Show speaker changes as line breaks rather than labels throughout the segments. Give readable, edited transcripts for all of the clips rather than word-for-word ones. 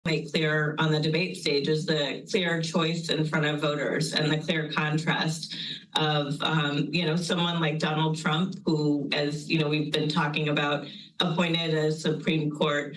make clear on the debate stage is the clear choice in front of voters and the clear contrast of, someone like Donald Trump, who, as we've been talking about, appointed a Supreme Court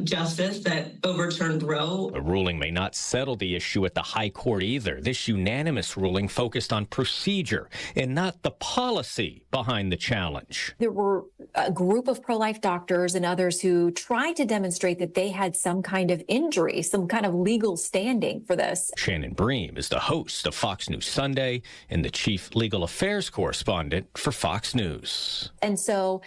justice that overturned Roe.
The ruling may not settle the issue at the high court either. This unanimous ruling focused on procedure and not the policy behind the challenge.
There were a group of pro-life doctors and others who tried to demonstrate that they had some kind of injury, some kind of legal standing for this.
Shannon Bream is the host of Fox News Sunday and the chief legal affairs correspondent for Fox News.
And so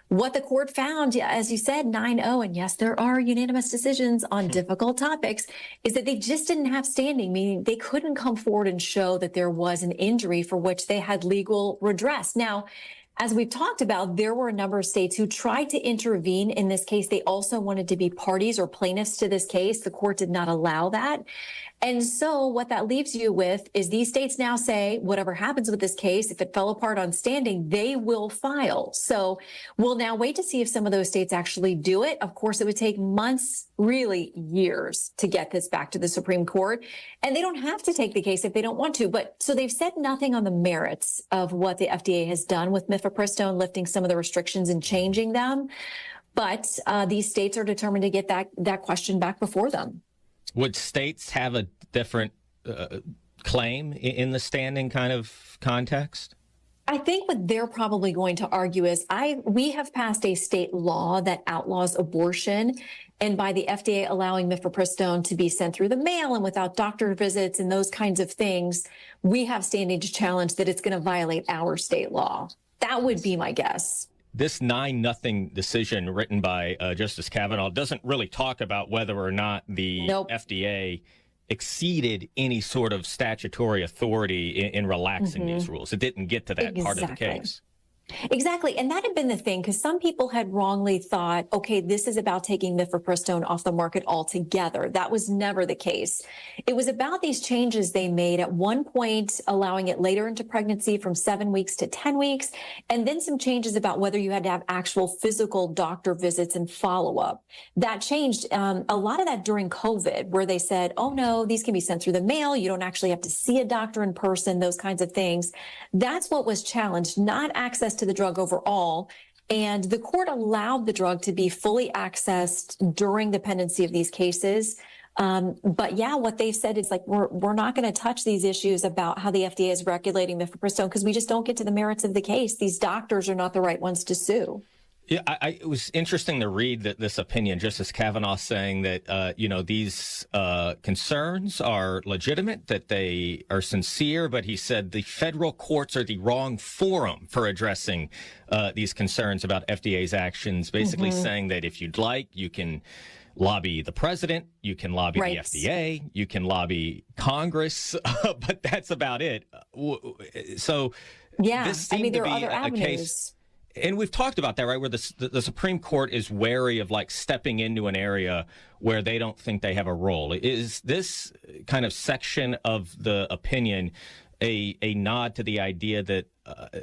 what the court found, as you said, 9-0, and yes, there are unanimous decisions on difficult topics, is that they just didn't have standing, meaning they couldn't come forward and show that there was an injury for which they had legal redress. Now, as we've talked about, there were a number of states who tried to intervene in this case. They also wanted to be parties or plaintiffs to this case. The court did not allow that. And so what that leaves you with is these states now say, whatever happens with this case, if it fell apart on standing, they will file. So we'll now wait to see if some of those states actually do it. Of course, it would take months, really years, to get this back to the Supreme Court. And they don't have to take the case if they don't want to. But so they've said nothing on the merits of what the FDA has done with mifepristone, lifting some of the restrictions and changing them. But these states are determined to get that question back before them.
Would states have a different claim in the standing kind of context?
I think what they're probably going to argue is we have passed a state law that outlaws abortion, and by the FDA allowing mifepristone to be sent through the mail and without doctor visits and those kinds of things, we have standing to challenge that it's going to violate our state law. That would be my guess.
This 9-0 decision written by Justice Kavanaugh doesn't really talk about whether or not the FDA exceeded any sort of statutory authority in relaxing these rules. It didn't get to that part of the case.
Exactly. And that had been the thing, because some people had wrongly thought, okay, this is about taking mifepristone off the market altogether. That was never the case. It was about these changes they made at one point, allowing it later into pregnancy from 7 weeks to 10 weeks, and then some changes about whether you had to have actual physical doctor visits and follow-up. That changed a lot of that during COVID, where they said, oh, no, these can be sent through the mail. You don't actually have to see a doctor in person, those kinds of things. That's what was challenged, not access to the drug overall. And the court allowed the drug to be fully accessed during the pendency of these cases. But yeah, what they've said is like, we're not going to touch these issues about how the FDA is regulating mifepristone because we just don't get to the merits of the case. These doctors are not the right ones to sue.
Yeah, it was interesting to read this opinion, Justice Kavanaugh saying that, these concerns are legitimate, that they are sincere, but he said the federal courts are the wrong forum for addressing these concerns about FDA's actions, basically saying that if you'd like, you can lobby the president, you can lobby the FDA, you can lobby Congress, but that's about it. So this seemed to be a case. And we've talked about that, right, where the Supreme Court is wary of, like, stepping into an area where they don't think they have a role. Is this kind of section of the opinion a nod to the idea that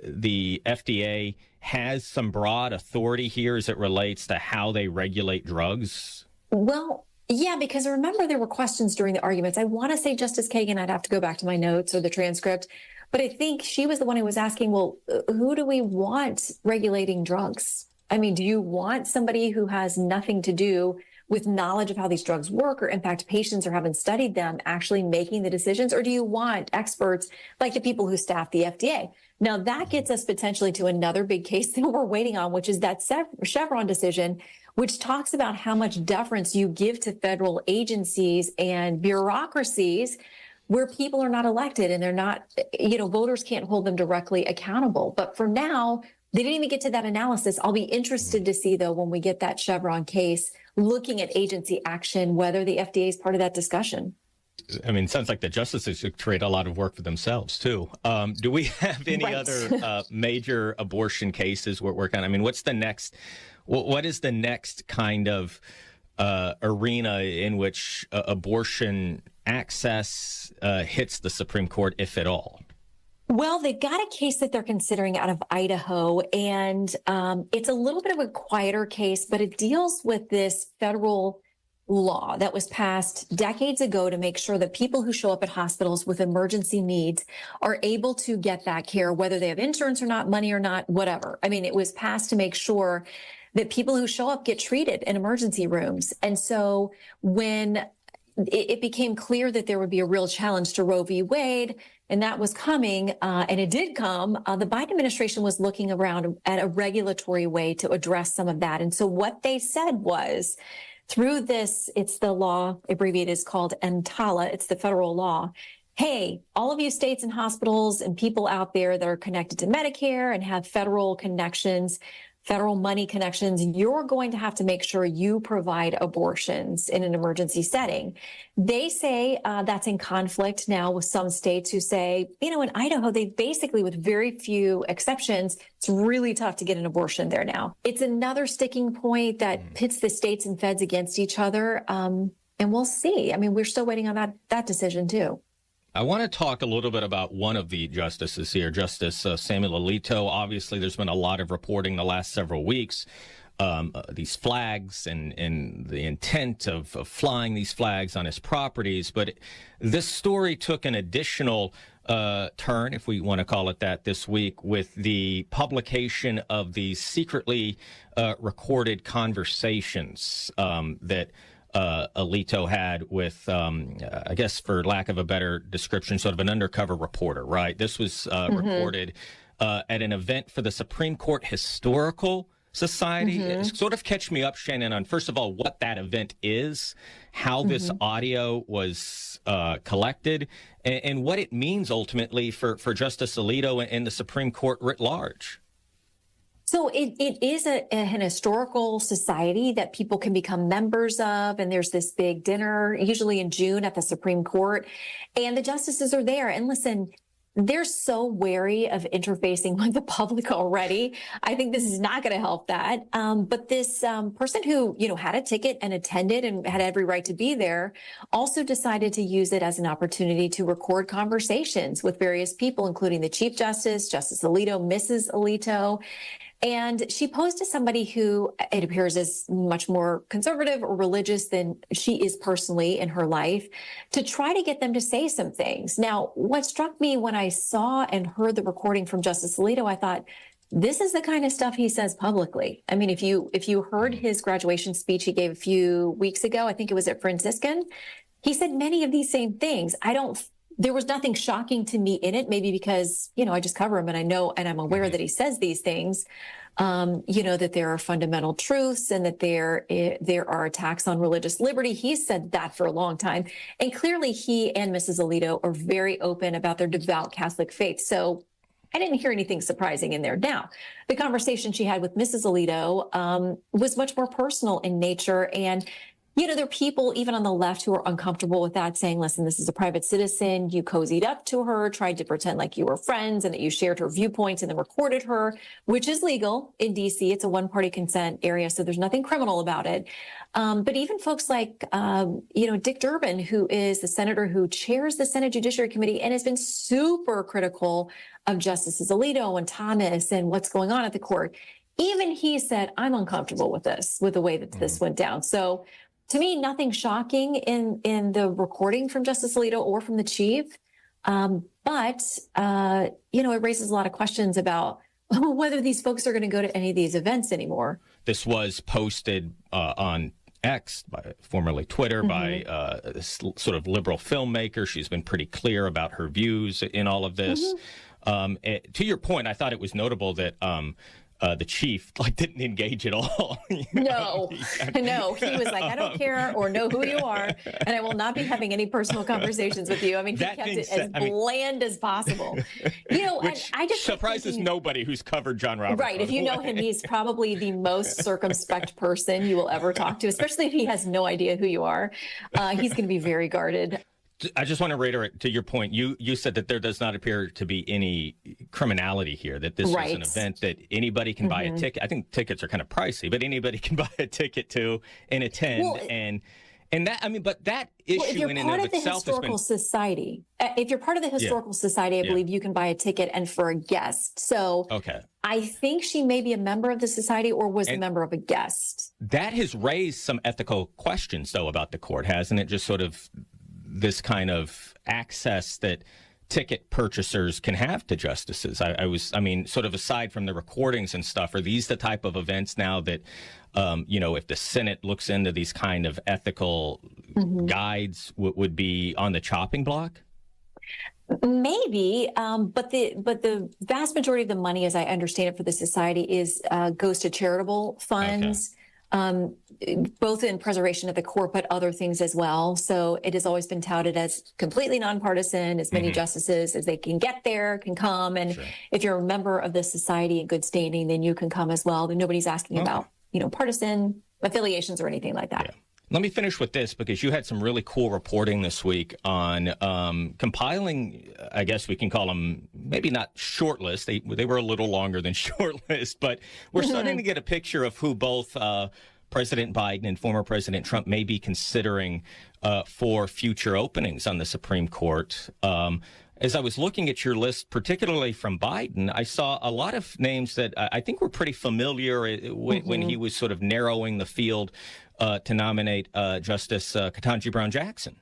the FDA has some broad authority here as it relates to how they regulate drugs?
Well, yeah, because remember there were questions during the arguments. I want to say Justice Kagan, I'd have to go back to my notes or the transcript, but I think she was the one who was asking, well, who do we want regulating drugs? I mean, do you want somebody who has nothing to do with knowledge of how these drugs work or impact patients or haven't studied them actually making the decisions? Or do you want experts like the people who staff the FDA? Now, that gets us potentially to another big case that we're waiting on, which is that Chevron decision, which talks about how much deference you give to federal agencies and bureaucracies where people are not elected and they're not, voters can't hold them directly accountable. But for now, they didn't even get to that analysis. I'll be interested to see, though, when we get that Chevron case, looking at agency action, whether the FDA is part of that discussion.
I mean, it sounds like the justices should create a lot of work for themselves, too. Do we have any other major abortion cases we're working on? I mean, what is the next kind of arena in which abortion access hits the Supreme Court, if at all?
Well, they've got a case that they're considering out of Idaho, and it's a little bit of a quieter case, but it deals with this federal law that was passed decades ago to make sure that people who show up at hospitals with emergency needs are able to get that care, whether they have insurance or not, money or not, whatever. I mean, it was passed to make sure that people who show up get treated in emergency rooms. And so when it became clear that there would be a real challenge to Roe v. Wade, and that was coming, and it did come, the Biden administration was looking around at a regulatory way to address some of that. And so what they said was, through this, it's the law, abbreviated, is called EMTALA, it's the federal law. Hey, all of you states and hospitals and people out there that are connected to Medicare and have federal connections, federal money connections, you're going to have to make sure you provide abortions in an emergency setting. They say that's in conflict now with some states who say, you know, in Idaho, they basically, with very few exceptions, it's really tough to get an abortion there now. It's another sticking point that pits the states and feds against each other. And we'll see. I mean, we're still waiting on that decision too.
I want to talk a little bit about one of the justices here, Justice Samuel Alito. Obviously, there's been a lot of reporting the last several weeks, these flags and the intent of flying these flags on his properties. But this story took an additional turn, if we want to call it that, this week with the publication of these secretly recorded conversations that Alito had with, I guess, for lack of a better description, sort of an undercover reporter, right? This was recorded at an event for the Supreme Court Historical Society. Sort of catch me up, Shannon, on, first of all, what that event is, how this audio was collected, and what it means ultimately for Justice Alito and the Supreme Court writ large.
So it is an historical society that people can become members of. And there's this big dinner, usually in June at the Supreme Court. And the justices are there. And listen, they're so wary of interfacing with the public already. I think this is not going to help that. But this person who, you know, had a ticket and attended and had every right to be there also decided to use it as an opportunity to record conversations with various people, including the Chief Justice, Justice Alito, Mrs. Alito. And she posed to somebody who it appears is much more conservative or religious than she is personally in her life, to try to get them to say some things. Now, what struck me when I saw and heard the recording from Justice Alito, I thought, this is the kind of stuff he says publicly. I mean, if you heard his graduation speech he gave a few weeks ago, I think it was at Franciscan, he said many of these same things. There was nothing shocking to me in it, maybe because, you know, I just cover him and I know, and I'm aware that he says these things, you know, that there are fundamental truths and that there are attacks on religious liberty. He's said that for a long time. And clearly he and Mrs. Alito are very open about their devout Catholic faith. So I didn't hear anything surprising in there. Now, the conversation she had with Mrs. Alito was much more personal in nature. And you know, there are people even on the left who are uncomfortable with that, saying, listen, this is a private citizen. You cozied up to her, tried to pretend like you were friends and that you shared her viewpoints and then recorded her, which is legal in D.C. It's a one-party consent area, so there's nothing criminal about it. But even folks like, you know, Dick Durbin, who is the senator who chairs the Senate Judiciary Committee and has been super critical of Justices Alito and Thomas and what's going on at the court, even he said, I'm uncomfortable with this, with the way that this went down. So to me, nothing shocking in the recording from Justice Alito or from the chief. But you know, it raises a lot of questions about whether these folks are going to go to any of these events anymore. This
was posted on X, formerly Twitter, by this sort of liberal filmmaker. She's been pretty clear about her views in all of this. To your point, I thought it was notable that the chief didn't engage at all.
No, no. He was like, I don't care or know who you are, and I will not be having any personal conversations with you. I mean, he kept it as bland as possible. You know,
which
and I just
surprises nobody who's covered John Roberts.
Right. If you know him, he's probably the most circumspect person you will ever talk to, especially if he has no idea who you are. He's going to be very guarded.
I just want to reiterate to your point. You said that there does not appear to be any criminality here, that this is an event that anybody can buy a ticket. I think tickets are kind of pricey, but anybody can buy a ticket to and attend. Well, And that, I mean, but that issue
Well, if you're
in and
part
of
of the
itself has
historical
been,
society, if you're part of the historical society, I
Yeah.
believe you can buy a ticket and for a guest. So
okay.
I think she may be a member of the society or was a
And-
member of a guest.
That has raised some ethical questions, though, about the court, hasn't it? Just sort of this kind of access that ticket purchasers can have to justices. I mean, sort of aside from the recordings and stuff, are these the type of events now that, if the Senate looks into these kind of ethical guides, would be on the chopping block?
Maybe, but the vast majority of the money, as I understand it, for the society goes to charitable funds. Both in preservation of the court, but other things as well. So it has always been touted as completely nonpartisan, as many justices as they can get there can come. And if you're a member of the society in good standing, then you can come as well. Then nobody's asking about, partisan affiliations or anything like that.
Yeah. Let me finish with this, because you had some really cool reporting this week on compiling, I guess we can call them, maybe not short list. They were a little longer than short list, but we're starting to get a picture of who both President Biden and former President Trump may be considering for future openings on the Supreme Court. As I was looking at your list, particularly from Biden, I saw a lot of names that I think were pretty familiar when he was sort of narrowing the field to nominate Justice Ketanji Brown Jackson.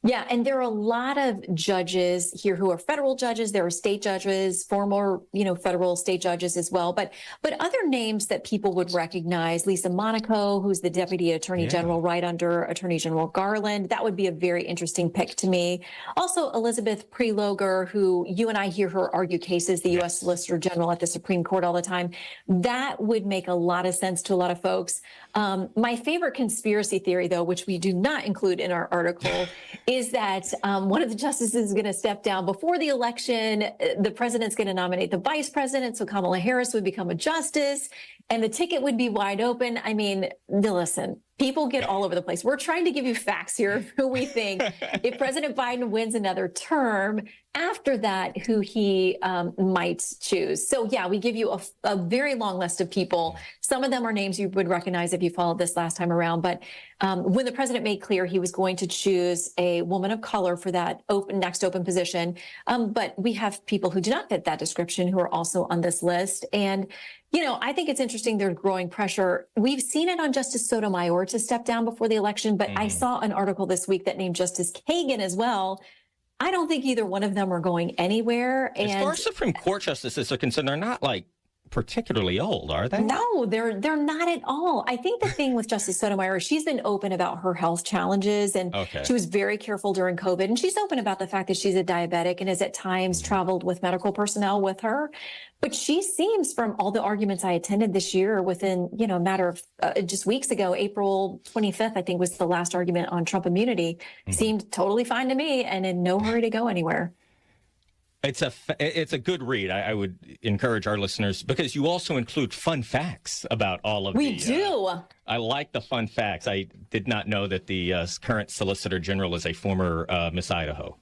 Yeah, and there are a lot of judges here who are federal judges. There are state judges, former, federal state judges as well. But other names that people would recognize: Lisa Monaco, who's the Deputy Attorney General right under Attorney General Garland. That would be a very interesting pick to me. Also, Elizabeth Prelogar, who you and I hear her argue cases, the U.S. Solicitor General at the Supreme Court all the time. That would make a lot of sense to a lot of folks. My favorite conspiracy theory, though, which we do not include in our article, is that one of the justices is going to step down before the election. The president's going to nominate the vice president, so Kamala Harris would become a justice, and the ticket would be wide open. I mean, listen, people get all over the place. We're trying to give you facts here of who we think, if President Biden wins another term, after that, who he might choose. So, yeah, we give you a very long list of people. Some of them are names you would recognize if you followed this last time around. But when the president made clear he was going to choose a woman of color for that next open position, but we have people who do not fit that description who are also on this list. And I think it's interesting. There's growing pressure. We've seen it on Justice Sotomayor to step down before the election, but I saw an article this week that named Justice Kagan as well. I don't think either one of them are going anywhere. And
as far as Supreme Court justices are concerned, they're not particularly old, are they?
No, they're not at all. I think the thing with Justice Sotomayor, she's been open about her health challenges, and she was very careful during COVID. And she's open about the fact that she's a diabetic and has at times traveled with medical personnel with her. But she seems, from all the arguments I attended this year, within a matter of just weeks ago, April 25th, I think was the last argument on Trump immunity, seemed totally fine to me and in no hurry to go anywhere.
It's a good read. I would encourage our listeners, because you also include fun facts about all of
We do.
I like the fun facts. I did not know that the current Solicitor General is a former Miss Idaho.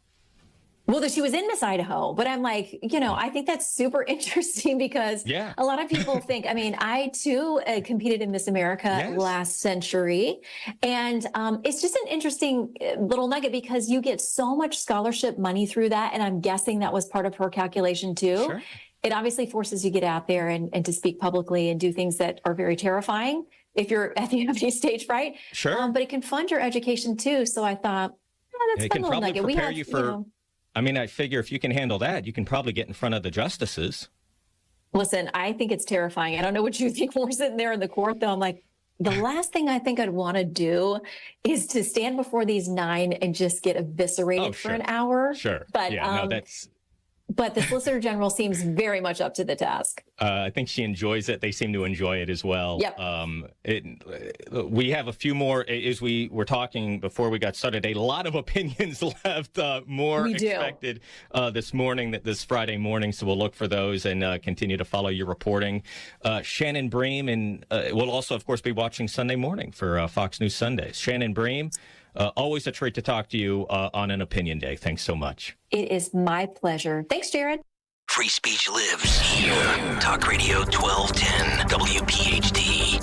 Well, that she was in Miss Idaho, but I'm like, I think that's super interesting because a lot of people think, I too competed in Miss America last century. And it's just an interesting little nugget because you get so much scholarship money through that. And I'm guessing that was part of her calculation too.
Sure.
It obviously forces you to get out there and to speak publicly and do things that are very terrifying if you have any stage fright.
Sure.
But it can fund your education too. So I thought, that's a fun little nugget.
Prepare you for. I figure if you can handle that, you can probably get in front of the justices.
Listen, I think it's terrifying. I don't know what you think when we're sitting there in the court, though. I'm like, the last thing I think I'd want to do is to stand before these 9 and just get eviscerated for an hour.
Sure.
But But the Solicitor General seems very much up to the task.
I think she enjoys it. They seem to enjoy it as well.
Yep.
We have a few more, as we were talking before we got started, a lot of opinions left, more expected this Friday morning. So we'll look for those and continue to follow your reporting. Shannon Bream, and we'll also, of course, be watching Sunday morning for Fox News Sundays. Shannon Bream, always a treat to talk to you on an opinion day. Thanks so much.
It is my pleasure. Thanks, Jared.
Free speech lives here. Talk Radio 1210 WPHT.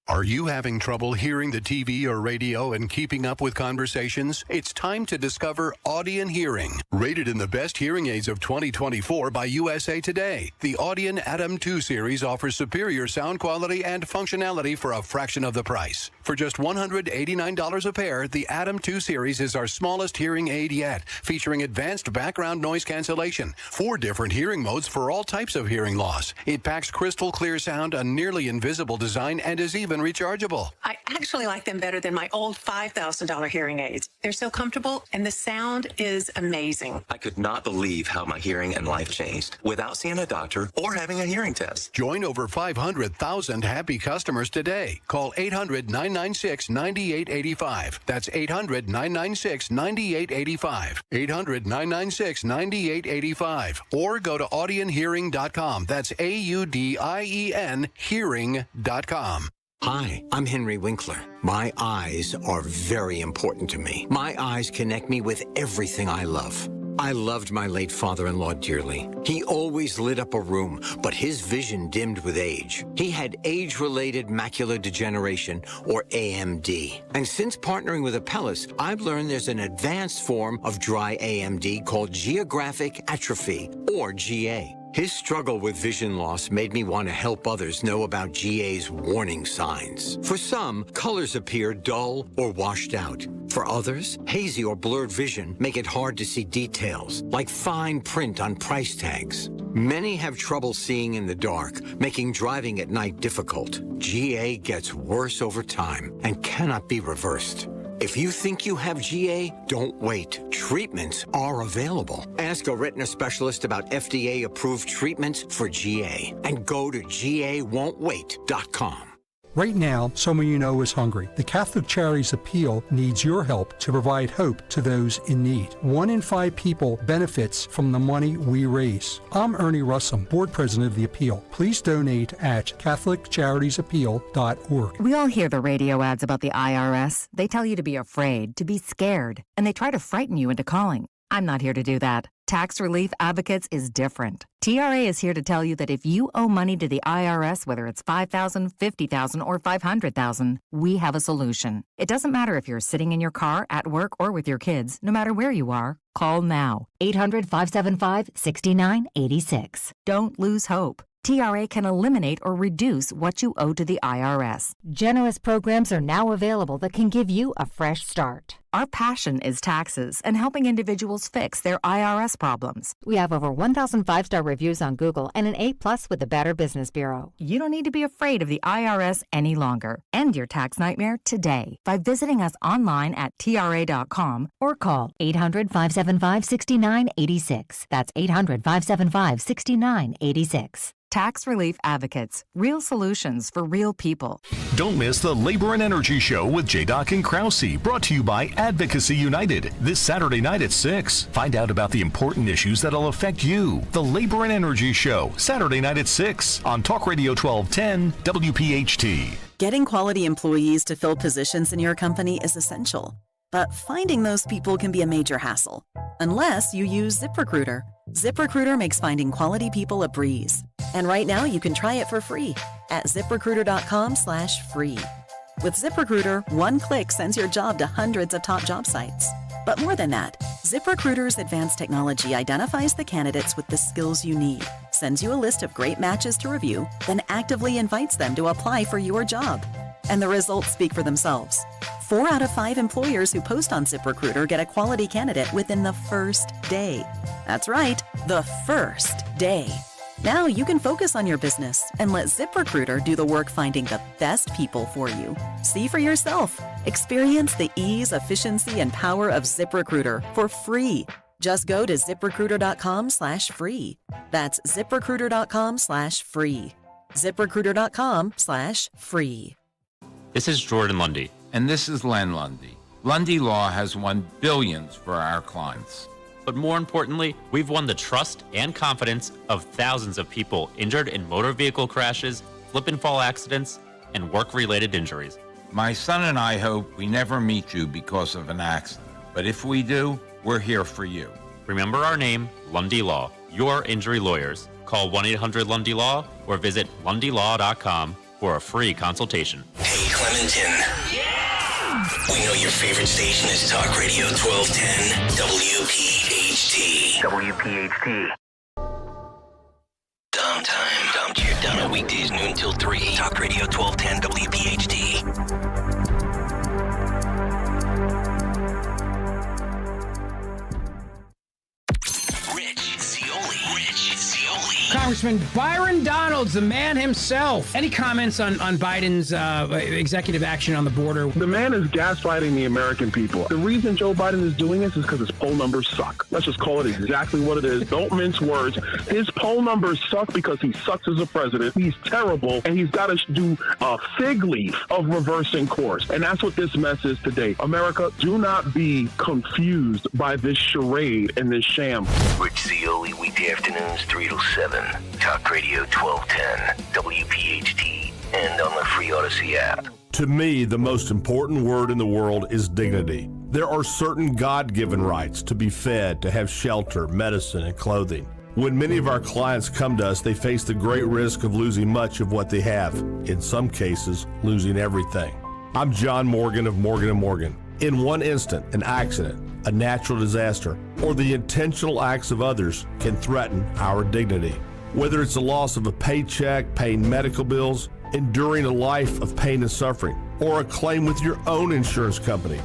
Are you having trouble hearing the TV or radio and keeping up with conversations? It's time to discover Audion Hearing. Rated in the best hearing aids of 2024 by USA Today, the Audion Atom 2 series offers superior sound quality and functionality for a fraction of the price. For just $189 a pair, the Atom 2 series is our smallest hearing aid yet, featuring advanced background noise cancellation, 4 different hearing modes for all types of hearing loss. It packs crystal clear sound, a nearly invisible design, and is even rechargeable.
I actually like them better than my old $5,000 hearing aids. They're so comfortable, and the sound is amazing.
I could not believe how my hearing and life changed without seeing a doctor or having a hearing test.
Join over 500,000 happy customers today. Call 800-996-9885. That's 800-996-9885. 800-996-9885. Or go to audionhearing.com. That's AUDIEN hearing.com.
Hi, I'm Henry Winkler. My eyes are very important to me. My eyes connect me with everything I love. I loved my late father-in-law dearly. He always lit up a room, but his vision dimmed with age. He had age-related macular degeneration, or AMD. And since partnering with Apellis, I've learned there's an advanced form of dry AMD called geographic atrophy, or GA. His struggle with vision loss made me want to help others know about GA's warning signs. For some, colors appear dull or washed out. For others, hazy or blurred vision make it hard to see details, like fine print on price tags. Many have trouble seeing in the dark, making driving at night difficult. GA gets worse over time and cannot be reversed. If you think you have GA, don't wait. Treatments are available. Ask a retina specialist about FDA-approved treatments for GA and go to GAWon'tWait.com.
Right now, someone you know is hungry. The Catholic Charities Appeal needs your help to provide hope to those in need. 1 in 5 people benefits from the money we raise. I'm Ernie Russum, board president of the Appeal. Please donate at CatholicCharitiesAppeal.org.
We all hear the radio ads about the IRS. They tell you to be afraid, to be scared, and they try to frighten you into calling. I'm not here to do that. Tax Relief Advocates is different. TRA is here to tell you that if you owe money to the IRS, whether it's $5,000, $50,000, or $500,000, we have a solution. It doesn't matter if you're sitting in your car, at work, or with your kids. No matter where you are, call now. 800-575-6986. Don't lose hope. TRA can eliminate or reduce what you owe to the IRS.
Generous programs are now available that can give you a fresh start.
Our passion is taxes and helping individuals fix their IRS problems.
We have over 1,000 5-star reviews on Google and an A+ with the Better Business Bureau.
You don't need to be afraid of the IRS any longer. End your tax nightmare today by visiting us online at TRA.com or call 800-575-6986. That's 800-575-6986. Tax Relief Advocates. Real solutions for real people.
Don't miss the Labor and Energy Show with J-Doc and Krause, brought to you by Advocacy United, this Saturday night at 6. Find out about the important issues that'll affect you. The Labor and Energy Show, Saturday night at 6 on Talk Radio 1210 WPHT.
Getting quality employees to fill positions in your company is essential, but finding those people can be a major hassle, unless you use ZipRecruiter. ZipRecruiter makes finding quality people a breeze. And right now you can try it for free at ZipRecruiter.com/free. With ZipRecruiter, one click sends your job to hundreds of top job sites. But more than that, ZipRecruiter's advanced technology identifies the candidates with the skills you need, sends you a list of great matches to review, then actively invites them to apply for your job. And the results speak for themselves. 4 out of 5 employers who post on ZipRecruiter get a quality candidate within the first day. That's right, the first day. Now you can focus on your business and let ZipRecruiter do the work finding the best people for you. See for yourself. Experience the ease, efficiency, and power of ZipRecruiter for free. Just go to ZipRecruiter.com/free. That's ZipRecruiter.com/free. ZipRecruiter.com/free.
This is Jordan Lundy.
And this is Len Lundy. Lundy Law has won billions for our clients.
But more importantly, we've won the trust and confidence of thousands of people injured in motor vehicle crashes, slip and fall accidents, and work-related injuries.
My son and I hope we never meet you because of an accident. But if we do, we're here for you.
Remember our name, Lundy Law, your injury lawyers. Call 1-800-LUNDY-LAW or visit LundyLaw.com for a free consultation.
Hey, Clementon. We know your favorite station is Talk Radio 1210 WPHT. WPHT. Dumb time. Dumb to your Donna weekdays noon till 3. Talk Radio 1210 WPHT.
Congressman Byron Donalds, the man himself. Any comments on Biden's executive action on the border?
The man is gaslighting the American people. The reason Joe Biden is doing this is because his poll numbers suck. Let's just call it exactly what it is. Don't mince words. His poll numbers suck because he sucks as a president. He's terrible, and he's got to do a fig leaf of reversing course. And that's what this mess is today. America, do not be confused by this charade and this sham.
Rich Cioli, weekday afternoons 3 to 7. Talk Radio 1210, WPHT, and on the free Odyssey app.
To me, the most important word in the world is dignity. There are certain God-given rights to be fed, to have shelter, medicine, and clothing. When many of our clients come to us, they face the great risk of losing much of what they have. In some cases, losing everything. I'm John Morgan of Morgan & Morgan. In one instant, an accident, a natural disaster, or the intentional acts of others can threaten our dignity. Whether it's the loss of a paycheck, paying medical bills, enduring a life of pain and suffering, or a claim with your own insurance company,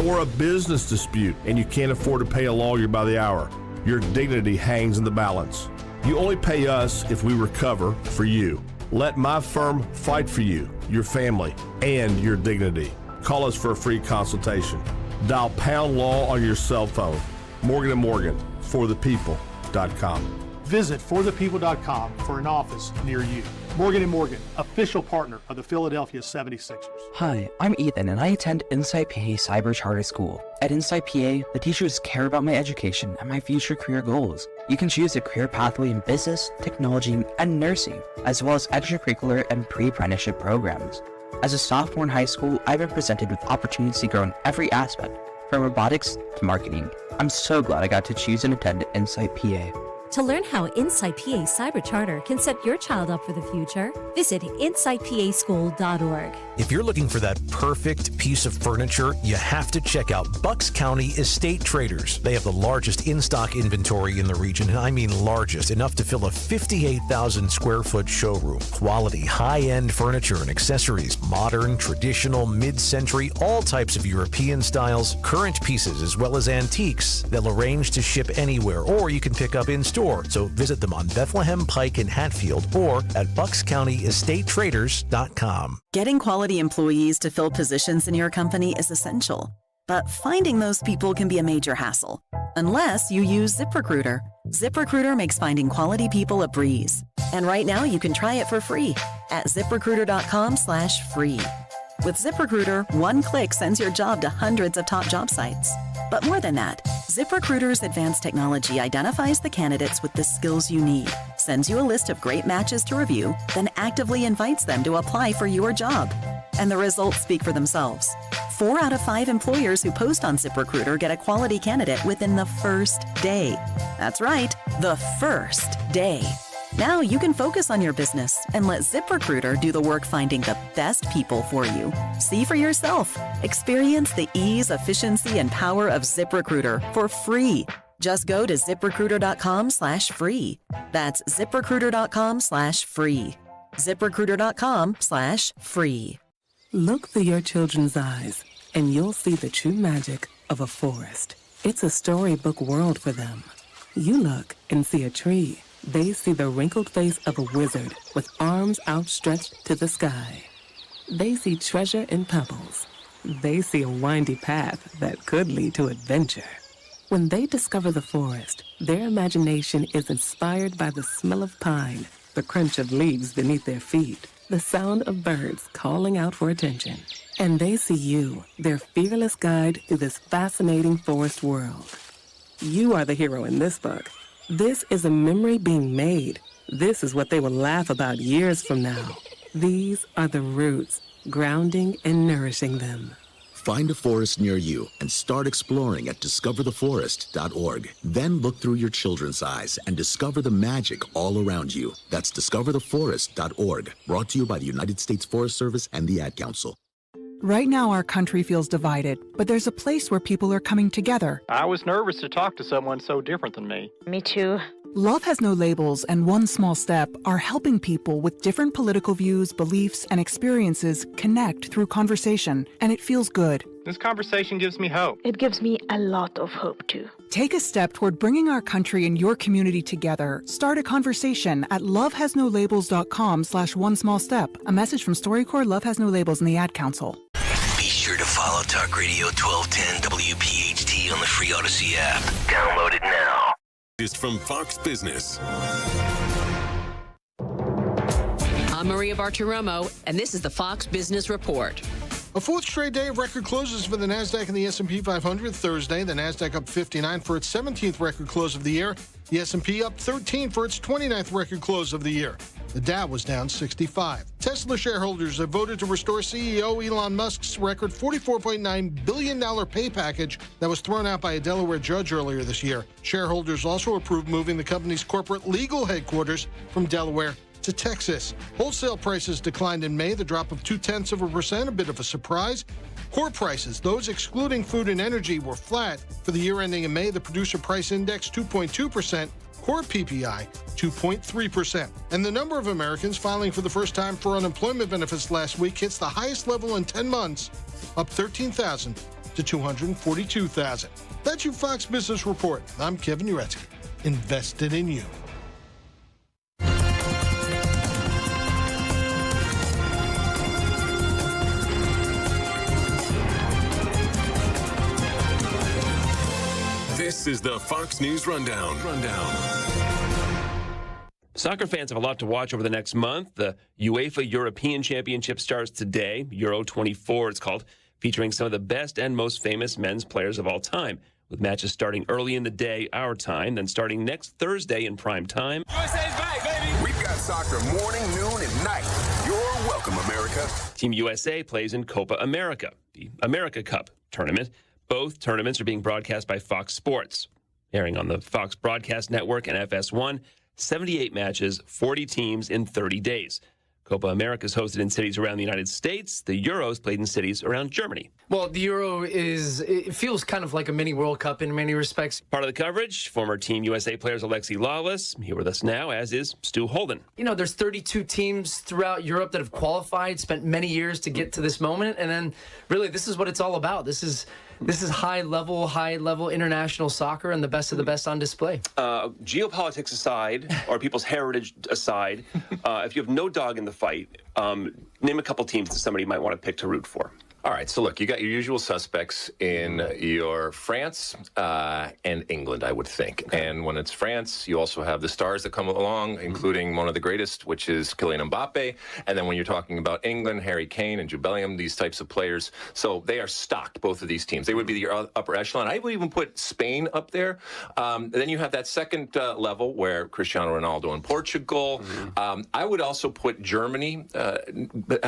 or a business dispute and you can't afford to pay a lawyer by the hour, your dignity hangs in the balance. You only pay us if we recover for you. Let my firm fight for you, your family, and your dignity. Call us for a free consultation. Dial pound law on your cell phone. Morgan & Morgan, forthepeople.com.
Visit forthepeople.com for an office near you. Morgan & Morgan, official partner of the Philadelphia 76ers.
Hi, I'm Ethan and I attend Insight PA Cyber Charter School. At Insight PA, the teachers care about my education and my future career goals. You can choose a career pathway in business, technology, and nursing, as well as extracurricular and pre-apprenticeship programs. As a sophomore in high school, I've been presented with opportunities to grow in every aspect, from robotics to marketing. I'm so glad I got to choose and attend Insight PA.
To learn how Insight PA Cyber Charter can set your child up for the future, visit insightpaschool.org.
If you're looking for that perfect piece of furniture, you have to check out Bucks County Estate Traders. They have the largest in-stock inventory in the region, and I mean largest, enough to fill a 58,000 square foot showroom. Quality, high-end furniture and accessories, modern, traditional, mid-century, all types of European styles, current pieces, as well as antiques. They'll arrange to ship anywhere, or you can pick up in store. So visit them on Bethlehem Pike in Hatfield or at buckscountyestatetraders.com.
Getting quality employees to fill positions in your company is essential, but finding those people can be a major hassle, unless you use ZipRecruiter. ZipRecruiter makes finding quality people a breeze. And right now you can try it for free at ZipRecruiter.com/free. With ZipRecruiter, one click sends your job to hundreds of top job sites. But more than that, ZipRecruiter's advanced technology identifies the candidates with the skills you need, sends you a list of great matches to review, then actively invites them to apply for your job. And the results speak for themselves. 4 out of 5 employers who post on ZipRecruiter get a quality candidate within the first day. That's right, the first day. Now you can focus on your business and let ZipRecruiter do the work finding the best people for you. See for yourself. Experience the ease, efficiency, and power of ZipRecruiter for free. Just go to ZipRecruiter.com/free. That's ZipRecruiter.com/free. ZipRecruiter.com/free.
Look through your children's eyes, and you'll see the true magic of a forest. It's a storybook world for them. You look and see a tree. They see the wrinkled face of a wizard with arms outstretched to the sky. They see treasure in pebbles. They see a windy path that could lead to adventure. When they discover the forest, their imagination is inspired by the smell of pine, the crunch of leaves beneath their feet, the sound of birds calling out for attention. And they see you, their fearless guide through this fascinating forest world. You are the hero in this book. This is a memory being made. This is what they will laugh about years from now. These are the roots, grounding and nourishing them.
Find a forest near you and start exploring at discovertheforest.org. Then look through your children's eyes and discover the magic all around you. That's discovertheforest.org. Brought to you by the United States Forest Service and the Ad Council.
Right now, our country feels divided, but there's a place where people are coming together.
I was nervous to talk to someone so different than me.
Me too.
Love Has No Labels and One Small Step are helping people with different political views, beliefs, and experiences connect through conversation, and it feels good.
This conversation gives me hope.
It gives me a lot of hope, too.
Take a step toward bringing our country and your community together. Start a conversation at lovehasnolabels.com/one small step. A message from StoryCorps, Love Has No Labels, and the Ad Council.
Be sure to follow Talk Radio 1210 WPHT on the free Odyssey app. Download it now.
Is from Fox Business.
I'm Maria Bartiromo, and this is the Fox Business Report.
A fourth straight day of record closes for the NASDAQ and the S&P 500 Thursday. The NASDAQ up 59 for its 17th record close of the year. The S&P up 13 for its 29th record close of the year. The Dow was down 65. Tesla shareholders have voted to restore CEO Elon Musk's record $44.9 billion pay package that was thrown out by a Delaware judge earlier this year. Shareholders also approved moving the company's corporate legal headquarters from Delaware to Texas. Wholesale prices declined in May, the drop of 0.2%, a bit of a surprise. Core prices, those excluding food and energy, were flat. For the year ending in May, the producer price index 2.2%, core PPI 2.3%. And the number of Americans filing for the first time for unemployment benefits last week hits the highest level in 10 months, up 13,000 to 242,000. That's your Fox Business Report. I'm Kevin Uretsky, invested in you.
This is the Fox News Rundown.
Soccer fans have a lot to watch over the next month. The UEFA European Championship starts today. Euro 24, it's called, featuring some of the best and most famous men's players of all time, with matches starting early in the day, our time, then starting next Thursday in prime time.
USA's back, baby! We've got soccer morning, noon, and night. You're welcome, America.
Team USA plays in Copa America, the America Cup tournament. Both tournaments are being broadcast by Fox Sports, airing on the Fox Broadcast Network and FS1. 78 matches, 40 teams in 30 days. Copa America is hosted in cities around the United States. The Euros played in cities around Germany.
Well, the Euro it feels kind of like a mini World Cup in many respects.
Part of the coverage, former Team USA players Alexi Lawless, here with us now, as is Stu Holden.
You know, there's 32 teams throughout Europe that have qualified, spent many years to get to this moment, and then really this is what it's all about. This is high level international soccer, and the best of the best on display.
Geopolitics aside, or people's heritage aside, if you have no dog in the fight, name a couple teams that somebody might want to pick to root for.
All right, so look, you got your usual suspects in your France and England, I would think. Okay. And when it's France, you also have the stars that come along, including one of the greatest, which is Kylian Mbappe. And then when you're talking about England, Harry Kane and Jude Bellingham, these types of players. So they are stocked, both of these teams. They would be your upper echelon. I would even put Spain up there. Then you have that second level where Cristiano Ronaldo in Portugal. I would also put Germany,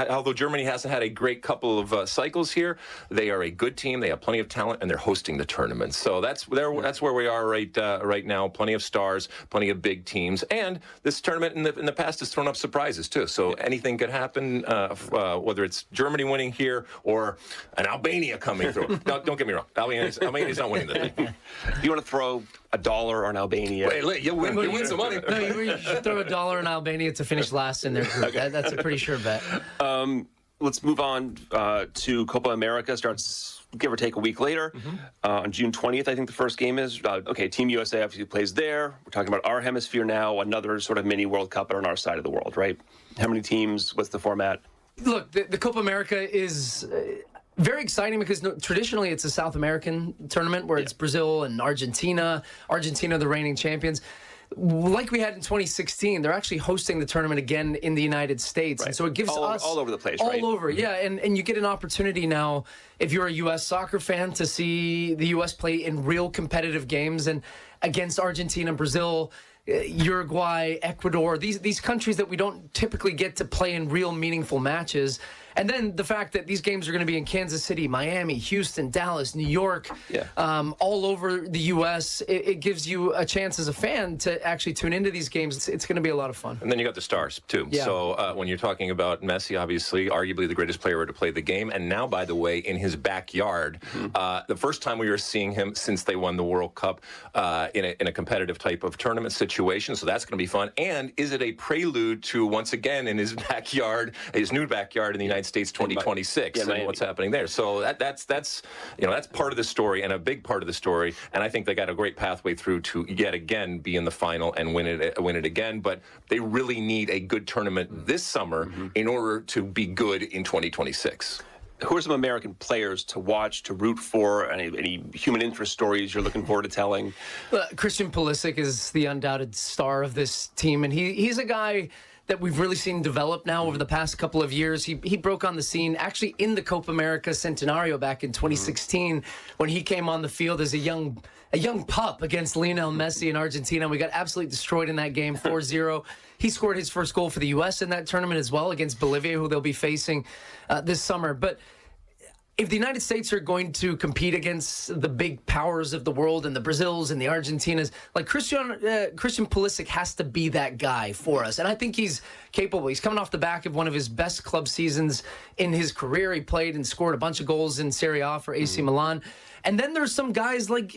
although Germany hasn't had a great couple of cycles here. They are a good team. They have plenty of talent, and they're hosting the tournament. So that's where we are right now. Plenty of stars, plenty of big teams, and this tournament in the past has thrown up surprises too. So anything could happen, whether it's Germany winning here or an Albania coming through. No, don't get me wrong. Albania's not winning the thing.
You want to throw $1 on Albania?
Wait, you win some money.
No, you should throw $1 on Albania to finish last in their group. Okay. That's a pretty sure bet.
Let's move on to Copa America. Starts, give or take, a week later. On June 20th, I think the first game is. Team USA obviously plays there. We're talking about our hemisphere now, another sort of mini World Cup on our side of the world, right? How many teams? What's the format?
Look, the Copa America is very exciting because traditionally it's a South American tournament where it's Brazil and Argentina. Argentina, the reigning champions. Like we had in 2016, they're actually hosting the tournament again in the United States.
Right.
And so it gives us...
all over the place,
all
right?
All over, yeah. And you get an opportunity now, if you're a U.S. soccer fan, to see the U.S. play in real competitive games and against Argentina, Brazil, Uruguay, Ecuador, these countries that we don't typically get to play in real meaningful matches. And then the fact that these games are going to be in Kansas City, Miami, Houston, Dallas, New York, all over the U.S., it gives you a chance as a fan to actually tune into these games. It's going to be a lot of fun.
And then you got the stars, too.
Yeah.
So when you're talking about Messi, obviously, arguably the greatest player ever to play the game, and now, by the way, in his backyard, the first time we were seeing him since they won the World Cup in a competitive type of tournament situation. So that's going to be fun. And is it a prelude to, once again, in his backyard, his new backyard in the United States 2026, and what's happening there? So that's part of the story and a big part of the story. And I think they got a great pathway through to yet again be in the final and win it again. But they really need a good tournament this summer in order to be good in 2026.
Who are some American players to watch, to root for? Any human interest stories you're looking forward to telling?
Christian Pulisic is the undoubted star of this team, and he's a guy that we've really seen develop now over the past couple of years. He broke on the scene actually in the Copa America Centenario back in 2016 when he came on the field as a young pup against Lionel Messi in Argentina. We got absolutely destroyed in that game, 4-0. He scored his first goal for the U.S. in that tournament as well against Bolivia, who they'll be facing this summer. But if the United States are going to compete against the big powers of the world and the Brazils and the Argentinas, like Christian Pulisic has to be that guy for us. And I think he's capable. He's coming off the back of one of his best club seasons in his career. He played and scored a bunch of goals in Serie A for AC Milan. And then there's some guys like,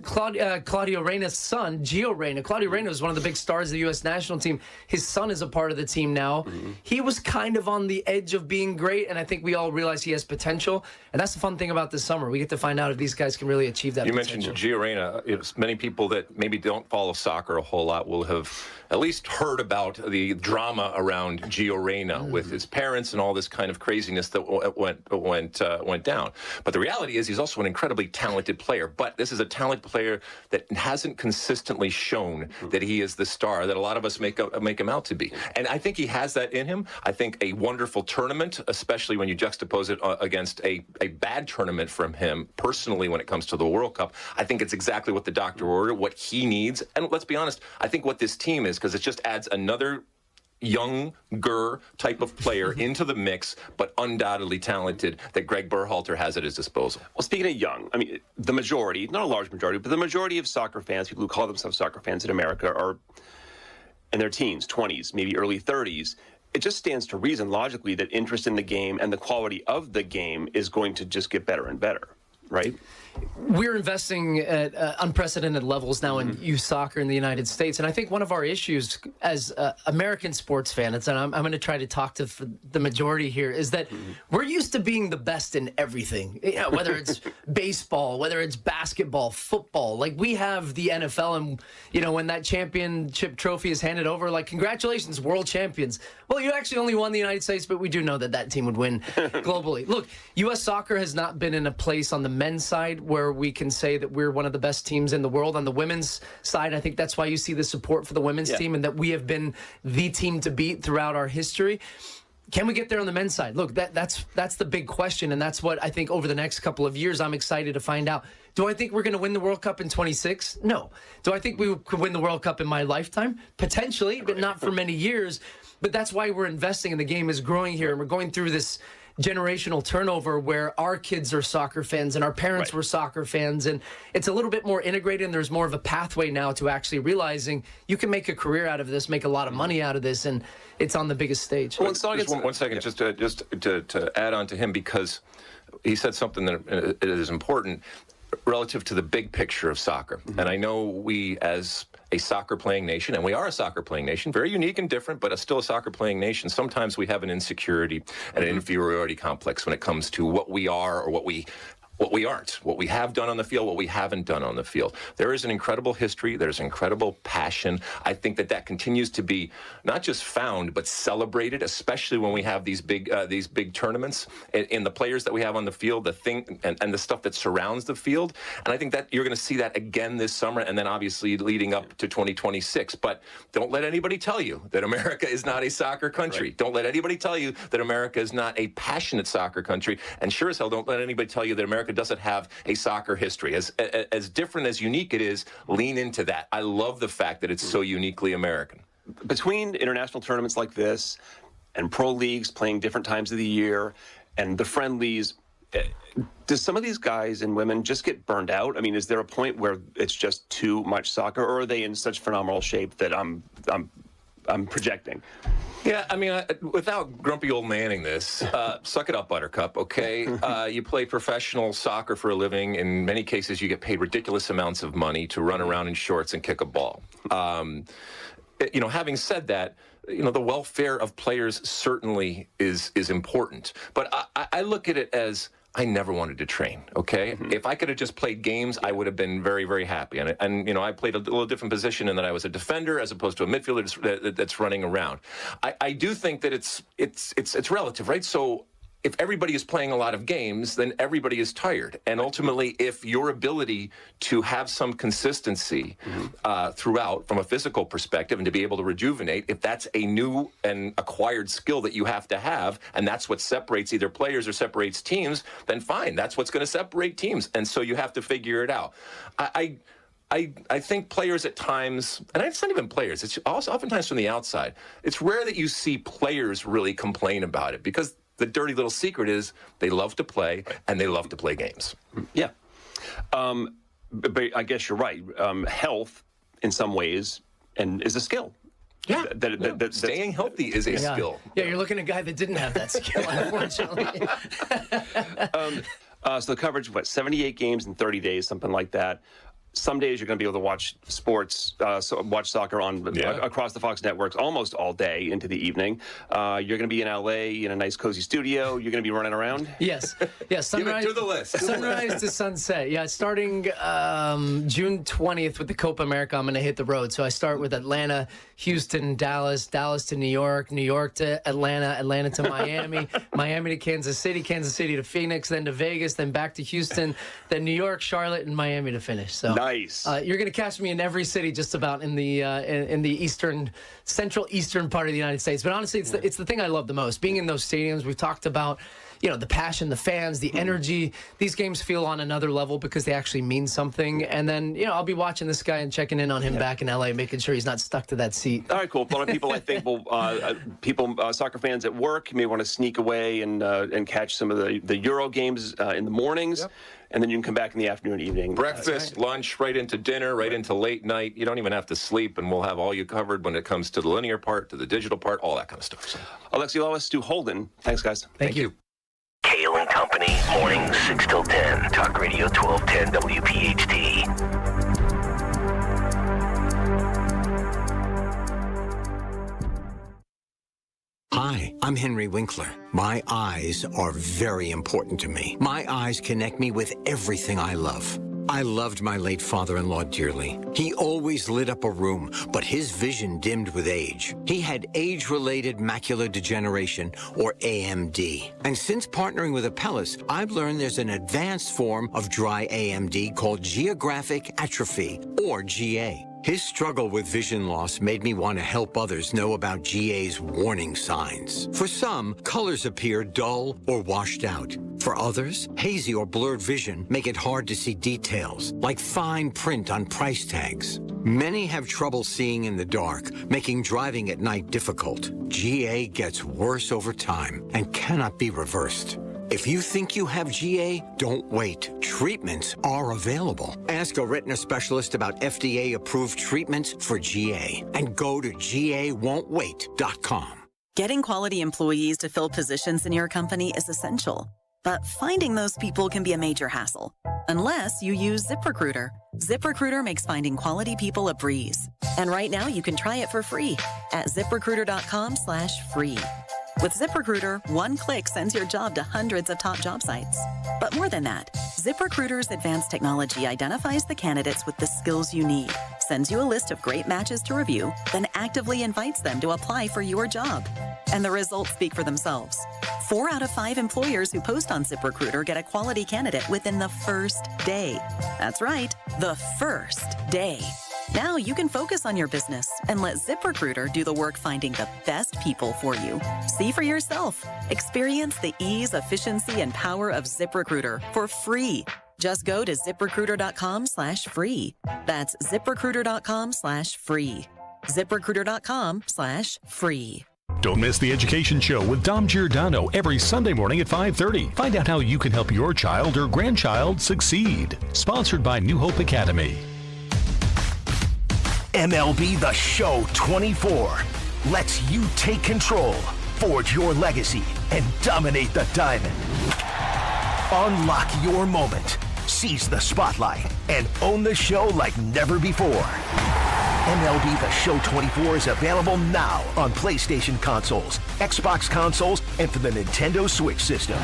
Claudio Reyna's son, Gio Reyna. Claudio Reyna is one of the big stars of the U.S. national team. His son is a part of the team now. He was kind of on the edge of being great, and I think we all realize he has potential. And that's the fun thing about this summer. We get to find out if these guys can really achieve that potential.
You mentioned Gio Reyna. Many people that maybe don't follow soccer a whole lot will have at least heard about the drama around Gio Reyna with his parents and all this kind of craziness that went down. But the reality is he's also an incredibly talented player. But this is a talented player that hasn't consistently shown that he is the star that a lot of us make him out to be. And I think he has that in him. I think a wonderful tournament, especially when you juxtapose it against a bad tournament from him personally when it comes to the World Cup, I think it's exactly what the doctor ordered, what he needs. And let's be honest, I think what this team is, because it just adds another younger type of player into the mix, but undoubtedly talented, that Greg Berhalter has at his disposal.
Well, speaking of young, I mean, the majority, not a large majority, but the majority of soccer fans, people who call themselves soccer fans in America, are in their teens, 20s, maybe early 30s. It just stands to reason, logically, that interest in the game and the quality of the game is going to just get better and better, right?
We're investing at unprecedented levels now in youth soccer in the United States. And I think one of our issues as American sports fans, and I'm going to try to talk to the majority here, is that we're used to being the best in everything, whether it's baseball, whether it's basketball, football. Like, we have the NFL, and, when that championship trophy is handed over, like, congratulations, world champions. Well, you actually only won the United States, but we do know that team would win globally. Look, U.S. soccer has not been in a place on the men's side where we can say that we're one of the best teams in the world. On the women's side, I think that's why you see the support for the women's team and that we have been the team to beat throughout our history. Can we get there on the men's side? Look, that's the big question, and that's what I think over the next couple of years I'm excited to find out. Do I think we're going to win the World Cup in 26? No. Do I think we could win the World Cup in my lifetime? Potentially, but not for many years. But that's why we're investing, and the game is growing here, and we're going through this generational turnover where our kids are soccer fans and our parents were soccer fans, and it's a little bit more integrated, and there's more of a pathway now to actually realizing you can make a career out of this, make a lot of money out of this, and it's on the biggest stage.
Well, one second, just to add on to him, because he said something that is important relative to the big picture of soccer. And I know we, as a soccer-playing nation, and we are a soccer-playing nation, very unique and different, but still a soccer-playing nation, sometimes we have an insecurity and an inferiority complex when it comes to what we are or what we aren't, what we have done on the field, what we haven't done on the field. There is an incredible history. There's incredible passion. I think that continues to be not just found, but celebrated, especially when we have these big tournaments in the players that we have on the field, the thing and the stuff that surrounds the field. And I think that you're going to see that again this summer, and then obviously leading up to 2026. But don't let anybody tell you that America is not a soccer country. Right. Don't let anybody tell you that America is not a passionate soccer country. And sure as hell, don't let anybody tell you that America doesn't have a soccer history. As different, as unique it is, lean into that. I love the fact that it's so uniquely American.
Between international tournaments like this and pro leagues playing different times of the year and the friendlies. Does some of these guys and women just get burned out? I mean, is there a point where it's just too much soccer, or are they in such phenomenal shape that I'm projecting?
Yeah, I mean, without grumpy old manning this, suck it up, Buttercup, okay? You play professional soccer for a living. In many cases, you get paid ridiculous amounts of money to run around in shorts and kick a ball. Having said that, the welfare of players certainly is important. But I look at it as I never wanted to train, okay? If I could have just played games, I would have been very, very happy. And I played a little different position in that I was a defender as opposed to a midfielder that's running around. I do think that it's relative, right? So if everybody is playing a lot of games, then everybody is tired. And ultimately, if your ability to have some consistency throughout from a physical perspective and to be able to rejuvenate, if that's a new and acquired skill that you have to have, and that's what separates either players or separates teams, then fine, that's what's going to separate teams. And so you have to figure it out. I think players at times, and it's not even players, it's also oftentimes from the outside, it's rare that you see players really complain about it, because the dirty little secret is they love to play, and they love to play games.
Yeah. But I guess you're right. Health, in some ways, is a skill.
Yeah. Staying healthy is a skill.
Yeah, you're looking at a guy that didn't have that skill, unfortunately.
So the coverage, 78 games in 30 days, something like that. Some days you're going to be able to watch sports, watch soccer across the Fox networks almost all day into the evening. You're going to be in LA in a nice cozy studio. You're going to be running around.
Yes. Sunrise,
do the list.
Sunrise to sunset. Yeah, starting June 20th with the Copa America, I'm going to hit the road. So I start with Atlanta, Houston, Dallas to New York, New York to Atlanta, Atlanta to Miami, Miami to Kansas City to Phoenix, then to Vegas, then back to Houston, then New York, Charlotte, and Miami to finish. So.
Nice.
You're going to catch me in every city, just about in the central eastern part of the United States. But honestly, it's the thing I love the most. Being in those stadiums, we've talked about, the passion, the fans, the energy. These games feel on another level because they actually mean something. And then, I'll be watching this guy and checking in on him back in LA, making sure he's not stuck to that seat.
All right, cool. A lot of people, I think, soccer fans at work may want to sneak away and catch some of the Euro games in the mornings. Yep. And then you can come back in the afternoon and evening.
Breakfast, lunch, right into dinner, right into late night. You don't even have to sleep, and we'll have all you covered when it comes to the linear part, to the digital part, all that kind of stuff. So.
Alexi Lois, Stu Holden. Thanks, guys.
Thank you.
Kayal and Company, mornings 6 till 10. Talk Radio 1210 WPHT.
Hi, I'm Henry Winkler. My eyes are very important to me. My eyes connect me with everything I love. I loved my late father-in-law dearly. He always lit up a room, but his vision dimmed with age. He had age-related macular degeneration, or AMD. And since partnering with Apellis, I've learned there's an advanced form of dry AMD called geographic atrophy, or GA. His struggle with vision loss made me want to help others know about GA's warning signs. For some, colors appear dull or washed out. For others, hazy or blurred vision make it hard to see details, like fine print on price tags. Many have trouble seeing in the dark, making driving at night difficult. GA gets worse over time and cannot be reversed. If you think you have GA, don't wait. Treatments are available. Ask a retina specialist about FDA-approved treatments for GA and go to GAWon'tWait.com.
Getting quality employees to fill positions in your company is essential, but finding those people can be a major hassle, unless you use ZipRecruiter. ZipRecruiter makes finding quality people a breeze. And right now you can try it for free at ZipRecruiter.com/free. With ZipRecruiter, one click sends your job to hundreds of top job sites. But more than that, ZipRecruiter's advanced technology identifies the candidates with the skills you need, sends you a list of great matches to review, then actively invites them to apply for your job. And the results speak for themselves. 4 out of 5 employers who post on ZipRecruiter get a quality candidate within the first day. That's right, the first day. Now you can focus on your business and let ZipRecruiter do the work finding the best people for you. See for yourself. Experience the ease, efficiency, and power of ZipRecruiter for free. Just go to ZipRecruiter.com/free. That's ZipRecruiter.com/free. ZipRecruiter.com/free.
Don't miss the Education Show with Dom Giordano every Sunday morning at 5:30. Find out how you can help your child or grandchild succeed. Sponsored by New Hope Academy.
MLB The Show 24 lets you take control, forge your legacy, and dominate the diamond. Unlock your moment, seize the spotlight, and own the show like never before. MLB The Show 24 is available now on PlayStation consoles, Xbox consoles, and for the Nintendo Switch system.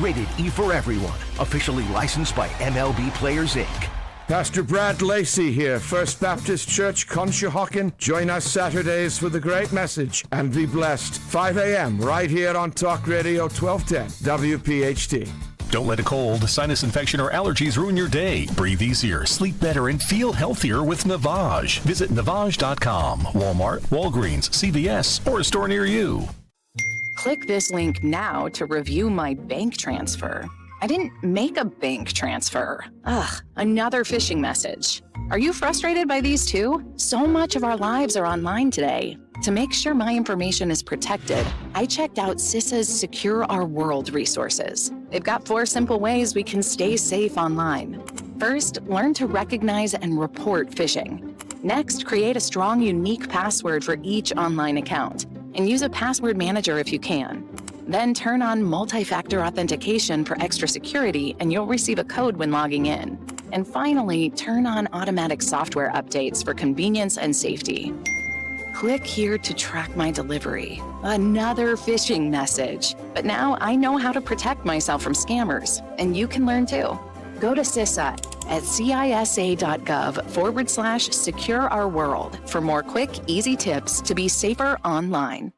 Rated E for everyone. Officially licensed by MLB Players, Inc.
Pastor Brad Lacey here, First Baptist Church, Conshohocken. Join us Saturdays for the great message and be blessed. 5 a.m. right here on Talk Radio 1210 WPHT.
Don't let a cold, sinus infection, or allergies ruin your day. Breathe easier, sleep better, and feel healthier with Navage. Visit Navage.com. Walmart, Walgreens, CVS, or a store near you.
Click this link now to review my bank transfer. I didn't make a bank transfer. Ugh, another phishing message. Are you frustrated by these too? So much of our lives are online today. To make sure my information is protected, I checked out CISA's Secure Our World resources. They've got 4 simple ways we can stay safe online. First, learn to recognize and report phishing. Next, create a strong, unique password for each online account, and use a password manager if you can. Then turn on multi-factor authentication for extra security, and you'll receive a code when logging in. And finally, turn on automatic software updates for convenience and safety. Click here to track my delivery. Another phishing message. But now I know how to protect myself from scammers, and you can learn too. Go to CISA at cisa.gov/secure our world for more quick, easy tips to be safer online.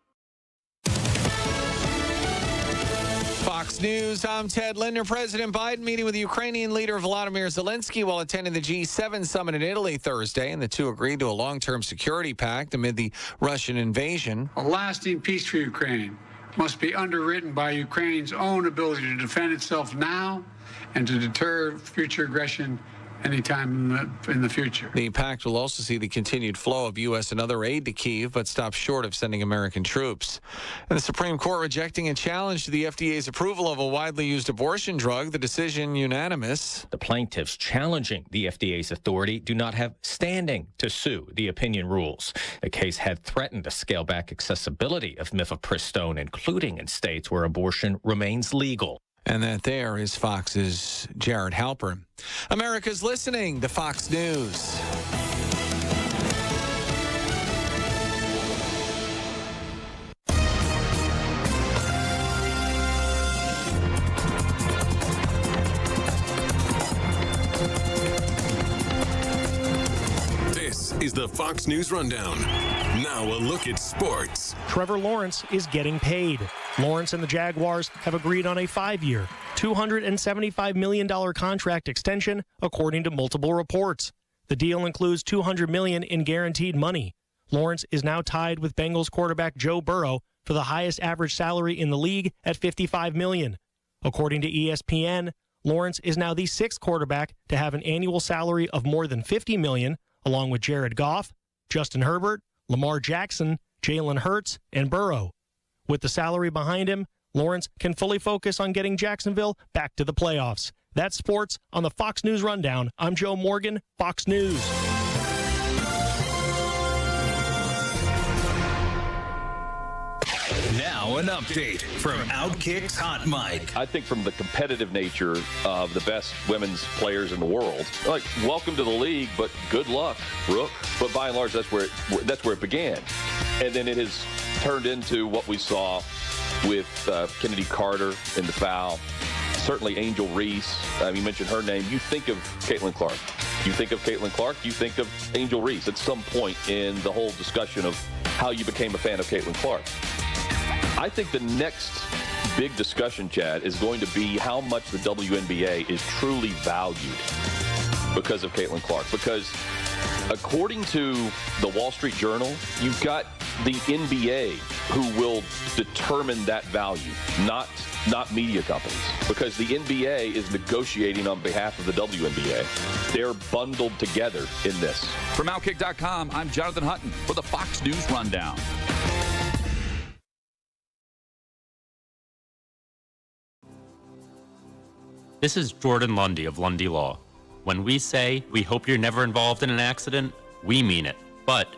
Fox News, I'm Ted Linder. President Biden meeting with the Ukrainian leader Volodymyr Zelensky while attending the G7 summit in Italy Thursday, and the two agreed to a long-term security pact amid the Russian invasion.
A lasting peace for Ukraine must be underwritten by Ukraine's own ability to defend itself now and to deter future aggression anytime in the future.
The pact will also see the continued flow of U.S. and other aid to Kyiv, but stop short of sending American troops. And the Supreme Court rejecting a challenge to the FDA's approval of a widely used abortion drug, the decision unanimous.
The plaintiffs challenging the FDA's authority do not have standing to sue, the opinion rules. The case had threatened to scale back accessibility of mifepristone, including in states where abortion remains legal.
And that there is Fox's Jared Halpern. America's listening to Fox News.
This is the Fox News Rundown. Now a look at sports.
Trevor Lawrence is getting paid. Lawrence and the Jaguars have agreed on a 5-year, $275 million contract extension, according to multiple reports. The deal includes $200 million in guaranteed money. Lawrence is now tied with Bengals quarterback Joe Burrow for the highest average salary in the league at $55 million. According to ESPN, Lawrence is now the 6th quarterback to have an annual salary of more than $50 million, along with Jared Goff, Justin Herbert, Lamar Jackson, Jalen Hurts, and Burrow. With the salary behind him, Lawrence can fully focus on getting Jacksonville back to the playoffs. That's sports on the Fox News Rundown. I'm Joe Morgan, Fox News.
Now an update from Outkick's Hot Mic.
I think from the competitive nature of the best women's players in the world, like, welcome to the league, but good luck, Brooke. But by and large, that's where it began. And then it has turned into what we saw with Kennedy Carter in the foul. Certainly Angel Reese. You mentioned her name. You think of Caitlin Clark. You think of Caitlin Clark, you think of Angel Reese at some point in the whole discussion of how you became a fan of Caitlin Clark. I think the next big discussion, Chad, is going to be how much the WNBA is truly valued because of Caitlin Clark. Because according to the Wall Street Journal, you've got the NBA who will determine that value, not media companies. Because the NBA is negotiating on behalf of the WNBA. They're bundled together in this.
From Outkick.com, I'm Jonathan Hutton for the Fox News Rundown.
This is Jordan Lundy of Lundy Law. When we say we hope you're never involved in an accident, we mean it. But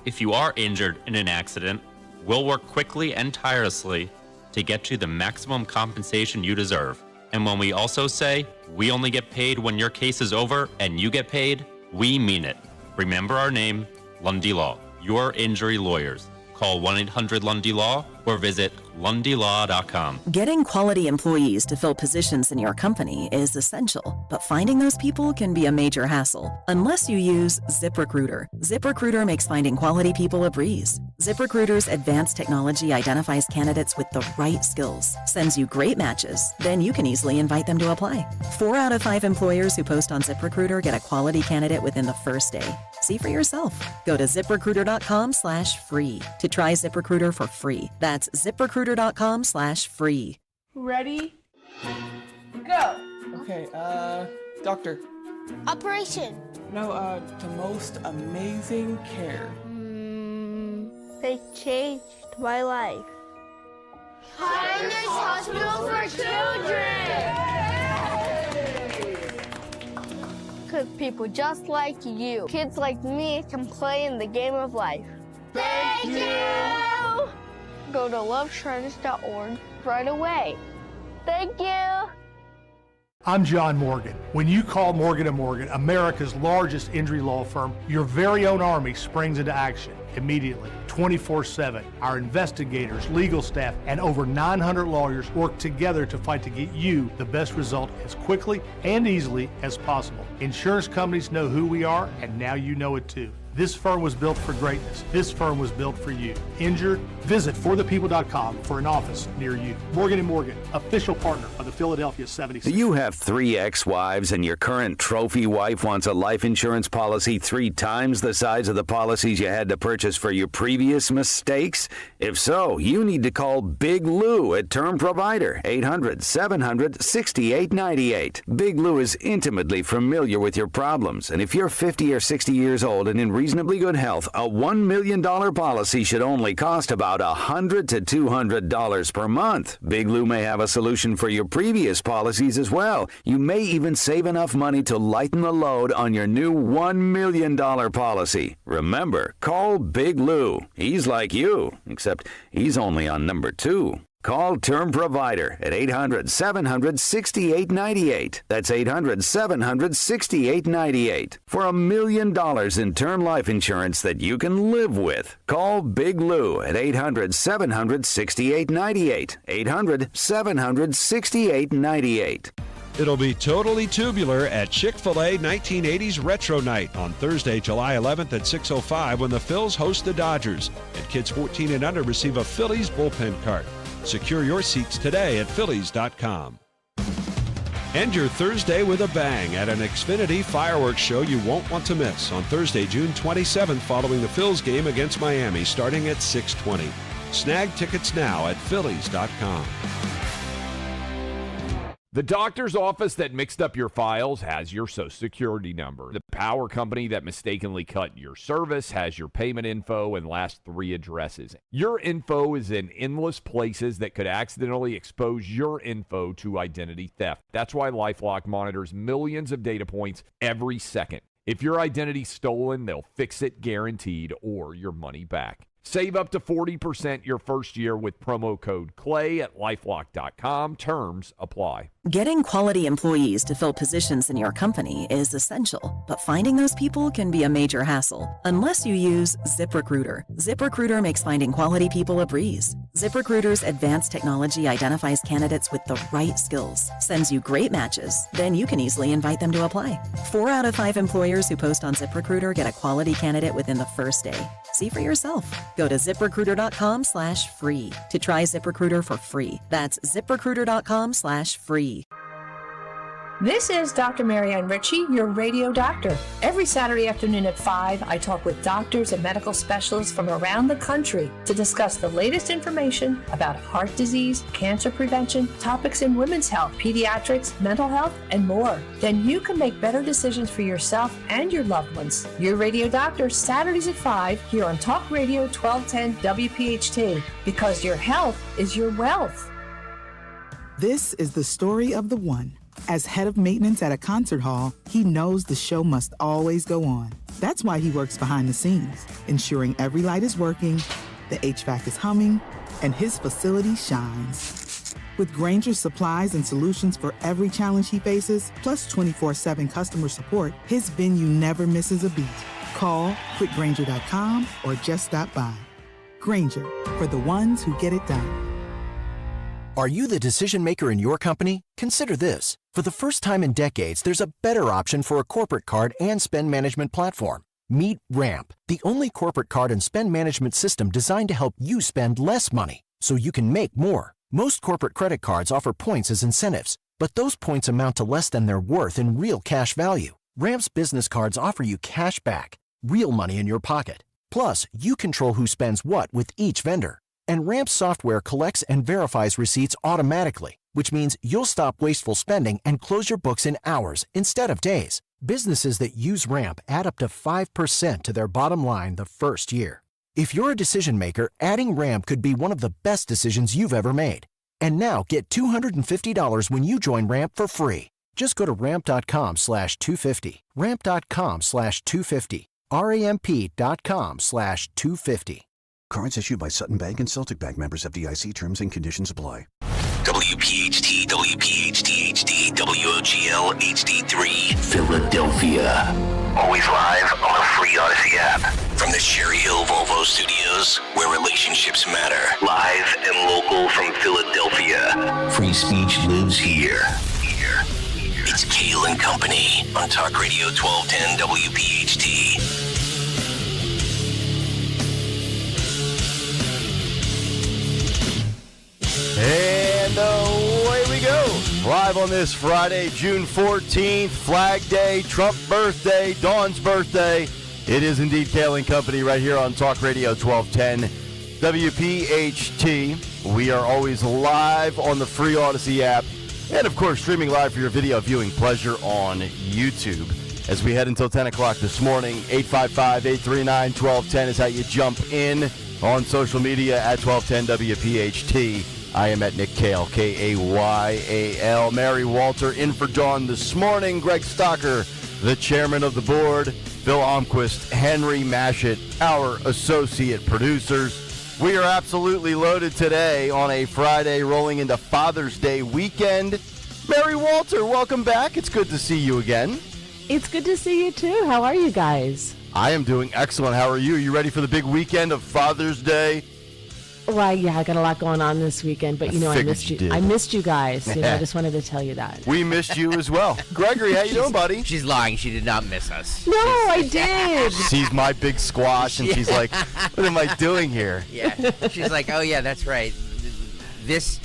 if you are injured in an accident, we'll work quickly and tirelessly to get you the maximum compensation you deserve. And when we also say we only get paid when your case is over and you get paid, we mean it. Remember our name, Lundy Law, your injury lawyers. Call 1-800-LUNDY-LAW or visit LundyLaw.com.
Getting quality employees to fill positions in your company is essential, but finding those people can be a major hassle unless you use ZipRecruiter. ZipRecruiter makes finding quality people a breeze. ZipRecruiter's advanced technology identifies candidates with the right skills, sends you great matches, then you can easily invite them to apply. 4 out of 5 employers who post on ZipRecruiter get a quality candidate within the first day. See for yourself. Go to ZipRecruiter.com/free to try ZipRecruiter for free. That's ZipRecruiter.com/free.
Ready? Go.
Okay, doctor.
Operation.
No, the most amazing care.
They changed my life. Kindness Hospital for Children! Because people just like you, kids like me, can play in the game of life. Thank you! Go to loveshriners.org right away. Thank you!
I'm John Morgan. When you call Morgan & Morgan, America's largest injury law firm, your very own army springs into action immediately, 24/7. Our investigators, legal staff, and over 900 lawyers work together to fight to get you the best result as quickly and easily as possible. Insurance companies know who we are, and now you know it too. This firm was built for greatness. This firm was built for you. Injured? Visit forthepeople.com for an office near you. Morgan & Morgan, official partner of the Philadelphia 76ers.
Do you have 3 ex-wives and your current trophy wife wants a life insurance policy 3 times the size of the policies you had to purchase for your previous mistakes? If so, you need to call Big Lou at Term Provider, 800-700-6898. Big Lou is intimately familiar with your problems, and if you're 50 or 60 years old and in reasonably good health, a $1 million policy should only cost about $100 to $200 per month. Big Lou may have a solution for your previous policies as well. You may even save enough money to lighten the load on your new $1 million policy. Remember, call Big Lou. He's like you, except he's only on number 2. Call Term Provider at 800-700-6898. That's 800-700-6898. For $1 million in term life insurance that you can live with. Call Big Lou at 800-700-6898. 800-700-6898.
It'll be totally tubular at Chick-fil-A 1980s Retro Night on Thursday, July 11th at 6:05 when the Phils host the Dodgers. And kids 14 and under receive a Phillies bullpen cart. Secure your seats today at Phillies.com. End your Thursday with a bang at an Xfinity fireworks show you won't want to miss on Thursday, June 27th following the Phils game against Miami starting at 6:20. Snag tickets now at Phillies.com.
The doctor's office that mixed up your files has your Social Security number. The power company that mistakenly cut your service has your payment info and last 3 addresses. Your info is in endless places that could accidentally expose your info to identity theft. That's why LifeLock monitors millions of data points every second. If your identity's stolen, they'll fix it guaranteed or your money back. Save up to 40% your first year with promo code CLAY at LifeLock.com. Terms apply.
Getting quality employees to fill positions in your company is essential, but finding those people can be a major hassle unless you use ZipRecruiter. ZipRecruiter makes finding quality people a breeze. ZipRecruiter's advanced technology identifies candidates with the right skills, sends you great matches, then you can easily invite them to apply. 4 out of 5 employers who post on ZipRecruiter get a quality candidate within the first day. See for yourself. Go to ZipRecruiter.com/free to try ZipRecruiter for free. That's ZipRecruiter.com/free.
This is Dr. Marianne Ritchie, your radio doctor. Every Saturday afternoon at 5, I talk with doctors and medical specialists from around the country to discuss the latest information about heart disease, cancer prevention, topics in women's health, pediatrics, mental health, and more. Then you can make better decisions for yourself and your loved ones. Your radio doctor, Saturdays at 5, here on Talk Radio 1210 WPHT, because your health is your wealth.
This is the story of the one. As head of maintenance at a concert hall, he knows the show must always go on. That's why he works behind the scenes, ensuring every light is working, the HVAC is humming, and his facility shines. With Grainger's supplies and solutions for every challenge he faces, plus 24/7 customer support, his venue never misses a beat. Call quickgrainger.com or just stop by. Grainger, for the ones who get it done.
Are you the decision maker in your company? Consider this. For the first time in decades, there's a better option for a corporate card and spend management platform. Meet Ramp, the only corporate card and spend management system designed to help you spend less money so you can make more. Most corporate credit cards offer points as incentives, but those points amount to less than their worth in real cash value. Ramp's business cards offer you cash back, real money in your pocket. Plus, you control who spends what with each vendor. And Ramp software collects and verifies receipts automatically, which means you'll stop wasteful spending and close your books in hours instead of days. Businesses that use Ramp add up to 5% to their bottom line the first year. If you're a decision maker, adding Ramp could be one of the best decisions you've ever made. And now get $250 when you join Ramp for free. Just go to ramp.com/250. Ramp.com/250. ramp.com/250.
Cards issued by Sutton Bank and Celtic Bank, members FDIC. Terms and conditions apply.
WPHT, WPHT HD, WOGL HD3, Philadelphia. Always live on the free Odyssey app. From the Cherry Hill Volvo Studios, where relationships matter. Live and local from Philadelphia. Free speech lives here. It's Kayal and Company on Talk Radio 1210 WPHT.
And away we go. Live on this Friday, June 14th, Flag Day, Trump birthday, Dawn's birthday. It is indeed Kayal and Company right here on Talk Radio 1210 WPHT. We are always live on the free Odyssey app and, of course, streaming live for your video viewing pleasure on YouTube. As we head until 10 o'clock this morning, 855-839-1210 is how you jump in on social media at 1210 WPHT. I am at Nick Kayal, Kayal. Mary Walter in for Dawn this morning. Greg Stocker, the chairman of the board. Bill Almquist, Henry Mashett, our associate producers. We are absolutely loaded today on a Friday rolling into Father's Day weekend. Mary Walter, welcome back. It's good to see you again.
It's good to see you too. How are you guys?
I am doing excellent. How are you? Are you ready for the big weekend of Father's Day?
Well, yeah, I got a lot going on this weekend, but I missed you. I missed you guys. I just wanted to tell you that.
We missed you as well. Gregory, how you doing, buddy?
She's lying. She did not miss us.
No, I did.
Sees my big squash, and she's like, what am I doing here?
Yeah. She's like, oh, yeah, that's right. This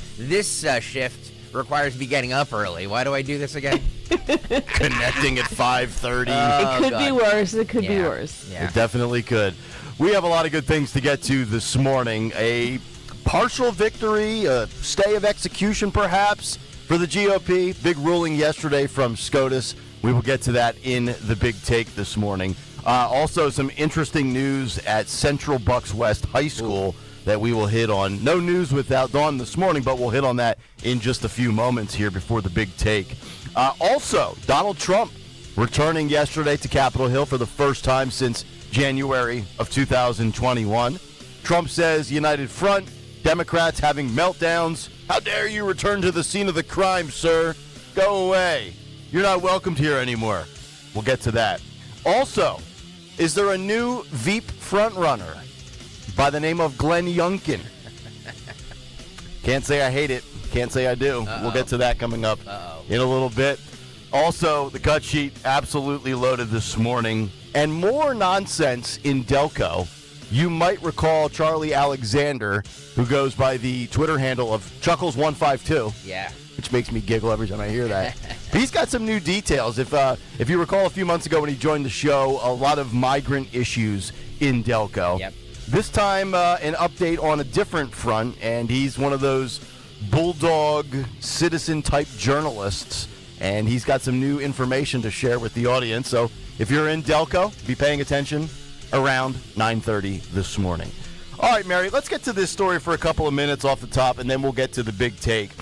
shift requires me getting up early. Why do I do this again?
Connecting at 5:30.
It could be worse. It could be worse.
Yeah. It definitely could. We have a lot of good things to get to this morning. A partial victory, a stay of execution perhaps for the GOP. Big ruling yesterday from SCOTUS. We will get to that in the big take this morning. Also some interesting news at Central Bucks West High School that we will hit on. No news without Dawn this morning, but we'll hit on that in just a few moments here before the big take. Also, Donald Trump returning yesterday to Capitol Hill for the first time since January of 2021. Trump says United Front, Democrats having meltdowns. How dare you return to the scene of the crime, sir? Go away. You're not welcomed here anymore. We'll get to that. Also, is there a new Veep frontrunner by the name of Glenn Youngkin? Can't say I hate it. Can't say I do. We'll get to that coming up in a little bit. Also, the cut sheet absolutely loaded this morning. And more nonsense in Delco. You might recall Charlie Alexander, who goes by the Twitter handle of Chuckles152.
Yeah.
Which makes me giggle every time I hear that. He's got some new details. If you recall a few months ago when he joined the show, a lot of migrant issues in Delco.
Yep.
This time, an update on a different front, and he's one of those bulldog citizen-type journalists, and he's got some new information to share with the audience. So if you're in Delco, be paying attention around 9:30 this morning. All right, Mary, let's get to this story for a couple of minutes off the top, and then we'll get to the big take.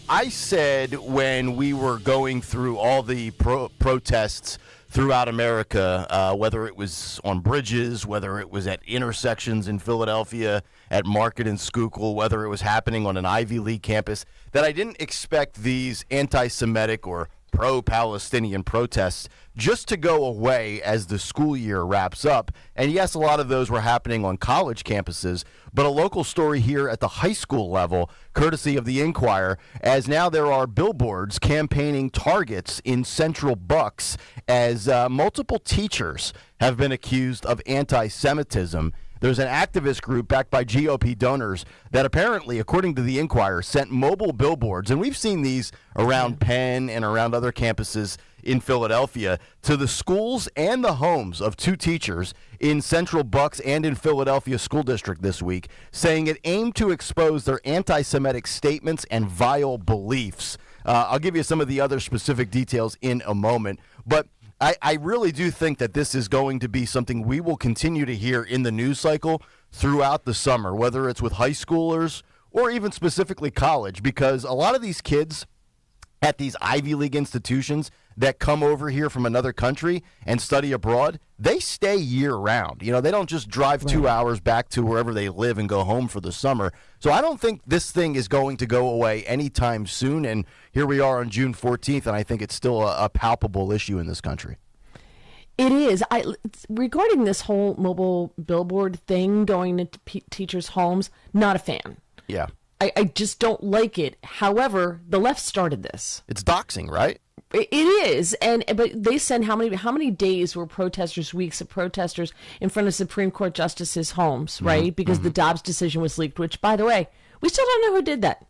I said when we were going through all the protests throughout America, whether it was on bridges, whether it was at intersections in Philadelphia, at Market and Schuylkill, whether it was happening on an Ivy League campus, that I didn't expect these anti-Semitic or pro-Palestinian protests just to go away as the school year wraps up. And yes, a lot of those were happening on college campuses, but a local story here at the high school level, courtesy of the Inquirer, as now there are billboards campaigning targets in Central Bucks as multiple teachers have been accused of anti-Semitism. There's an activist group backed by GOP donors that apparently, according to the Inquirer, sent mobile billboards, and we've seen these around Penn and around other campuses in Philadelphia, to the schools and the homes of two teachers in Central Bucks and in Philadelphia School District this week, saying it aimed to expose their anti-Semitic statements and vile beliefs. I'll give you some of the other specific details in a moment, but I really do think that this is going to be something we will continue to hear in the news cycle throughout the summer, whether it's with high schoolers or even specifically college, because a lot of these kids at these Ivy League institutions that come over here from another country and study abroad, they stay year-round. They don't just drive 2 hours back to wherever they live and go home for the summer. So I don't think this thing is going to go away anytime soon, and here we are on June 14th, and I think it's still a palpable issue in this country.
It is. Regarding this whole mobile billboard thing going into teachers' homes, not a fan.
Yeah.
I just don't like it. However, the left started this.
It's doxing, right?
It is, but they sent how many days were weeks of protesters in front of Supreme Court justices' homes, right? Because the Dobbs decision was leaked, which, by the way, we still don't know who did that.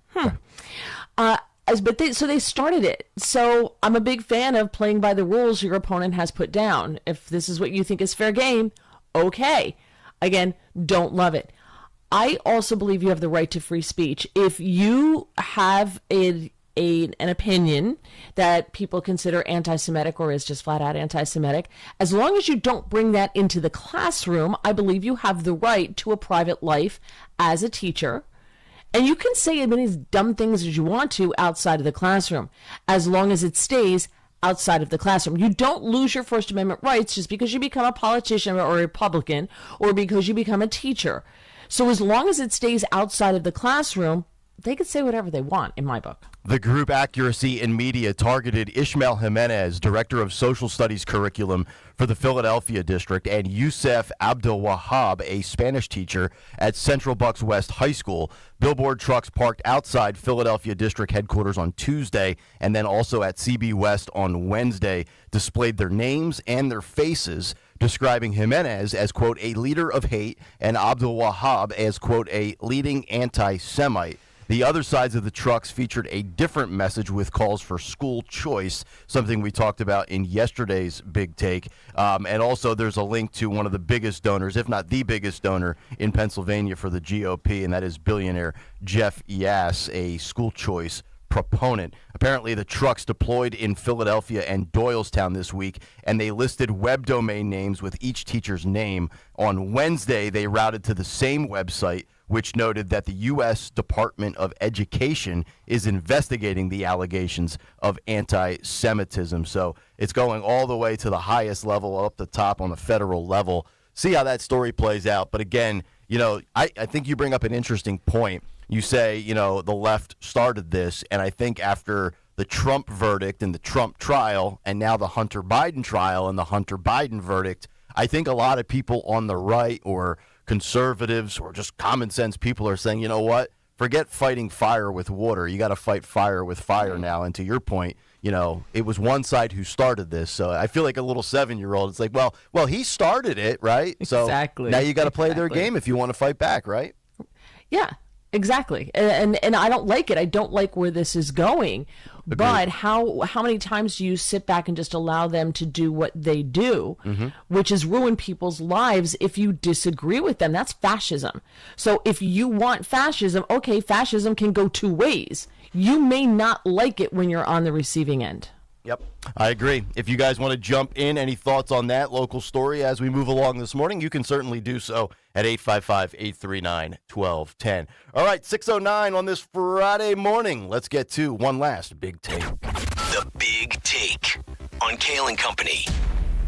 So they started it. So I'm a big fan of playing by the rules your opponent has put down. If this is what you think is fair game, okay. Again, don't love it. I also believe you have the right to free speech. If you have an opinion that people consider anti-Semitic or is just flat out anti-Semitic, as long as you don't bring that into the classroom, I believe you have the right to a private life as a teacher. And you can say as many dumb things as you want to outside of the classroom, as long as it stays outside of the classroom. You don't lose your First Amendment rights just because you become a politician or a Republican or because you become a teacher. So as long as it stays outside of the classroom, they can say whatever they want, in my book.
The group Accuracy in Media targeted Ishmael Jimenez, Director of Social Studies Curriculum for the Philadelphia District, and Youssef Abdel-Wahab, a Spanish teacher at Central Bucks West High School. Billboard trucks parked outside Philadelphia District headquarters on Tuesday and then also at CB West on Wednesday displayed their names and their faces, describing Jimenez as, quote, a leader of hate and Abdel-Wahab as, quote, a leading anti-Semite. The other sides of the trucks featured a different message with calls for school choice, something we talked about in yesterday's Big Take. And also there's a link to one of the biggest donors, if not the biggest donor in Pennsylvania for the GOP, and that is billionaire Jeff Yass, a school choice proponent. Apparently the trucks deployed in Philadelphia and Doylestown this week, and they listed web domain names with each teacher's name. On Wednesday, they routed to the same website, which noted that the U.S. Department of Education is investigating the allegations of anti-Semitism. So it's going all the way to the highest level, up the top on the federal level. See how that story plays out. But again, I think you bring up an interesting point. You say, the left started this, and I think after the Trump verdict and the Trump trial, and now the Hunter Biden trial and the Hunter Biden verdict, I think a lot of people on the right or conservatives or just common sense people are saying, you know what, forget fighting fire with water. You got to fight fire with fire now. And to your point, it was one side who started this. So I feel like a little 7-year-old. It's like, well, he started it, right? So
exactly.
Now you got to play their game if you want to fight back, right?
Yeah, exactly. And I don't like it. I don't like where this is going. Agreed. But how many times do you sit back and just allow them to do what they do, which is ruin people's lives if you disagree with them? That's fascism. So if you want fascism, okay, fascism can go two ways. You may not like it when you're on the receiving end.
Yep, I agree. If you guys want to jump in, any thoughts on that local story as we move along this morning, you can certainly do so at 855-839-1210. All right, 6:09 on this Friday morning. Let's get to one last Big Take.
The Big Take on Kayal and Company.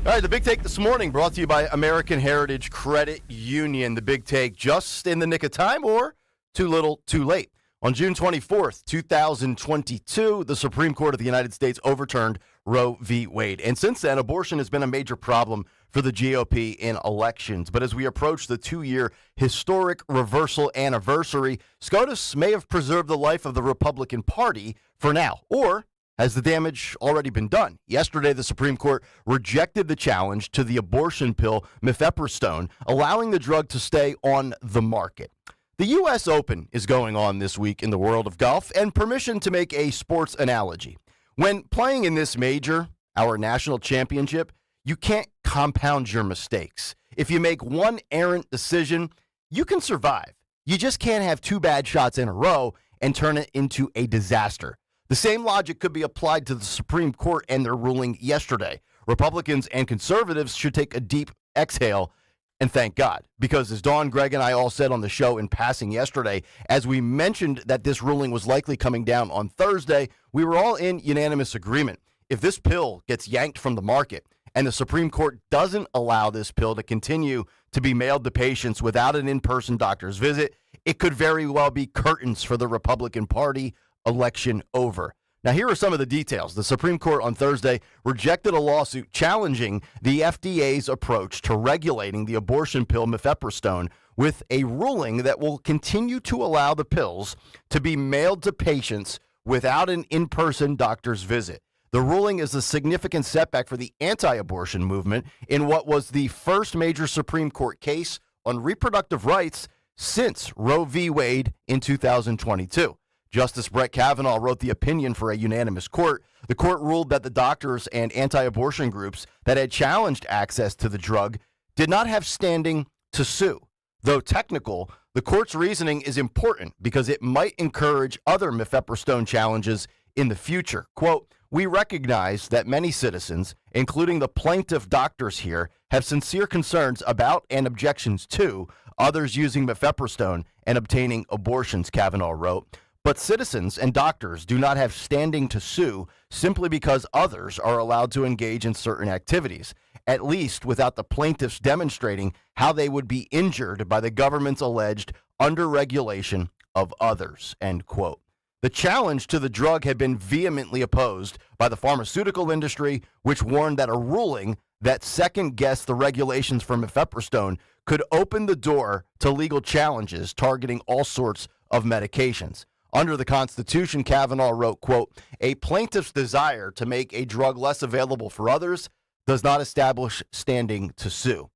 All right, the Big Take this morning brought to you by American Heritage Credit Union. The Big Take just in the nick of time or too little, too late. On June 24th, 2022, the Supreme Court of the United States overturned Roe v. Wade. And since then, abortion has been a major problem for the GOP in elections. But as we approach the 2-year historic reversal anniversary, SCOTUS may have preserved the life of the Republican Party for now. Or has the damage already been done? Yesterday, the Supreme Court rejected the challenge to the abortion pill mifepristone, allowing the drug to stay on the market. The U.S. Open is going on this week in the world of golf, and permission to make a sports analogy. When playing in this major, our national championship, you can't compound your mistakes. If you make one errant decision, you can survive. You just can't have 2 bad shots in a row and turn it into a disaster. The same logic could be applied to the Supreme Court and their ruling yesterday. Republicans and conservatives should take a deep exhale and thank God, because as Dawn, Greg, and I all said on the show in passing yesterday, as we mentioned that this ruling was likely coming down on Thursday, we were all in unanimous agreement. If this pill gets yanked from the market and the Supreme Court doesn't allow this pill to continue to be mailed to patients without an in-person doctor's visit, it could very well be curtains for the Republican Party. Election over. Now, here are some of the details. The Supreme Court on Thursday rejected a lawsuit challenging the FDA's approach to regulating the abortion pill mifepristone with a ruling that will continue to allow the pills to be mailed to patients without an in-person doctor's visit. The ruling is a significant setback for the anti-abortion movement in what was the first major Supreme Court case on reproductive rights since Roe v. Wade in 2022. Justice Brett Kavanaugh wrote the opinion for a unanimous court. The court ruled that the doctors and anti-abortion groups that had challenged access to the drug did not have standing to sue. Though technical, the court's reasoning is important because it might encourage other mifepristone challenges in the future. Quote, "We recognize that many citizens, including the plaintiff doctors here, have sincere concerns about and objections to others using mifepristone and obtaining abortions," Kavanaugh wrote. But citizens and doctors do not have standing to sue simply because others are allowed to engage in certain activities, at least without the plaintiffs demonstrating how they would be injured by the government's alleged under-regulation of others, end quote. The challenge to the drug had been vehemently opposed by the pharmaceutical industry, which warned that a ruling that second-guessed the regulations for mifepristone could open the door to legal challenges targeting all sorts of medications. Under the Constitution, Kavanaugh wrote, quote, "A plaintiff's desire to make a drug less available for others does not establish standing to sue,"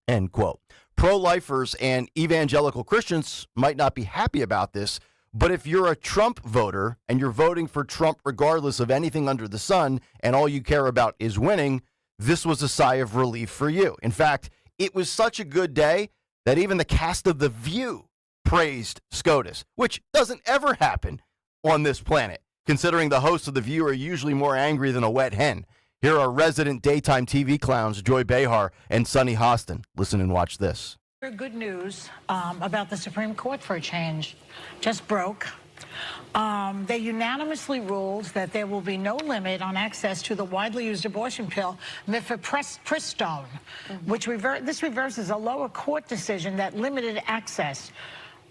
end quote. Pro-lifers and evangelical Christians might not be happy about this, but if you're a Trump voter and you're voting for Trump regardless of anything under the sun and all you care about is winning, this was a sigh of relief for you. In fact, it was such a good day that even the cast of The View praised SCOTUS, which doesn't ever happen on this planet, considering the hosts of The View are usually more angry than a wet hen. Here are resident daytime TV clowns Joy Behar and Sunny Hostin. Listen and watch this.
Good news about the Supreme Court for a change. Just broke. They unanimously ruled that there will be no limit on access to the widely used abortion pill mifepristone, which this reverses a lower court decision that limited access.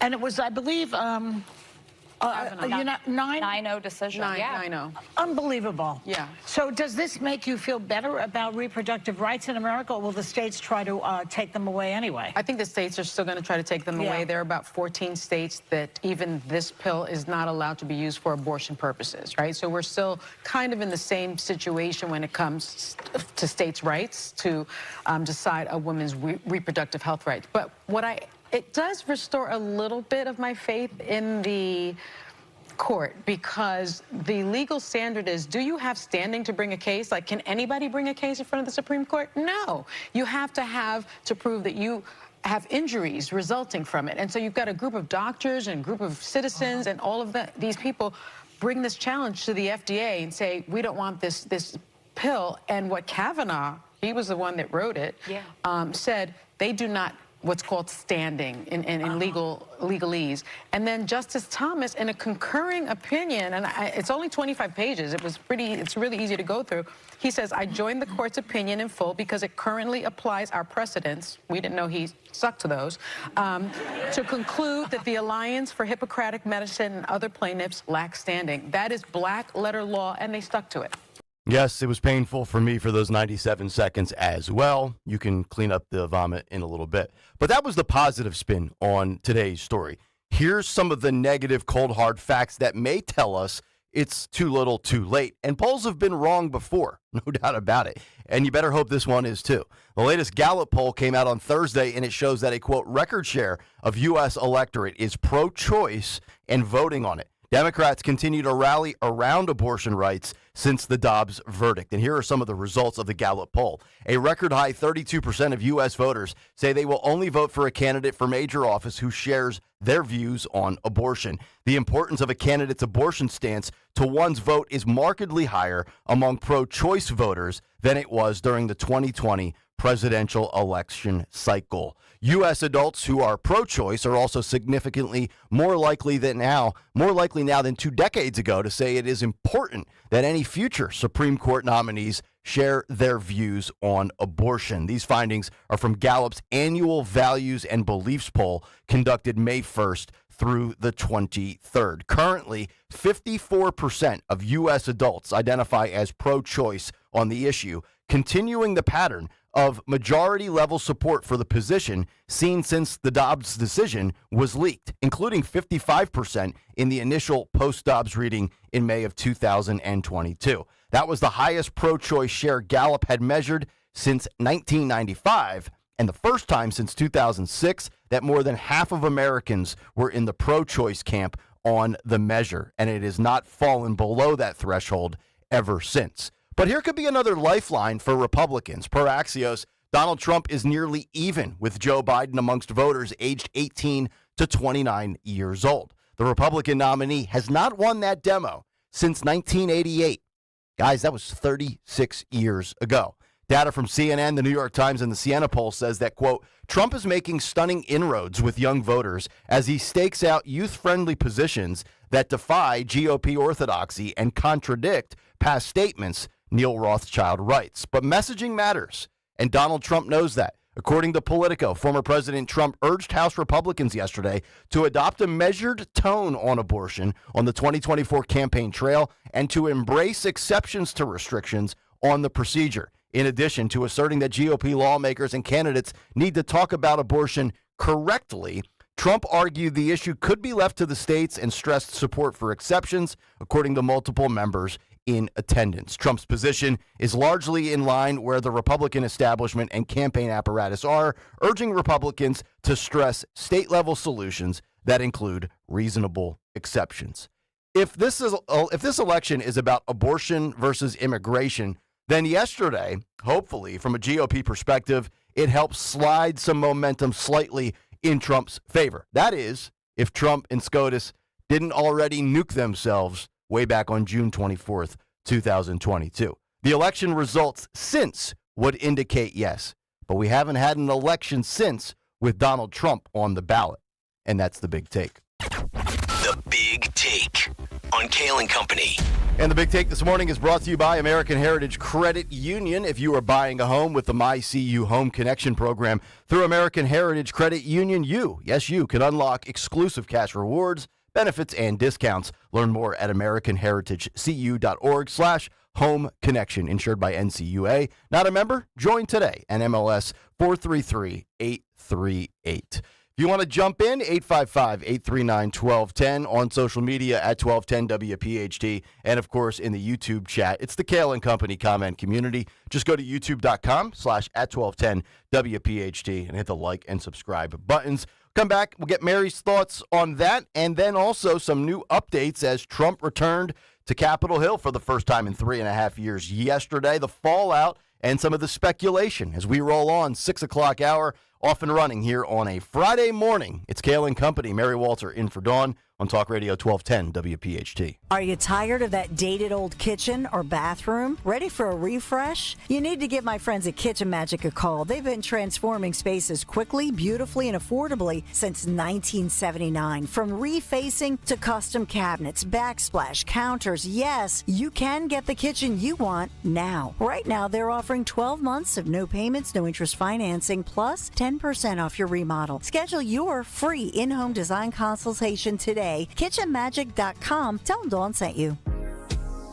And it was, I believe, 9-0 decision.
9-0.
Unbelievable.
Yeah.
So does this make you feel better about reproductive rights in America, or will the states try to take them away anyway?
I think the states are still going to try to take them away. There are about 14 states that even this pill is not allowed to be used for abortion purposes, right? So we're still kind of in the same situation when it comes to states' rights to decide a woman's reproductive health rights. But it does restore a little bit of my faith in the court, because the legal standard is, do you have standing to bring a case? Like, can anybody bring a case in front of the Supreme Court? No. You have to prove that you have injuries resulting from it. And so you've got a group of doctors and a group of citizens and all of these people bring this challenge to the FDA and say, we don't want this pill. And what Kavanaugh, he was the one that wrote it, said they do not what's called standing in legalese. And then Justice Thomas, in a concurring opinion, and it's only 25 pages, it's really easy to go through. He says, I join the court's opinion in full because it currently applies our precedents, we didn't know he stuck to those, to conclude that the Alliance for Hippocratic Medicine and other plaintiffs lack standing. That is black letter law, and they stuck to it.
Yes, it was painful for me for those 97 seconds as well. You can clean up the vomit in a little bit. But that was the positive spin on today's story. Here's some of the negative, cold, hard facts that may tell us it's too little, too late. And polls have been wrong before, no doubt about it. And you better hope this one is too. The latest Gallup poll came out on Thursday, and it shows that a, quote, record share of U.S. electorate is pro-choice and voting on it. Democrats continue to rally around abortion rights since the Dobbs verdict. And here are some of the results of the Gallup poll. A record high 32% of U.S. voters say they will only vote for a candidate for major office who shares their views on abortion. The importance of a candidate's abortion stance to one's vote is markedly higher among pro-choice voters than it was during the 2020 presidential election cycle. U.S. adults who are pro-choice are also significantly more likely now than 2 decades ago to say it is important that any future Supreme Court nominees share their views on abortion. These findings are from Gallup's annual Values and Beliefs poll conducted May 1st through the 23rd. Currently, 54% of U.S. adults identify as pro-choice on the issue, continuing the pattern of majority-level support for the position seen since the Dobbs decision was leaked, including 55% in the initial post-Dobbs reading in May of 2022. That was the highest pro-choice share Gallup had measured since 1995, and the first time since 2006 that more than half of Americans were in the pro-choice camp on the measure, and it has not fallen below that threshold ever since. But here could be another lifeline for Republicans. Per Axios, Donald Trump is nearly even with Joe Biden amongst voters aged 18 to 29 years old. The Republican nominee has not won that demo since 1988. Guys, that was 36 years ago. Data from CNN, the New York Times, and the Siena poll says that, quote, Trump is making stunning inroads with young voters as he stakes out youth-friendly positions that defy GOP orthodoxy and contradict past statements, Neil Rothschild writes. But messaging matters, and Donald Trump knows that. According to Politico, former President Trump urged House Republicans yesterday to adopt a measured tone on abortion on the 2024 campaign trail and to embrace exceptions to restrictions on the procedure, in addition to asserting that GOP lawmakers and candidates need to talk about abortion correctly. Trump argued the issue could be left to the states and stressed support for exceptions, according to multiple members in attendance. Trump's position is largely in line where the Republican establishment and campaign apparatus are, urging Republicans to stress state-level solutions that include reasonable exceptions. If this election is about abortion versus immigration, then yesterday, hopefully, from a GOP perspective, it helps slide some momentum slightly in Trump's favor. That is, if Trump and SCOTUS didn't already nuke themselves way back on June 24th, 2022. The election results since would indicate yes, but we haven't had an election since with Donald Trump on the ballot, and that's the big take.
The Big Take on Kayal and Company.
And the Big Take this morning is brought to you by American Heritage Credit Union. If you are buying a home with the MyCU Home Connection program through American Heritage Credit Union, you can unlock exclusive cash rewards, benefits, and discounts. Learn more at AmericanHeritageCU.org/home connection. Insured by NCUA. Not a member? Join today. NMLS 433838. If you want to jump in, 855-839-1210 on social media at 1210 WPHT, and of course in the YouTube chat. It's the Kayal and Company comment community. Just go to youtube.com/@1210 WPHT and hit the like and subscribe buttons. Come back, we'll get Mary's thoughts on that, and then also some new updates as Trump returned to Capitol Hill for the first time in 3.5 years yesterday. The fallout and some of the speculation as we roll on 6 o'clock hour off and running here on a Friday morning. It's Kayal and Company. Mary Walter in for Dawn on Talk Radio 1210 WPHT.
Are you tired of that dated old kitchen or bathroom? Ready for a refresh? You need to give my friends at Kitchen Magic a call. They've been transforming spaces quickly, beautifully, and affordably since 1979. From refacing to custom cabinets, backsplash, counters. Yes, you can get the kitchen you want now. Right now, they're offering 12 months of no payments, no interest financing, plus 10% off your remodel. Schedule your free in-home design consultation today. KitchenMagic.com. Tell them Dawn sent you.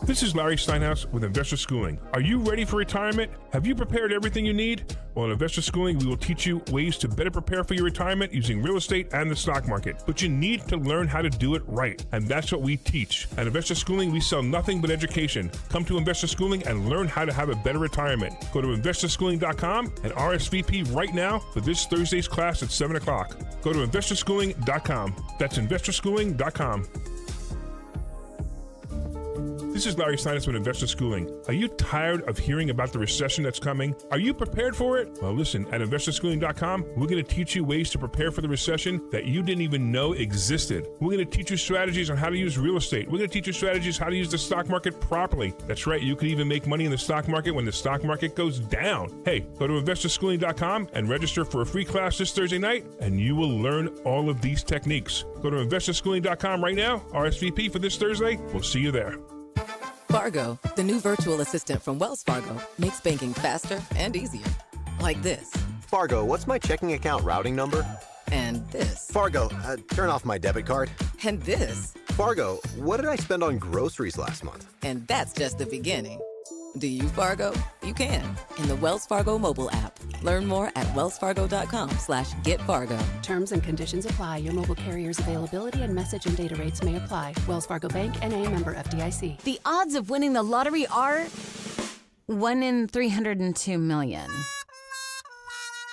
This is Larry Steinhaus with Investor Schooling. Are you ready for retirement? Have you prepared everything you need? Well, at Investor Schooling, we will teach you ways to better prepare for your retirement using real estate and the stock market. But you need to learn how to do it right, and that's what we teach. At Investor Schooling, we sell nothing but education. Come to Investor Schooling and learn how to have a better retirement. Go to investorschooling.com and RSVP right now for this Thursday's class at 7 o'clock. Go to investorschooling.com. That's investorschooling.com. This is Larry Steinhaus with Investor Schooling. Are you tired of hearing about the recession that's coming? Are you prepared for it? Well, listen, at investorschooling.com, we're going to teach you ways to prepare for the recession that you didn't even know existed. We're going to teach you strategies on how to use real estate. We're going to teach you strategies how to use the stock market properly. That's right, you can even make money in the stock market when the stock market goes down. Hey, go to investorschooling.com and register for a free class this Thursday night, and you will learn all of these techniques. Go to investorschooling.com right now, RSVP for this Thursday. We'll see you there.
Fargo, the new virtual assistant from Wells Fargo, makes banking faster and easier. Like this.
Fargo, what's my checking account routing number?
And this.
Fargo, turn off my debit card.
And this.
Fargo, what did I spend on groceries last month?
And that's just the beginning. Do you, Fargo? You can in the Wells Fargo mobile app. Learn more at wellsfargo.com/getfargo.
Terms and conditions apply. Your mobile carrier's availability and message and data rates may apply. Wells Fargo Bank, N.A., member FDIC.
The odds of winning the lottery are 1 in 302 million.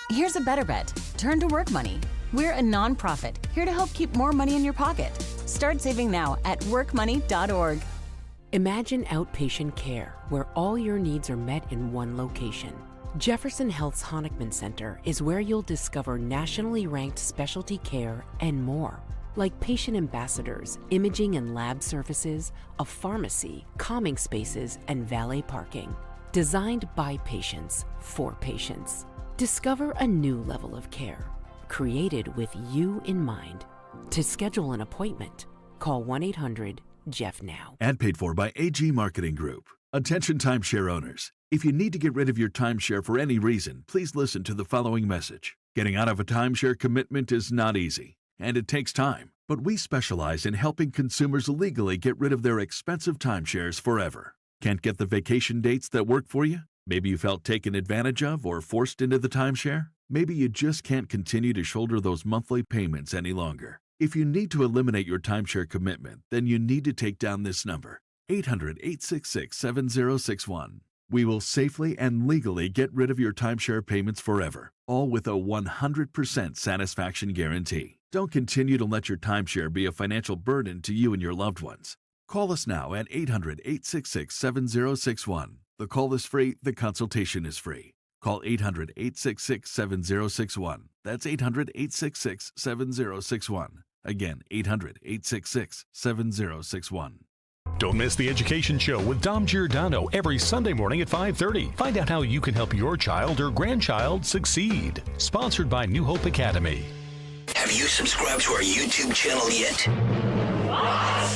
Here's a better bet. Turn to Work Money. We're a nonprofit here to help keep more money in your pocket. Start saving now at workmoney.org.
Imagine outpatient care where all your needs are met in one location. Jefferson Health's Honickman Center is where you'll discover nationally ranked specialty care and more, like patient ambassadors, imaging and lab services, a pharmacy, calming spaces, and valet parking. Designed by patients, for patients. Discover a new level of care, created with you in mind. To schedule an appointment, call 1-800-JEFF-NOW.
Ad paid for by AG Marketing Group. Attention timeshare owners. If you need to get rid of your timeshare for any reason, please listen to the following message. Getting out of a timeshare commitment is not easy, and it takes time. But we specialize in helping consumers legally get rid of their expensive timeshares forever. Can't get the vacation dates that work for you? Maybe you felt taken advantage of or forced into the timeshare? Maybe you just can't continue to shoulder those monthly payments any longer. If you need to eliminate your timeshare commitment, then you need to take down this number, 800-866-7061. We will safely and legally get rid of your timeshare payments forever, all with a 100% satisfaction guarantee. Don't continue to let your timeshare be a financial burden to you and your loved ones. Call us now at 800-866-7061. The call is free, the consultation is free. Call 800-866-7061. That's 800-866-7061. Again, 800-866-7061.
Don't miss the Education Show with Dom Giordano every Sunday morning at 5:30. Find out how you can help your child or grandchild succeed. Sponsored by New Hope Academy.
Have you subscribed to our YouTube channel yet? What?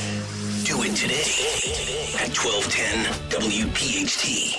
Do it today at 1210 WPHT.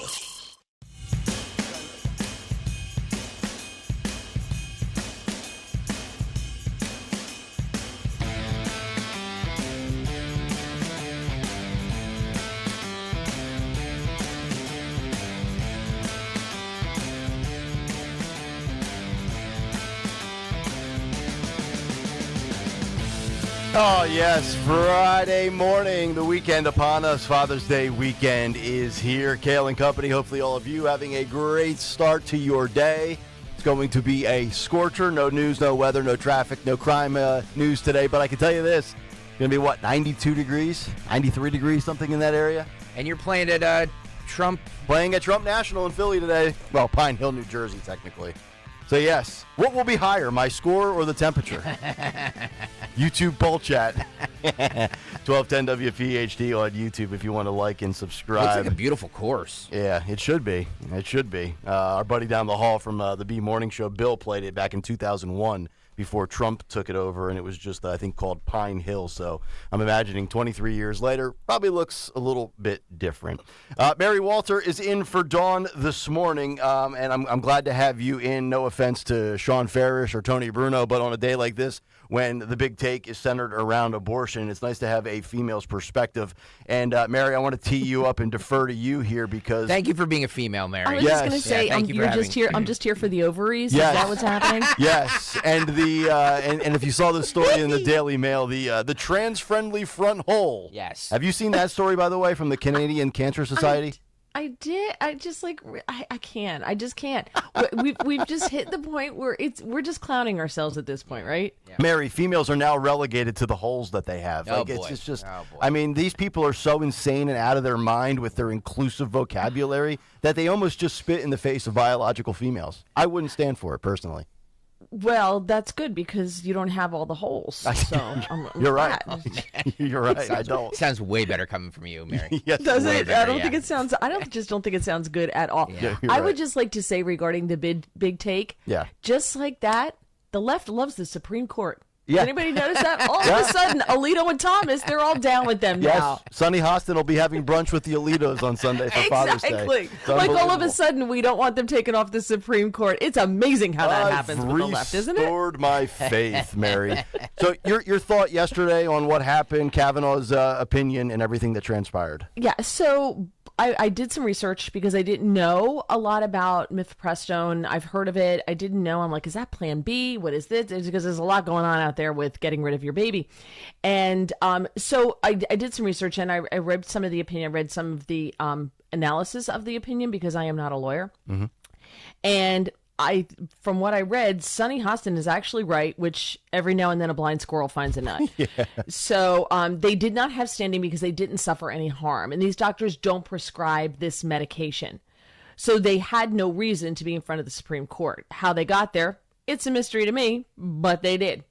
Oh, yes, Friday morning, the weekend upon us. Father's Day weekend is here. Kayal and Company, hopefully all of you having a great start to your day. It's going to be a scorcher. No news, no weather, no traffic, no crime news today. But I can tell you this, it's going to be, 92 degrees, 93 degrees, something in that area.
And you're playing at Trump?
Playing at Trump National in Philly today. Well, Pine Hill, New Jersey, technically. So, yes, what will be higher, my score or the temperature? YouTube poll chat. 1210 WPHT on YouTube if you want to like and subscribe.
Looks like a beautiful course.
Yeah, it should be. It should be. Our buddy down the hall from the B Morning Show, Bill, played it back in 2001 before Trump took it over, and it was just, I think, called Pine Hill. So I'm imagining 23 years later, probably looks a little bit different. Mary Walter is in for Dawn this morning, and I'm glad to have you in. No offense to Sean Farish or Tony Bruno, but on a day like this, when the big take is centered around abortion, it's nice to have a female's perspective. And Mary, I want to tee you up and defer to you here because
thank you for being a female, Mary.
I was just going to say, you're just here. I'm just here for the ovaries.
Yes.
Is that what's happening?
Yes, and and if you saw the story in the Daily Mail, the trans-friendly front hole.
Yes.
Have you seen that story, by the way, from the Canadian Cancer Society?
I did. I just I can't. I just can't. We've just hit the point where we're just clowning ourselves at this point, right?
Yeah. Mary, females are now relegated to the holes that they have.
Oh,
like,
boy.
It's just,
oh, boy.
I mean, these people are so insane and out of their mind with their inclusive vocabulary that they almost just spit in the face of biological females. I wouldn't stand for it, personally.
Well, that's good because you don't have all the holes. So
You're right. You're right. I don't.
Sounds way better coming from you, Mary.
Yes,
does it?
Better,
I don't think it sounds. I don't think it sounds good at all.
Yeah,
I
right.
would just like to say regarding the big take.
Yeah.
Just like that, the left loves the Supreme Court.
Yeah.
Anybody notice that? All
Yeah.
of a sudden, Alito and Thomas, they're all down with them
Yes,
now.
Sonny Hostin will be having brunch with the Alitos on Sunday for Father's Day.
Exactly.
It's
Like all of a
unbelievable.
sudden, we don't want them taken off the Supreme Court. It's amazing how that happens with the left, isn't it?
Restored my faith, Mary. So your thought yesterday on what happened, Kavanaugh's opinion, and everything that transpired.
Yeah, so I did some research because I didn't know a lot about mifepristone. I've heard of it. I didn't know. I'm like, is that Plan B? What is this? It's because there's a lot going on out there with getting rid of your baby. And so I did some research and I read some of the opinion. I read some of the analysis of the opinion because I am not a lawyer.
Mm-hmm.
And from what I read, Sonny Hostin is actually right, which every now and then a blind squirrel finds a nut.
Yeah.
So they did not have standing because they didn't suffer any harm. And these doctors don't prescribe this medication. So they had no reason to be in front of the Supreme Court. How they got there, it's a mystery to me, but they did.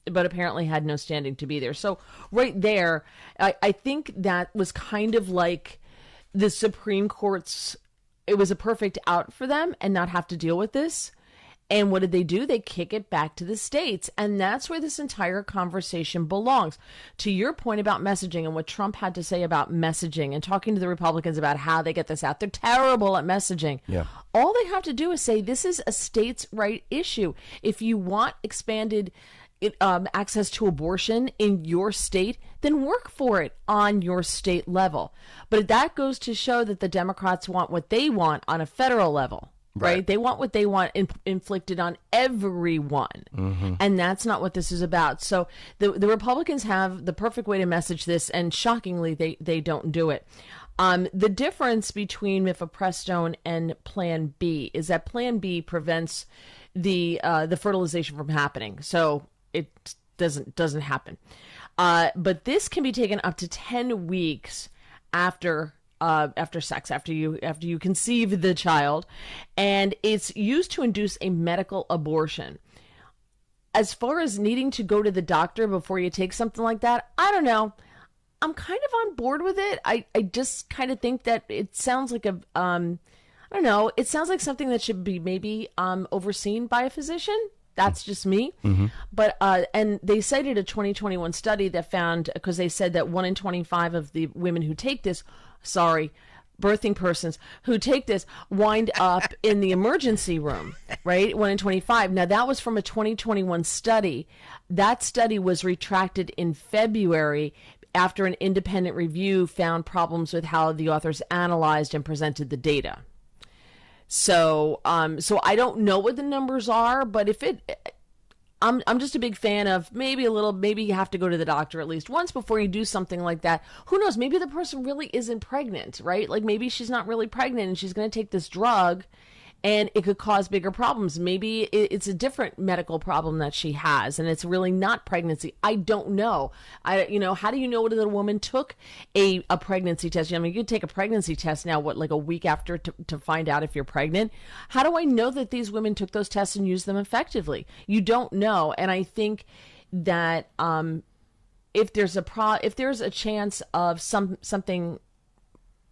But apparently had no standing to be there. So right there, I think that was kind of like the Supreme Court's, it was a perfect out for them and not have to deal with this. And what did they do? They kick it back to the states. And that's where this entire conversation belongs. To your point about messaging and what Trump had to say about messaging and talking to the Republicans about how they get this out. They're terrible at messaging.
Yeah.
All they have to do is say, this is a states' right issue. If you want expanded access to abortion in your state, then work for it on your state level. But that goes to show that the Democrats want what they want on a federal level, right? They want what they want inflicted on everyone.
Mm-hmm.
And that's not what this is about. So the Republicans have the perfect way to message this, and shockingly, they don't do it. The difference between mifepristone and Plan B is that Plan B prevents the fertilization from happening. So it doesn't happen. But this can be taken up to 10 weeks after sex, after you conceive the child, and it's used to induce a medical abortion. As far as needing to go to the doctor before you take something like that, I don't know. I'm kind of on board with it. I just kind of think that it sounds like a I don't know. It sounds like something that should be maybe overseen by a physician. That's just me.
Mm-hmm.
But and they cited a 2021 study that found, because they said that 1 in 25 of the women who take this, birthing persons who take this wind up in the emergency room, right? 1 in 25. Now, that was from a 2021 study. That study was retracted in February after an independent review found problems with how the authors analyzed and presented the data. So I don't know what the numbers are, but I'm just a big fan of maybe you have to go to the doctor at least once before you do something like that. Who knows? Maybe the person really isn't pregnant, right? Like maybe she's not really pregnant and she's going to take this drug and it could cause bigger problems. Maybe it's a different medical problem that she has, and it's really not pregnancy. I don't know. How do you know that a woman took a pregnancy test? I mean, you could take a pregnancy test now, like a week after to find out if you're pregnant. How do I know that these women took those tests and used them effectively? You don't know. And I think that if there's a chance of something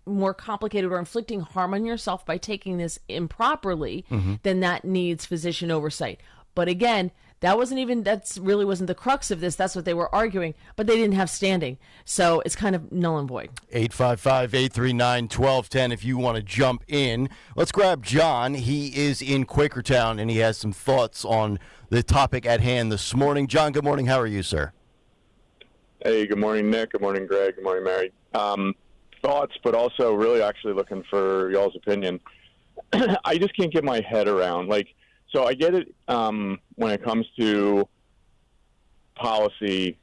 more complicated or inflicting harm on yourself by taking this improperly, then that needs physician oversight. But again, that really wasn't the crux of this. That's what they were arguing, but they didn't have standing. So it's kind of null and void.
855-839-1210 if you want to jump in. Let's grab John. He is in Quakertown, and he has some thoughts on the topic at hand this morning. John, good morning. How are you, sir?
Hey, good morning, Nick. Good morning, Greg. Good morning, Mary. Thoughts, but also really actually looking for y'all's opinion. I just can't get my head around, so I get it when it comes to policy.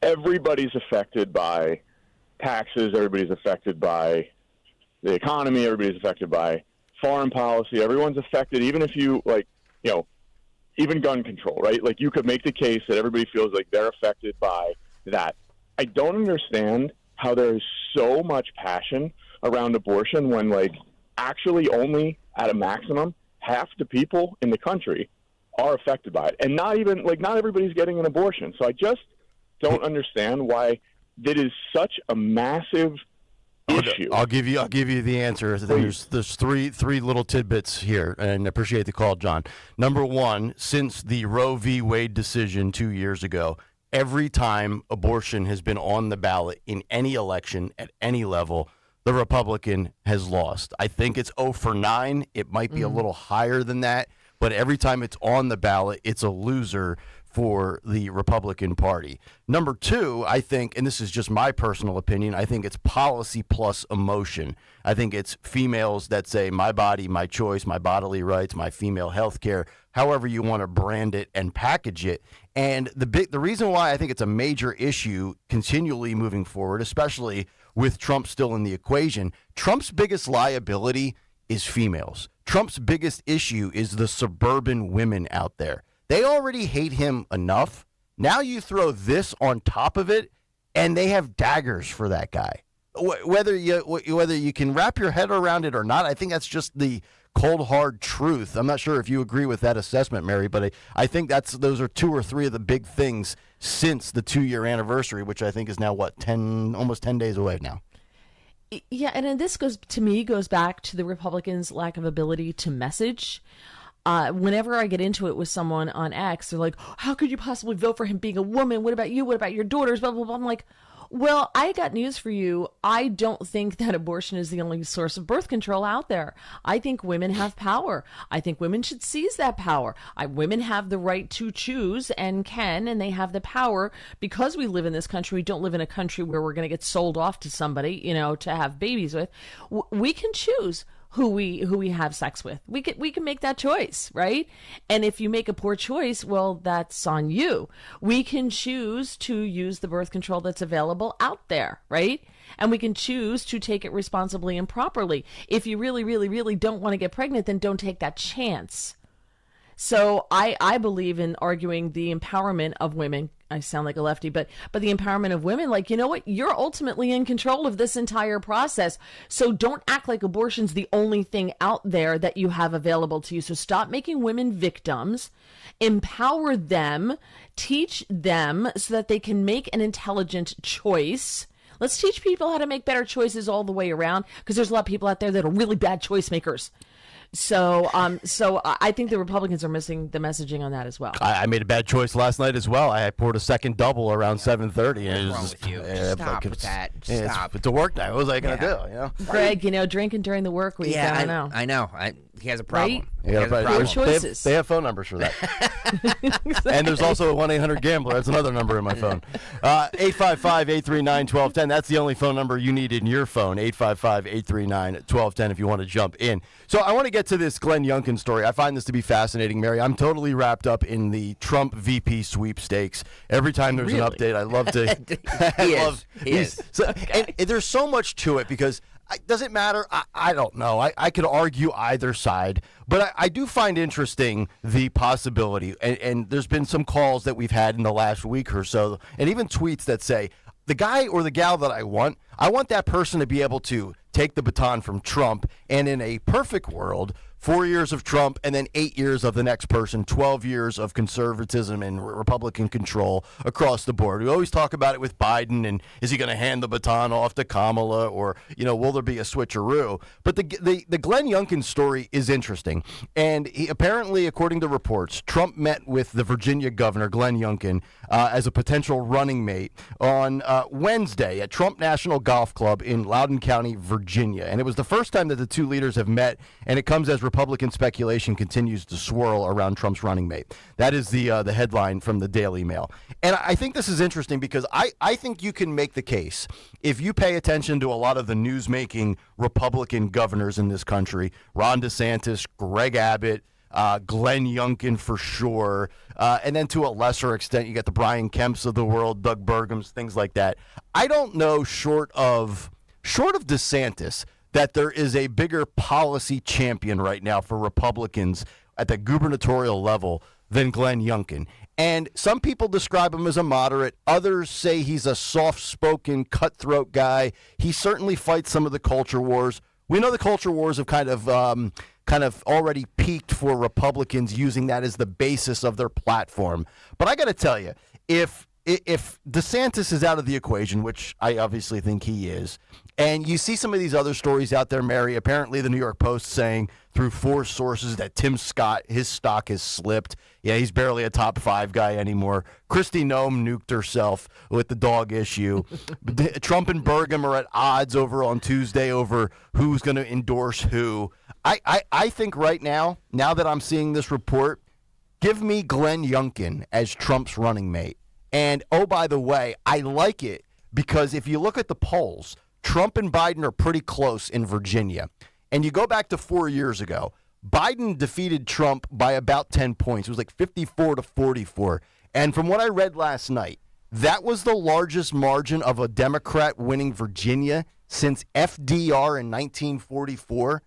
Everybody's affected by taxes. Everybody's affected by the economy. Everybody's affected by foreign policy. Everyone's affected, even if you, even gun control, right? You could make the case that everybody feels like they're affected by that. I don't understand how there is so much passion around abortion when, actually only at a maximum, half the people in the country are affected by it. And not everybody's getting an abortion. So I just don't understand why that is such a massive issue.
I'll give you the answer. There's three little tidbits here, and I appreciate the call, John. Number one, since the Roe v. Wade decision 2 years ago, every time abortion has been on the ballot in any election at any level, the Republican has lost. I think it's 0-for-9. It might be a little higher than that, but every time it's on the ballot, it's a loser for the Republican Party. Number two, I think, and this is just my personal opinion, I think it's policy plus emotion. I think it's females that say, my body, my choice, my bodily rights, my female health care, however you want to brand it and package it. And the reason why I think it's a major issue continually moving forward, especially with Trump still in the equation, Trump's biggest liability is females. Trump's biggest issue is the suburban women out there. They already hate him enough. Now you throw this on top of it, and they have daggers for that guy. Whether you can wrap your head around it or not, I think that's just the cold, hard truth. I'm not sure if you agree with that assessment, Mary, but I think those are two or three of the big things since the 2-year anniversary, which I think is now, almost 10 days away now.
Yeah, and then this goes back to the Republicans' lack of ability to message. Whenever I get into it with someone on X, they're like, how could you possibly vote for him being a woman? What about you? What about your daughters? Blah, blah, blah. I'm like, well, I got news for you. I don't think that abortion is the only source of birth control out there. I think women have power. I think women should seize that power. Women have the right to choose and they have the power because we live in this country. We don't live in a country where we're going to get sold off to somebody, to have babies with. We can choose who we have sex with. We can make that choice, right? And if you make a poor choice, well, that's on you. We can choose to use the birth control that's available out there, right? And we can choose to take it responsibly and properly. If you really, really, really don't want to get pregnant, then don't take that chance. So I believe in arguing the empowerment of women. I sound like a lefty, but the empowerment of women, you know what? You're ultimately in control of this entire process. So don't act like abortion's the only thing out there that you have available to you. So stop making women victims, empower them, teach them so that they can make an intelligent choice. Let's teach people how to make better choices all the way around, because there's a lot of people out there that are really bad choice makers. So I think the Republicans are missing the messaging on that as well.
I made a bad choice last night as well. I poured a second double around 7:30.
What's wrong with you? Stop with that. Stop.
It's a work night. What was I going to do?
Greg, drinking during the work week.
Yeah,
I know.
He has a problem.
Right?
He has a problem.
Choices.
They have phone numbers for that. And there's also a 1-800-GAMBLER. That's another number in my phone. 855-839-1210. That's the only phone number you need in your phone. 855-839-1210 if you want to jump in. So I want to get to this Glenn Youngkin story. I find this to be fascinating, Mary. I'm totally wrapped up in the Trump VP sweepstakes. Every time there's an update, I love to.
He is.
And there's so much to it because does it matter? I don't know. I could argue either side, but I do find interesting the possibility, and there's been some calls that we've had in the last week or so, and even tweets that say, the guy or the gal that I want that person to be able to take the baton from Trump, and in a perfect world, 4 years of Trump and then 8 years of the next person, 12 years of conservatism and Republican control across the board. We always talk about it with Biden, and is he going to hand the baton off to Kamala, or, will there be a switcheroo? But the Glenn Youngkin story is interesting. And he, apparently, according to reports, Trump met with the Virginia governor, Glenn Youngkin, as a potential running mate on Wednesday at Trump National Golf Club in Loudoun County, Virginia. And it was the first time that the two leaders have met, and it comes as Republican speculation continues to swirl around Trump's running mate. That is the headline from the Daily Mail. And I think this is interesting because I think you can make the case, if you pay attention to a lot of the news-making Republican governors in this country, Ron DeSantis, Greg Abbott, Glenn Youngkin for sure, and then to a lesser extent, you get the Brian Kemps of the world, Doug Burgums, things like that. I don't know, short of DeSantis, that there is a bigger policy champion right now for Republicans at the gubernatorial level than Glenn Youngkin. And some people describe him as a moderate. Others say he's a soft-spoken, cutthroat guy. He certainly fights some of the culture wars. We know the culture wars have kind of already peaked for Republicans, using that as the basis of their platform. But I got to tell you, if DeSantis is out of the equation, which I obviously think he is, and you see some of these other stories out there, Mary, apparently the New York Post saying through 4 sources that Tim Scott, his stock has slipped. Yeah, he's barely a top 5 guy anymore. Kristi Noem nuked herself with the dog issue. Trump and Burgum are at odds over on Tuesday over who's going to endorse who. I think right now that I'm seeing this report, give me Glenn Youngkin as Trump's running mate. And, oh, by the way, I like it because if you look at the polls, Trump and Biden are pretty close in Virginia. And you go back to 4 years ago, Biden defeated Trump by about 10 points. It was like 54-44. And from what I read last night, that was the largest margin of a Democrat winning Virginia since FDR in 1944.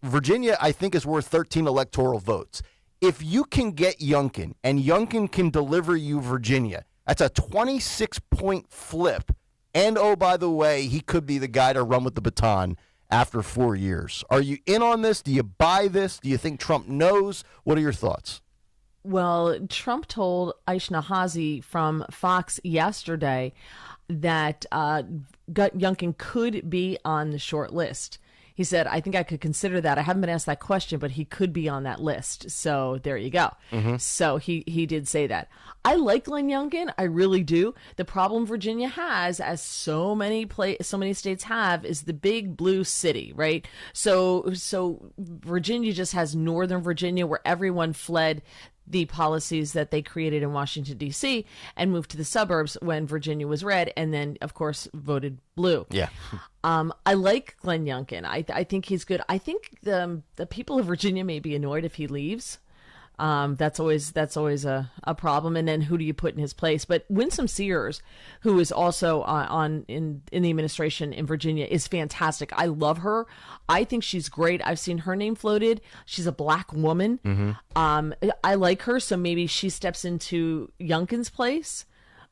Virginia, I think, is worth 13 electoral votes. If you can get Youngkin, and Youngkin can deliver you Virginia, that's a 26-point flip. And, oh, by the way, he could be the guy to run with the baton after 4 years. Are you in on this? Do you buy this? Do you think Trump knows? What are your thoughts?
Well, Trump told Aishna Hazi from Fox yesterday that Youngkin could be on the short list. He said, I think I could consider that. I haven't been asked that question, but he could be on that list. So there you go. Mm-hmm. So he did say that. I like Glenn Youngkin. I really do. The problem Virginia has, as so many states have, is the big blue city, right? So Virginia just has Northern Virginia, where everyone fled the policies that they created in Washington, D.C. and moved to the suburbs when Virginia was red, and then, of course, voted blue. Yeah. I like Glenn Youngkin. I think he's good. I think the people of Virginia may be annoyed if he leaves. That's always a problem. And then who do you put in his place? But Winsome Sears, who is also in the administration in Virginia, is fantastic. I love her. I think she's great. I've seen her name floated. She's a black woman. Mm-hmm. I like her, so maybe she steps into Youngkin's place.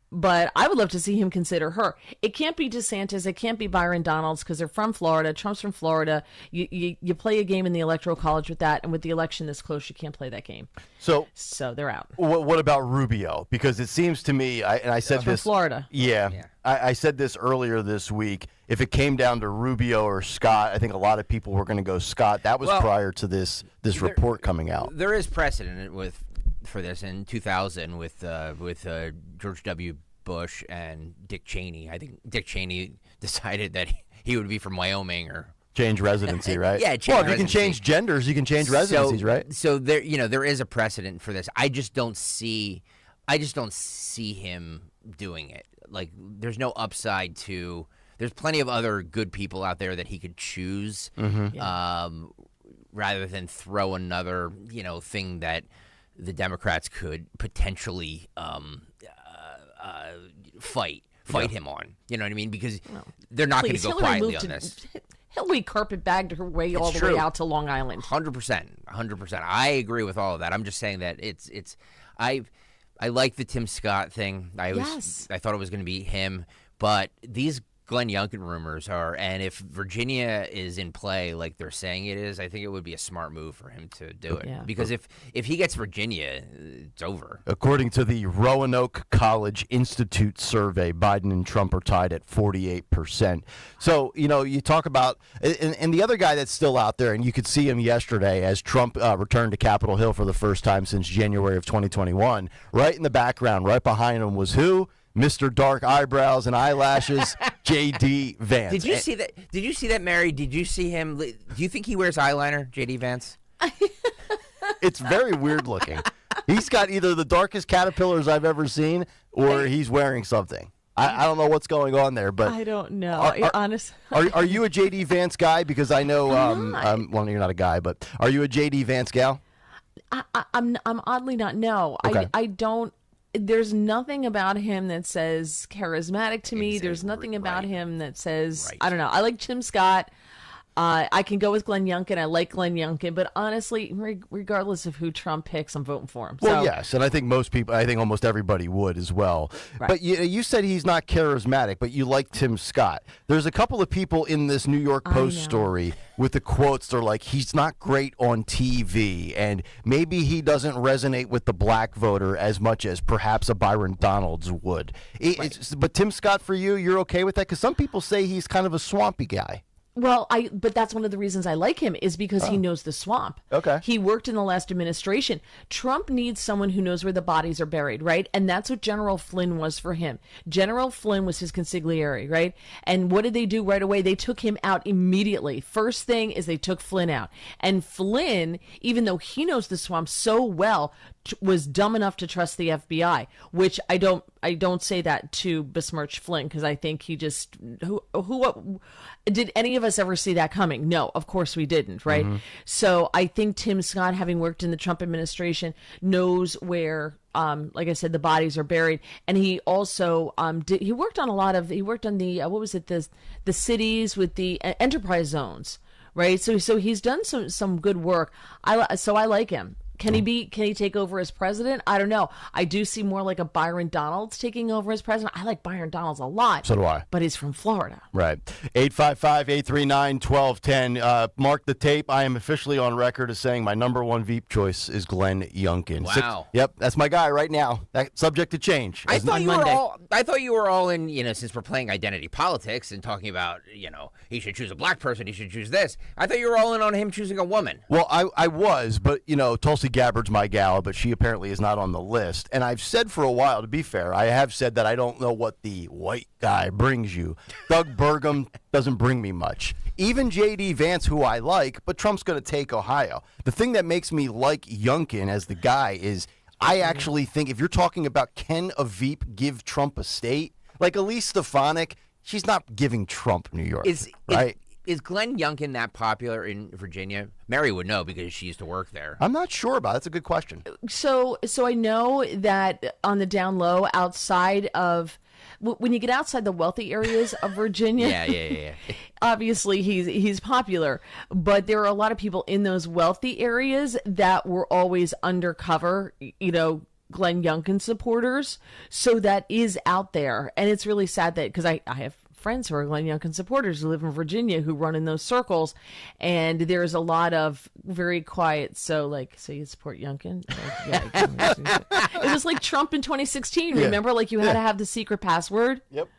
But I would love to see him consider her. It can't be DeSantis. It can't be Byron Donalds because they're from Florida. Trump's from Florida. You play a game in the Electoral College with that, and with the election this close, you can't play that game. So they're out.
What about Rubio? Because it seems to me, I said this.
From Florida.
Yeah. I said this earlier this week. If it came down to Rubio or Scott, I think a lot of people were going to go Scott. That was prior to this report coming out.
There is precedent for this in 2000 with George W. Bush and Dick Cheney. I think Dick Cheney decided that he would be from Wyoming or
change residency, right?
Yeah.
Well, if you can change genders, you can change residencies, right?
So there is a precedent for this. I just don't see him doing it. Like, there's no upside to. There's plenty of other good people out there that he could choose, rather than throw another thing that the Democrats could potentially fight fight him on. You know what I mean? Because they're not going to go quietly on this.
Hillary carpetbagged her way all the way out to Long Island.
100%. I agree with all of that. I'm just saying that I like the Tim Scott thing. I thought it was going to be him, but these Glenn Youngkin rumors are, and if Virginia is in play like they're saying it is, I think it would be a smart move for him to do it. Yeah. Because if he gets Virginia, it's over.
According to the Roanoke College Institute survey, Biden and Trump are tied at 48%. So, you talk about, and the other guy that's still out there, and you could see him yesterday as Trump returned to Capitol Hill for the first time since January of 2021. Right in the background, right behind him was who? Mr. Dark Eyebrows and Eyelashes, J.D. Vance.
Did you see that? Did you see that, Mary? Did you see him? Do you think he wears eyeliner, J.D. Vance?
It's very weird looking. He's got either the darkest caterpillars I've ever seen, or he's wearing something. I don't know what's going on there, but
I don't know. Honestly,
are you a J.D. Vance guy? Because I know, well, you're not a guy, but are you a J.D. Vance gal?
I'm oddly not. No, okay. I don't. There's nothing about him that says charismatic to me. There's nothing about him that says, I don't know. I like Tim Scott. I can go with Glenn Youngkin. I like Glenn Youngkin. But honestly, regardless of who Trump picks, I'm voting for him.
Well, yes. And I think almost everybody would as well. Right. But you said he's not charismatic, but you like Tim Scott. There's a couple of people in this New York Post story with the quotes. They're like, he's not great on TV, and maybe he doesn't resonate with the black voter as much as perhaps a Byron Donalds would. But Tim Scott, for you, you're okay with that? Because some people say he's kind of a swampy guy.
Well, but that's one of the reasons I like him is because he knows the swamp.
Okay.
He worked in the last administration. Trump needs someone who knows where the bodies are buried, right? And that's what General Flynn was for him. General Flynn was his consigliere, right? And what did they do right away? They took him out immediately. First thing is they took Flynn out. And Flynn, even though he knows the swamp so well, was dumb enough to trust the FBI, which I don't say that to besmirch Flynn, because I think he just who did any of us ever see that coming? No, of course we didn't, right? Mm-hmm. So I think Tim Scott, having worked in the Trump administration, knows where, like I said, the bodies are buried, and he also he worked on the what was it, the cities with the enterprise zones, right? So he's done some good work. So I like him. Can he take over as president? I don't know. I do see more like a Byron Donalds taking over as president. I like Byron Donalds a lot.
So do I.
But he's from Florida.
Right. 855-839-1210. Mark the tape. I am officially on record as saying my number one Veep choice is Glenn Youngkin.
Wow.
Yep, that's my guy right now. Subject to change.
I thought you were all in, since we're playing identity politics and talking about, he should choose a black person, he should choose this. I thought you were all in on him choosing a woman.
Well, I was, but, Tulsi Gabbard's my gal, but she apparently is not on the list. And I've said for a while, to be fair, I have said that I don't know what the white guy brings you. Doug Burgum doesn't bring me much. Even J.D. Vance, who I like, but Trump's going to take Ohio. The thing that makes me like Youngkin as the guy is I actually think if you're talking about can a Veep give Trump a state, like Elise Stefanik, she's not giving Trump New York, right?
Is Glenn Youngkin that popular in Virginia? Mary would know because she used to work there.
I'm not sure about it. That's a good question.
So I know that on the down low, outside of, when you get outside the wealthy areas of Virginia,
yeah.
Obviously he's popular, but there are a lot of people in those wealthy areas that were always undercover, Glenn Youngkin supporters. So that is out there, and it's really sad that, because I have friends who are Glenn Youngkin supporters who live in Virginia who run in those circles, and there's a lot of very quiet. So you support Youngkin? It was like Trump in 2016. Remember, you had to have the secret password.
Yep.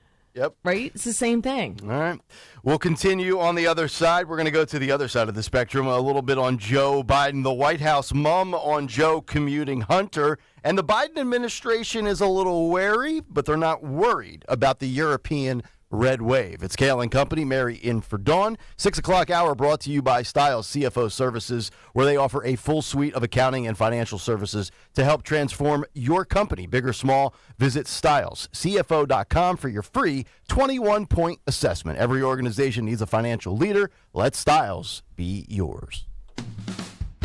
Right? It's the same thing.
All right. We'll continue on the other side. We're going to go to the other side of the spectrum a little bit on Joe Biden, the White House mom on Joe commuting Hunter. And the Biden administration is a little wary, but they're not worried about the European red wave. It's Kayal and Company, Mary in for Dawn. 6 o'clock hour brought to you by Styles CFO Services, where they offer a full suite of accounting and financial services to help transform your company, big or small. Visit stylescfo.com for your free 21-point assessment. Every organization needs a financial leader. Let Styles be yours.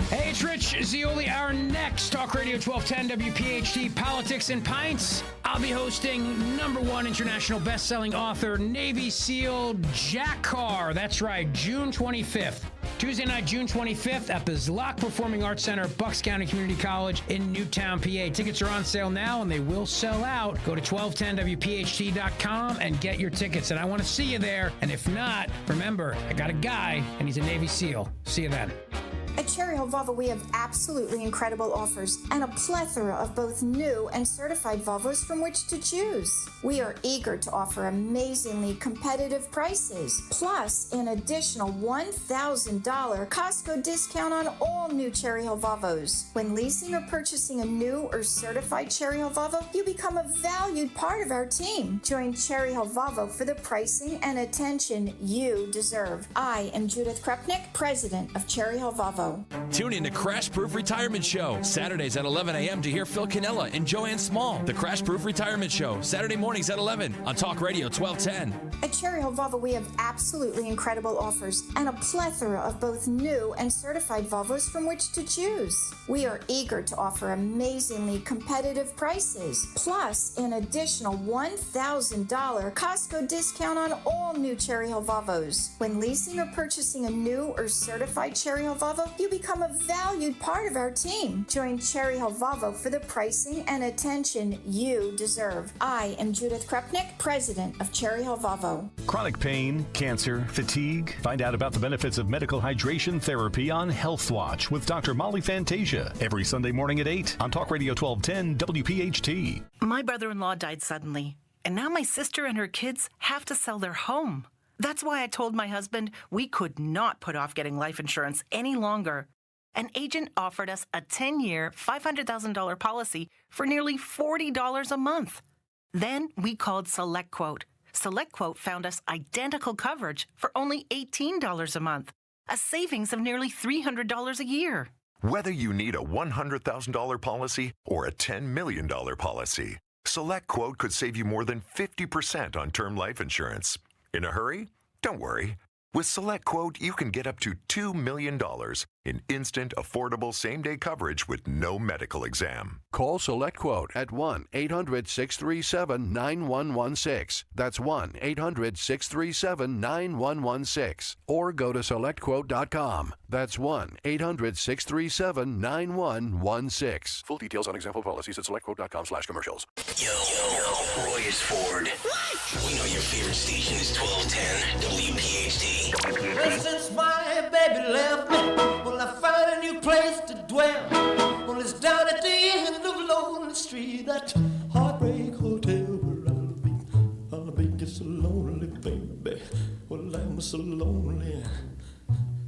Hey, it's Rich Zioli. Our next Talk Radio 1210 WPHT Politics and Pints. I'll be hosting #1 international best-selling author, Navy SEAL Jack Carr. That's right, June 25th. Tuesday night, June 25th at the Zlock Performing Arts Center, Bucks County Community College in Newtown, PA. Tickets are on sale now, and they will sell out. Go to 1210WPHT.com and get your tickets. And I want to see you there. And if not, remember, I got a guy, and he's a Navy SEAL. See you then.
At Cherry Hill Volvo, we have absolutely incredible offers and a plethora of both new and certified Volvos from which to choose. We are eager to offer amazingly competitive prices, plus an additional $1,000 Costco discount on all new Cherry Hill Volvos. When leasing or purchasing a new or certified Cherry Hill Volvo, you become a valued part of our team. Join Cherry Hill Volvo for the pricing and attention you deserve. I am Judith Krupnick, president of Cherry Hill Volvo.
Tune in to Crash Proof Retirement Show, Saturdays at 11 a.m. to hear Phil Cannella and Joanne Small. The Crash Proof Retirement Show, Saturday mornings at 11 on Talk Radio 1210.
At Cherry Hill Volvo, we have absolutely incredible offers and a plethora of both new and certified Volvos from which to choose. We are eager to offer amazingly competitive prices, plus an additional $1,000 Costco discount on all new Cherry Hill Volvos. When leasing or purchasing a new or certified Cherry Hill Volvo, you become a valued part of our team. Join Cherry Hill Volvo for the pricing and attention you deserve. I am Judith Krupnick, president of Cherry Hill Volvo.
Chronic pain, cancer, fatigue. Find out about the benefits of medical hydration therapy on Health Watch with Dr. Molly Fantasia every Sunday morning at 8 on Talk Radio 1210 WPHT.
My brother-in-law died suddenly, and now my sister and her kids have to sell their home. That's why I told my husband we could not put off getting life insurance any longer. An agent offered us a 10-year, $500,000 policy for nearly $40 a month. Then we called SelectQuote. SelectQuote found us identical coverage for only $18 a month, a savings of nearly $300 a year.
Whether you need a $100,000 policy or a $10 million policy, SelectQuote could save you more than 50% on term life insurance. In a hurry? Don't worry. With SelectQuote, you can get up to $2 million in instant, affordable same-day coverage with no medical exam.
Call SelectQuote at 1-800-637-9116. That's 1-800-637-9116. Or go to SelectQuote.com. That's 1-800-637-9116. Full details on example policies at SelectQuote.com/commercials.
Yo, Roy is Ford. We know your favorite station is 1210 WPHT.
Since my baby left me, well, I found a new place to dwell. Well, it's down at the end of Lonely Street, that heartbreak hotel where I'll be just so lonely, baby. Well, I'm so lonely.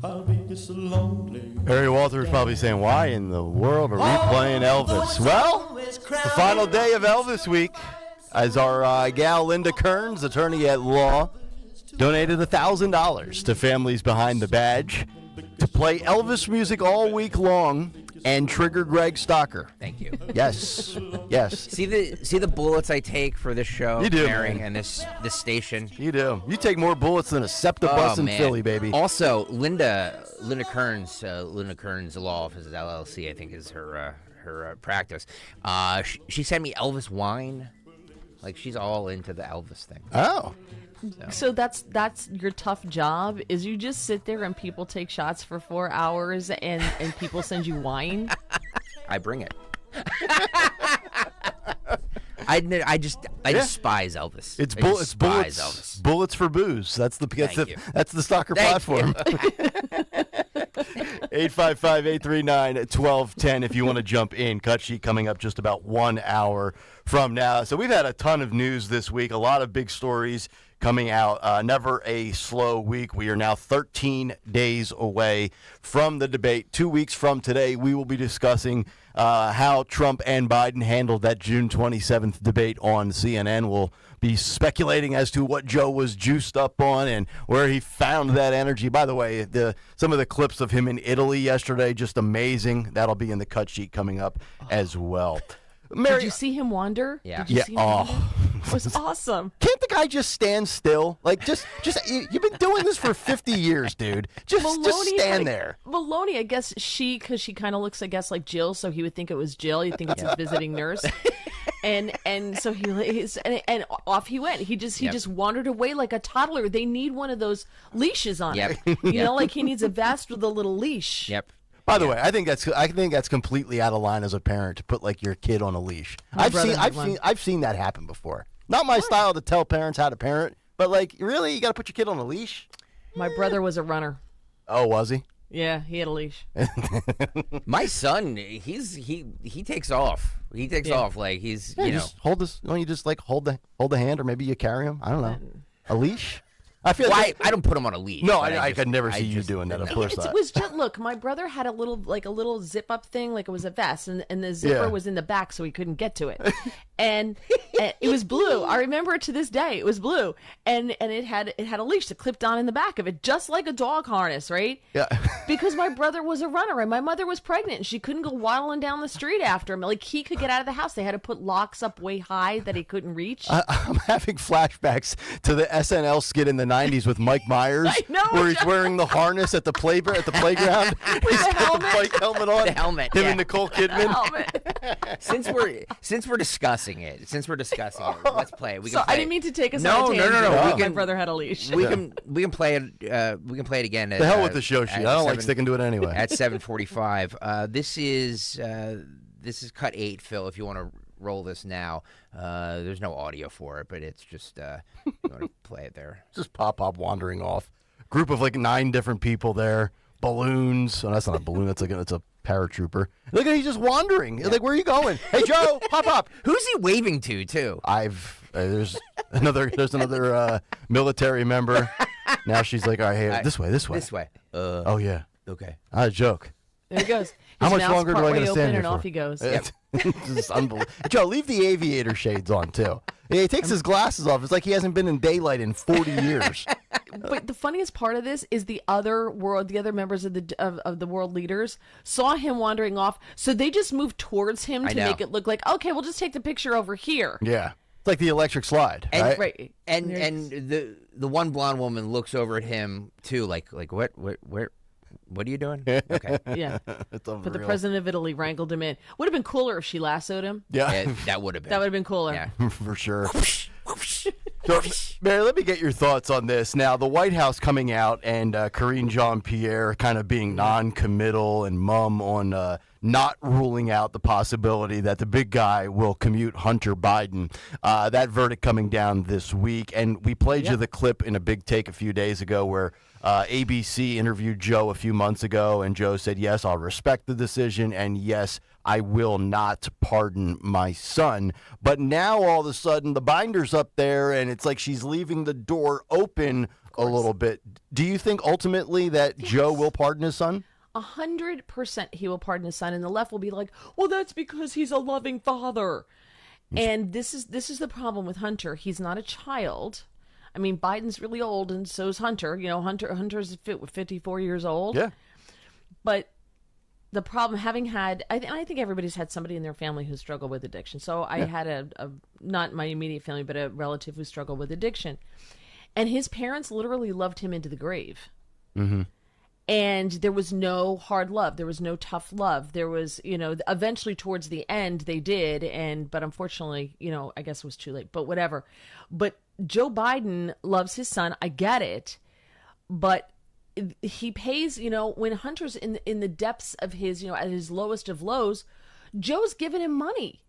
I'll be just so lonely.
Harry Walters probably saying, why in the world are we playing Elvis? Well, the final day of Elvis week, as our gal Linda Kearns, attorney at law, donated $1,000 to families behind the badge to play Elvis music all week long and trigger Greg Stocker.
Thank you.
Yes.
See the bullets I take for this show,
You do,
Mary,
man.
and this station.
You do. You take more bullets than a SEPTA bus in
man.
Philly, baby.
Also, Linda Kearns Law Offices LLC, I think is her practice. She sent me Elvis wine. Like, she's all into the Elvis thing.
Oh.
So that's your tough job, is you just sit there and people take shots for 4 hours and people send you wine?
I bring it. I despise Elvis.
It's
I despise Elvis.
Bullets for booze. That's the Stocker platform. 855-839-1210 if you want to jump in. Cut sheet coming up just about 1 hour from now. So we've had a ton of news this week, a lot of big stories coming out. Never a slow week. We are now 13 days away from the debate. 2 weeks from today, we will be discussing how Trump and Biden handled that June 27th debate on CNN. We'll be speculating as to what Joe was juiced up on and where he found that energy. By the way, some of the clips of him in Italy yesterday, just amazing. That'll be in the cut sheet coming up as well.
Did you see him wander?
Yeah.
Did you see him wander? It was awesome.
Can't the guy just stand still? Like, just you've been doing this for 50 years, dude. Just stand there.
Maloney, I guess because she kind of looks, I guess, like Jill, so he would think it was Jill. He'd think it's his visiting nurse. And so and off he went. He just wandered away like a toddler. They need one of those leashes on him. You know, like he needs a vest with a little leash.
Yep.
By the way, I think that's completely out of line as a parent to put like your kid on a leash. I've seen that happen before. Not my style to tell parents how to parent, but like really, you got to put your kid on a leash.
My brother was a runner.
Oh, was he?
Yeah, he had a leash.
My son, he takes off. He takes off like he's
just hold this. Don't you just like hold the hand, or maybe you carry him? I don't know. A leash. I feel like
I don't put him on a leash.
No, I could never see you doing that. Of course not.
It was just look. My brother had a little zip up thing, like it was a vest, and the zipper was in the back, so he couldn't get to it. And it was blue. I remember it to this day. It was blue, and it had a leash that clipped on in the back of it, just like a dog harness, right?
Yeah.
Because my brother was a runner, and my mother was pregnant, and she couldn't go waddling down the street after him. Like he could get out of the house. They had to put locks up way high that he couldn't reach.
I'm having flashbacks to the SNL skit in the '90s with Mike Myers, where he's wearing the harness at the playground. He's got the bike helmet on.
The helmet.
Him and Nicole Kidman.
Since we're discussing it, let's play it. We can play
I didn't mean to take us
on
a tangent.
No.
My brother had a leash.
We can play it. We can play it again.
The hell with the show sheet. I don't like sticking to it anyway.
At 7:45. This is cut 8, Phil. If you want to roll this now, there's no audio for it, but it's just you want to play it there.
Just Pop wandering off. Group of like 9 different people there. Balloons. Oh, that's not a balloon. It's a paratrooper. Look at he's just wandering. Like, where are you going? Hey, Joe, Pop.
Who's he waving to, too?
There's another military member. Now she's like, all right, hey, this way.
This way.
Oh yeah.
Okay.
Not a joke.
There he goes.
How much longer do I got to stand here
and
for?
off he goes.
This is unbelievable. Joe, leave the aviator shades on too. He takes his glasses off. It's like he hasn't been in daylight in 40 years.
But the funniest part of this is the other members of the world leaders saw him wandering off, so they just moved towards him to make it look like, okay, we'll just take the picture over here.
Yeah, it's like the electric slide,
and,
right?
And the one blonde woman looks over at him too, like what are you doing? Okay.
Yeah. But the president of Italy wrangled him in. Would have been cooler if she lassoed him.
Yeah.
That would have been.
That would have been cooler.
Yeah.
For sure. So, Mary, let me get your thoughts on this. Now, the White House coming out and Karine Jean-Pierre kind of being non-committal and mum on not ruling out the possibility that the big guy will commute Hunter Biden. That verdict coming down this week. And we played you the clip in a big take a few days ago where ABC interviewed Joe a few months ago, and Joe said, yes, I'll respect the decision, and yes, I will not pardon my son. But now all of a sudden the binder's up there, and it's like she's leaving the door open a little bit. Do you think ultimately that Joe will pardon his son?
100% he will pardon his son, and the left will be like, well, that's because he's a loving father. And this is the problem with Hunter. He's not a child. I mean, Biden's really old, and so's Hunter. You know, Hunter's 54 years old.
Yeah.
But the problem, having had, I think everybody's had somebody in their family who struggled with addiction. So I had a not my immediate family, but a relative who struggled with addiction. And his parents literally loved him into the grave.
Mm-hmm.
And there was no hard love. There was no tough love. There was, eventually towards the end they did. But unfortunately, I guess it was too late, but whatever. But Joe Biden loves his son. I get it. But he pays, when Hunter's in the depths of his, at his lowest of lows, Joe's giving him money.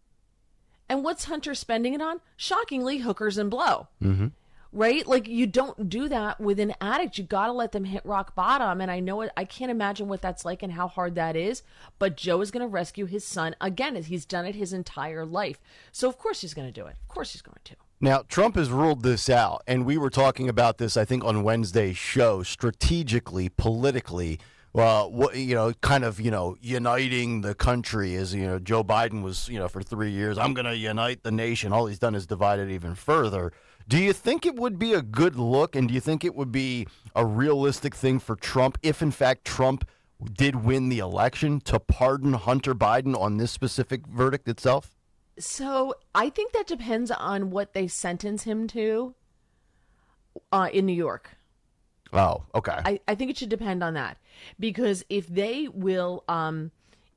And what's Hunter spending it on? Shockingly, hookers and blow.
Mm-hmm.
Right? Like, you don't do that with an addict. You got to let them hit rock bottom. And I know it. I can't imagine what that's like and how hard that is. But Joe is going to rescue his son again, as he's done it his entire life. So, of course, he's going to do it. Of course, he's going to.
Now, Trump has ruled this out. And we were talking about this, I think, on Wednesday's show, strategically, politically. Uniting the country is, Joe Biden was, for 3 years, I'm going to unite the nation. All he's done is divide it even further. Do you think it would be a good look, and do you think it would be a realistic thing for Trump, if in fact Trump did win the election, to pardon Hunter Biden on this specific verdict itself?
So I think that depends on what they sentence him to in New York.
Oh, okay.
I think it should depend on that, because if they will,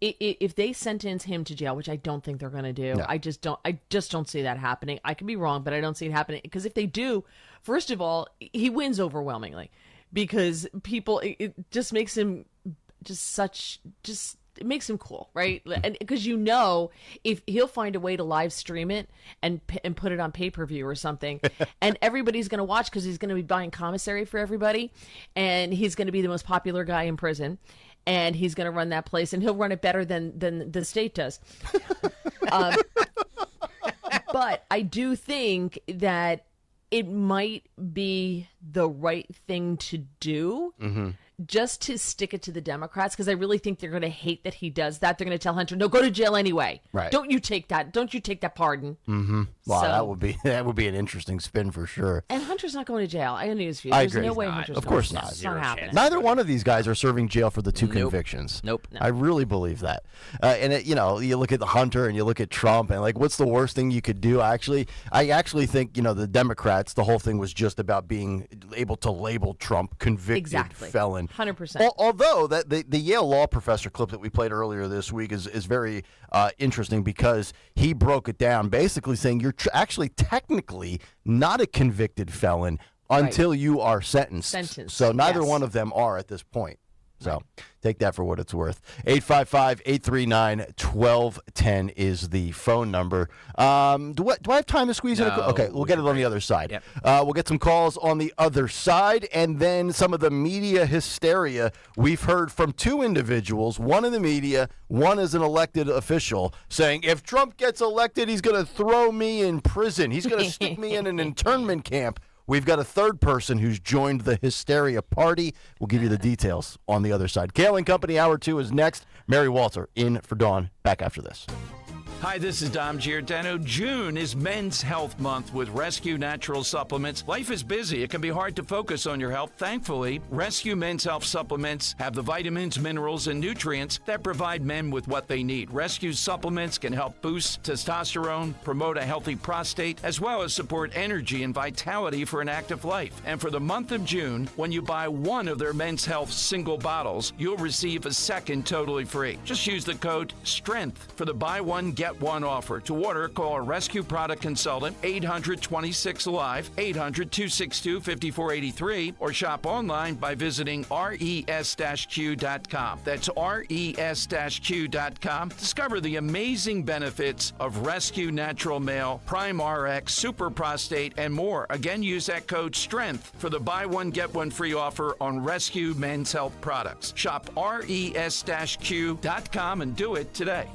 if they sentence him to jail, which I don't think they're going to do,
No.
I just don't see that happening. I could be wrong, but I don't see it happening, because if they do, first of all, he wins overwhelmingly, because people, it just makes him it makes him cool, right? And because if he'll find a way to live stream it and put it on pay-per-view or something, and everybody's going to watch, because he's going to be buying commissary for everybody, and he's going to be the most popular guy in prison, and he's going to run that place, and he'll run it better than the state does. But I do think that it might be the right thing to do. Mm-hmm. Just to stick it to the Democrats, because I really think they're going to hate that he does that. They're going to tell Hunter, no, go to jail anyway.
Right.
Don't you take that pardon.
Mm-hmm. Wow,
So-
that would be an interesting spin for sure.
And Hunter's not going to jail. I news for you.
I
There's
agree.
no way
Not.
Hunter's
Of
going
course
to
not.
jail. It's
Zero
not happening.
Neither one of these guys are serving jail for the two
Nope.
convictions.
Nope.
I really believe that. And you look at the Hunter and you look at Trump, and like, what's the worst thing you could do? I actually think the Democrats, the whole thing was just about being able to label Trump convicted felon.
100%.
Although the Yale law professor clip that we played earlier this week is very interesting, because he broke it down, basically saying you're actually technically not a convicted felon until you are sentenced. So neither one of them are at this point. So take that for what it's worth. 855-839-1210 is the phone number. Do I have time to squeeze in? Okay, we'll get it on the other side.
Yep.
We'll get some calls on the other side, and then some of the media hysteria. We've heard from two individuals, one in the media, one as an elected official, saying if Trump gets elected, he's going to throw me in prison. He's going to stick me in an internment camp. We've got a third person who's joined the hysteria party. We'll give you the details on the other side. Kayal and Company, Hour 2 is next. Mary Walter in for Dawn. Back after this.
Hi, this is Dom Giordano. June is Men's Health Month with Rescue Natural Supplements. Life is busy. It can be hard to focus on your health. Thankfully, Rescue Men's Health Supplements have the vitamins, minerals, and nutrients that provide men with what they need. Rescue supplements can help boost testosterone, promote a healthy prostate, as well as support energy and vitality for an active life. And for the month of June, when you buy one of their Men's Health single bottles, you'll receive a second totally free. Just use the code STRENGTH for the buy one, get one offer. To order, call a rescue product consultant, 800-26-ALIVE, 800-262-5483, or shop online by visiting res-q.com. That's res-q.com. Discover the amazing benefits of Rescue Natural Male, Prime RX, Super Prostate, and more. Again, use that code STRENGTH for the buy one, get one free offer on Rescue Men's Health products. Shop res-q.com and do it today.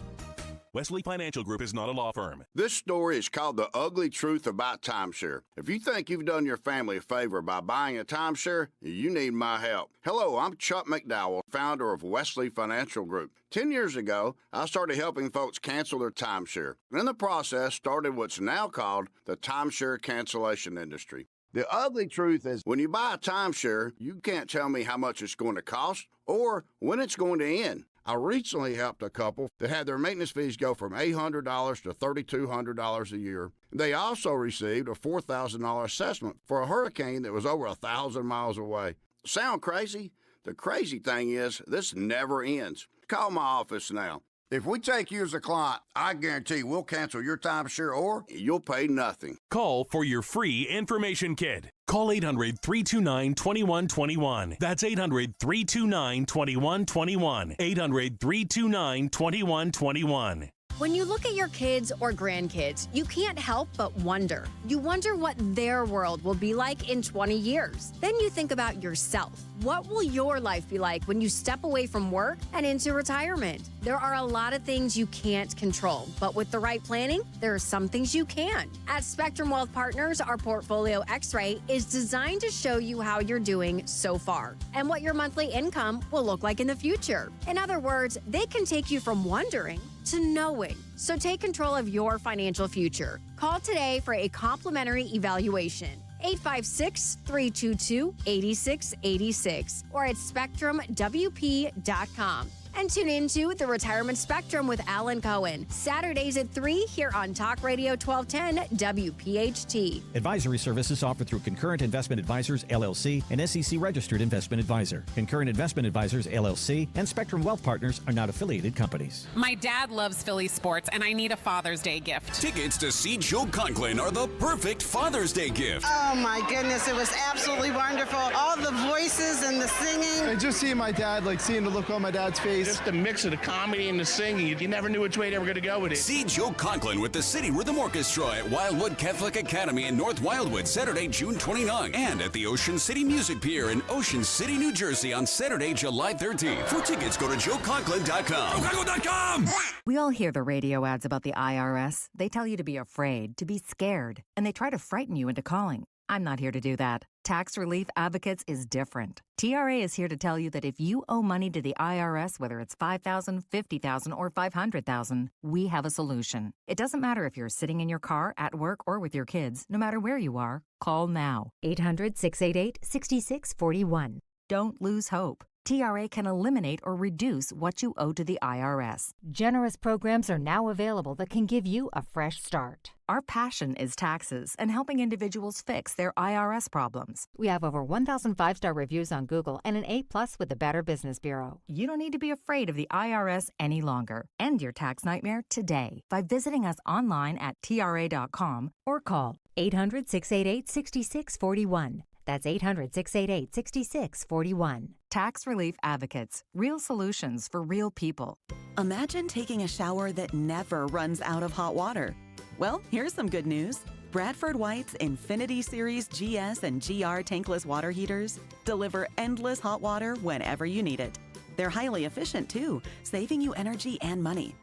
Wesley Financial Group is not a law firm.
This story is called The Ugly Truth About Timeshare. If you think you've done your family a favor by buying a timeshare, you need my help. Hello, I'm Chuck McDowell, founder of Wesley Financial Group. 10 years ago, I started helping folks cancel their timeshare. And in the process, started what's now called the timeshare cancellation industry. The ugly truth is when you buy a timeshare, you can't tell me how much it's going to cost or when it's going to end. I recently helped a couple that had their maintenance fees go from $800 to $3,200 a year. They also received a $4,000 assessment for a hurricane that was over 1,000 miles away. Sound crazy? The crazy thing is, this never ends. Call my office now. If we take you as a client, I guarantee we'll cancel your timeshare or you'll pay nothing.
Call for your free information kit. Call 800-329-2121. That's 800-329-2121. 800-329-2121.
When you look at your kids or grandkids, you can't help but wonder. You wonder what their world will be like in 20 years. Then you think about yourself. What will your life be like when you step away from work and into retirement? There are a lot of things you can't control, but with the right planning, there are some things you can. At Spectrum Wealth Partners, our Portfolio X-Ray is designed to show you how you're doing so far and what your monthly income will look like in the future. In other words, they can take you from wondering to knowing. So take control of your financial future. Call today for a complimentary evaluation. 856-322-8686 or at SpectrumWP.com. And tune into The Retirement Spectrum with Alan Cohen. Saturdays at 3 here on Talk Radio 1210 WPHT.
Advisory services offered through Concurrent Investment Advisors, LLC, an SEC-registered investment advisor. Concurrent Investment Advisors, LLC, and Spectrum Wealth Partners are not affiliated companies.
My dad loves Philly sports, and I need a Father's Day gift.
Tickets to see Joe Conklin are the perfect Father's Day gift.
Oh, my goodness. It was absolutely wonderful. All the voices and the singing.
And just seeing my dad, seeing the look on my dad's face.
Just the mix of the comedy and the singing. You never knew which way they were going to go with it.
See Joe Conklin with the City Rhythm Orchestra at Wildwood Catholic Academy in North Wildwood, Saturday, June 29. And at the Ocean City Music Pier in Ocean City, New Jersey on Saturday, July 13th. For tickets, go to joeconklin.com. JoeConklin.com!
We all hear the radio ads about the IRS. They tell you to be afraid, to be scared, and they try to frighten you into calling. I'm not here to do that. Tax Relief Advocates is different. TRA is here to tell you that if you owe money to the IRS, whether it's $5,000, $50,000, or $500,000, we have a solution. It doesn't matter if you're sitting in your car, at work, or with your kids. No matter where you are, call now. 800-688-6641. Don't lose hope. TRA can eliminate or reduce what you owe to the IRS.
Generous programs are now available that can give you a fresh start.
Our passion is taxes and helping individuals fix their IRS problems.
We have over 1,000 5-star reviews on Google and an A+ with the Better Business Bureau.
You don't need to be afraid of the IRS any longer. End your tax nightmare today by visiting us online at TRA.com or call
800-688-6641. That's 800-688-6641.
Tax Relief Advocates. Real solutions for real people.
Imagine taking a shower that never runs out of hot water. Well, here's some good news. Bradford White's Infinity Series GS and GR tankless water heaters deliver endless hot water whenever you need it. They're highly efficient, too, saving you energy and money.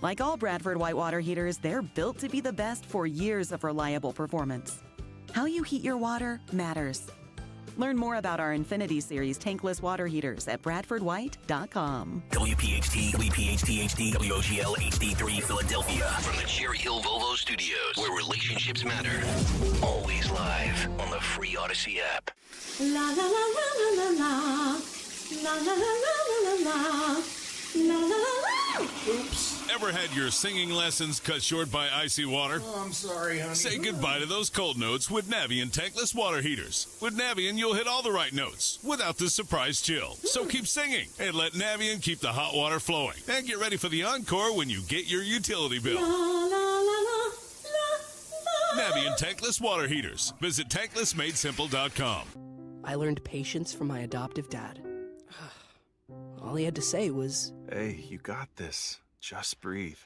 Like all Bradford White water heaters, they're built to be the best for years of reliable performance. How you heat your water matters. Learn more about our Infinity Series tankless water heaters at bradfordwhite.com.
WPHT, WPHT HD, WOGL HD3 Philadelphia. From the Cherry Hill Volvo Studios, where relationships matter. Always live on the free Odyssey app.
La la la la la la la la la la la la la la la.
Oops. Ever had your singing lessons cut short by icy water?
Oh, I'm sorry, honey.
Say goodbye to those cold notes with Navien tankless water heaters. With Navien, you'll hit all the right notes without the surprise chill. So keep singing and let Navien keep the hot water flowing. And get ready for the encore when you get your utility bill.
La, la, la, la, la,
Navien tankless water heaters. Visit tanklessmadesimple.com.
I learned patience from my adoptive dad. All he had to say was,
"Hey, you got this. Just breathe."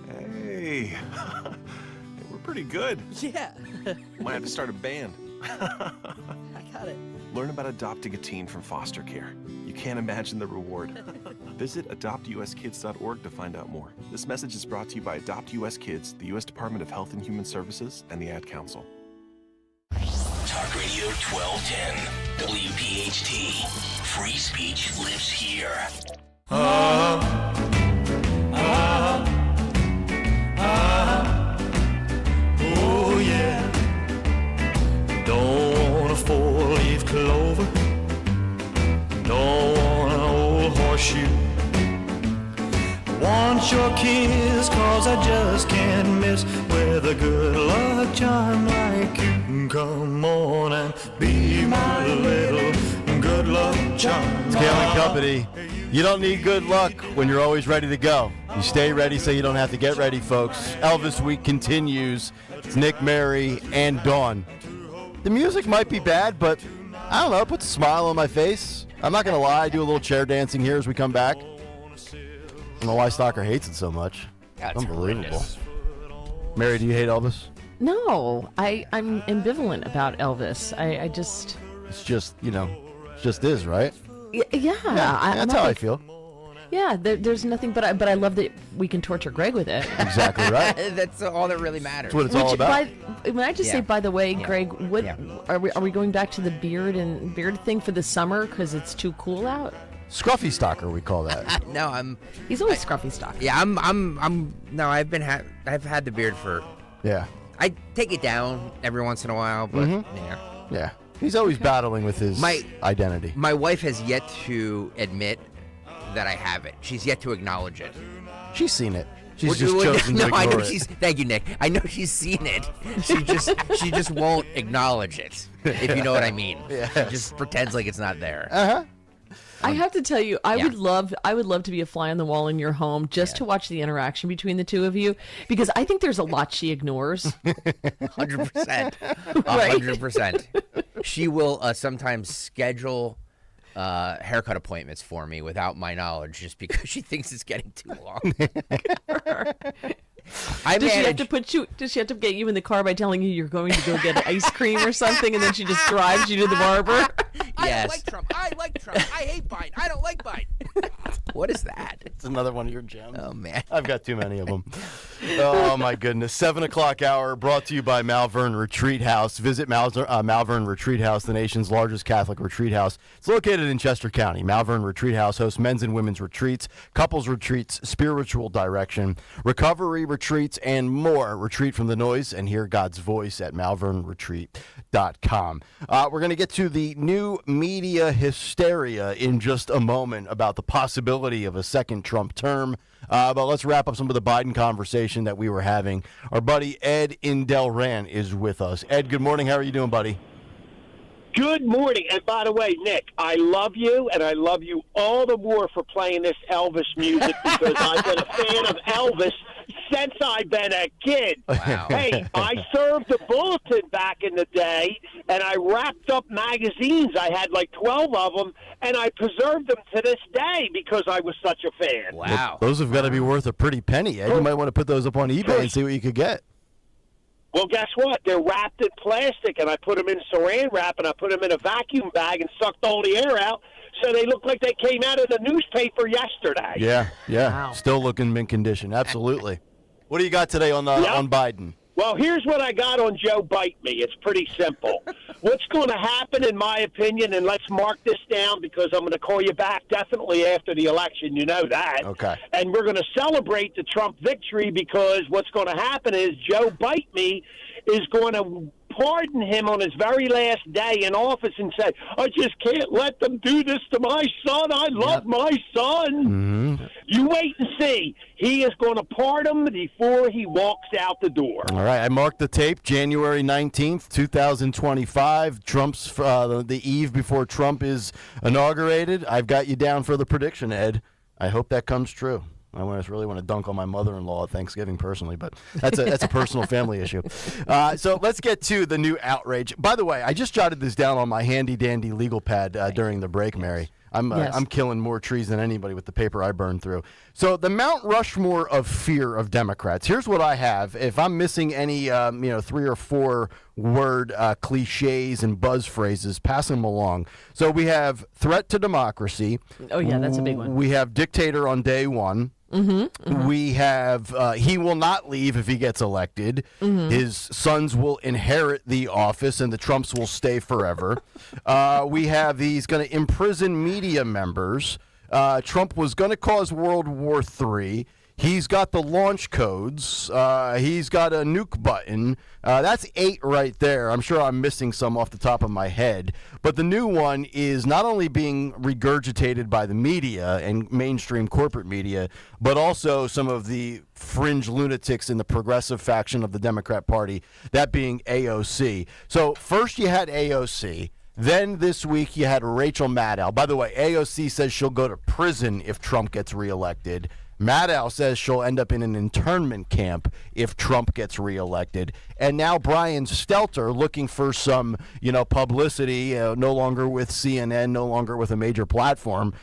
Hey, we're pretty good.
Yeah.
Might have to start a band.
I got it.
Learn about adopting a teen from foster care. You can't imagine the reward. Visit adoptuskids.org to find out more. This message is brought to you by Adopt US Kids, the U.S. Department of Health and Human Services, and the Ad Council.
Talk Radio 1210, WPHT. Free speech lives here.
oh yeah. Don't want a four-leaf clover. Don't want an old horseshoe. Want your kiss, cause I just can't miss with a good luck charm like you. Come on and be my little good luck charm.
It's Kayal and Company. You don't need good luck when you're always ready to go. You stay ready so you don't have to get ready, folks. Elvis Week continues. It's Nick, Mary, and Dawn. The music might be bad, but I don't know, it puts a smile on my face. I'm not going to lie, I do a little chair dancing here as we come back. I don't know why Stalker hates it so much.
That's
unbelievable.
horrendous.
Mary, do you hate Elvis?
No, I'm ambivalent about Elvis. I just...
It's just, it just is, right?
Yeah.
That's how I feel.
Yeah, there's nothing, but I love that we can torture Greg with it.
Exactly right.
That's all that really matters.
That's what it's all about.
When I just say, by the way, Greg, what are we going back to the beard thing for the summer because it's too cool out?
Scruffy Stalker, we call that.
No,
He's always Scruffy Stalker.
Yeah, no, I've had the beard for.
Yeah.
I take it down every once in a while, but
Yeah. He's always battling with his identity.
My wife has yet to admit that I have it. She's yet to acknowledge it.
She's seen it. She's just chosen to ignore
I know
it.
Thank you, Nick. I know she's seen it. She just won't acknowledge it, if you know what I mean.
Yes.
She just pretends like it's not there.
Uh-huh.
I have to tell you, I
Yeah.
would love to be a fly on the wall in your home just to watch the interaction between the two of you, because I think there's a lot she ignores.
100%. 100%. She will sometimes schedule haircut appointments for me without my knowledge, just because she thinks it's getting too long.
Does she have to get you in the car by telling you you're going to go get ice cream or something, and then she just drives you to the barber?
I don't like Trump. I like Trump. I hate Biden. I don't like Biden. What is that?
It's another one of your gems.
Oh, man.
I've got too many of them. Oh, my goodness. 7 o'clock hour brought to you by Malvern Retreat House. Visit Malvern Retreat House, the nation's largest Catholic retreat house. It's located in Chester County. Malvern Retreat House hosts men's and women's retreats, couples retreats, spiritual direction, recovery retreats, and more. Retreat from the noise and hear God's voice at malvernretreat.com. We're going to get to the new media hysteria in just a moment about the possibility of a second Trump term. But let's wrap up some of the Biden conversation that we were having. Our buddy Ed in Delran is with us. Ed, good morning. How are you doing, buddy?
Good morning. And by the way, Nick, I love you, and I love you all the more for playing this Elvis music, because I've been a fan of Elvis since I've been a kid.
Wow.
Hey, I served the Bulletin back in the day, and I wrapped up magazines. I had like 12 of them, and I preserved them to this day because I was such a fan.
Wow.
Well, those have got to be worth a pretty penny, Ed. You might want to put those up on eBay and see what you could get.
Well, guess what? They're wrapped in plastic, and I put them in saran wrap, and I put them in a vacuum bag and sucked all the air out, so they look like they came out of the newspaper yesterday.
Yeah.
Wow.
Still looking mint condition. Absolutely. What do you got today on on Biden?
Well, here's what I got on Joe Bite Me. It's pretty simple. What's going to happen, in my opinion, and let's mark this down because I'm going to call you back definitely after the election. You know that.
Okay.
And we're going to celebrate the Trump victory, because what's going to happen is Joe Bite Me is going to pardon him on his very last day in office and say, I just can't let them do this to my son. I love my son.
Mm-hmm.
You wait and see. He is going to pardon him before he walks out the door.
All right. I marked the tape, January 19th, 2025. Trump's the eve before Trump is inaugurated. I've got you down for the prediction, Ed. I hope that comes true. I really want to dunk on my mother-in-law at Thanksgiving personally, but that's a personal family issue. So let's get to the new outrage. By the way, I just jotted this down on my handy-dandy legal pad during the break, Mary. I'm killing more trees than anybody with the paper I burned through. So the Mount Rushmore of fear of Democrats. Here's what I have. If I'm missing any, 3 or 4 word cliches and buzz phrases, pass them along. So we have threat to democracy.
Oh yeah, that's a big one.
We have dictator on day one.
Mm-hmm.
We have he will not leave if he gets elected.
Mm-hmm.
His sons will inherit the office, and the Trumps will stay forever. We have he's going to imprison media members. Trump was going to cause World War III. He's got the launch codes. He's got a nuke button. That's 8 right there. I'm sure I'm missing some off the top of my head. But the new one is not only being regurgitated by the media and mainstream corporate media, but also some of the fringe lunatics in the progressive faction of the Democrat Party, that being AOC. So first you had AOC. Then this week you had Rachel Maddow. By the way, AOC says she'll go to prison if Trump gets reelected. Maddow says she'll end up in an internment camp if Trump gets reelected. And now Brian Stelter, looking for some, publicity, no longer with CNN, no longer with a major platform.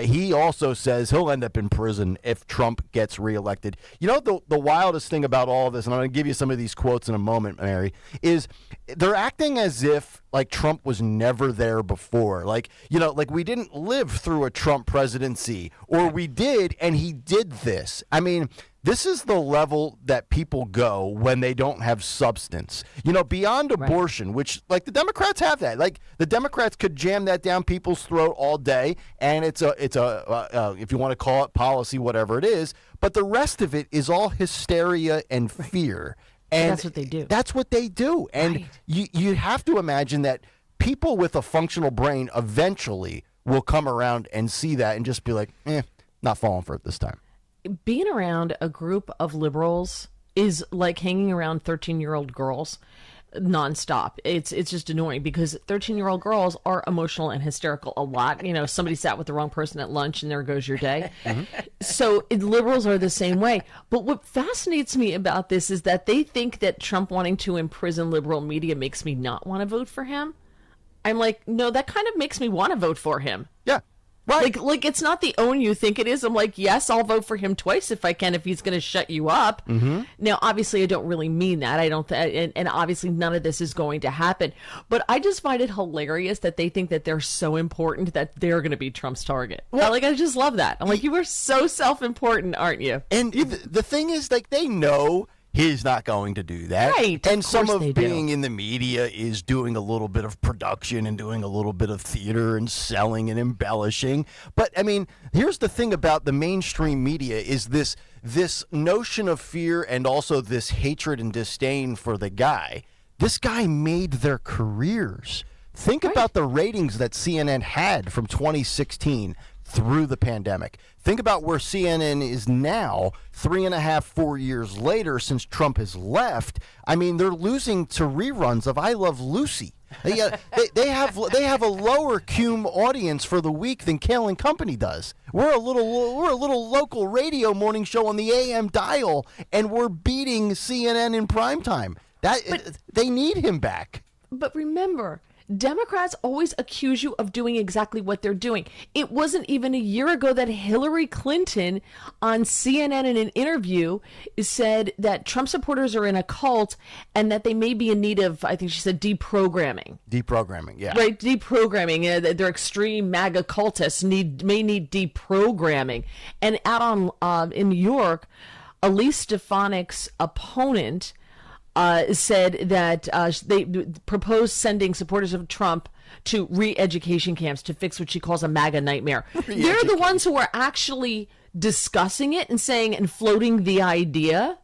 He also says he'll end up in prison if Trump gets reelected. The wildest thing about all of this, and I'm going to give you some of these quotes in a moment, Mary, is they're acting as if like Trump was never there before. Like we didn't live through a Trump presidency, or we did, and he did this. I mean, this is the level that people go when they don't have substance. Beyond abortion, which, like, the Democrats have that. Like, the Democrats could jam that down people's throat all day, and it's a if you want to call it policy, whatever it is. But the rest of it is all hysteria and fear. And
that's what they do.
That's what they do. And you have to imagine that people with a functional brain eventually will come around and see that and just be like, not falling for it this time.
Being around a group of liberals is like hanging around 13-year-old girls nonstop. It's just annoying because 13-year-old girls are emotional and hysterical a lot. You know, somebody sat with the wrong person at lunch and there goes your day. So liberals are the same way. But what fascinates me about this is that they think that Trump wanting to imprison liberal media makes me not want to vote for him. I'm like, no, that kind of makes me want to vote for him.
Yeah. Right.
Like it's not the own you think it is. I'm like, yes, I'll vote for him twice if I can, if he's going to shut you up. Now, obviously, I don't really mean that. I don't, and obviously, none of this is going to happen. But I just find it hilarious that they think that they're so important that they're going to be Trump's target. Well, like, I just love that. I'm like, you are so self-important, aren't you?
And the thing is, like, they know he's not going to do that.
Right.
And some of being in the media is doing a little bit of production and doing a little bit of theater and selling and embellishing. But, I mean, here's the thing about the mainstream media is this notion of fear and also this hatred and disdain for the guy. This guy made their careers. Think about the ratings that CNN had from 2016 through the pandemic. Think about where CNN is now, 3.5, 4 years later since Trump has left. I mean, they're losing to reruns of I Love Lucy. They have a lower cum audience for the week than Kayal and Company does. We're a little local radio morning show on the AM dial, and we're beating CNN in primetime. They need him back.
But remember, Democrats always accuse you of doing exactly what they're doing. It wasn't even a year ago that Hillary Clinton on CNN in an interview said that Trump supporters are in a cult and that they may be in need of, I think she said, deprogramming.
Deprogramming, yeah.
Right, deprogramming. Their extreme MAGA cultists may need deprogramming. And out on in New York, Elise Stefanik's opponent said that they proposed sending supporters of Trump to re-education camps to fix what she calls a MAGA nightmare. They're the ones who are actually discussing it and saying and floating the idea.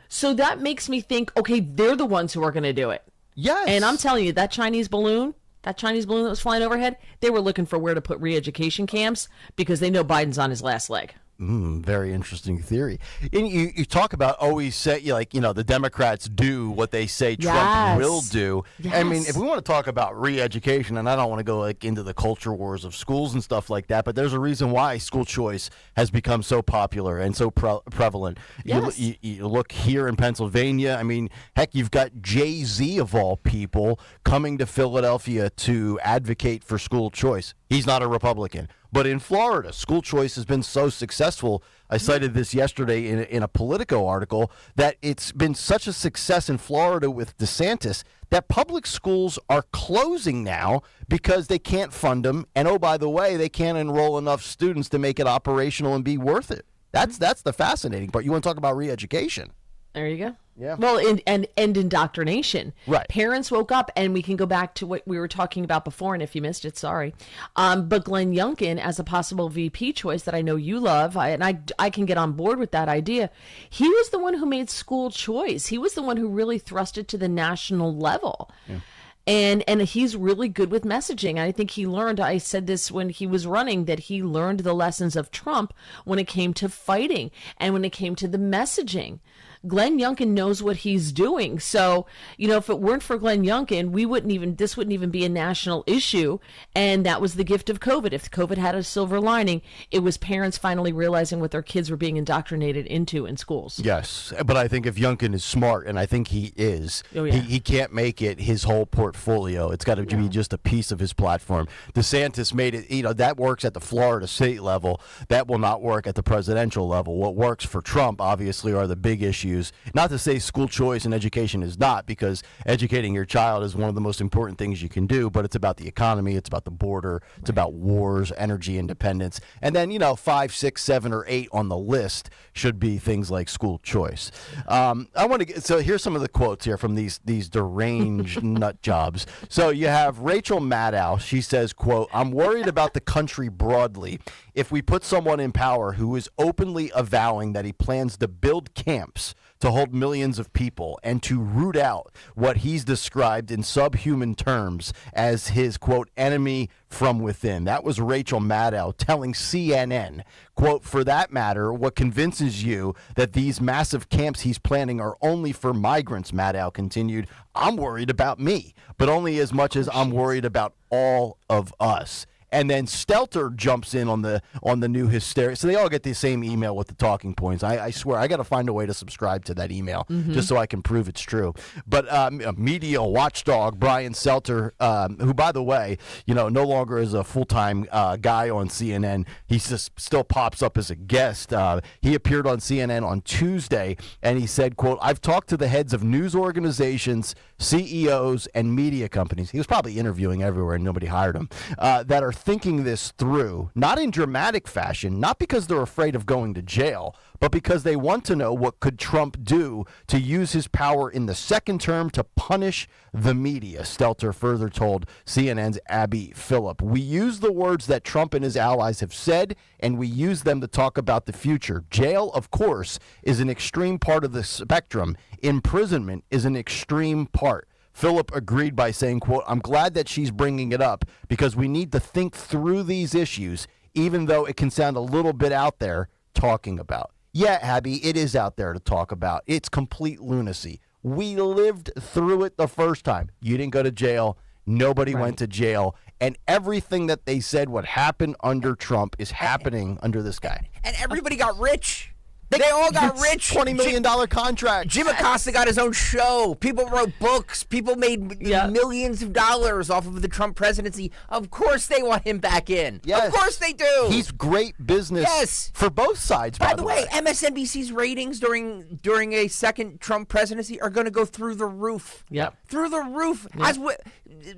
So that makes me think, okay, they're the ones who are going to do it.
Yes.
And I'm telling you, that Chinese balloon that was flying overhead, they were looking for where to put re-education camps because they know Biden's on his last leg.
Very interesting theory. And you talk about always say, the Democrats do what they say Trump will do.
Yes.
I mean, if we want to talk about re-education, and I don't want to go into the culture wars of schools and stuff like that, but there's a reason why school choice has become so popular and so prevalent.
Yes.
You look here in Pennsylvania. I mean, heck, you've got Jay-Z of all people coming to Philadelphia to advocate for school choice. He's not a Republican. But in Florida, school choice has been so successful. I cited this yesterday in a Politico article that it's been such a success in Florida with DeSantis that public schools are closing now because they can't fund them. And, oh, by the way, they can't enroll enough students to make it operational and be worth it. That's the fascinating part. You want to talk about re-education?
There you go.
Yeah.
Well, and indoctrination.
Right.
Parents woke up, and we can go back to what we were talking about before, and if you missed it, sorry. But Glenn Youngkin as a possible VP choice that I know you love, and I can get on board with that idea. He was the one who made school choice. He was the one who really thrust it to the national level. Yeah. And he's really good with messaging. I think he learned, I said this when he was running, that he learned the lessons of Trump when it came to fighting and when it came to the messaging. Glenn Youngkin knows what he's doing. So, if it weren't for Glenn Youngkin, this wouldn't even be a national issue. And that was the gift of COVID. If COVID had a silver lining, it was parents finally realizing what their kids were being indoctrinated into in schools.
Yes, but I think if Youngkin is smart, and I think he is,
Oh, yeah.
he can't make it his whole portfolio. It's got to be just a piece of his platform. DeSantis made it, that works at the Florida state level. That will not work at the presidential level. What works for Trump, obviously, are the big issues. Not to say school choice and education is not, because educating your child is one of the most important things you can do, but it's about the economy, it's about the border, it's about wars, energy independence. And then, 5, 6, 7, or 8 on the list should be things like school choice. So here's some of the quotes here from these deranged nut jobs. So you have Rachel Maddow. She says, quote, "I'm worried about the country broadly. If we put someone in power who is openly avowing that he plans to build camps to hold millions of people and to root out what he's described in subhuman terms as his, quote, enemy from within. That was Rachel Maddow telling CNN, quote, for that matter, what convinces you that these massive camps he's planning are only for migrants, Maddow continued. I'm worried about me, but only as much as I'm worried about all of us. And then Stelter jumps in on the new hysteria. So they all get the same email with the talking points. I swear, I got to find a way to subscribe to that email just so I can prove it's true. But media watchdog Brian Stelter, who, by the way, no longer is a full-time guy on CNN. He just still pops up as a guest. He appeared on CNN on Tuesday, and he said, quote, I've talked to the heads of news organizations, CEOs, and media companies. He was probably interviewing everywhere, and nobody hired him, that are thinking this through, not in dramatic fashion, not because they're afraid of going to jail, but because they want to know what could Trump do to use his power in the second term to punish the media. Stelter further told CNN's Abby Phillip, we use the words that Trump and his allies have said, and we use them to talk about the future. Jail, of course, is an extreme part of the spectrum. Imprisonment is an extreme part. Phillip agreed by saying, quote, I'm glad that she's bringing it up because we need to think through these issues, even though it can sound a little bit out there talking about. Yeah, Abby, it is out there to talk about. It's complete lunacy. We lived through it the first time. You didn't go to jail. Nobody went to jail. And everything that they said would happen under Trump is happening under this guy.
And everybody got rich. They all got rich.
$20 million contract.
Jim Acosta got his own show. People wrote books. People made millions of dollars off of the Trump presidency. Of course they want him back in.
Yes.
Of course they do.
He's great business for both sides, by
the way. MSNBC's ratings during a second Trump presidency are going to go through the roof.
Yep.
Through the roof.
Yep.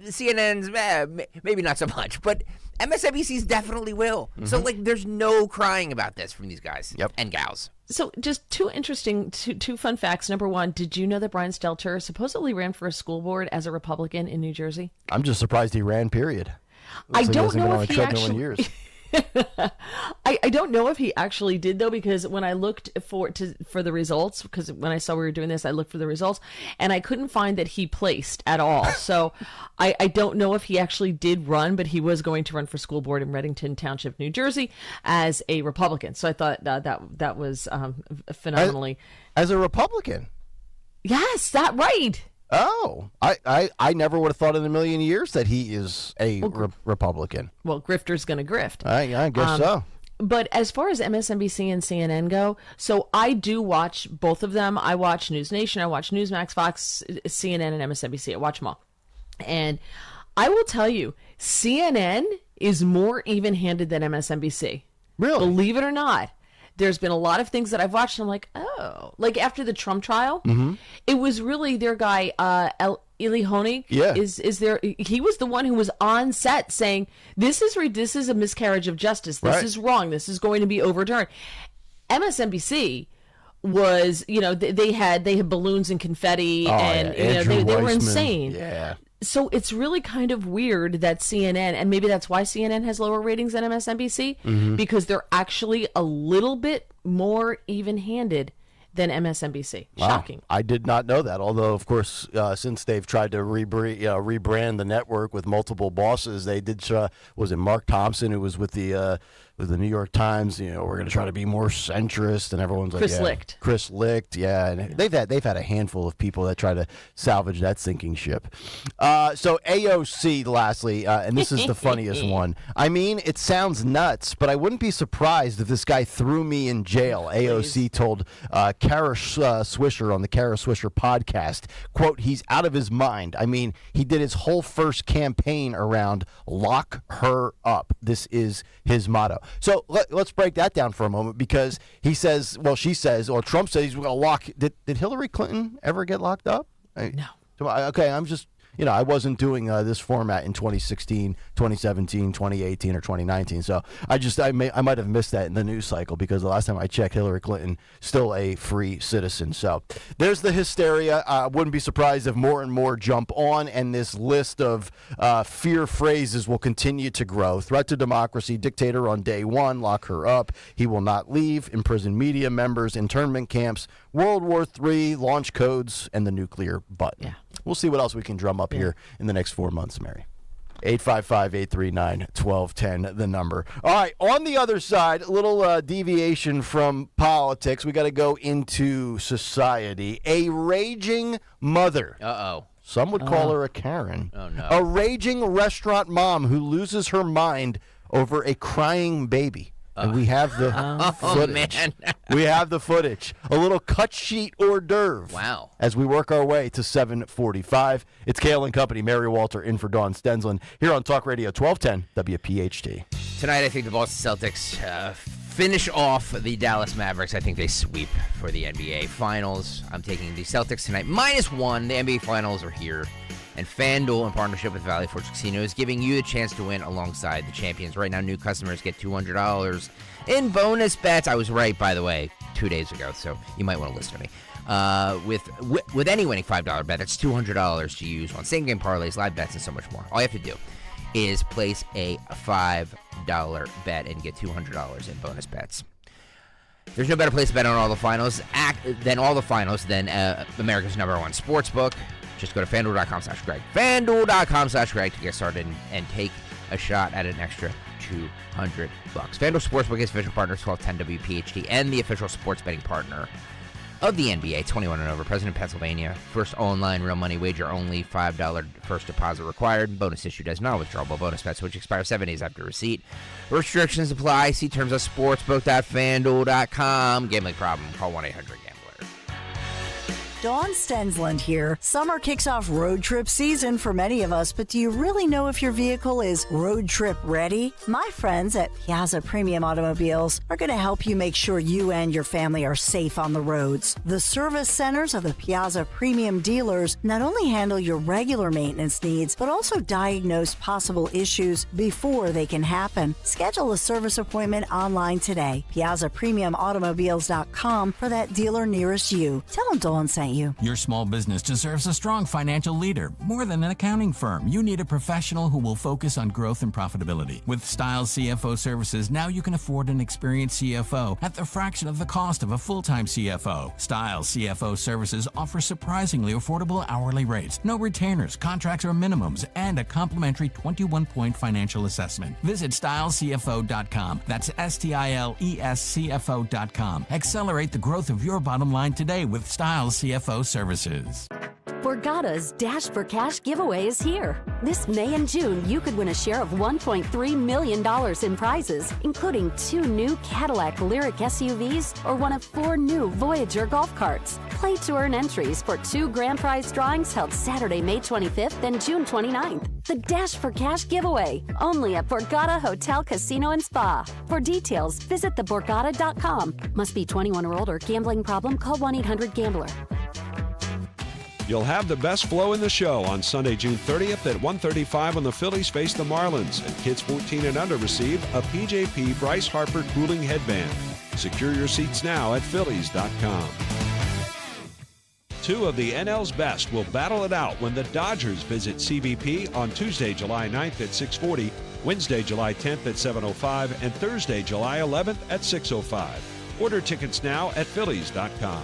CNN's, maybe not so much, but MSNBC's definitely will. So, there's no crying about this from these guys and gals.
So just two fun facts. Number one, did you know that Brian Stelter supposedly ran for a school board as a Republican in New Jersey?
I'm just surprised he ran, period.
I don't know if he actually... I don't know if he actually did, though, because when I looked for the results, because when I saw we were doing this, I looked for the results, and I couldn't find that he placed at all. So I don't know if he actually did run, but he was going to run for school board in Reddington Township, New Jersey, as a Republican. So I thought that was phenomenally...
As a Republican?
Yes, that right.
Oh, I never would have thought in a million years that he is a Republican.
Well, grifter's going to grift.
I guess so.
But as far as MSNBC and CNN go, so I do watch both of them. I watch News Nation, I watch Newsmax, Fox, CNN, and MSNBC. I watch them all. And I will tell you, CNN is more even-handed than MSNBC.
Really?
Believe it or not. There's been a lot of things that I've watched, and I'm like, oh. Like after the Trump trial, it was really their guy, Eli Honig.
Yeah.
Is there? He was the one who was on set saying, this is a miscarriage of justice. This is wrong. This is going to be overturned. MSNBC was, they had balloons and confetti, and they were insane.
Yeah.
So it's really kind of weird that CNN, and maybe that's why CNN has lower ratings than MSNBC, because they're actually a little bit more even-handed than MSNBC.
Wow.
Shocking.
I did not know that, although, of course, since they've tried to rebrand the network with multiple bosses, they did, was it Mark Thompson, who was with the New York Times, we're going to try to be more centrist, and everyone's like, Chris Licht, and they've had a handful of people that try to salvage that sinking ship. So AOC, lastly, and this is the funniest one. I mean, it sounds nuts, but I wouldn't be surprised if this guy threw me in jail. AOC told Kara Swisher on the Kara Swisher podcast, quote, he's out of his mind. I mean, he did his whole first campaign around lock her up. This is his motto. So let's break that down for a moment, because she says, or Trump says he's going to lock. Did Hillary Clinton ever get locked up?
No.
Okay, I'm just I wasn't doing this format in 2016, 2017, 2018, or 2019. So I might have missed that in the news cycle because the last time I checked, Hillary Clinton still a free citizen. So there's the hysteria. I wouldn't be surprised if more and more jump on, and this list of fear phrases will continue to grow. Threat to democracy, dictator on day one, lock her up, he will not leave, imprison media members, internment camps, World War III, launch codes, and the nuclear button. Yeah. We'll see what else we can drum up here in the next 4 months, Mary. 855-839-1210, the number. All right, on the other side, a little deviation from politics. We got to go into society. A raging mother.
Uh-oh.
Some would call her a Karen.
Oh, no.
A raging restaurant mom who loses her mind over a crying baby. And we have the footage.
Man.
We have the footage. A little cut sheet hors d'oeuvre.
Wow.
As we work our way to 7:45. It's Kayal and Company. Mary Walter in for Dawn Stensland here on Talk Radio 1210 WPHT.
Tonight, I think the Boston Celtics finish off the Dallas Mavericks. I think they sweep for the NBA Finals. I'm taking the Celtics tonight. -1. The NBA Finals are here. And FanDuel, in partnership with Valley Forge Casino, is giving you the chance to win alongside the champions. Right now, new customers get $200 in bonus bets. I was right, by the way, 2 days ago, so you might want to listen to me. With any winning $5 bet, that's $200 to use on same-game parlays, live bets, and so much more. All you have to do is place a $5 bet and get $200 in bonus bets. There's no better place to bet on all the finals than America's #1 sportsbook. Just go to FanDuel.com/Greg. FanDuel.com/Greg to get started and take a shot at an extra $200. FanDuel Sportsbook is official partner of 1210 WPHT and the official sports betting partner of the NBA. 21 and over. Present in Pennsylvania. First online real money wager only. $5 first deposit required. Bonus issued as non-withdrawable bonus bets, which expire 7 days after receipt. Restrictions apply. See terms at sportsbook.fanduel.com. Gambling problem? Call 1-800-GAMBLER.
Dawn Stensland here. Summer kicks off road trip season for many of us, but do you really know if your vehicle is road trip ready? My friends at Piazza Premium Automobiles are going to help you make sure you and your family are safe on the roads. The service centers of the Piazza Premium dealers not only handle your regular maintenance needs, but also diagnose possible issues before they can happen. Schedule a service appointment online today. PiazzaPremiumAutomobiles.com for that dealer nearest you. Tell them Dawn sent you.
Your small business deserves a strong financial leader. More than an accounting firm, you need a professional who will focus on growth and profitability. With Styles CFO Services, now you can afford an experienced CFO at the fraction of the cost of a full-time CFO. Styles CFO Services offers surprisingly affordable hourly rates, no retainers, contracts, or minimums, and a complimentary 21-point financial assessment. Visit stylescfo.com. That's STILESCFO.com. Accelerate the growth of your bottom line today with Styles CFO Services.
Borgata's Dash for Cash giveaway is here. This May and June, you could win a share of $1.3 million in prizes, including 2 new Cadillac Lyric SUVs or one of 4 new Voyager golf carts. Play to earn entries for 2 grand prize drawings held Saturday, May 25th and June 29th. The Dash for Cash giveaway, only at Borgata Hotel, Casino, and Spa. For details, visit theborgata.com. Must be 21 or older. Gambling problem? Call 1-800-GAMBLER.
You'll have the best flow in the show on Sunday, June 30th at 1:35 when the Phillies face the Marlins, and kids 14 and under receive a PJP Bryce Harper cooling headband. Secure your seats now at Phillies.com. 2 of the NL's best will battle it out when the Dodgers visit CBP on Tuesday, July 9th at 6:40, Wednesday, July 10th at 7:05, and Thursday, July 11th at 6:05. Order tickets now at Phillies.com.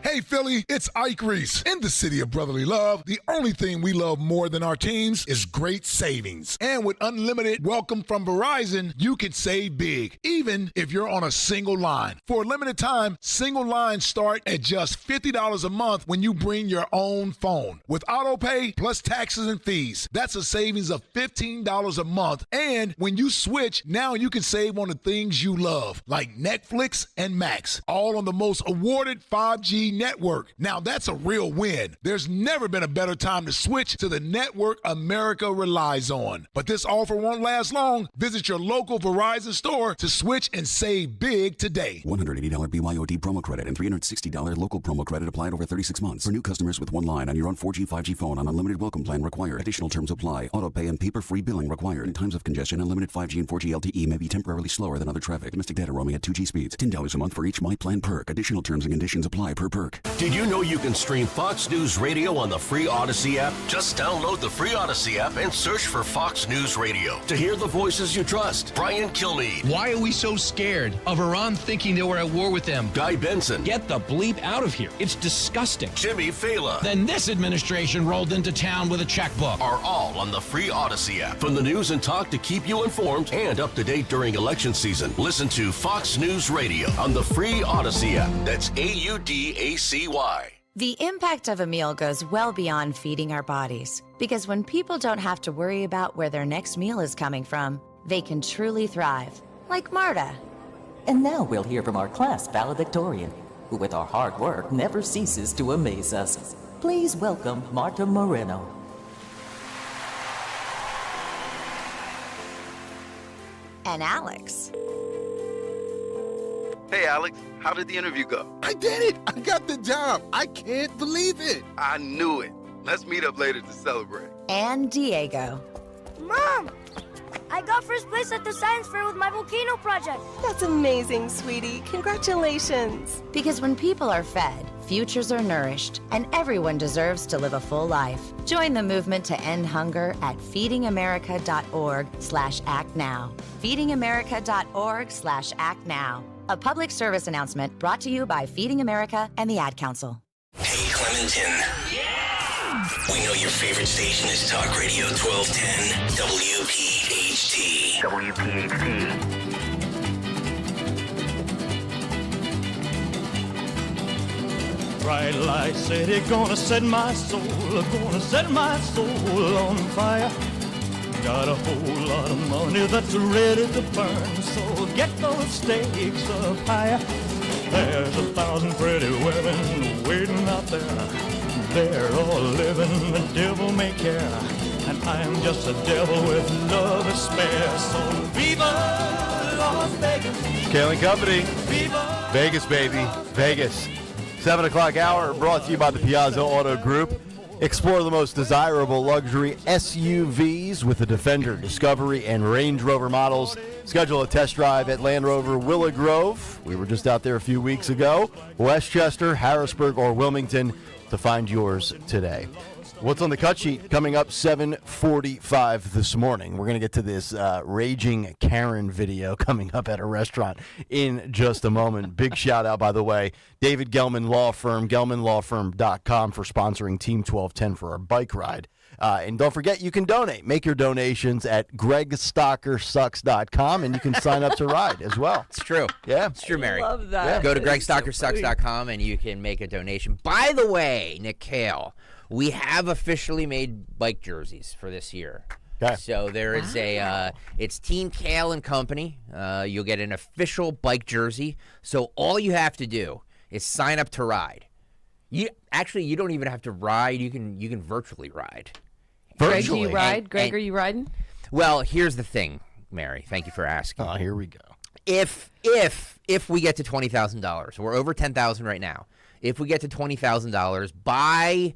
Hey Philly, it's Ike Reese. In the city of brotherly love, the only thing we love more than our teams is great savings. And with unlimited welcome from Verizon, you can save big, even if you're on a single line. For a limited time, single lines start at just $50 a month when you bring your own phone. With auto pay plus taxes and fees, that's a savings of $15 a month. And when you switch, now you can save on the things you love, like Netflix and Max, all on the most awarded 5G network. Now that's a real win. There's never been a better time to switch to the network America relies on. But this offer won't last long. Visit your local Verizon store to switch and save big today.
$180 BYOD promo credit and $360 local promo credit applied over 36 months. For new customers with one line on your own 4G, 5G phone on unlimited welcome plan required. Additional terms apply. Auto pay and paper-free billing required. In times of congestion, unlimited 5G and 4G LTE may be temporarily slower than other traffic. Domestic data roaming at 2G speeds. $10 a month for each My Plan perk. Additional terms and conditions apply per perk.
Did you know you can stream Fox News Radio on the free Odyssey app? Just download the free Odyssey app and search for Fox News Radio to hear the voices you trust. Brian Kilmeade.
Why are we so scared of Iran thinking that we're at war with them?
Guy Benson.
Get the bleep out of here. It's disgusting.
Jimmy Fallon.
Then this administration rolled into town with a checkbook.
Are all on the free Odyssey app. From the news and talk to keep you informed and up to date during election season. Listen to Fox News Radio on the free Odyssey app. That's AUDACY.
The impact of a meal goes well beyond feeding our bodies, because when people don't have to worry about where their next meal is coming from, they can truly thrive, like Marta.
And now we'll hear from our class valedictorian, who with our hard work never ceases to amaze us. Please welcome Marta Moreno.
And Alex.
Hey, Alex, how did the interview go?
I did it! I got the job! I can't believe it!
I knew it. Let's meet up later to celebrate.
And Diego.
Mom! I got first place at the science fair with my volcano project.
That's amazing, sweetie. Congratulations.
Because when people are fed, futures are nourished, and everyone deserves to live a full life. Join the movement to end hunger at feedingamerica.org/actnow. feedingamerica.org/actnow. A public service announcement brought to you by Feeding America and the Ad Council.
Hey, Clementon. Yeah! We know your favorite station is Talk Radio 1210 WPHT. WPHT.
Bright light city, gonna set my soul on fire. Got a whole lot of money that's ready to burn, so get those stakes up higher. There's 1,000 pretty women waiting out there. They're all living the devil may care, and I'm just a devil with love to spare. So viva Las Vegas.
Kayal and Company.
Viva
Vegas, baby. Vegas. 7 o'clock hour brought to you by the Piazza Auto Group. Explore the most desirable luxury SUVs with the Defender, Discovery, and Range Rover models. Schedule a test drive at Land Rover Willow Grove. We were just out there a few weeks ago. Westchester, Harrisburg, or Wilmington to find yours today. What's on the cut sheet? Coming up 7:45 this morning. We're going to get to this raging Karen video coming up at a restaurant in just a moment. Big shout out, by the way, David Gelman Law Firm, gelmanlawfirm.com for sponsoring Team 1210 for our bike ride. And don't forget, you can donate. Make your donations at gregstockersucks.com, and you can sign up to ride as well.
It's true.
Yeah.
It's true, Mary.
I love that.
Yeah.
Go to
That is so
gregstockersucks.com, and you can make a donation. By the way, Nick Kayal, we have officially made bike jerseys for this year.
Okay.
So there is it's Team Kayal and Company. You'll get an official bike jersey. So all you have to do is sign up to ride. You don't even have to ride. You can virtually ride.
Greg, do you ride? Greg, are you riding?
Well, here's the thing, Mary. Thank you for asking.
Oh, here we go.
If we get to $20,000, we're over $10,000 right now. If we get to $20,000 by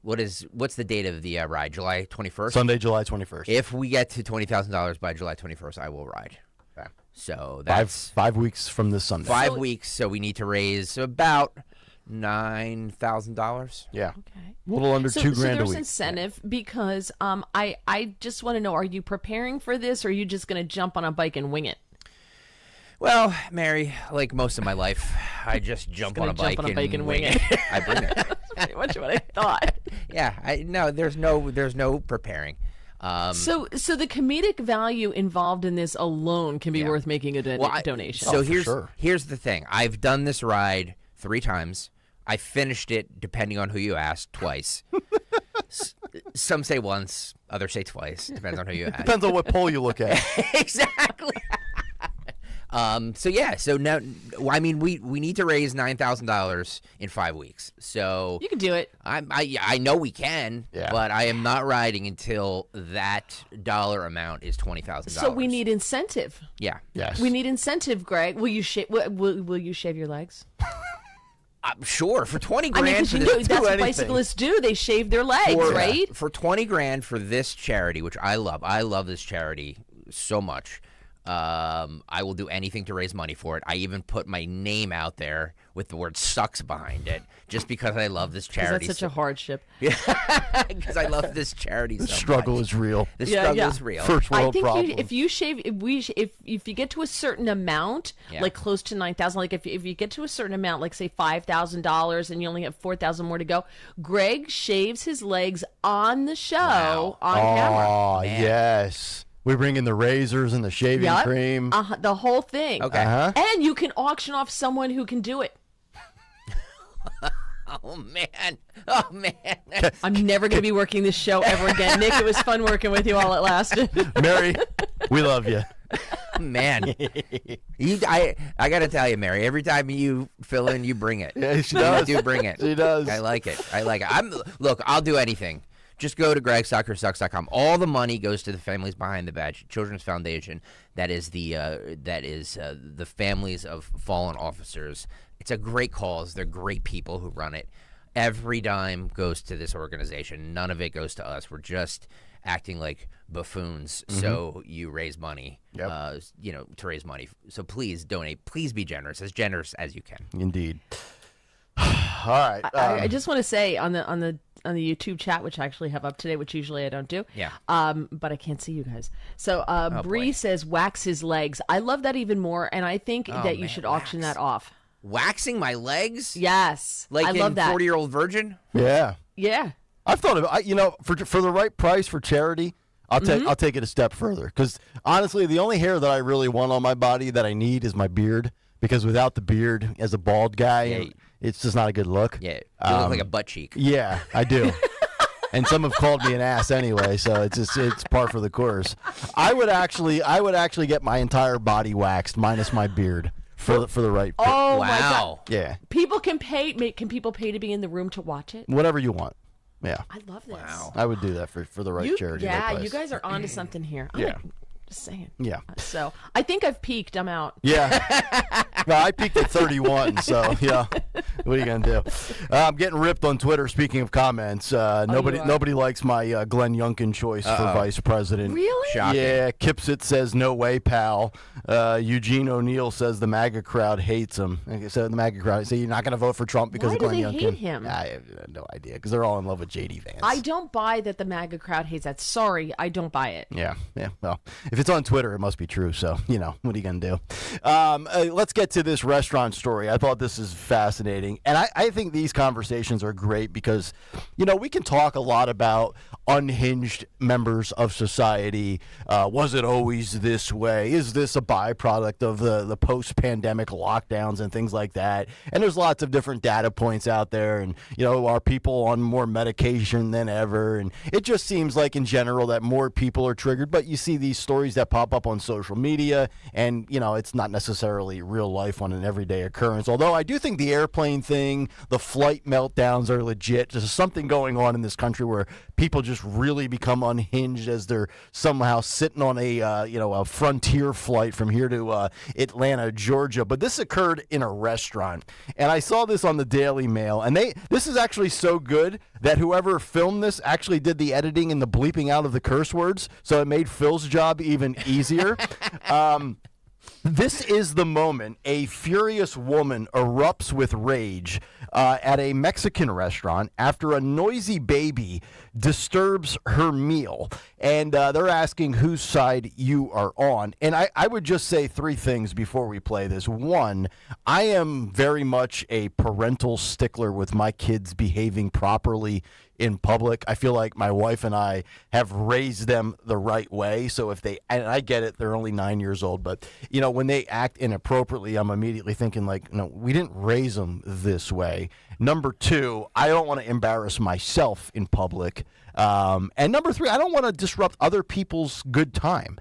what's the date of the ride? July 21st?
Sunday, July 21st.
If we get to $20,000 by July 21st, I will ride. Okay. So that's
5 weeks from this Sunday.
5 weeks, so we need to raise about $9,000.
Yeah.
Okay.
A little under $2,000
so
a
there's
week.
incentive because I just want to know, are you preparing for this, or are you just going to jump on a bike and wing it?
Well, Mary, like most of my life, I just jump on a bike and wing it. I bring it.
That's pretty much what I thought.
Yeah, there's no preparing.
So the comedic value involved in this alone can be worth making a donation.
So here's the thing. I've done this ride 3 times. I finished it, depending on who you ask, twice. Some say once, others say twice. Depends on who you ask.
Depends on what poll you look at.
Exactly. So now, I mean, we need to raise $9,000 in 5 weeks. So
you can do it.
I know we can, but I am not riding until that dollar amount is $20,000.
So we need incentive.
Yeah.
Yes.
We need incentive, Greg. Will you shave? Will you shave your legs?
Sure, for 20
I
grand.
mean, that's what bicyclists do. They shave their legs, right?
For 20 grand for this charity, which I love. I love this charity so much. I will do anything to raise money for it. I even put my name out there with the word "sucks" behind it, just because I love this charity.
That's such a hardship.
Yeah, because I love this charity.
The struggle is real.
The struggle is real.
First world
I think
problem.
if you shave, if you get to a certain amount, like close to 9,000, like if you get to a certain amount, like say $5,000, and you only have 4,000 more to go, Greg shaves his legs on the show on camera.
Oh yes. We bring in the razors and the shaving cream.
The whole thing.
Okay.
And you can auction off someone who can do it.
Oh, man.
I'm never going to be working this show ever again. Nick, it was fun working with you while it lasted.
Mary, we love you.
Man. I got to tell you, Mary, every time you fill in, you bring it.
Yeah, she does.
You do bring it.
She does.
I like it. Look, I'll do anything. Just go to gregsoccersucks.com. All the money goes to the Families Behind the Badge Children's Foundation. That is the families of fallen officers. It's a great cause. They're great people who run it. Every dime goes to this organization. None of it goes to us. We're just acting like buffoons.
Mm-hmm.
So you raise money, to raise money. So please donate. Please be generous as you can.
Indeed. All right.
I just want to say on the YouTube chat, which I actually have up today, which usually I don't do.
Yeah.
But I can't see you guys. So Bree says wax his legs. I love that even more, and I think that you should auction that off.
Waxing my legs?
Yes.
Like
I love that.
40-year-old virgin?
Yeah.
Yeah.
I've thought of it. For the right price for charity, I'll take it a step further. Because honestly, the only hair that I really want on my body that I need is my beard. Because without the beard, as a bald guy, it's just not a good look.
Yeah, you look like a butt cheek.
Yeah, I do. And some have called me an ass anyway, so it's par for the course. I would actually get my entire body waxed minus my beard for the right.
Oh
my God!
Yeah.
People can pay. Can people pay to be in the room to watch it?
Whatever you want. Yeah.
I love this.
Wow.
I would do that for the right charity.
Yeah,
right place.
you guys are onto something here. Just saying.
Yeah.
So I think I've peaked. I'm out.
Yeah. Well, I peaked at 31, so yeah. What are you gonna do? I'm getting ripped on Twitter. Speaking of comments, nobody likes my Glenn Youngkin choice for vice president.
Really?
Shocking.
Yeah. Kipsit says no way, pal. Eugene O'Neill says the MAGA crowd hates him. So the MAGA crowd. So you're not gonna vote for Trump because of Glenn Youngkin?
Why do they hate him?
I have no idea because they're all in love with JD Vance.
I don't buy that the MAGA crowd hates that. Sorry, I don't buy it.
Yeah. Well, if it's on Twitter, it must be true. So, what are you going to do? Let's get to this restaurant story. I thought this is fascinating. And I think these conversations are great because, we can talk a lot about unhinged members of society. Was it always this way? Is this a byproduct of the post-pandemic lockdowns and things like that? And there's lots of different data points out there. And, are people on more medication than ever? And it just seems like in general that more people are triggered. But you see these stories that pop up on social media and, it's not necessarily real life on an everyday occurrence. Although I do think the airplane thing, the flight meltdowns are legit. There's something going on in this country where people just really become unhinged as they're somehow sitting on a frontier flight from here to Atlanta, Georgia. But this occurred in a restaurant, and I saw this on the Daily Mail. And this is actually so good that whoever filmed this actually did the editing and the bleeping out of the curse words, so it made Phil's job even easier. This is the moment a furious woman erupts with rage at a Mexican restaurant after a noisy baby disturbs her meal. And they're asking whose side you are on. And I would just say three things before we play this. One, I am very much a parental stickler with my kids behaving properly in public. I feel like my wife and I have raised them the right way. So if they, and I get it, they're only 9 years old, but when they act inappropriately, I'm immediately thinking like, no, we didn't raise them this way. Number two, I don't want to embarrass myself in public. And number three, I don't want to disrupt other people's good time.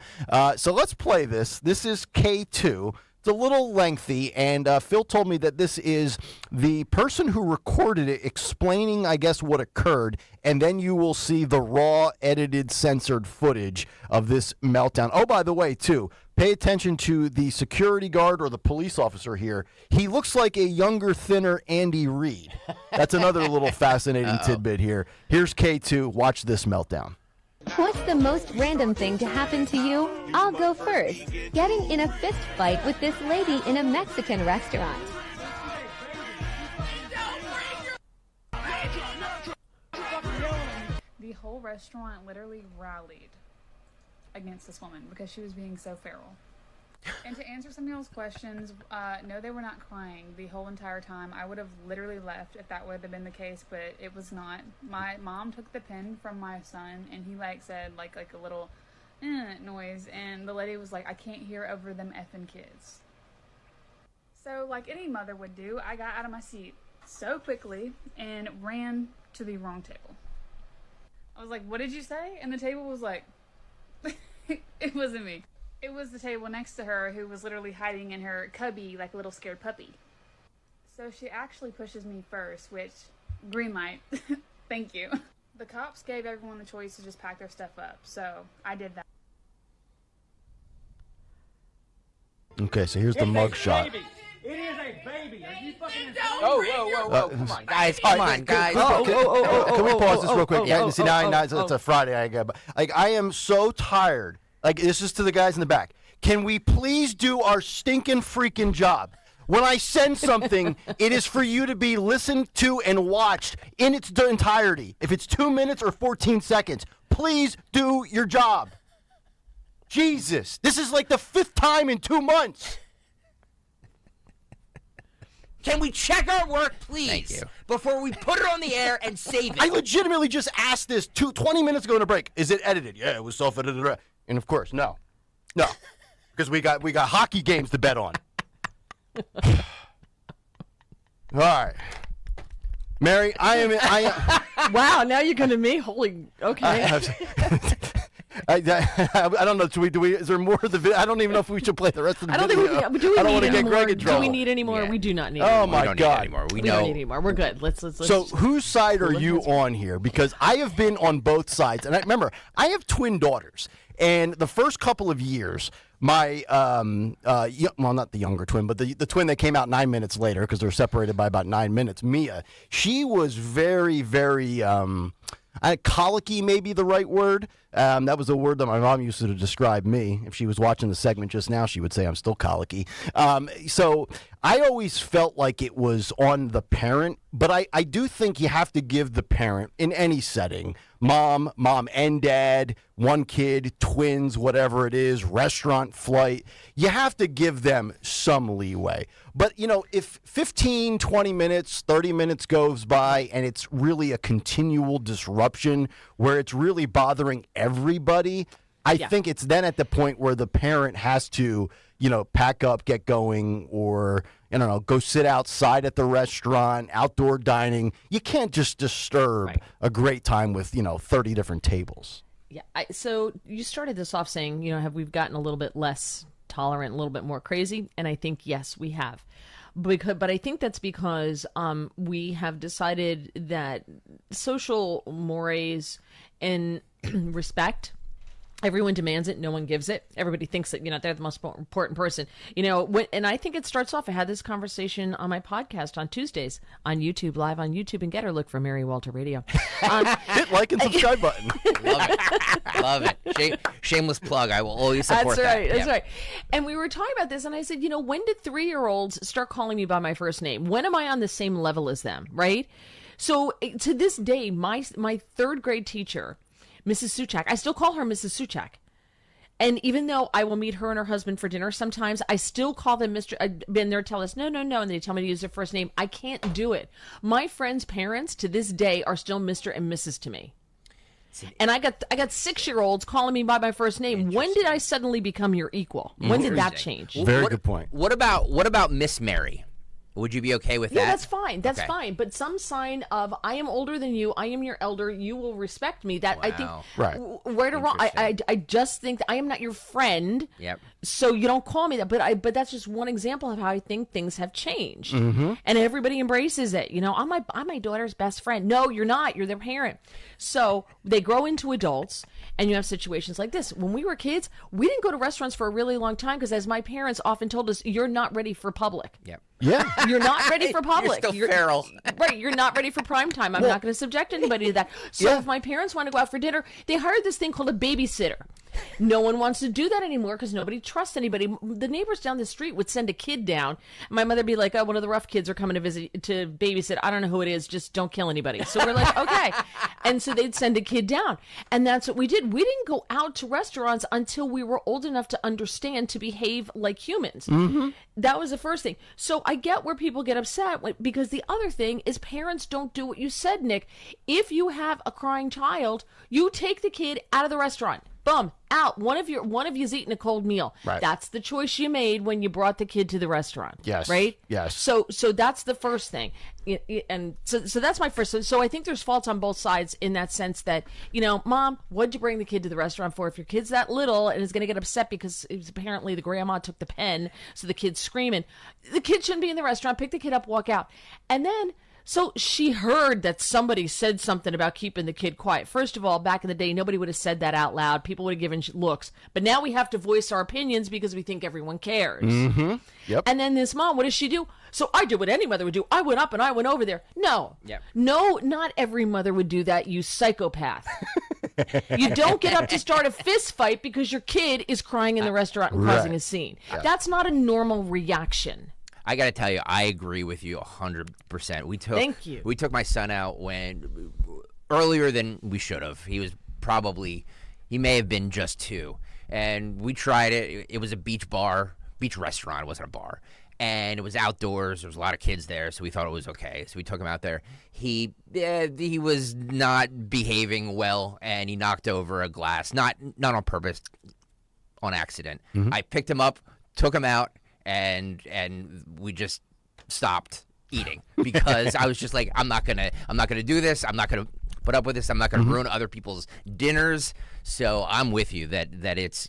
So let's play this. This is K2 It's a little lengthy, and Phil told me that this is the person who recorded it explaining, I guess, what occurred, and then you will see the raw, edited, censored footage of this meltdown. Oh, by the way, too, pay attention to the security guard or the police officer here. He looks like a younger, thinner Andy Reid. That's another little fascinating tidbit here. Here's K2. Watch this meltdown.
What's the most random thing to happen to you? I'll go first. Getting in a fist fight with this lady in a Mexican restaurant.
The whole restaurant literally rallied against this woman because she was being so feral. And to answer some of y'all's questions, no, they were not crying the whole entire time. I would have literally left if that would have been the case, but it was not. My mom took the pen from my son, and he said like a little noise, and the lady was like, I can't hear over them effing kids. So like any mother would do, I got out of my seat so quickly and ran to the wrong table. I was like, what did you say? And the table was like, it wasn't me. It was the table next to her who was literally hiding in her cubby like a little scared puppy. So she actually pushes me first, which, green light, thank you. The cops gave everyone the choice to just pack their stuff up, so I did that.
Okay, so here's the mug shot.
It is a baby. Are you fucking
Whoa. Come on, guys. Come on, guys.
Can we pause this real quick?
Yeah.
See, now it's a Friday. I am so tired. Like, this is to the guys in the back. Can we please do our stinking freaking job? When I send something, it is for you to be listened to and watched in its entirety. If it's 2 minutes or 14 seconds, please do your job. Jesus, this is like the 5th time in 2 months.
Can we check our work, please? Thank you. Before we put it on the air and save it.
I legitimately just asked this 20 minutes ago in a break. Is it edited? Yeah, it was self-edited. And of course, no, because we got hockey games to bet on. All right, Mary, I am.
Wow, now you're going to me. Holy, okay.
I don't know. Do we? Is there more of the video? I don't even know if we should play the rest of the video.
I don't think we do. I don't want to get Greg in trouble. Do we need any more?
Yeah.
We do not need.
Oh
any more.
my God!
We
don't need any more. We're good. Let's.
So whose side are you on here? Because I have been on both sides, and remember, I have twin daughters. And the first couple of years, my, well, not the younger twin, but the twin that came out 9 minutes later, because they're separated by about 9 minutes, Mia, she was very, very colicky, maybe the right word. That was a word that my mom used to describe me. If she was watching the segment just now, she would say I'm still colicky. So I always felt like it was on the parent, but I do think you have to give the parent, in any setting, mom and dad, one kid, twins, whatever it is, restaurant, flight, you have to give them some leeway. But, if 15, 20 minutes, 30 minutes goes by and it's really a continual disruption where it's really bothering everybody, I think it's then at the point where the parent has to, pack up, get going, or, go sit outside at the restaurant, outdoor dining. You can't just disturb a great time with, 30 different tables.
Yeah. So you started this off saying, have we gotten a little bit less tolerant, a little bit more crazy? And I think, yes, we have. But I think that's because we have decided that social mores and respect, everyone demands it. No one gives it. Everybody thinks that, they're the most important person, and I think it starts off. I had this conversation on my podcast on Tuesdays on YouTube, live on YouTube, and look for Mary Walter Radio.
Hit like and subscribe button.
Love it. Shameless plug. I will always support that.
That's right. And we were talking about this, and I said, when did 3-year-olds start calling me by my first name? When am I on the same level as them, right? So to this day, my 3rd grade teacher, Mrs. Suchak, I still call her Mrs. Suchak. And even though I will meet her and her husband for dinner sometimes, I still call them Mr. I've been there, tell us, no. And they tell me to use their first name. I can't do it. My friends' parents to this day are still Mr. and Mrs. to me. And I got 6-year-olds calling me by my first name. When did I suddenly become your equal? When did that change?
Very good point.
What about Miss Mary? Would you be okay with
Yeah,
that?
that's fine. That's
Okay.
fine. But some sign of I am older than you, I am your elder, you will respect me. That I think,
Right.
Right or wrong, I just think that I am not your friend.
Yep.
So you don't call me that. But that's just one example of how I think things have changed, and everybody embraces it. I'm my daughter's best friend. No, you're not. You're their parent. So they grow into adults, and you have situations like this. When we were kids, we didn't go to restaurants for a really long time because, as my parents often told us, you're not ready for public.
Yep.
Yeah.
You're not ready for public.
You're still feral.
Right. You're not ready for prime time. I'm not going to subject anybody to that. So if my parents want to go out for dinner, they hired this thing called a babysitter. No one wants to do that anymore because nobody trusts anybody. The neighbors down the street would send a kid down. My mother would be like, oh, one of the rough kids are coming to babysit. I don't know who it is. Just don't kill anybody. So we're like, okay. And so they'd send a kid down. And that's what we did. We didn't go out to restaurants until we were old enough to understand to behave like humans. That was the first thing. So I get where people get upset because the other thing is parents don't do what you said, Nick. If you have a crying child, you take the kid out of the restaurant. Boom, out. One of you's eating a cold meal.
Right.
That's the choice you made when you brought the kid to the restaurant.
Yes.
Right?
Yes.
So that's the first thing. And so that's my first. So I think there's faults on both sides in that sense that, Mom, what'd you bring the kid to the restaurant for? If your kid's that little and is going to get upset because apparently the grandma took the pen, so the kid's screaming, the kid shouldn't be in the restaurant. Pick the kid up, walk out. And then, so she heard that somebody said something about keeping the kid quiet. First of all, back in the day, nobody would have said that out loud. People would have given looks. But now we have to voice our opinions because we think everyone cares.
Yep.
And then this mom, what does she do? So I did what any mother would do. I went up and I went over there. No.
Yep.
No, not every mother would do that, you psychopath. You don't get up to start a fist fight because your kid is crying in the restaurant and causing a scene.
Yeah.
That's not a normal reaction.
I got to tell you, I agree with you 100%.
Thank you.
We took my son out earlier than we should have. He may have been just 2. And we tried it. It was a beach restaurant. It wasn't a bar. And it was outdoors. There was a lot of kids there, so we thought it was okay. So we took him out there. He was not behaving well, and he knocked over a glass, not on purpose, on accident. I picked him up, took him out, and we just stopped eating because I was just like, I'm not gonna do this. I'm not gonna put up with this. I'm not gonna ruin other people's dinners. So I'm with you that it's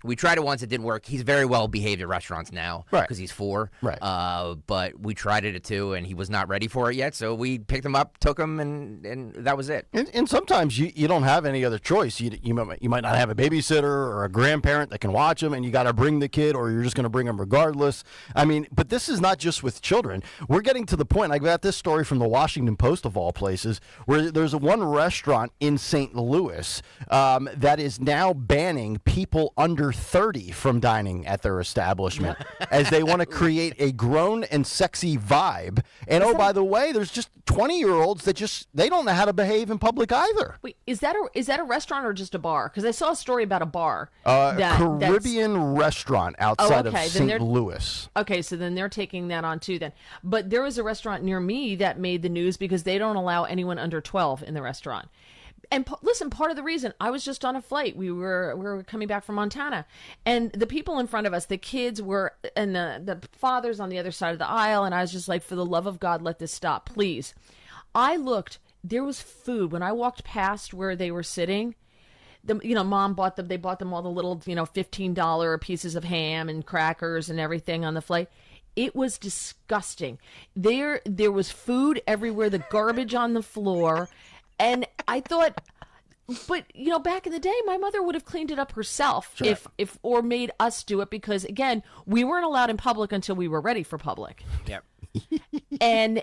we tried it once, it didn't work. He's very well behaved at restaurants now because he's 4.
Right.
But we tried it at 2, and he was not ready for it yet. So we picked him up, took him, and that was it.
And sometimes you don't have any other choice. You might not have a babysitter or a grandparent that can watch him, and you got to bring the kid, or you're just going to bring him regardless. I mean, but this is not just with children. We're getting to the point. I got this story from the Washington Post of all places, where there's one restaurant in St. Louis that is now banning people under 30 from dining at their establishment as they want to create a grown and sexy vibe. And by the way, there's just 20-year-olds that they don't know how to behave in public either.
Wait, is that a restaurant or just a bar? Because I saw a story about a bar.
Caribbean restaurant outside of St. Louis.
Okay, so then they're taking that on too then. But there was a restaurant near me that made the news because they don't allow anyone under 12 in the restaurant. And listen, part of the reason, I was just on a flight. We were coming back from Montana, and the people in front of us, the kids were, and the fathers on the other side of the aisle, and I was just like, for the love of God, let this stop, please. I looked, there was food. When I walked past where they were sitting, Mom bought them, they bought them all the little, $15 pieces of ham and crackers and everything on the flight. It was disgusting. There was food everywhere, the garbage on the floor. And I thought, but back in the day, my mother would have cleaned it up herself if or made us do it because again, we weren't allowed in public until we were ready for public.
Yep.
and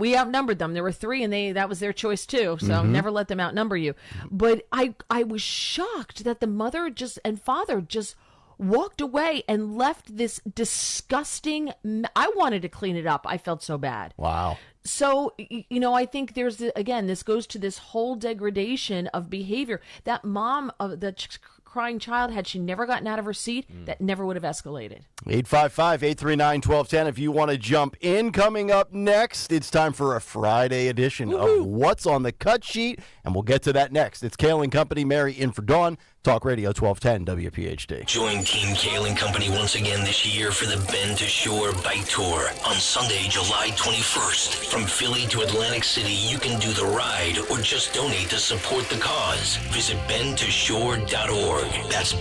we outnumbered them. There were 3, and that was their choice too. So never let them outnumber you. But I was shocked that the mother and father just walked away and left this disgusting. I wanted to clean it up. I felt so bad.
Wow.
So, I think there's, again, this goes to this whole degradation of behavior. That mom of the crying child, had she never gotten out of her seat, that never would have escalated.
855-839-1210 if you want to jump in. Coming up next, it's time for a Friday edition of What's on the Cut Sheet, and we'll get to that next. It's Kayal and Company, Mary in for Dawn. Talk Radio 1210 WPHT.
Join Team Kayal and Company once again this year for the Bend to Shore Bike Tour on Sunday, July 21st. From Philly to Atlantic City, you can do the ride or just donate to support the cause. Visit bendtoshore.org. That's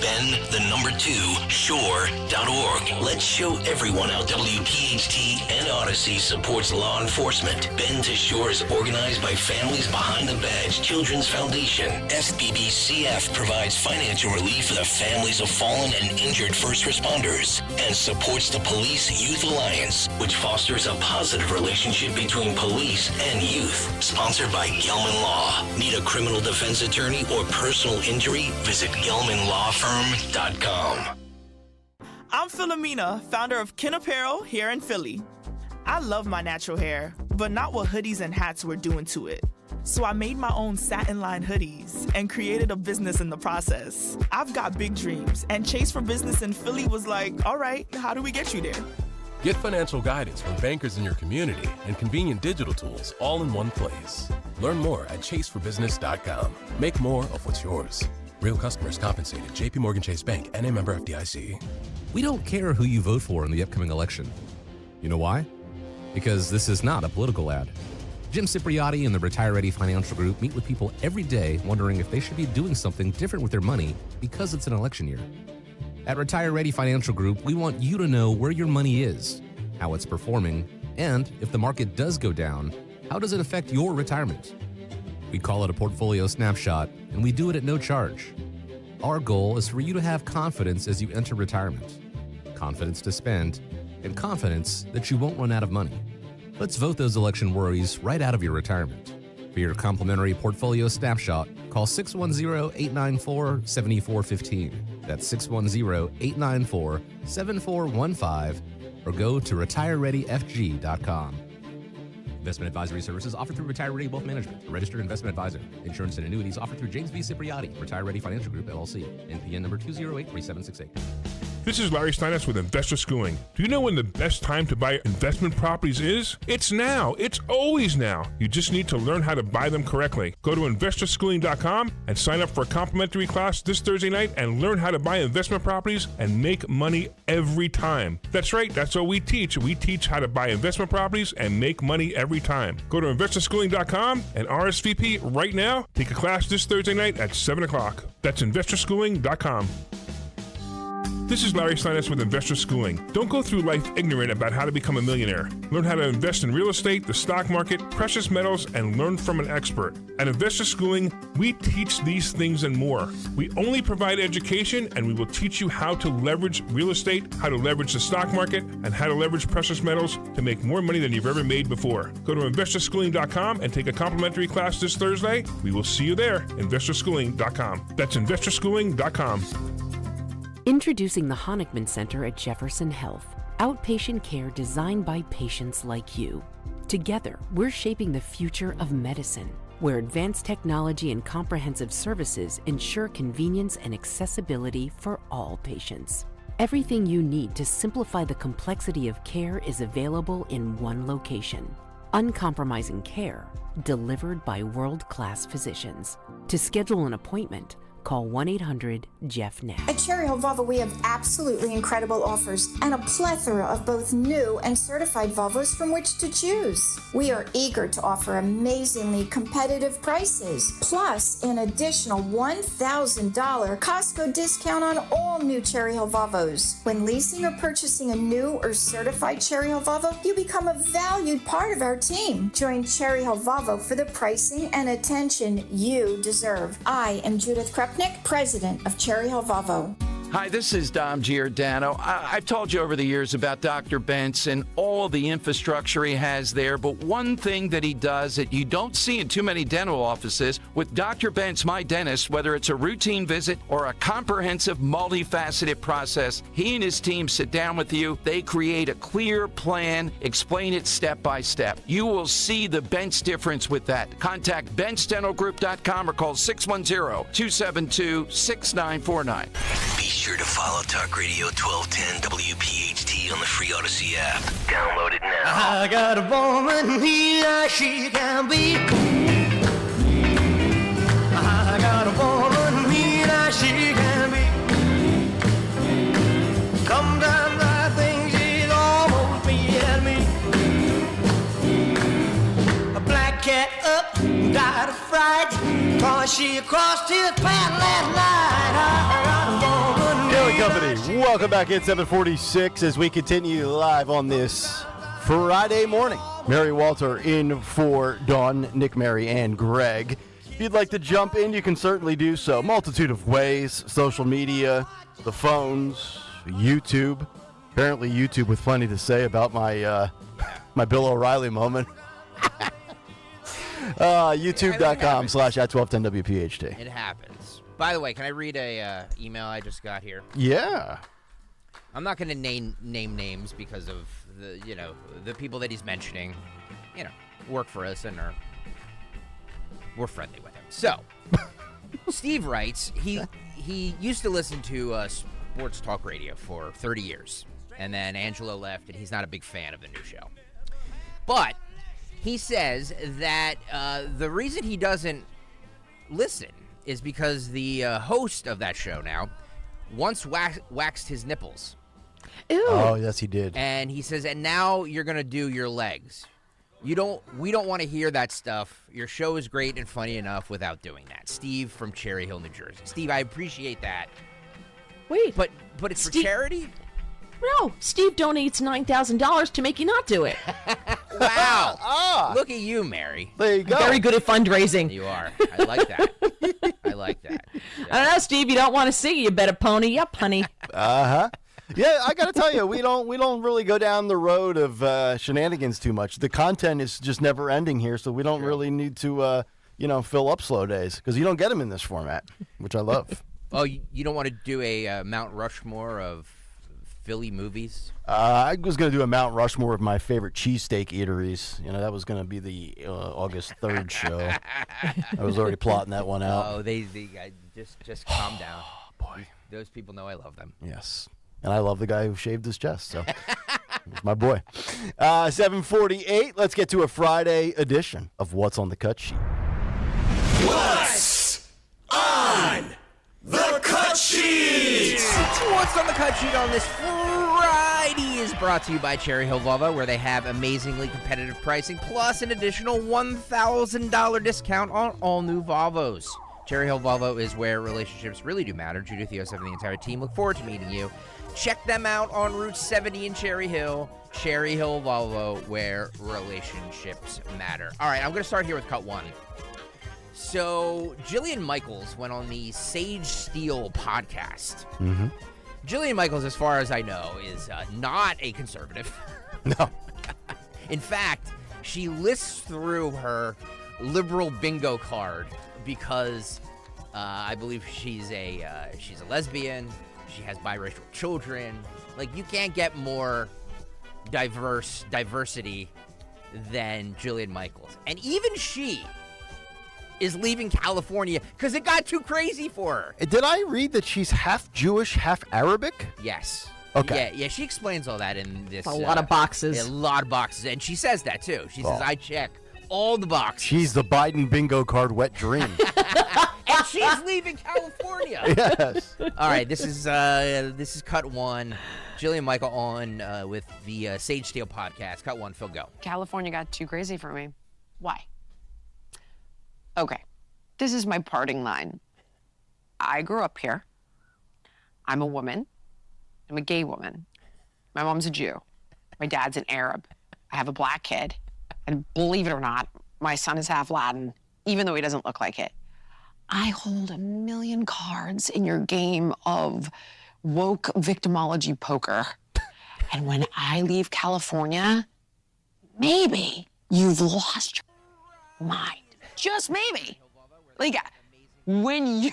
shore.org. Let's show everyone how WPHT and Odyssey supports law enforcement. Bend to Shore is organized by Families Behind the Badge Children's Foundation. FBBCF provides financial relief for the families of fallen and injured first responders and supports the Police Youth Alliance, which fosters a positive relationship between police and youth. Sponsored by Gelman Law. Need a criminal defense attorney or personal injury? Visit GelmanLawFirm.com.
I'm Philomena, founder of Kin Apparel here in Philly. I love my natural hair, but not what hoodies and hats were doing to it. So I made my own satin-lined hoodies and created a business in the process. I've got big dreams, and Chase for Business in Philly was like, all right, how do we get you there?
Get financial guidance from bankers in your community and convenient digital tools all in one place. Learn more at chaseforbusiness.com. Make more of what's yours. Real customers compensated. JP Morgan Chase Bank, N.A. member FDIC.
We don't care who you vote for in the upcoming election. You know why? Because this is not a political ad. Jim Cipriotti and the Retire Ready Financial Group meet with people every day wondering if they should be doing something different with their money because it's an election year. At Retire Ready Financial Group, we want you to know where your money is, how it's performing, and if the market does go down, how does it affect your retirement? We call it a portfolio snapshot, and we do it at no charge. Our goal is for you to have confidence as you enter retirement, confidence to spend, and confidence that you won't run out of money. Let's vote those election worries right out of your retirement. For your complimentary portfolio snapshot, call 610-894-7415. That's 610-894-7415, or go to retirereadyfg.com. Investment advisory services offered through Retire Ready Wealth Management, a registered investment advisor. Insurance and annuities offered through James V. Cipriotti, Retire Ready Financial Group, LLC. NPN number 2083768.
This is Larry Steinitz with Investor Schooling. Do you know when the best time to buy investment properties is? It's now. It's always now. You just need to learn how to buy them correctly. Go to investorschooling.com and sign up for a complimentary class this Thursday night and learn how to buy investment properties and make money every time. That's right. That's what we teach. We teach how to buy investment properties and make money every time. Go to investorschooling.com and RSVP right now. Take a class this Thursday night at 7 o'clock. That's investorschooling.com. This is Larry Steinitz with Investor Schooling. Don't go through life ignorant about how to become a millionaire. Learn how to invest in real estate, the stock market, precious metals, and learn from an expert. At Investor Schooling, we teach these things and more. We only provide education, and we will teach you how to leverage real estate, how to leverage the stock market, and how to leverage precious metals to make more money than you've ever made before. Go to investorschooling.com and take a complimentary class this Thursday. We will see you there, investorschooling.com. That's investorschooling.com.
Introducing the Honickman Center at Jefferson Health, outpatient care designed by patients like you. Together, we're shaping the future of medicine, where advanced technology and comprehensive services ensure convenience and accessibility for all patients. Everything you need to simplify the complexity of care is available in one location. Uncompromising care, delivered by world-class physicians. To schedule an appointment, call 1-800-JEFF-NOW.
At Cherry Hill Volvo, we have absolutely incredible offers and a plethora of both new and certified Volvos from which to choose. We are eager to offer amazingly competitive prices, plus an additional $1,000 Costco discount on all new Cherry Hill Volvos. When leasing or purchasing a new or certified Cherry Hill Volvo, you become a valued part of our team. Join Cherry Hill Volvo for the pricing and attention you deserve. I am Judith Krupnick, president of Cherry Hill Volvo.
Hi, this is Dom Giordano. I've told you over the years about Dr. Bentz and all the infrastructure he has there, but one thing that he does that you don't see in too many dental offices, with Dr. Bentz, my dentist, whether it's a routine visit or a comprehensive, multifaceted process, he and his team sit down with you, they create a clear plan, explain it step by step. You will see the Bentz difference with that. Contact BentzDentalGroup.com or call 610-272-6949.
Be sure to follow Talk Radio 1210 WPHT on the free Odyssey app. Download it now.
I got a woman here, she can be. I got a woman here, she can
Sometimes I think she's almost being me. A black cat up, died of fright, 'cause she crossed his path last night.
Kayal Company, welcome back in 746 as we continue live on this Friday morning. Mary Walter in for Dawn, Nick, Mary, and Greg. If you'd like to jump in, you can certainly do so. Multitude of ways, social media, the phones, YouTube. Apparently YouTube with plenty to say about my my Bill O'Reilly moment. YouTube.com/@1210WPHT.
It happens. By the way, can I read a email I just got here?
Yeah.
I'm not going to name names because of the people that he's mentioning, work for us and we're friendly with him. So, Steve writes he used to listen to sports talk radio for 30 years, and then Angelo left, and he's not a big fan of the new show. But he says that the reason he doesn't listen is because the host of that show now once waxed his nipples.
Ew.
Oh, yes, he did.
And he says, and now you're going to do your legs. We don't want to hear that stuff. Your show is great and funny enough without doing that. Steve from Cherry Hill, New Jersey. Steve, I appreciate that.
Wait.
But it's for charity?
No, Steve donates $9,000 to make you not do it.
Wow. Look at you, Mary.
There you go.
Very good at fundraising.
You are. I like that. I like that. Yeah.
I don't know, Steve. You don't want to see, you better pony up, honey.
Uh-huh. Yeah, I got to tell you, we don't really go down the road of shenanigans too much. The content is just never ending here, so we don't really need to, fill up slow days because you don't get them in this format, which I love.
Oh, you don't want to do a Mount Rushmore of Philly movies?
I was going to do a Mount Rushmore of my favorite cheesesteak eateries. That was going to be the August 3rd show. I was already plotting that one out.
Oh, they just calm down. Oh, boy. Those people know I love them.
Yes. And I love the guy who shaved his chest, so he's my boy. 7:48, let's get to a Friday edition of What's on the Cut Sheet.
What's on the cut sheet?
What's on the cut sheet on this Friday is brought to you by Cherry Hill Volvo, where they have amazingly competitive pricing plus an additional $1,000 discount on all new Volvos. Cherry Hill Volvo is where relationships really do matter. Judith, Yosef, and the entire team look forward to meeting you. Check them out on Route 70 in Cherry Hill. Cherry Hill Volvo, where relationships matter. All right, I'm going to start here with cut one. So, Jillian Michaels went on the Sage Steele podcast.
Mm-hmm.
Jillian Michaels, as far as I know, is not a conservative.
No.
In fact, she lists through her liberal bingo card because I believe she's a lesbian. She has biracial children. Like, you can't get more diversity than Jillian Michaels. And even she is leaving California because it got too crazy for her.
Did I read that she's half Jewish, half Arabic?
Yes.
Okay.
Yeah, she explains all that in this.
A lot of boxes.
A lot of boxes. And she says that, too. She says, I check all the boxes.
She's the Biden bingo card wet dream.
And she's leaving California.
Yes.
All right, this is cut one. Jillian Michael on with the Sage Steele podcast. Cut one, Phil, go.
California got too crazy for me. Why? Okay, this is my parting line. I grew up here. I'm a woman. I'm a gay woman. My mom's a Jew. My dad's an Arab. I have a black kid. And believe it or not, my son is half Latin, even though he doesn't look like it. I hold 1 million cards in your game of woke victimology poker. And when I leave California, maybe you've lost your mind. Just maybe. Like, when you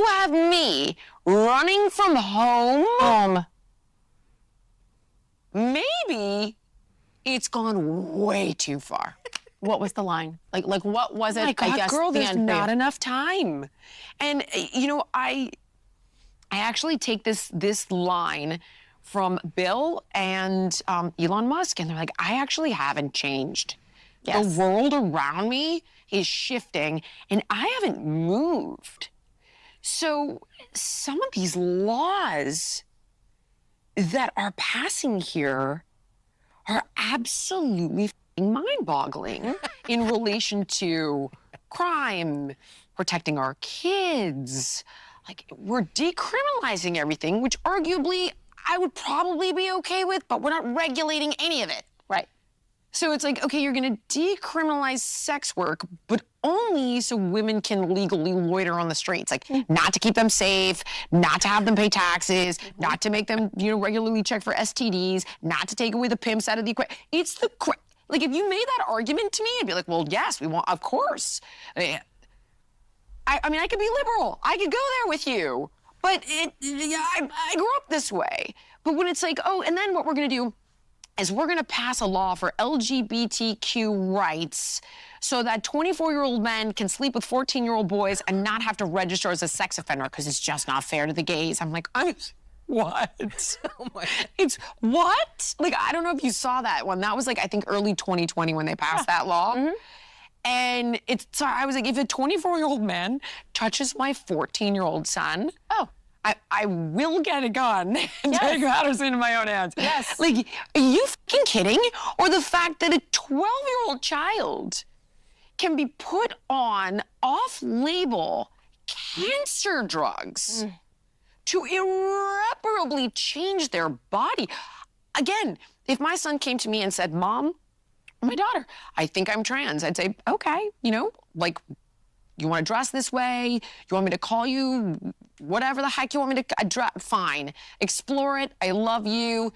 have me running from home, maybe it's gone way too far. What was the line? Like what was it? Oh my God, I guess girl, the there's end not enough time. And I actually take this line from Bill and Elon Musk, and they're like, I actually haven't changed. Yes. The world around me is shifting, and I haven't moved. So some of these laws that are passing here are absolutely mind-boggling in relation to crime, protecting our kids. Like, we're decriminalizing everything, which arguably I would probably be okay with, but we're not regulating any of it.
Right.
So it's like, okay, you're going to decriminalize sex work, but only so women can legally loiter on the streets. Like, not to keep them safe, not to have them pay taxes, not to make them, regularly check for STDs, not to take away the pimps out of the equation. It's the like, if you made that argument to me, I'd be like, well, yes, we want, of course. I mean, I could be liberal. I could go there with you. But I grew up this way. But when it's like, oh, and then what we're going to do is we're going to pass a law for LGBTQ rights so that 24-year-old men can sleep with 14-year-old boys and not have to register as a sex offender because it's just not fair to the gays. I'm like, what?
Oh my.
It's what? Like, I don't know if you saw that one. That was like, I think early 2020 when they passed that law. Mm-hmm. And so I was like, if a 24-year-old man touches my 14-year-old son, I will get a gun and take matters into my own hands.
Yes.
Like, are you fucking kidding? Or the fact that a 12-year-old child can be put on off-label cancer drugs to irreparably change their body. Again, if my son came to me and said, Mom, my daughter, I think I'm trans, I'd say, okay, like, you want to dress this way? You want me to call you whatever the heck you want me to dress? Fine. Explore it. I love you.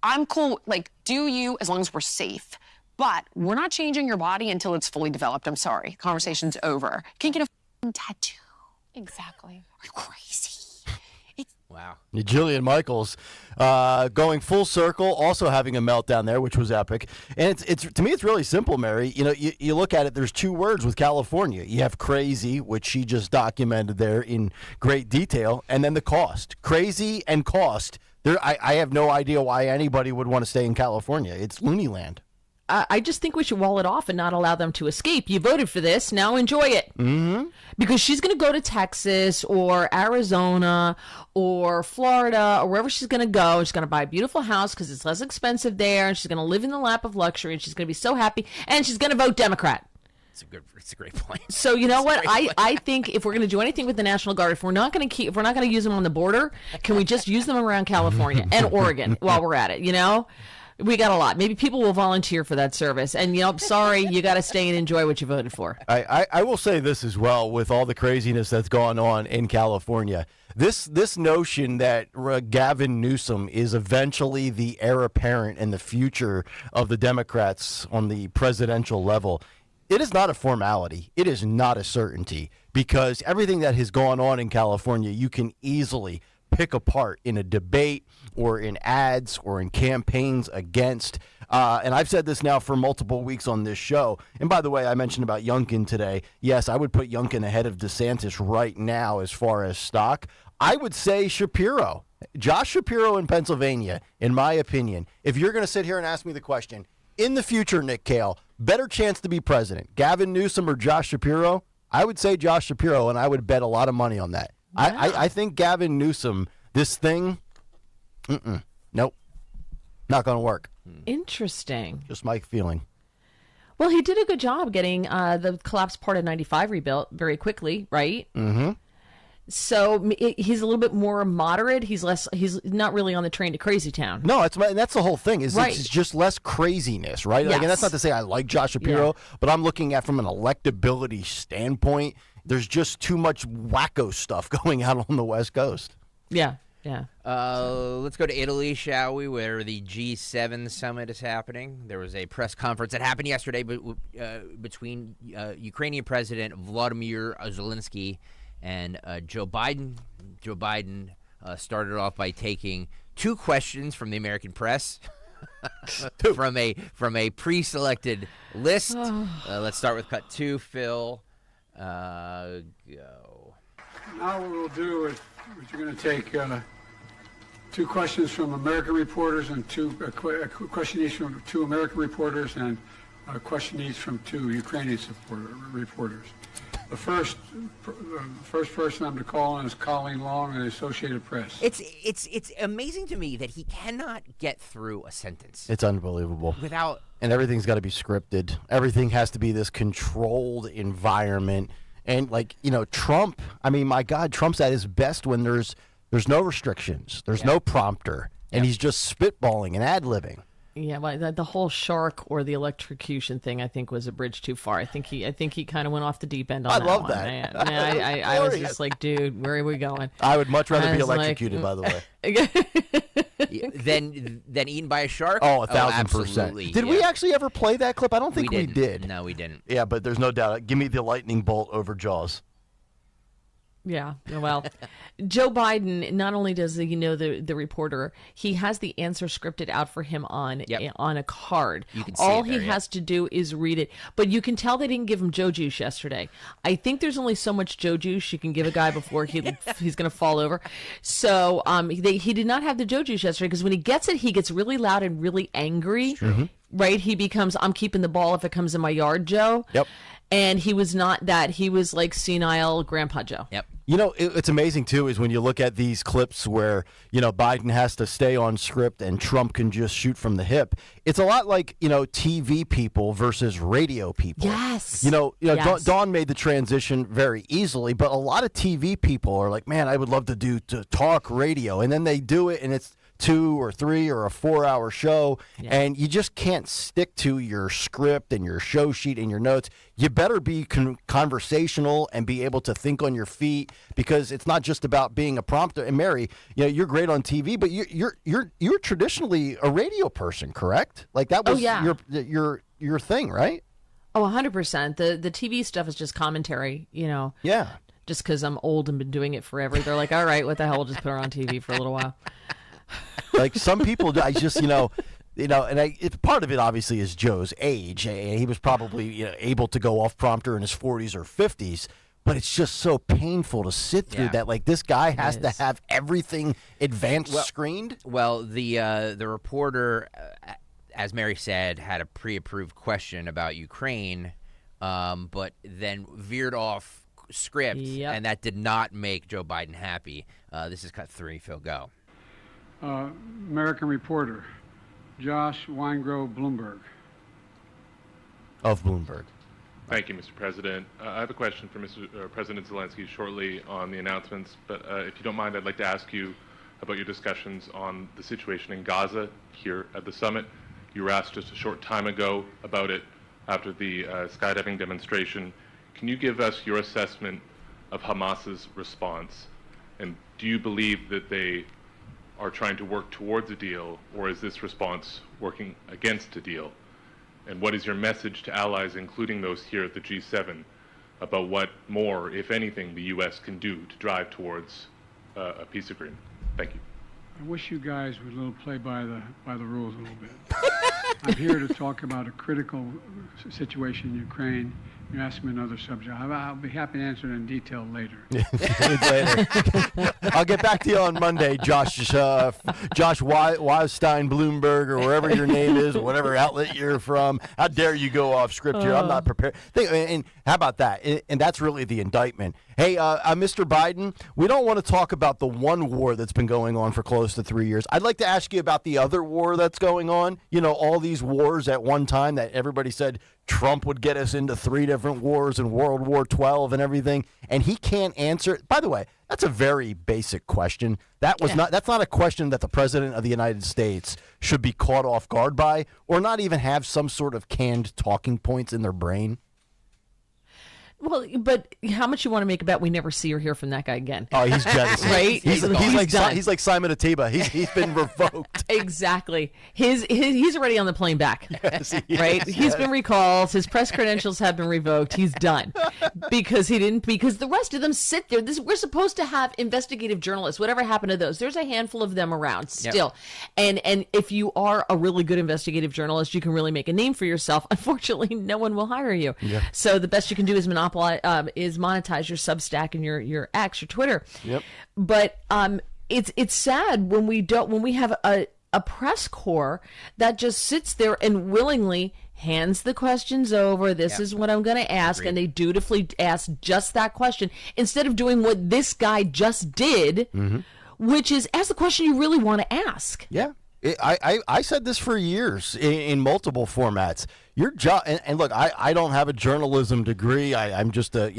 I'm cool. Like, do you, as long as we're safe. But we're not changing your body until it's fully developed. I'm sorry. Conversation's over. Can't get a tattoo.
Exactly.
Are you crazy?
Wow.
Jillian Michaels going full circle, also having a meltdown there, which was epic. And it's to me, it's really simple, Mary. You look at it, there's two words with California. You have crazy, which she just documented there in great detail, and then the cost. Crazy and cost. I have no idea why anybody would want to stay in California. It's loony land.
I just think we should wall it off and not allow them to escape. You voted for this, now enjoy it.
Mm-hmm.
Because she's going to go to Texas or Arizona or Florida or wherever she's going to go. She's going to buy a beautiful house because it's less expensive there, and she's going to live in the lap of luxury, and she's going to be so happy, and she's going to vote Democrat.
It's a great point.
So you know what? I think if we're going to do anything with the National Guard, if we're not going to use them on the border, can we just use them around California and Oregon while we're at it? We got a lot. Maybe people will volunteer for that service. And, sorry, you got to stay and enjoy what you voted for.
I will say this as well, with all the craziness that's gone on in California. This notion that Gavin Newsom is eventually the heir apparent and the future of the Democrats on the presidential level, it is not a formality. It is not a certainty, because everything that has gone on in California, you can easily pick apart in a debate or in ads or in campaigns against. And I've said this now for multiple weeks on this show. And by the way, I mentioned about Youngkin today. Yes, I would put Youngkin ahead of DeSantis right now as far as stock. I would say Shapiro. Josh Shapiro in Pennsylvania, in my opinion, if you're going to sit here and ask me the question, in the future, Nick Kayal, better chance to be president, Gavin Newsom or Josh Shapiro? I would say Josh Shapiro, and I would bet a lot of money on that. Yeah. I think Gavin Newsom, this thing, nope, not going to work.
Interesting.
Just my feeling.
Well, he did a good job getting the collapsed part of 95 rebuilt very quickly, right?
Mm-hmm.
So he's a little bit more moderate. He's not really on the train to Crazy Town.
No, that's the whole thing.
Right.
It's just less craziness, right?
Yes.
And that's not to say I like Josh Shapiro, but I'm looking at from an electability standpoint. There's just too much wacko stuff going out on the West Coast.
Yeah.
Let's go to Italy, shall we, where the G7 summit is happening. There was a press conference that happened yesterday between Ukrainian President Volodymyr Zelensky and Joe Biden. Joe Biden started off by taking two questions from the American press from a pre-selected list. Let's start with cut 2, Phil. Go.
Now what we'll do is we're going to take two questions from American reporters and a question each from 2 American reporters and a question each from 2 Ukrainian reporters. The first person I'm to call on is Colleen Long of the Associated Press.
It's amazing to me that he cannot get through a sentence.
It's unbelievable.
Without...
And everything's got to be scripted. Everything has to be this controlled environment. And, like, you know, Trump, I mean, my God, Trump's at his best when there's no restrictions. There's no prompter. And he's just spitballing and ad-libbing.
Yeah, well, the whole shark or the electrocution thing, I think, was a bridge too far. I think he kind of went off the deep end on that one.
I love that.
Man, I was just like, dude, where are we going?
I would much rather be electrocuted, by the way.
Than eaten by a shark?
Oh, 1,000%.
Absolutely.
Did we actually ever play that clip? I don't think we did.
No, we didn't.
Yeah, but there's no doubt. Give me the lightning bolt over Jaws.
Yeah, well, Joe Biden, not only does the reporter, he has the answer scripted out for him on a card.
You can see
All
it there,
he has to do is read it. But you can tell they didn't give him Joe juice yesterday. I think there's only so much Joe juice you can give a guy before he's going to fall over. So he did not have the Joe juice yesterday because when he gets it, he gets really loud and really angry. Right? He becomes, I'm keeping the ball if it comes in my yard, Joe.
Yep.
And he was not that. He was like senile Grandpa Joe.
Yep.
You know, it's amazing, too, is when you look at these clips where, you know, Biden has to stay on script and Trump can just shoot from the hip. It's a lot like, you know, TV people versus radio people.
Yes.
You know,
Yes.
Dawn made the transition very easily, but a lot of TV people are like, man, I would love to talk radio. And then they do it and it's 2 or 3 or a 4-hour show, and you just can't stick to your script and your show sheet and your notes. You better be conversational and be able to think on your feet, because it's not just about being a prompter. And Mary, you know, you're great on TV, but you're traditionally a radio person, correct? Like that was your thing, right?
Oh, 100%. The TV stuff is just commentary, you know.
Yeah.
Just because I'm old and been doing it forever, they're like, all right, what the hell? We'll just put her on TV for a little while.
Like some people, I just, and it's part of it obviously is Joe's age. He was probably able to go off prompter in his 40s or 50s, but it's just so painful to sit through that. Like this guy has to have everything advanced screened.
Well, the reporter, as Mary said, had a pre-approved question about Ukraine, but then veered off script, and that did not make Joe Biden happy. This is cut 3. Phil, go.
American reporter, Josh Weingrove, Bloomberg.
Of Bloomberg.
Thank you, Mr. President. I have a question for President Zelensky shortly on the announcements, but if you don't mind, I'd like to ask you about your discussions on the situation in Gaza here at the summit. You were asked just a short time ago about it after the skydiving demonstration. Can you give us your assessment of Hamas's response? And do you believe that they are trying to work towards a deal, or is this response working against a deal? And what is your message to allies, including those here at the G7, about what more, if anything, the U.S. can do to drive towards a peace agreement? Thank you.
I wish you guys would play by the rules a little bit. I'm here to talk about a critical situation in Ukraine. You asked me another subject. I'll be happy to answer it in detail later.
I'll get back to you on Monday, Josh Weinstein Bloomberg, or wherever your name is, or whatever outlet you're from. How dare you go off script here? I'm not prepared. And how about that? And that's really the indictment. Hey, Mr. Biden, we don't want to talk about the one war that's been going on for close to 3 years. I'd like to ask you about the other war that's going on. You know, all these wars at one time that everybody said Trump would get us into 3 different wars and World War XII and everything, and he can't answer it. By the way, that's a very basic question. That's not a question that the President of the United States should be caught off guard by, or not even have some sort of canned talking points in their brain.
Well, but how much you want to make a bet we never see or hear from that guy again?
Oh, he's jealous.
Right?
He's like Simon Atiba. He's been revoked.
Exactly. He's already on the plane back.
Yes,
right? He's been recalled. His press credentials have been revoked. He's done because the rest of them sit there. We're supposed to have investigative journalists. Whatever happened to those? There's a handful of them around still. Yep. And if you are a really good investigative journalist, you can really make a name for yourself. Unfortunately, no one will hire you. Yeah. So the best you can do is monetize your Substack and your X, your Twitter.
Yep.
But it's sad when we have a press corps that just sits there and willingly hands the questions over. This is what I'm going to ask.
Agreed.
And they dutifully ask just that question instead of doing what this guy just did, which is ask the question you really want to ask.
Yeah. I said this for years in multiple formats. Your job, and look, I don't have a journalism degree. I'm just a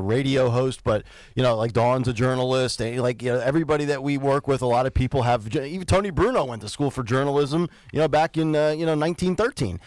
radio host, but like Dawn's a journalist. And everybody that we work with, a lot of people have. Even Tony Bruno went to school for journalism. Back in 1913.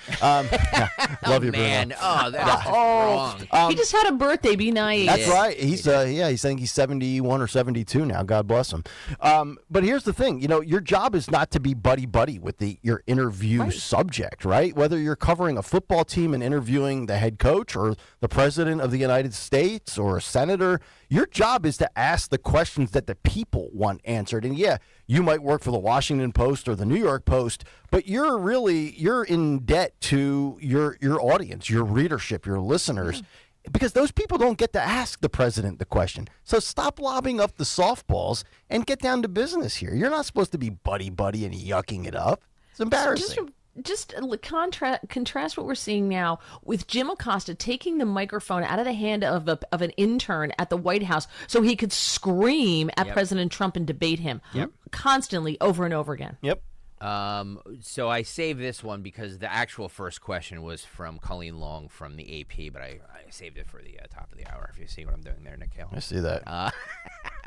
Love you,
man.
Bruno.
Oh, that's wrong.
He just had a birthday. Be nice.
That's right. He's he's saying he's 71 or 72 now. God bless him. But here's the thing. Your job is not to be buddy with your interview subject, right? Whether you're covering a football team and interviewing the head coach or the president of the United States or a senator, your job is to ask the questions that the people want answered. And yeah, you might work for the Washington Post or the New York Post, but you're in debt to your audience, your readership, your listeners. Because those people don't get to ask the president the question. So stop lobbing up the softballs and get down to business here. You're not supposed to be buddy and yucking it up. It's embarrassing.
Just contrast what we're seeing now with Jim Acosta taking the microphone out of the hand of an intern at the White House so he could scream at President Trump and debate him constantly over and over again.
Yep.
So I saved this one because the actual first question was from Colleen Long from the AP, but I saved it for the top of the hour. If you see what I'm doing there, Nikhil.
I see that.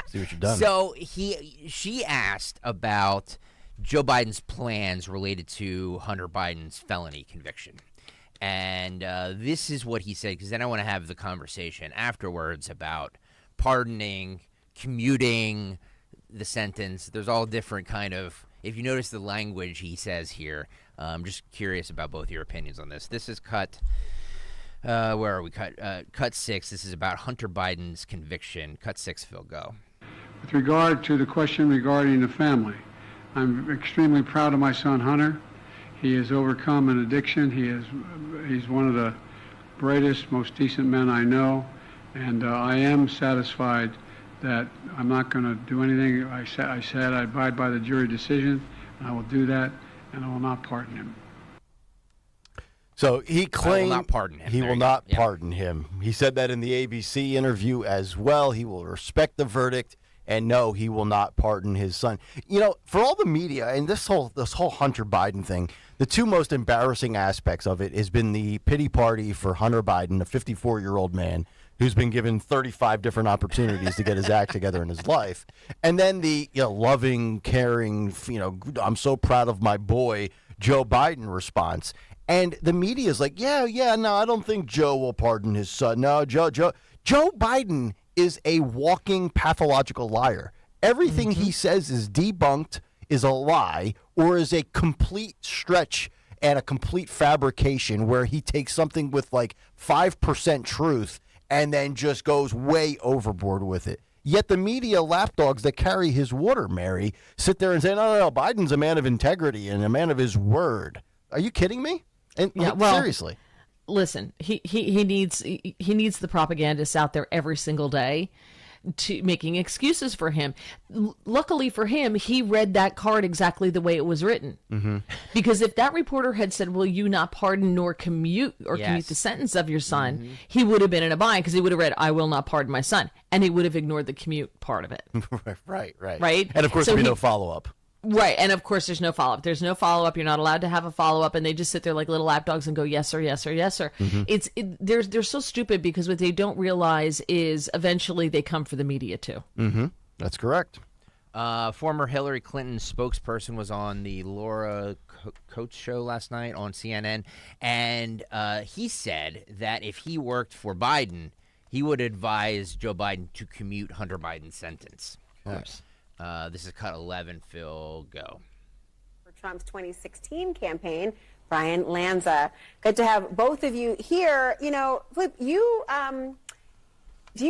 See what you've done.
So she asked about Joe Biden's plans related to Hunter Biden's felony conviction. And this is what he said, because then I want to have the conversation afterwards about pardoning, commuting the sentence. There's all different kind of, if you notice the language he says here, I'm just curious about both your opinions on this. This is cut, where are we? Cut 6. This is about Hunter Biden's conviction. Cut 6, Phil, go.
With regard to the question regarding the family, I'm extremely proud of my son Hunter. He has overcome an addiction. He's one of the brightest, most decent men I know, and I am satisfied that I'm not going to do anything. I said I abide by the jury decision, and I will do that, and I will not pardon him.
So he claimed
I will not pardon him.
He will not pardon him. He said that in the ABC interview as well. He will respect the verdict. And no, he will not pardon his son. For all the media and this whole Hunter Biden thing, the two most embarrassing aspects of it has been the pity party for Hunter Biden, a 54-year-old man who's been given 35 different opportunities to get his act together in his life, and then the loving, caring, I'm so proud of my boy Joe Biden response. And the media is like, no, I don't think Joe will pardon his son. No, Joe Biden is a walking pathological liar. Everything he says is debunked, is a lie, or is a complete stretch and a complete fabrication where he takes something with like 5% truth and then just goes way overboard with it. Yet the media lapdogs that carry his water, Mary, sit there and say, no, Biden's a man of integrity and a man of his word. Are you kidding me? And seriously.
Listen, he needs the propagandists out there every single day to making excuses for him. Luckily for him, he read that card exactly the way it was written. Mm-hmm. Because if that reporter had said, "Will you not pardon nor commute the sentence of your son?" he would have been in a bind because he would have read, "I will not pardon my son," and he would have ignored the commute part of it.
Right.
Right.
And of course, there'd be no follow up.
Right, and of course there's no follow-up. There's no follow-up. You're not allowed to have a follow-up, and they just sit there like little lapdogs and go, yes, sir, yes, sir, yes, sir. Mm-hmm. They're so stupid because what they don't realize is eventually they come for the media too.
Mm-hmm. That's correct.
Former Hillary Clinton spokesperson was on the Laura Coates show last night on CNN, and he said that if he worked for Biden, he would advise Joe Biden to commute Hunter Biden's sentence.
Of course.
This is cut 11, Phil, go.
For Trump's 2016 campaign, Brian Lanza. Good to have both of you here. Flip, do you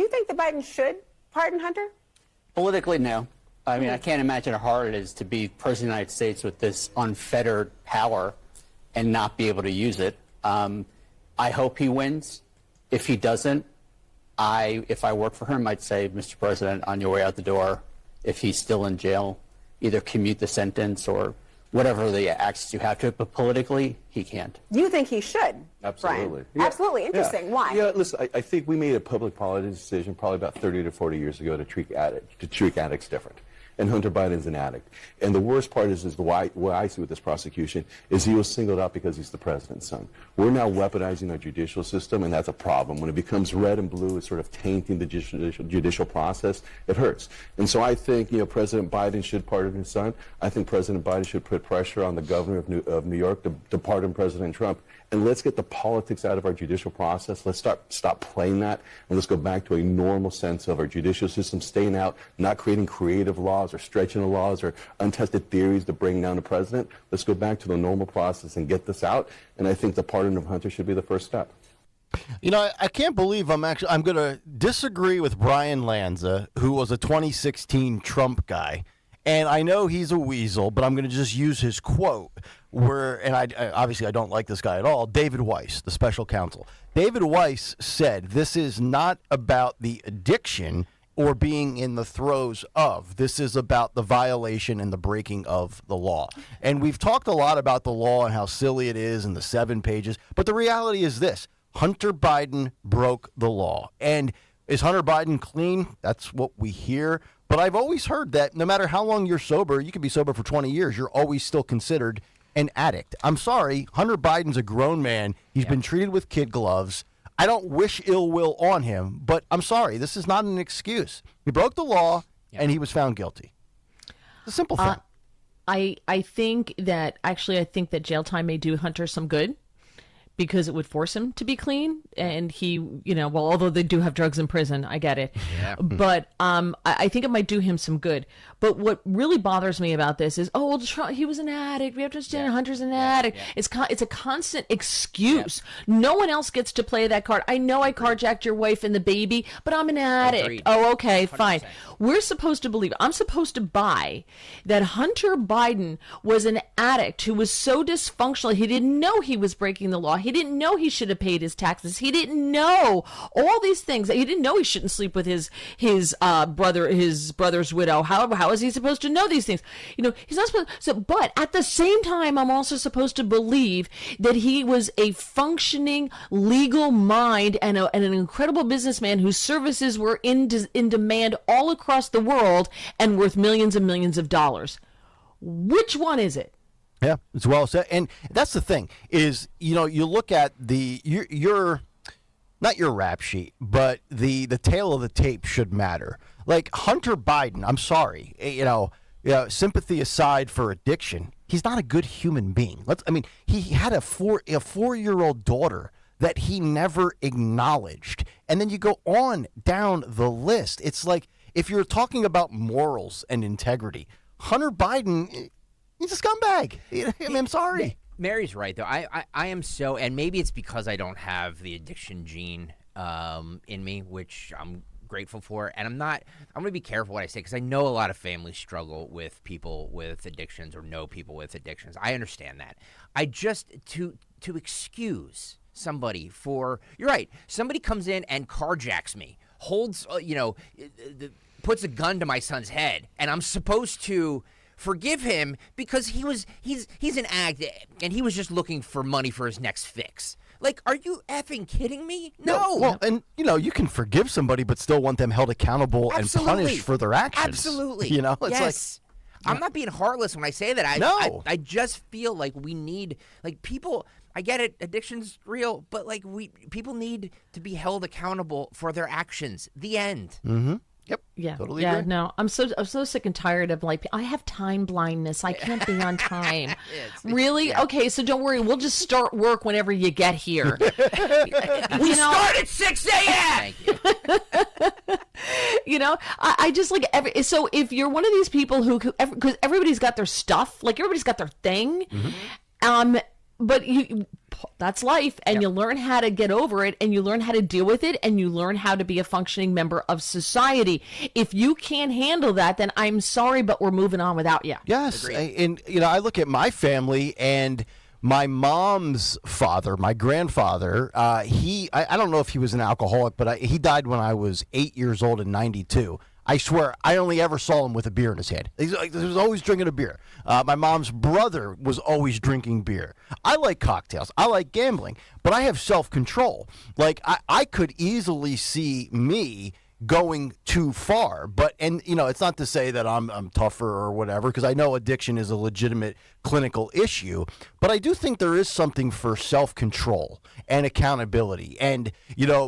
think that Biden should pardon Hunter?
Politically, no. I mean, I can't imagine how hard it is to be president of the United States with this unfettered power and not be able to use it. I hope he wins. If he doesn't, if I work for him, I'd say, Mr. President, on your way out the door, if he's still in jail, either commute the sentence or whatever the access you have to it, but politically, he can't.
You think he should?
Absolutely.
Brian? Absolutely. Interesting.
Yeah.
Why?
Yeah, listen, I think we made a public policy decision probably about 30 to 40 years ago to treat addicts different. And Hunter Biden's an addict. And the worst part is what I see with this prosecution is he was singled out because he's the president's son. We're now weaponizing our judicial system, and that's a problem. When it becomes red and blue, it's sort of tainting the judicial process. It hurts. And so I think, President Biden should pardon his son. I think President Biden should put pressure on the governor of New York to pardon President Trump. And let's get the politics out of our judicial process. Let's stop playing that, and let's go back to a normal sense of our judicial system staying out, not creating creative laws or stretching the laws or untested theories to bring down the president. Let's go back to the normal process and get this out. And I think the pardon of Hunter should be the first step.
I can't believe I'm going to disagree with Brian Lanza, who was a 2016 Trump guy. And I know he's a weasel, but I'm going to just use his quote and I don't like this guy at all, David Weiss, the special counsel. David Weiss said, this is not about the addiction or being in the throes of. This is about the violation and the breaking of the law. And we've talked a lot about the law and how silly it is and the 7 pages. But the reality is this. Hunter Biden broke the law. And is Hunter Biden clean? That's what we hear. But I've always heard that no matter how long you're sober, you can be sober for 20 years, you're always still considered an addict. I'm sorry, Hunter Biden's a grown man. He's been treated with kid gloves. I don't wish ill will on him, but I'm sorry, this is not an excuse. He broke the law, and he was found guilty. It's a simple thing.
I think that jail time may do Hunter some good, because it would force him to be clean. And he, although they do have drugs in prison, I get it. Yeah. But I think it might do him some good. But what really bothers me about this is, he was an addict. We have to understand Hunter's an addict. Yeah. It's a constant excuse. Yeah. No one else gets to play that card. I know I carjacked your wife and the baby, but I'm an addict. Agreed. Oh, okay, 100%. Fine. We're supposed to believe, I'm supposed to buy that Hunter Biden was an addict who was so dysfunctional, he didn't know he was breaking the law. He didn't know he should have paid his taxes. He didn't know all these things. He didn't know he shouldn't sleep with his brother's widow. How is he supposed to know these things? He's not supposed. So, but at the same time, I'm also supposed to believe that he was a functioning legal mind and an incredible businessman whose services were in demand all across the world and worth millions and millions of dollars. Which one is it?
Yeah, it's well said. And that's the thing is, you look at your not your rap sheet, but the tail of the tape should matter. Like Hunter Biden, I'm sorry, sympathy aside for addiction, he's not a good human being. He had a 4-year-old daughter that he never acknowledged. And then you go on down the list. It's like, if you're talking about morals and integrity, Hunter Biden, he's a scumbag. I'm sorry.
Mary's right, though. I am so, and maybe it's because I don't have the addiction gene in me, which I'm grateful for. And I'm going to be careful what I say, because I know a lot of families struggle with people with addictions or know people with addictions. I understand that. I just, to excuse somebody you're right, somebody comes in and carjacks me, holds, puts a gun to my son's head, and I'm supposed to forgive him because he's an addict and he was just looking for money for his next fix. Like, are you effing kidding me? No.
Well, and you can forgive somebody but still want them held accountable and punished for their actions.
Absolutely.
It's
yes. I'm not being heartless when I say that. I just feel like we need, people. I get it, addiction's real, but people need to be held accountable for their actions. The end.
Mm-hmm. Yep.
Yeah.
Totally
yeah.
agree.
No, I'm so sick and tired of I have time blindness. I can't be on time. Really? Yeah. Okay. So don't worry. We'll just start work whenever you get here.
We start at 6 a.m. Thank you.
I just so if you're one of these people because everybody's got their stuff, everybody's got their thing. Mm-hmm. But that's life, and you learn how to get over it, and you learn how to deal with it, and you learn how to be a functioning member of society. If you can't handle that, then I'm sorry, but we're moving on without you.
Yes, and I look at my family, and my mom's father, my grandfather, I don't know if he was an alcoholic, but he died when I was 8 years old in 92. I swear, I only ever saw him with a beer in his hand. He was always drinking a beer. My mom's brother was always drinking beer. I like cocktails. I like gambling, but I have self-control. Like, I could easily see me going too far, and it's not to say that I'm tougher or whatever, because I know addiction is a legitimate clinical issue, but I do think there is something for self-control and accountability and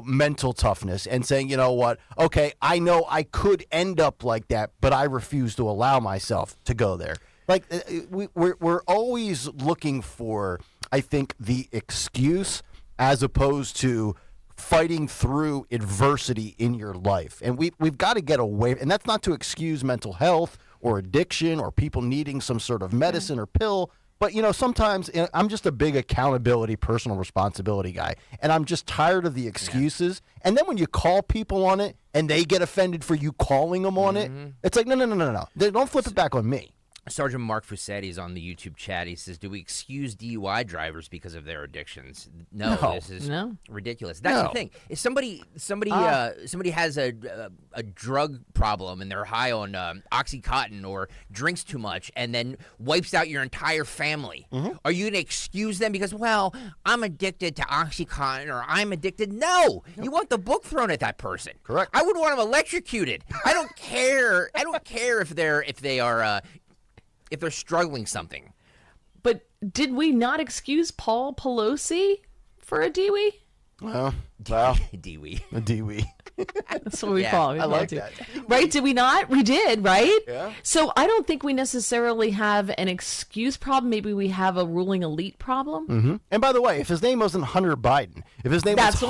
mental toughness and saying, you know what, okay, I know I could end up like that, but I refuse to allow myself to go there. Like, we're always looking for, I think, the excuse as opposed to fighting through adversity in your life. And we've got to get away, and that's not to excuse mental health or addiction or people needing some sort of medicine or pill, but sometimes I'm just a big accountability, personal responsibility guy, and I'm just tired of the excuses. And then when you call people on it and they get offended for you calling them on it, it's like, no. Don't flip it back on me.
Sergeant Mark Fussetti is on the YouTube chat. He says, do we excuse DUI drivers because of their addictions? No. This is ridiculous. That's the thing. If somebody has a drug problem and they're high on Oxycontin or drinks too much and then wipes out your entire family, are you going to excuse them because, well, I'm addicted to Oxycontin or I'm addicted? No. You want the book thrown at that person.
Correct.
I would want them electrocuted. I don't care. I don't care if they're struggling something.
But did we not excuse Paul Pelosi for a DWI?
Well,
DWI.
A DWI.
That's what we call it.
I like that.
Right? Did we not? We did, right?
Yeah.
So I don't think we necessarily have an excuse problem. Maybe we have a ruling elite problem.
Mm-hmm. And by the way, if his name wasn't Hunter Biden, if his name was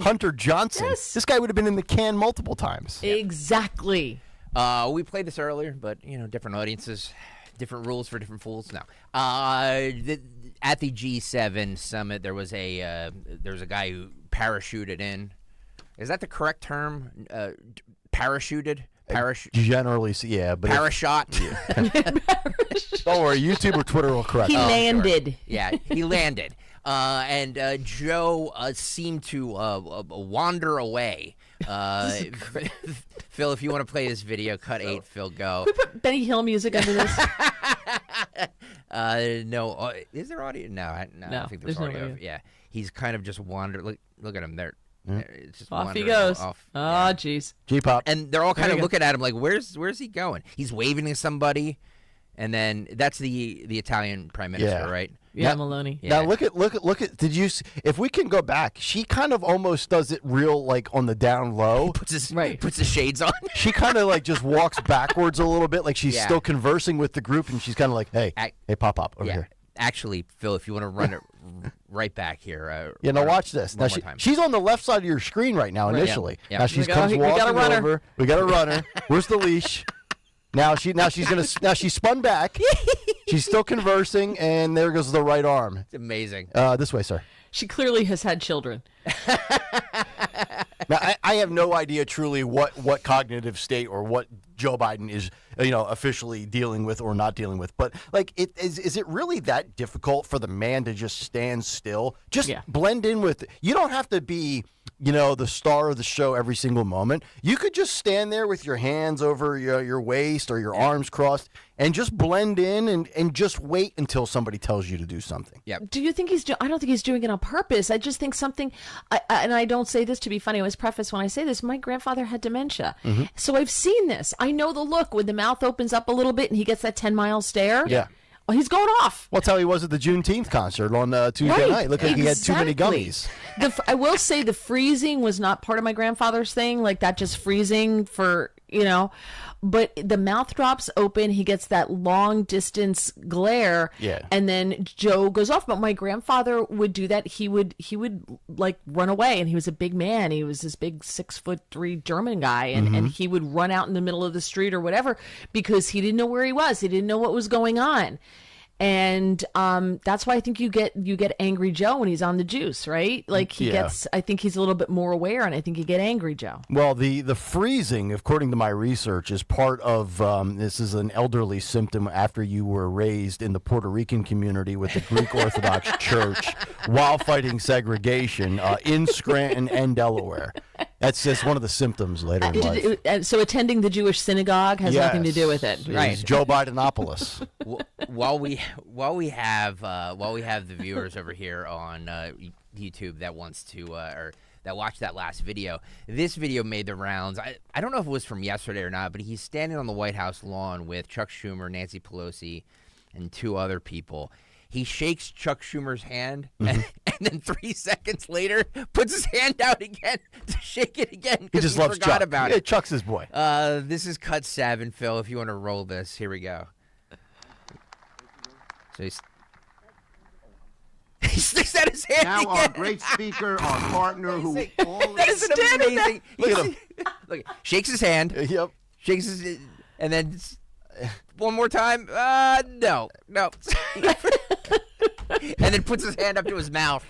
Hunter Johnson, this guy would have been in the can multiple times.
Exactly.
We played this earlier, but, different audiences. Different rules for different fools. No. At the G7 summit, there was a guy who parachuted in. Is that the correct term? Parachuted?
Generally, yeah. But
Parashot?
Don't worry, YouTube or Twitter will correct.
He landed.
Sure. Yeah, he landed. And Joe seemed to wander away. Phil, if you want to play this video, cut 8, Phil, go.
Can we put Benny Hill music under this?
No. Is there audio? No, I don't think there's audio.
No.
Yeah. He's kind of just wandered. Look at him there. It's just
off he goes.
Off.
Oh, jeez.
G-pop.
And they're all kind of looking at him like, where's he going? He's waving to somebody. And then that's the Italian prime minister, right?
Yeah, Meloni.
Yeah. Now look at. Did you? If we can go back, she kind of almost does it real like on the down low.
Puts the shades on.
She kind of like just walks backwards a little bit, like she's still conversing with the group, and she's kind of like, hey, pop over here.
Actually, Phil, if you want to run it right back here.
Now watch this. Now she's on the left side of your screen right now. Initially,
Yeah.
Now she comes walking over. We got a runner. Where's the leash? Now she's spun back. She's still conversing, and there goes the right arm.
It's amazing.
This way, sir.
She clearly has had children.
Now, I have no idea truly what cognitive state or what Joe Biden is, officially dealing with or not dealing with. But like, is it really that difficult for the man to just stand still, just blend in with? You don't have to be, the star of the show every single moment. You could just stand there with your hands over your waist or your arms crossed and just blend in and just wait until somebody tells you to do something.
Yeah.
Do you think I don't think he's doing it on purpose. I just think something, and I don't say this to be funny. I always preface when I say this, my grandfather had dementia.
Mm-hmm.
So I've seen this. I know the look when the mouth opens up a little bit and he gets that 10-mile stare.
Yeah.
Well, he's going off.
Well, that's how he was at the Juneteenth concert on Tuesday night. Looked like he had too many gummies.
I will say the freezing was not part of my grandfather's thing, like that just freezing for, but the mouth drops open. He gets that long distance glare.
Yeah.
And then Joe goes off. But my grandfather would do that. He would like run away, and he was a big man. He was this big 6'3" German guy, and he would run out in the middle of the street or whatever because he didn't know where he was. He didn't know what was going on. And that's why I think you get Angry Joe when he's on the juice, right? Like I think he's a little bit more aware, and I think you get Angry Joe.
Well, the freezing, according to my research, is part of, this is an elderly symptom after you were raised in the Puerto Rican community with the Greek Orthodox Church while fighting segregation in Scranton and Delaware. That's just one of the symptoms later in life.
So attending the Jewish synagogue has nothing to do with it, right?
It's Joe Bidenopolis.
While we have the viewers over here on YouTube that wants to or that watched that last video, this video made the rounds. I don't know if it was from yesterday or not, but he's standing on the White House lawn with Chuck Schumer, Nancy Pelosi, and 2 other people. He shakes Chuck Schumer's hand, and then 3 seconds later puts his hand out again to shake it again
He
because
just
he
loves
forgot
Chuck.
about
Yeah,
it.
Chuck's his boy.
This is cut 7, Phil, if you want to roll this. Here we go. So he sticks out his hand
Now
again.
our great speaker, our partner, who all
That is an amazing. Look at him. Look, shakes his hand.
Yep.
Shakes his, and then one more time. No. And then puts his hand up to his mouth.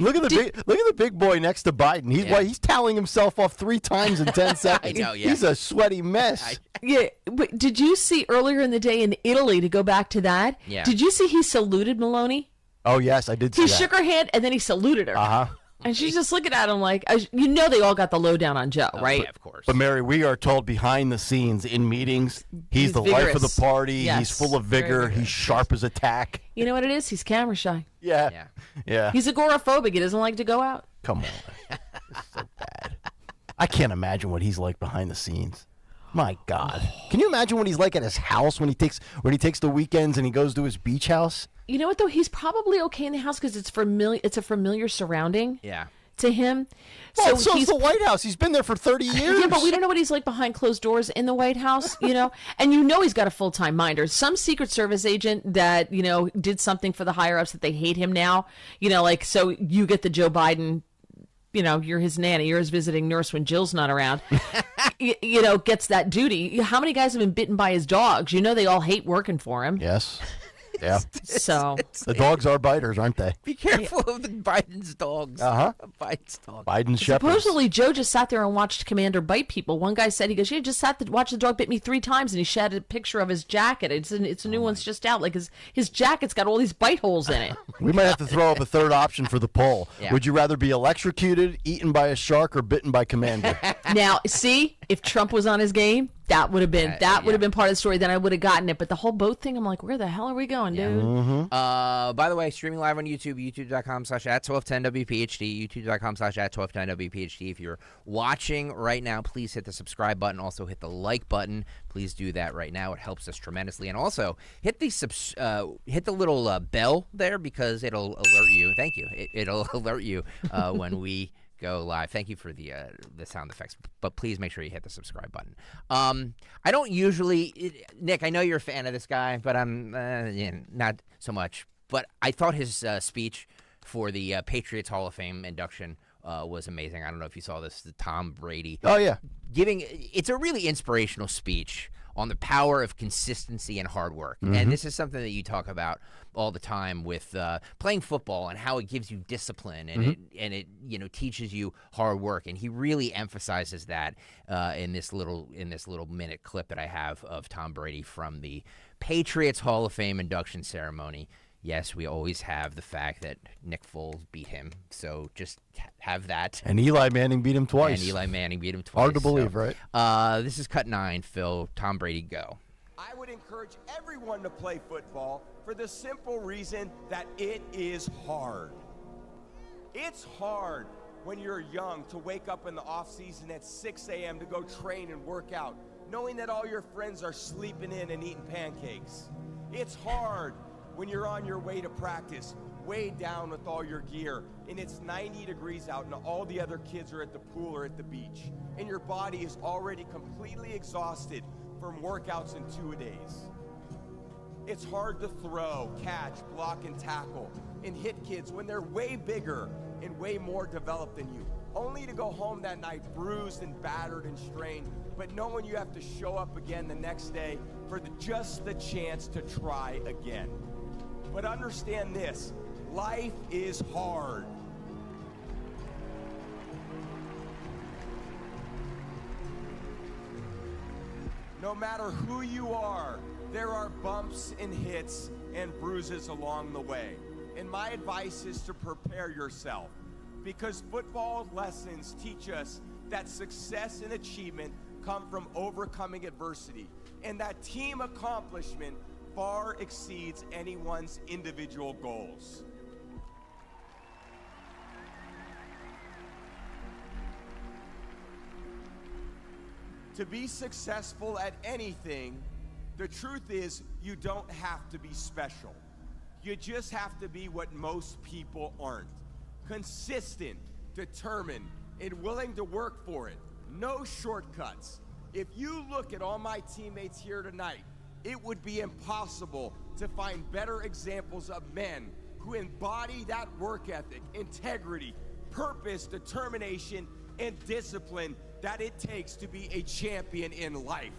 Look at the big boy next to Biden. He's tallying himself off 3 times in 10 seconds.
I know, yeah.
He's a sweaty mess.
Yeah, but did you see earlier in the day in Italy, to go back to that?
Yeah.
Did you see he saluted Maloney?
Oh yes, I did see
He
that.
shook her hand and then he saluted her. And she's just looking at him like, they all got the lowdown on Joe, right?
Yeah, of course.
But Mary, we are told behind the scenes in meetings, he's the life of
vigorous.
the party.
Yes,
he's full of
very
vigor.
vigorous.
He's sharp as a tack.
You know what it is? He's camera shy.
Yeah.
He's agoraphobic. He doesn't like to go out.
Come on. This is so bad. I can't imagine what he's like behind the scenes. My God. Can you imagine what he's like at his house when he takes the weekends and he goes to his beach house?
You know what though? He's probably okay in the house because it's a familiar surrounding.
Yeah.
To him.
Well, so is the White House. He's been there for 30 years.
Yeah, but we don't know what he's like behind closed doors in the White House, And he's got a full-time minder. Some Secret Service agent that, did something for the higher-ups that they hate him now. So you get the Joe Biden, you're his nanny, you're his visiting nurse when Jill's not around. Gets that duty. How many guys have been bitten by his dogs? They all hate working for him.
Yes. Yeah.
So
the dogs are biters, aren't they?
Be careful of the Biden's dogs. Biden's dogs.
Biden's shepherds.
Supposedly, Joe just sat there and watched Commander bite people. One guy said, he goes, just watched the dog bit me 3 times, and he showed a picture of his jacket. It's a new one's just out. Like his jacket's got all these bite holes in it.
We might have to throw up a third option for the poll.
Yeah.
Would you rather be electrocuted, eaten by a shark, or bitten by Commander?
Now, see, if Trump was on his game, that would have been part of the story. Then I would have gotten it. But the whole boat thing, I'm like, where the hell are we going, dude?
By the way, streaming live on YouTube, youtube.com/@1210WPHT, youtube.com/@1210WPHT. If you're watching right now, please hit the subscribe button. Also, hit the like button. Please do that right now. It helps us tremendously. And also, hit the little bell there because it'll alert you. Thank you. It'll alert you when we go live. Thank you for the sound effects, but please make sure you hit the subscribe button. I don't usually, Nick, I know you're a fan of this guy, but I'm not so much. But I thought his speech for the Patriots Hall of Fame induction was amazing. I don't know if you saw this, the Tom Brady.
Oh, yeah.
It's a really inspirational speech on the power of consistency and hard work. And this is something that you talk about all the time with playing football and how it gives you discipline and it teaches you hard work. And he really emphasizes that in this little minute clip that I have of Tom Brady from the Patriots Hall of Fame induction ceremony. Yes, we always have the fact that Nick Foles beat him, so just have that.
And Eli Manning beat him twice. Hard to believe, right?
This is cut 9, Phil. Tom Brady, go.
I would encourage everyone to play football for the simple reason that it is hard. It's hard when you're young to wake up in the off season at 6 a.m. to go train and work out, knowing that all your friends are sleeping in and eating pancakes. It's hard when you're on your way to practice, weighed down with all your gear, and it's 90 degrees out and all the other kids are at the pool or at the beach, and your body is already completely exhausted from workouts in 2 days. It's hard to throw, catch, block, and tackle, and hit kids when they're way bigger and way more developed than you, only to go home that night bruised and battered and strained, but knowing you have to show up again the next day for just the chance to try again. But understand this, life is hard. No matter who you are, there are bumps and hits and bruises along the way. And my advice is to prepare yourself, because football lessons teach us that success and achievement come from overcoming adversity, and that team accomplishment far exceeds anyone's individual goals. To be successful at anything, the truth is you don't have to be special. You just have to be what most people aren't. Consistent, determined, and willing to work for it. No shortcuts. If you look at all my teammates here tonight, it would be impossible to find better examples of men who embody that work ethic, integrity, purpose, determination, and discipline that it takes to be a champion in life.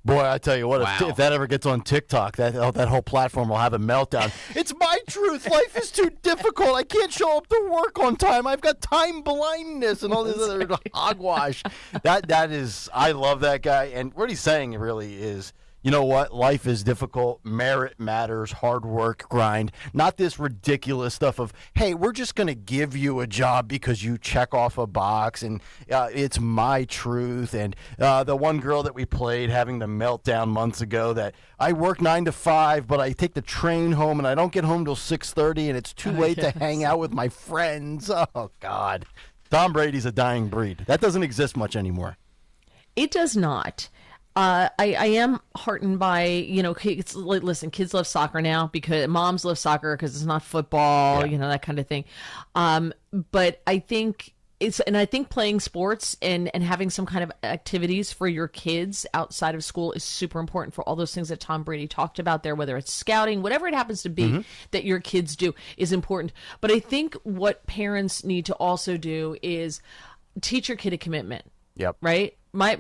Boy, I tell you what,
Wow.
if that ever gets on TikTok, that whole platform will have a meltdown. It's my truth. Life is too difficult. I can't show up to work on time. I've got time blindness and all this other hogwash. That is, I love that guy. And what he's saying really is, you know what? Life is difficult. Merit matters. Hard work, grind. Not this ridiculous stuff of, hey, we're just going to give you a job because you check off a box and it's my truth. And the one girl that we played having the meltdown months ago that I work 9 to 5, but I take the train home and I don't get home till 6:30 and it's too late to hang out with my friends. Oh, God. Tom Brady's a dying breed. That doesn't exist much anymore.
It does not. I am heartened by, kids, listen, kids love soccer now because moms love soccer because it's not football, that kind of thing. But I think I think playing sports and having some kind of activities for your kids outside of school is super important for all those things that Tom Brady talked about there, whether it's scouting, whatever it happens to be that your kids do is important. But I think what parents need to also do is teach your kid a commitment.
Yep.
Right? My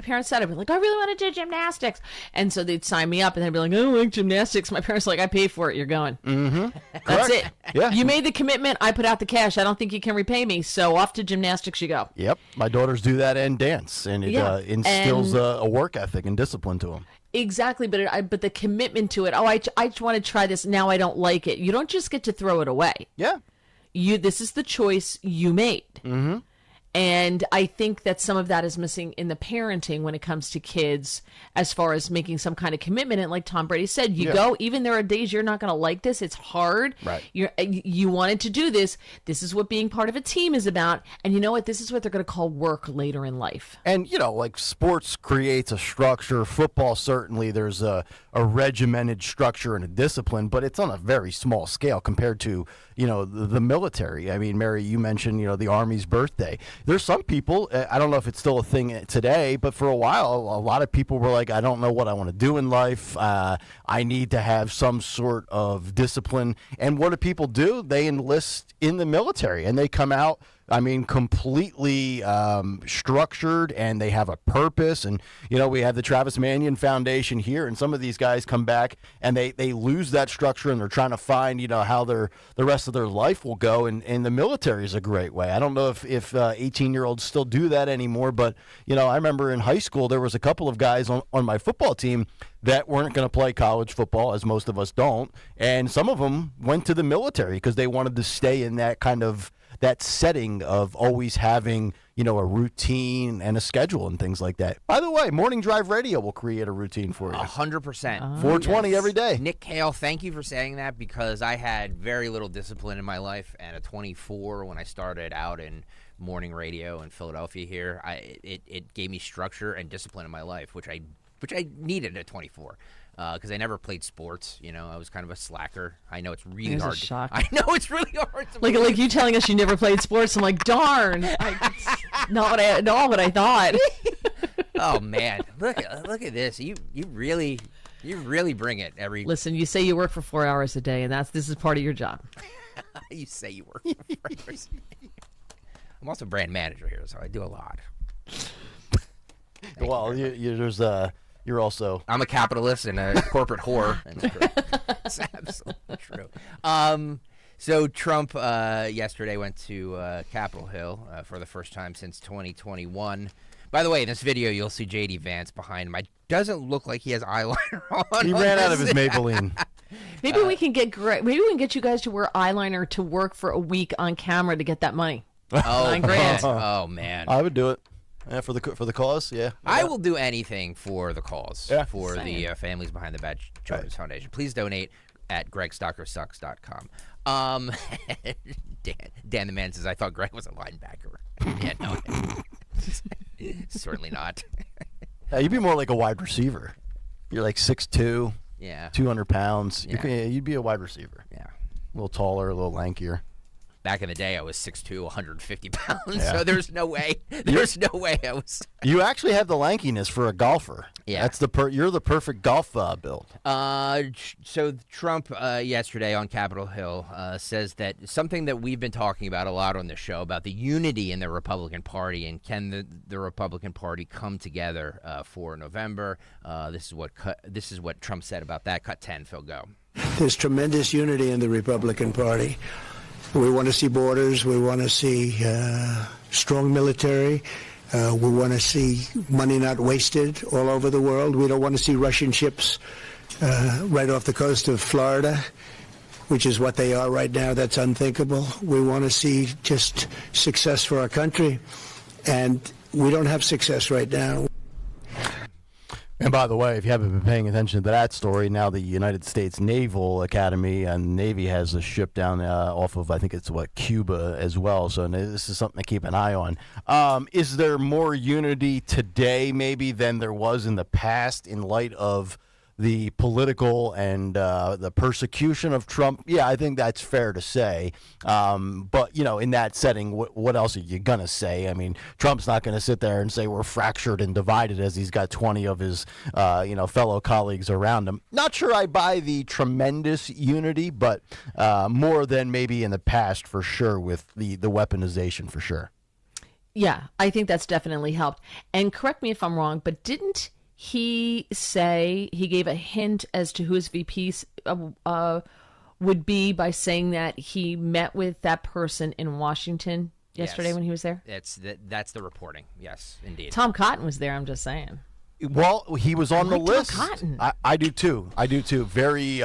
parents said, I'd be like, I really want to do gymnastics. And so they'd sign me up and they'd be like, I don't like gymnastics. My parents are like, I pay for it. You're going.
Mm-hmm.
That's it.
Yeah.
You made the commitment. I put out the cash. I don't think you can repay me. So off to gymnastics you go.
Yep. My daughters do that and dance. And it instills a work ethic and discipline to them.
Exactly. But the commitment to it. Oh, I just want to try this. Now I don't like it. You don't just get to throw it away.
Yeah.
This is the choice you made.
Mm-hmm.
And I think that some of that is missing in the parenting when it comes to kids as far as making some kind of commitment. And like Tom Brady said, you go, even there are days you're not going to like this. It's hard.
Right.
You wanted to do this. This is what being part of a team is about. And you know what? This is what they're going to call work later in life.
And, like sports creates a structure. Football, certainly, there's a regimented structure and a discipline, but it's on a very small scale compared to, the military. I mean, Mary, you mentioned, the Army's birthday. There's some people, I don't know if it's still a thing today, but for a while, a lot of people were like, I don't know what I want to do in life. I need to have some sort of discipline. And what do people do? They enlist in the military and they come out, completely structured, and they have a purpose. And, we have the Travis Manion Foundation here, and some of these guys come back and they lose that structure and they're trying to find, how the rest of their life will go. And the military is a great way. I don't know if 18-year-olds still do that anymore, but, I remember in high school, there was a couple of guys on my football team that weren't going to play college football, as most of us don't. And some of them went to the military because they wanted to stay in that kind of that setting of always having, a routine and a schedule and things like that. By the way, Morning Drive Radio will create a routine for you.
100%.
420 every day.
Nick Kayal, thank you for saying that because I had very little discipline in my life. And at 24, when I started out in morning radio in Philadelphia here, it gave me structure and discipline in my life, which I needed at 24. Because I never played sports, I was kind of a slacker. I know it's really hard. I know it's really hard.
Like you telling us you never played sports. I'm like, darn, not what I thought.
Oh man, look at this. You really bring it every.
Listen, you say you work for 4 hours a day, and this is part of your job.
You say you work for 4 hours. I'm also brand manager here, so I do a lot.
Well, you're also...
I'm a capitalist and a corporate whore. It's absolutely true. So Trump yesterday went to Capitol Hill for the first time since 2021. By the way, in this video, you'll see J.D. Vance behind him. It doesn't look like he has eyeliner on.
He ran out of his Maybelline.
Maybe we can get you guys to wear eyeliner to work for a week on camera to get that money.
Oh,
$9,000.
Oh man,
I would do it. Yeah, for the cause. Yeah,
I will do anything for the cause.
Yeah.
For the families behind the Bad Children's Foundation. Please donate at gregstockersucks.com. Dan the man says, I thought Greg was a linebacker. Yeah, no, certainly not.
You'd be more like a wide receiver. You're like 6'2",
Yeah.
200 pounds.
Yeah.
You'd be a wide receiver.
Yeah.
A little taller, a little lankier.
Back in the day, I was 6'2", 150 pounds,
Yeah.
so there's no way. There's no way I was.
You actually have the lankiness for a golfer.
Yeah.
That's you're the perfect golf build.
So Trump yesterday on Capitol Hill says that something that we've been talking about a lot on the show about the unity in the Republican Party, and can the Republican Party come together for November? This is what Trump said about that. Cut 10, Phil, go.
There's tremendous unity in the Republican Party. We want to see borders. We want to see strong military. We want to see money not wasted all over the world. We don't want to see Russian ships right off the coast of Florida, which is what they are right now. That's unthinkable. We want to see just success for our country, and we don't have success right now.
And by the way, if you haven't been paying attention to that story, now the United States Naval Academy and Navy has a ship down off of, I think it's Cuba as well. So this is something to keep an eye on. Is there more unity today maybe than there was in the past in light of the political and the persecution of Trump? Yeah, I think that's fair to say. But, in that setting, what else are you going to say? I mean, Trump's not going to sit there and say we're fractured and divided as he's got 20 of his, fellow colleagues around him. Not sure I buy the tremendous unity, but more than maybe in the past for sure with the weaponization for sure.
Yeah, I think that's definitely helped. And correct me if I'm wrong, but didn't he gave a hint as to who his VPs would be by saying that he met with that person in Washington yesterday when he was there?
That's the reporting. Yes, indeed.
Tom Cotton was there, I'm just saying.
Well, he was on the list.
Tom Cotton.
I do too. Very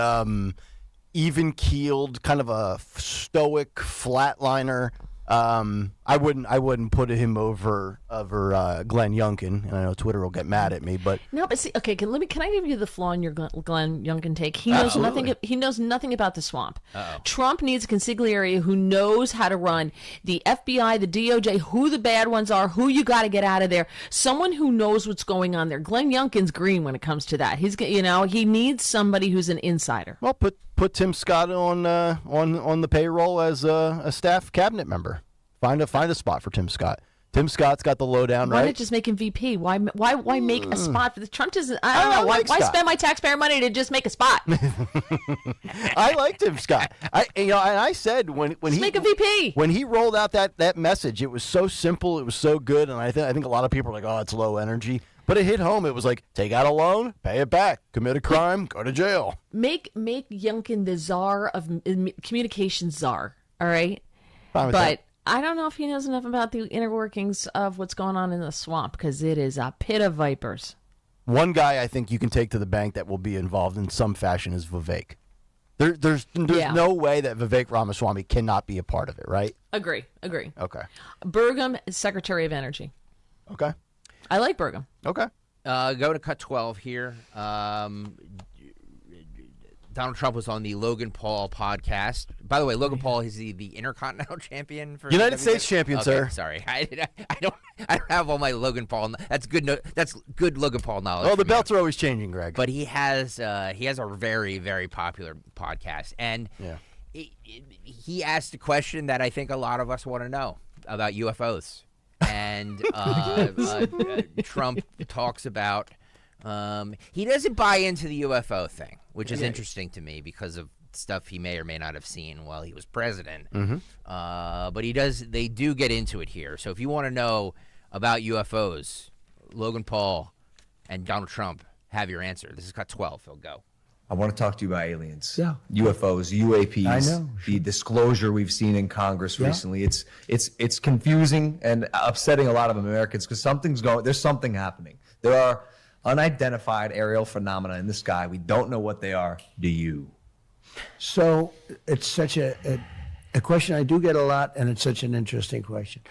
even-keeled, kind of a stoic flatliner. I wouldn't put him over Glenn Youngkin, and I know Twitter will get mad at me, but
no. But see, okay, can I give you the flaw in your Glenn Youngkin take? He knows nothing. He knows nothing about the swamp.
Uh-oh.
Trump needs a consigliere who knows how to run the FBI, the DOJ, who the bad ones are, who you got to get out of there. Someone who knows what's going on there. Glenn Youngkin's green when it comes to that. He needs somebody who's an insider.
Well, put Tim Scott on the payroll as a staff cabinet member. Find a spot for Tim Scott. Tim Scott's got the lowdown, right?
Why not just make him VP? Why make a spot for this? Trump doesn't. I don't know. Why spend my taxpayer money to just make a spot?
I like Tim Scott. I said when he
make a VP.
When he rolled out that message, it was so simple, it was so good, and I think a lot of people are like, oh, it's low energy. But it hit home. It was like, take out a loan, pay it back, commit a crime, go to jail.
Make Youngkin the czar of communications czar. All right,
Fine with
but.
that.
I don't know if he knows enough about the inner workings of what's going on in the swamp, because it is a pit of vipers.
One guy I think you can take to the bank that will be involved in some fashion is Vivek. There's no way that Vivek Ramaswamy cannot be a part of it, right?
Agree.
Okay.
Burgum is Secretary of Energy.
Okay.
I like Burgum.
Okay.
Go to cut 12 here. Donald Trump was on the Logan Paul podcast. By the way, Logan Paul is the Intercontinental Champion for
United States champion, sir.
Sorry, I don't have all my Logan Paul. That's good Logan Paul knowledge.
Oh, the belts are always changing, Greg.
But he has a very, very popular podcast, and he asked a question that I think a lot of us want to know about UFOs, and Trump talks about. He doesn't buy into the UFO thing, which is interesting to me because of stuff he may or may not have seen while he was president.
Mm-hmm.
But they do get into it here. So if you want to know about UFOs, Logan Paul and Donald Trump have your answer. This is cut 12. Phil, go.
I want to talk to you about aliens.
Yeah.
UFOs, UAPs.
I know.
The disclosure we've seen in Congress recently. It's confusing and upsetting a lot of Americans because there's something happening. There are unidentified aerial phenomena in the sky. We don't know what they are. Do you?
So it's such a a question I do get a lot, and it's such an interesting question.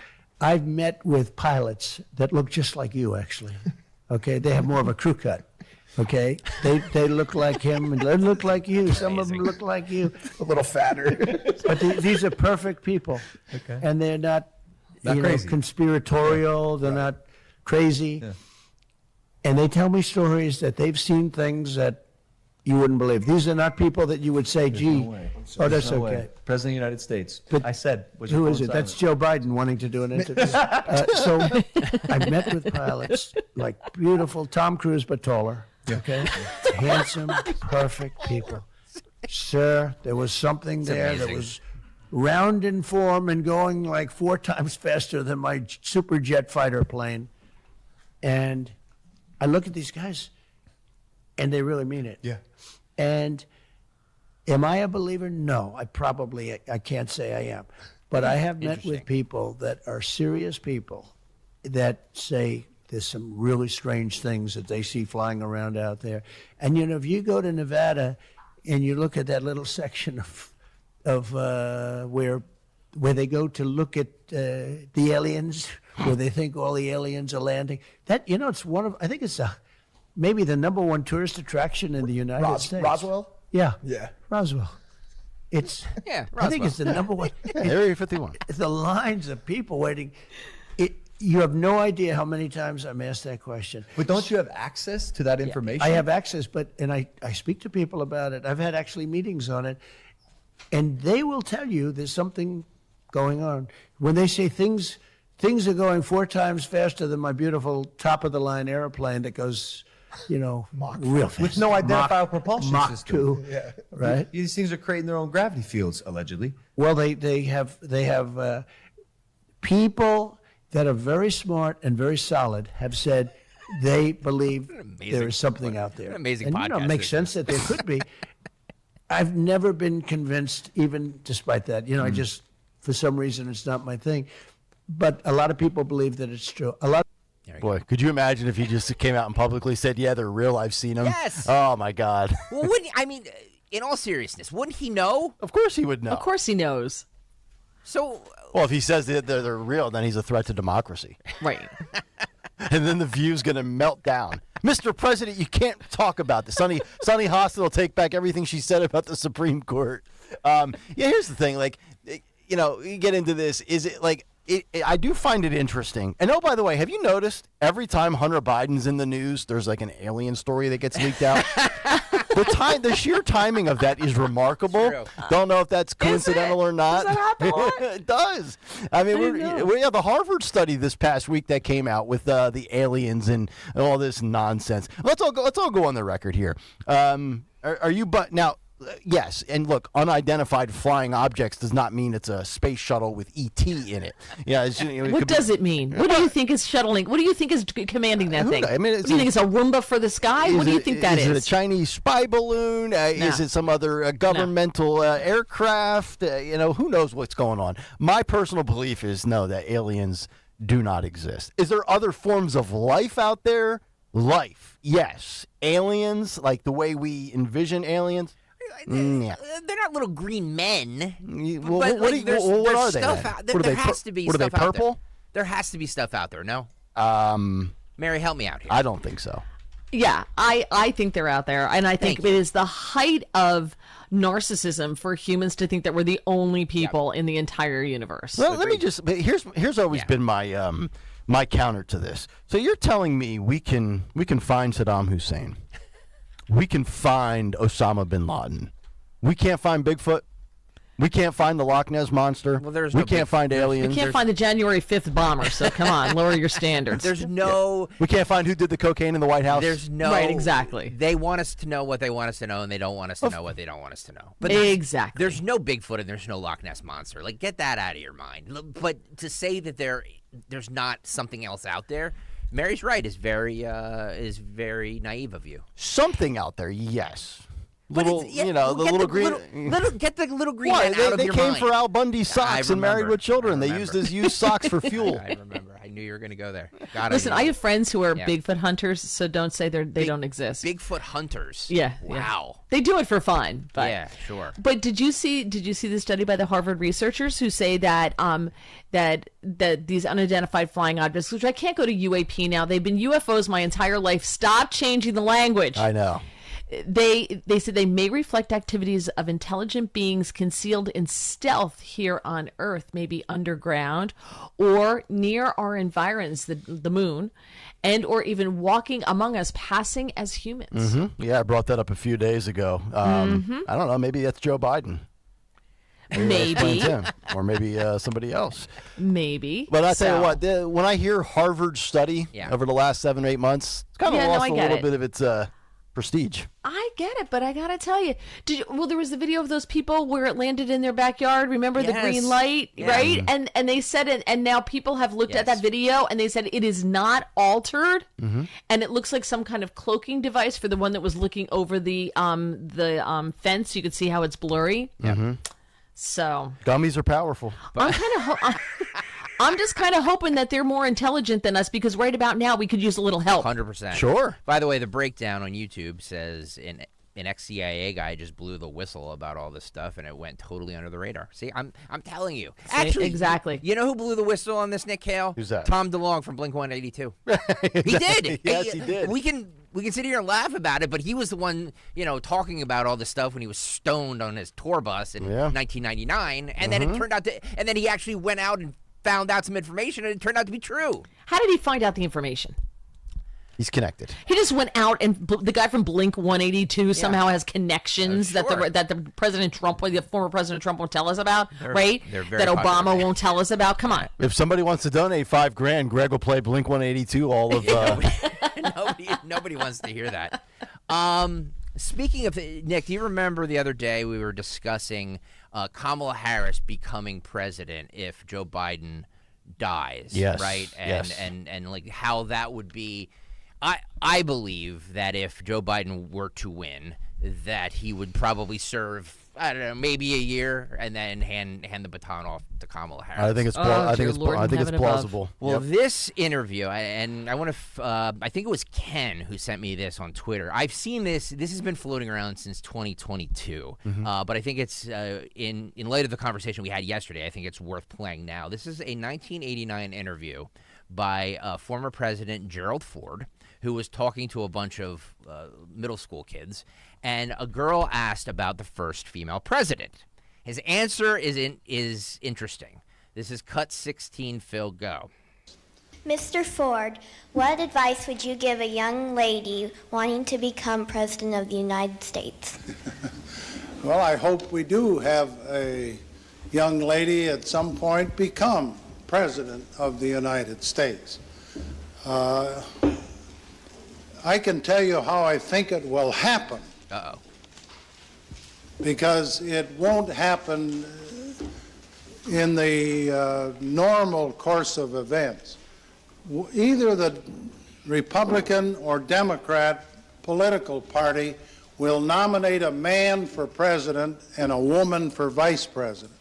I've met with pilots that look just like you, actually. Okay, they have more of a crew cut. Okay, they look like him and they look like you. Some of them look like you,
a little fatter.
But these are perfect people,
Okay.
and they're not
crazy.
conspiratorial. They're not crazy, and they tell me stories that they've seen things that you wouldn't believe. These are not people that you would say, "Gee, oh, that's
No
okay."
way. President of the United States.
But
I said, was
who
your
is
phone
it? That's
silent?
Joe Biden wanting to do an interview. So I've met with pilots, like beautiful Tom Cruise, but taller. Okay, handsome, perfect people. Sir, there was something there that was round in form and going like 4 times faster than my super jet fighter plane. And I look at these guys, and they really mean it.
Yeah.
And am I a believer? No, I can't say I am. But I have met with people that are serious people that say there's some really strange things that they see flying around out there. And, if you go to Nevada and you look at that little section of where they go to look at the aliens, where they think all the aliens are landing, that, it's I think it's maybe the number 1 tourist attraction in the United States.
Roswell?
Yeah.
Yeah.
Roswell. It's I think it's the number 1.
Area 51.
It's the lines of people waiting. You have no idea how many times I'm asked that question.
But don't you have access to that information?
I have access, and I speak to people about it. I've had actually meetings on it, and they will tell you there's something going on. When they say things are going 4 times faster than my beautiful top-of-the-line airplane that goes, real fast.
With no identifiable propulsion
Mach
system.
2,
Yeah.
right?
These things are creating their own gravity fields, allegedly.
Well, they have people that are very smart and very solid have said they believe there is something out there.
What an amazing
and,
podcast
it makes sense that there could be. I've never been convinced, even despite that. I just, for some reason, it's not my thing. But a lot of people believe that it's true.
Boy, could you imagine if he just came out and publicly said, "Yeah, they're real. I've seen them."
Yes.
Oh my God.
Well, in all seriousness, wouldn't he know?
Of course he would know.
Of course he knows.
So,
Well, if he says that they're real, then he's a threat to democracy.
Right.
And then the view's going to melt down. Mr. President, you can't talk about this. Sonny Hostin will take back everything she said about the Supreme Court. Here's the thing. You get into this. Is it like... I do find it interesting. And by the way, have you noticed every time Hunter Biden's in the news, there's like an alien story that gets leaked out? The sheer timing of that is remarkable. Don't know if that's coincidental or not.
Does that happen a lot?
It does. I mean, we have the Harvard study this past week that came out with the aliens and all this nonsense. Let's all go on the record here. Are you now? Yes, and look, unidentified flying objects does not mean it's a space shuttle with ET in it. Yeah,
What does it mean? What do you think is shuttling? What do you think is commanding that thing?
I mean,
what do you think it's a Roomba for the sky? What do you think that is?
Is it a Chinese spy balloon? Is it some other governmental aircraft? Who knows what's going on? My personal belief is no, that aliens do not exist. Is there other forms of life out there? Life, yes. Aliens, like the way we envision aliens. Yeah.
They're not little green men.
Well,
but
what are they?
There has to be
what
stuff
are they,
out
purple?
there. There has to be stuff out there, no? Mary, help me out here.
I don't think so.
Yeah, I think they're out there, and I think it is the height of narcissism for humans to think that we're the only people in the entire universe.
Well, let me just. Here's always been my my counter to this. So you're telling me we can find Saddam Hussein, we can find Osama bin Laden, we can't find Bigfoot. We can't find the Loch Ness Monster. Well, we can't find aliens.
We can't find the January 5th bomber, so come on, lower your standards.
There's no...
We can't find who did the cocaine in the White House.
There's no...
Right, exactly.
They want us to know what they want us to know, and they don't want us to know what they don't want us to know. But
exactly.
There's no Bigfoot and there's no Loch Ness Monster. Like, get that out of your mind. But to say that there's not something else out there... Mary's right. Is very naive of you.
Something out there, yes. Little,
yeah,
you know, the
get
little green.
get the little green
Why?
men out of
They
your
came
mind.
for Al Bundy's socks and Married with Children. They used his used socks for fuel.
I remember. I knew you were going to go there. God,
Listen,
knew
I
it.
have friends who are
Yeah.
Bigfoot hunters, so don't say they don't exist.
Bigfoot hunters.
Yeah.
Wow.
They do it for fun. But,
Yeah, sure.
But did you see the study by the Harvard researchers who say that that these unidentified flying objects, which I can't go to UAP now, they've been UFOs my entire life. Stop changing the language.
I know.
They said they may reflect activities of intelligent beings concealed in stealth here on Earth, maybe underground or near our environs, the moon, and or even walking among us, passing as humans.
Yeah, I brought that up a few days ago. I don't know. Maybe that's Joe Biden. Maybe that explains him, or maybe somebody else.
Maybe.
But I tell you what, when I hear Harvard's study over the last 7 or 8 months, it's kind of lost a little bit of its prestige.
I get it, but I gotta tell you, there was the video of those people where it landed in their backyard. Remember the green light, right? And they said it, and now people have looked at that video and they said it is not altered, and it looks like some kind of cloaking device for the one that was looking over the fence. You could see how it's blurry. So
Gummies are powerful.
I'm just kind of hoping that they're more intelligent than us, because right about now we could use a little help.
100%.
Sure.
By the way, the breakdown on YouTube says an ex-CIA guy just blew the whistle about all this stuff, and it went totally under the radar. See, I'm telling you. Actually,
exactly.
You know who blew the whistle on this, Nick Kayal?
Who's that?
Tom DeLonge from Blink-182. He did.
Yes, he did.
We can sit here and laugh about it, but he was the one, talking about all this stuff when he was stoned on his tour bus in 1999, and then it turned out and then he actually went out and found out some information, and it turned out to be true.
How did he find out the information?
He's connected.
He just went out, and the guy from Blink 182 somehow has connections that the President Trump, the former President Trump, won't tell us about, right?
They're very
that Obama
popular.
won't tell us about. Come on.
If somebody wants to donate $5,000, Greg will play Blink 182 all of.
Nobody wants to hear that. Speaking of Nick, do you remember the other day we were discussing Kamala Harris becoming president if Joe Biden dies?
Yes.
Right.
Yes.
And like how that would be. I believe that if Joe Biden were to win, that he would probably serve, I don't know, maybe a year, and then hand the baton off to Kamala Harris.
I think it's plausible.
Well, this interview, and I want to, I think it was Ken who sent me this on Twitter. I've seen this. This has been floating around since 2022, but I think it's in light of the conversation we had yesterday, I think it's worth playing now. This is a 1989 interview by former President Gerald Ford, who was talking to a bunch of middle school kids, and a girl asked about the first female president. His answer is interesting. This is cut 16, Phil, go.
Mr. Ford, what advice would you give a young lady wanting to become President of the United States?
Well, I hope we do have a young lady at some point become President of the United States. I can tell you how I think it will happen.
Uh-oh.
Because it won't happen in the normal course of events. Either the Republican or Democrat political party will nominate a man for president and a woman for vice president.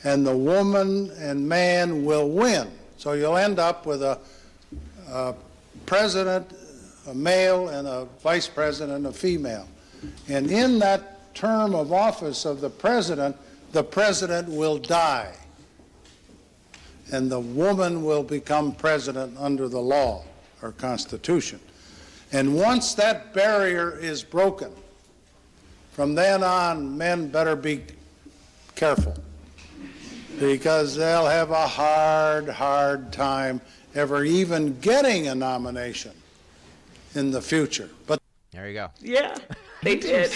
And the woman and man will win. So you'll end up with a president, a male, and a vice president, a female. And in that term of office of the president will die. And the woman will become president under the law or Constitution. And once that barrier is broken, from then on, men better be careful, because they'll have a hard time ever even getting a nomination in the future. But
there you go.
Yeah, they did.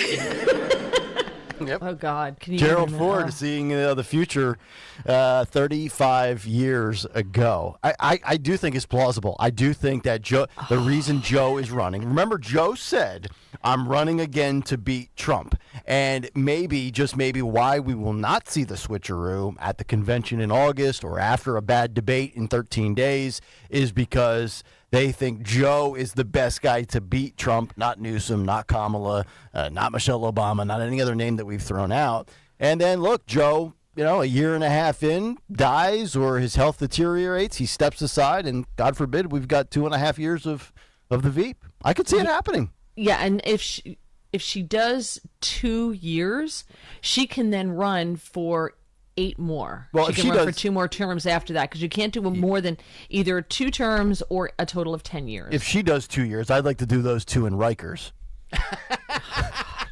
Yep.
Oh, God. Can you
Gerald
even,
Ford seeing the future 35 years ago. I do think it's plausible. I do think that the reason Joe is running, remember Joe said, I'm running again to beat Trump. And maybe, just maybe, why we will not see the switcheroo at the convention in August or after a bad debate in 13 days is because They think Joe is the best guy to beat Trump, not Newsom, not Kamala, not Michelle Obama, not any other name that we've thrown out. And then, look, Joe, a year and a half in, dies or his health deteriorates. He steps aside, and God forbid, we've got 2.5 years of the Veep. I could see it happening.
Yeah, and if she does 2 years, she can then run for 8 more.
Well,
she
if
can
she
run
does,
for 2 more terms after that, because you can't do more than either 2 terms or a total of 10 years.
if she does 2 years, I'd like to do those 2 in Rikers.